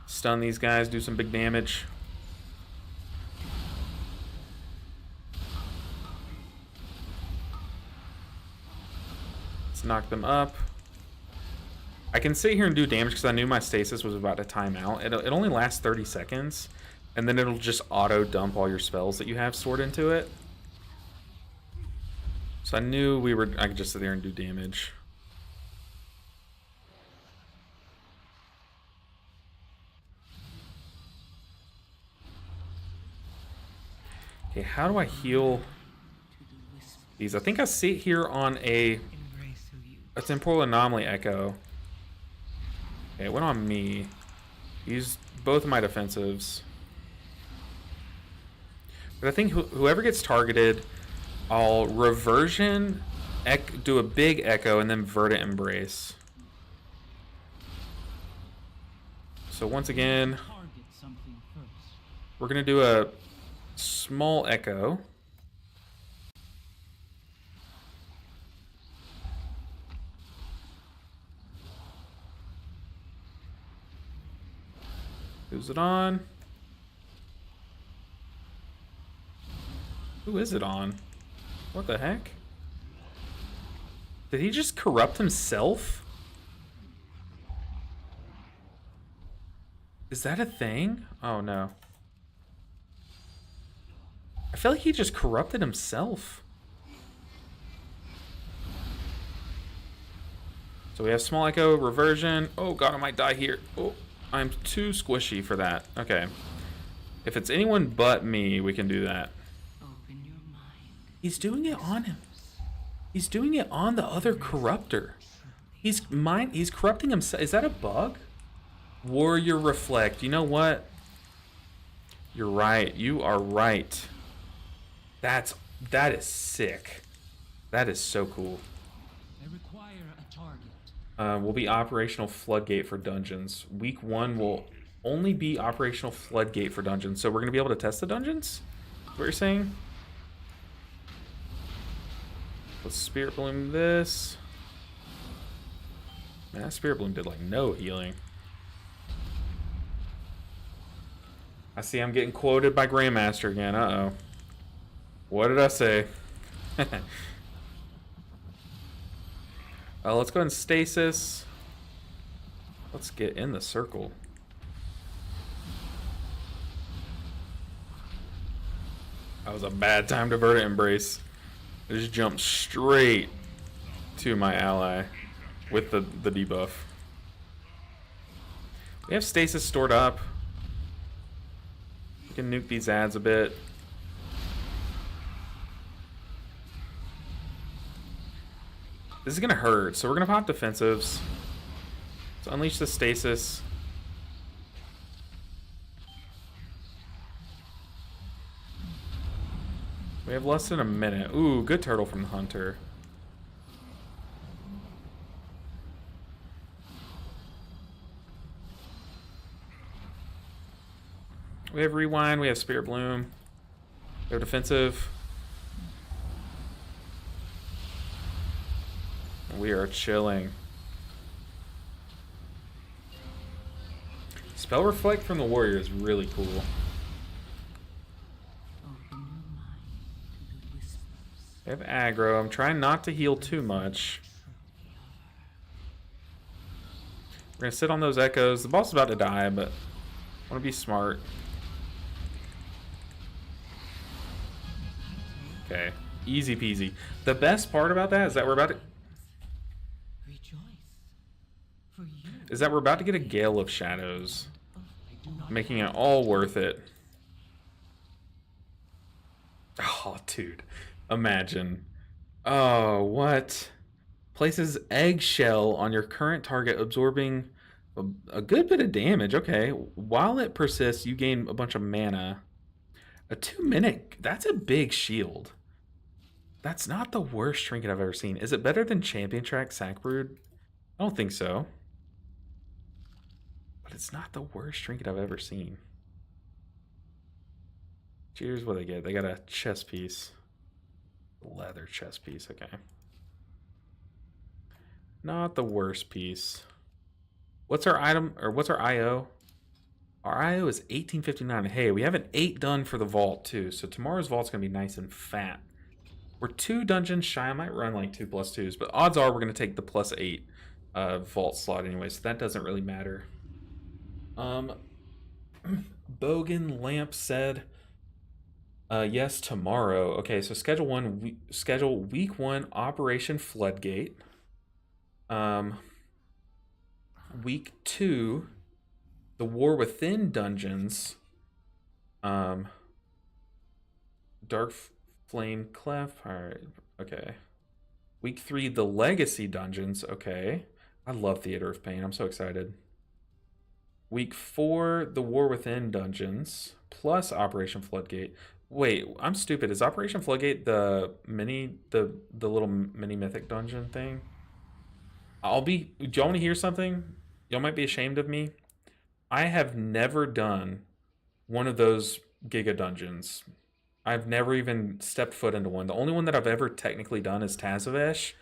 stun these guys, do some big damage. Let's knock them up. I can sit here and do damage because I knew my stasis was about to time out. It only lasts 30 seconds, and then it'll just auto dump all your spells that you have stored into it. So I knew I could just sit there and do damage. Okay, how do I heal these? I think I see it here on a temporal anomaly echo. Okay, it went on me. Use both of my defensives. But I think whoever gets targeted, I'll reversion, do a big echo, and then Verdant Embrace. So once again, Target something first. we're going to do a small echo. Who's it on? Who is it on? What the heck? Did he just corrupt himself? Is that a thing? Oh no. I feel like he just corrupted himself. So we have small echo, reversion. Oh god, I might die here. Oh, I'm too squishy for that. Okay. If it's anyone but me, we can do that. Open your mind. He's doing it on him. He's doing it on the other corruptor. He's corrupting himself. Is that a bug? Warrior Reflect. You know what? You're right. You are right. That is sick. That is so cool. I require a target. Will be operational Floodgate for dungeons. Week 1 will only be operational Floodgate for dungeons. So we're gonna be able to test the dungeons? Is what you're saying? Let's Spirit Bloom this. Man, that Spirit Bloom did like no healing. I see I'm getting quoted by Grandmaster again. Uh-oh. What did I say? Let's go ahead and stasis. Let's get in the circle. That was a bad time to Verdant Embrace. I just jumped straight to my ally with the debuff. We have stasis stored up. We can nuke these ads a bit. This is gonna hurt, so we're gonna pop defensives. Let's unleash the stasis. We have less than a minute. Ooh, good turtle from the hunter. We have rewind, we have Spirit Bloom. We have defensive. We are chilling. Spell Reflect from the warrior is really cool. Open your mind to the whispers. We have aggro. I'm trying not to heal too much. We're gonna sit on those echoes. The boss is about to die, but I want to be smart. Okay, easy peasy. The best part about that is that we're about to get a Gale of Shadows, making it all worth it. Oh, dude, imagine. Oh, what? Places eggshell on your current target, absorbing a good bit of damage. Okay, while it persists, you gain a bunch of mana. A 2-minute, that's a big shield. That's not the worst trinket I've ever seen. Is it better than Champion Track Sackbrood? I don't think so. But it's not the worst trinket I've ever seen. Cheers, what do they get? They got a chest piece. Leather chest piece, okay. Not the worst piece. What's our item, or what's our IO? Our IO is 1859. Hey, we have an 8 done for the vault too, so tomorrow's vault's gonna be nice and fat. We're 2 dungeons shy. I might run like 2+2s, but odds are we're gonna take the +8 vault slot anyway, so that doesn't really matter. Bogan Lamp said, yes, tomorrow. Okay, so schedule week 1 Operation Floodgate. Week 2, the War Within dungeons. Dark Flame Clef. Alright, okay. Week 3, the Legacy dungeons. Okay. I love Theater of Pain. I'm so excited. Week 4, the War Within dungeons, plus Operation Floodgate. Wait, I'm stupid. Is Operation Floodgate the little mini mythic dungeon thing? Do y'all want to hear something? Y'all might be ashamed of me. I have never done one of those Giga dungeons. I've never even stepped foot into one. The only one that I've ever technically done is Tazavesh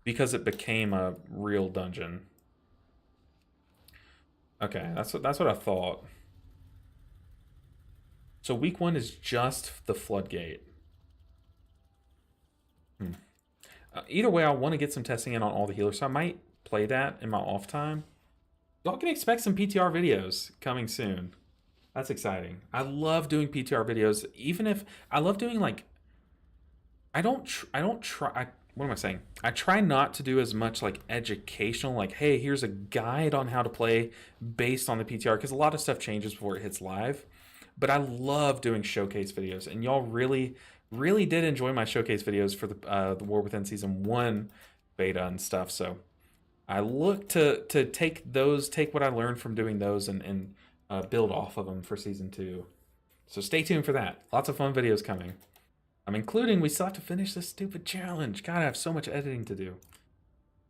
because it became a real dungeon. Okay, that's what I thought. So week 1 is just the Floodgate. Either way, I want to get some testing in on all the healers, so I might play that in my off time. Y'all can expect some PTR videos coming soon. That's exciting. I love doing PTR videos, even if I love doing like. I don't try. What am I saying? I try not to do as much like educational, like, hey, here's a guide on how to play based on the PTR, because a lot of stuff changes before it hits live. But I love doing showcase videos, and y'all really did enjoy my showcase videos for the War Within Season 1 beta and stuff. So I look to take what I learned from doing those and build off of them for Season 2. So stay tuned for that. Lots of fun videos coming. I'm including, we still have to finish this stupid challenge. God, I have so much editing to do.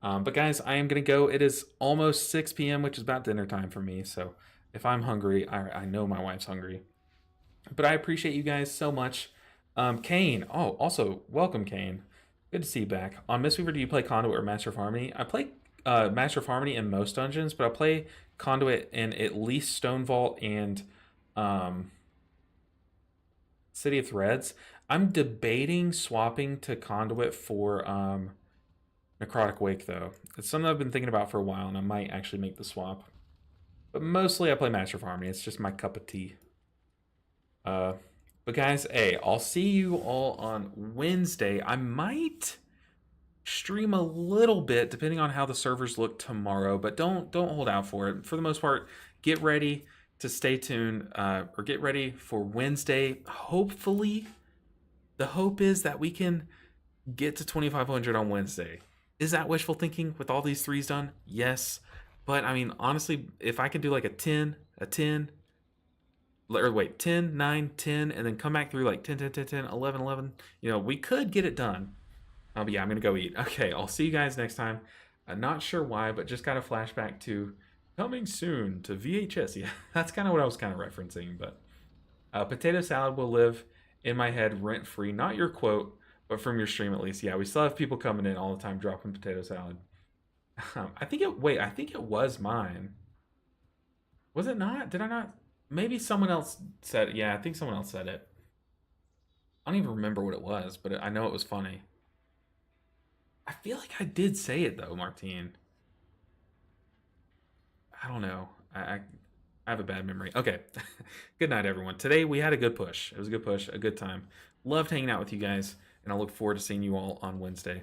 But guys, I am going to go. It is almost 6 p.m., which is about dinner time for me. So if I'm hungry, I know my wife's hungry. But I appreciate you guys so much. Kane. Oh, also, welcome, Kane. Good to see you back. On Mistweaver, do you play Conduit or Master of Harmony? I play Master of Harmony in most dungeons, but I play Conduit in at least Stone Vault and City of Threads. I'm debating swapping to Conduit for Necrotic Wake, though. It's something I've been thinking about for a while, and I might actually make the swap. But mostly I play Master of Harmony. It's just my cup of tea. But guys, hey, I'll see you all on Wednesday. I might stream a little bit depending on how the servers look tomorrow, but don't hold out for it. For the most part, get ready to stay tuned, or get ready for Wednesday. Hopefully, the hope is that we can get to 2,500 on Wednesday. Is that wishful thinking with all these 3s done? Yes. But I mean, honestly, if I can do like a 10, or wait, 10, 9, 10, and then come back through like 10, 10, 10, 10, 11, 11, we could get it done. But yeah, I'm going to go eat. Okay, I'll see you guys next time. I'm not sure why, but just got a flashback to coming soon to VHS. Yeah, that's kind of what I was kind of referencing. But potato salad will live in my head rent-free. Not your quote, but from your stream at least. Yeah, we still have people coming in all the time dropping potato salad. I think it was mine. Was it not? Did I not? Maybe someone else said it. Yeah, I think someone else said it. I don't even remember what it was, but I know it was funny. I feel like I did say it, though, Martine. I don't know. I have a bad memory. Okay. Good night, everyone. Today, we had a good push. It was a good push, a good time. Loved hanging out with you guys, and I look forward to seeing you all on Wednesday.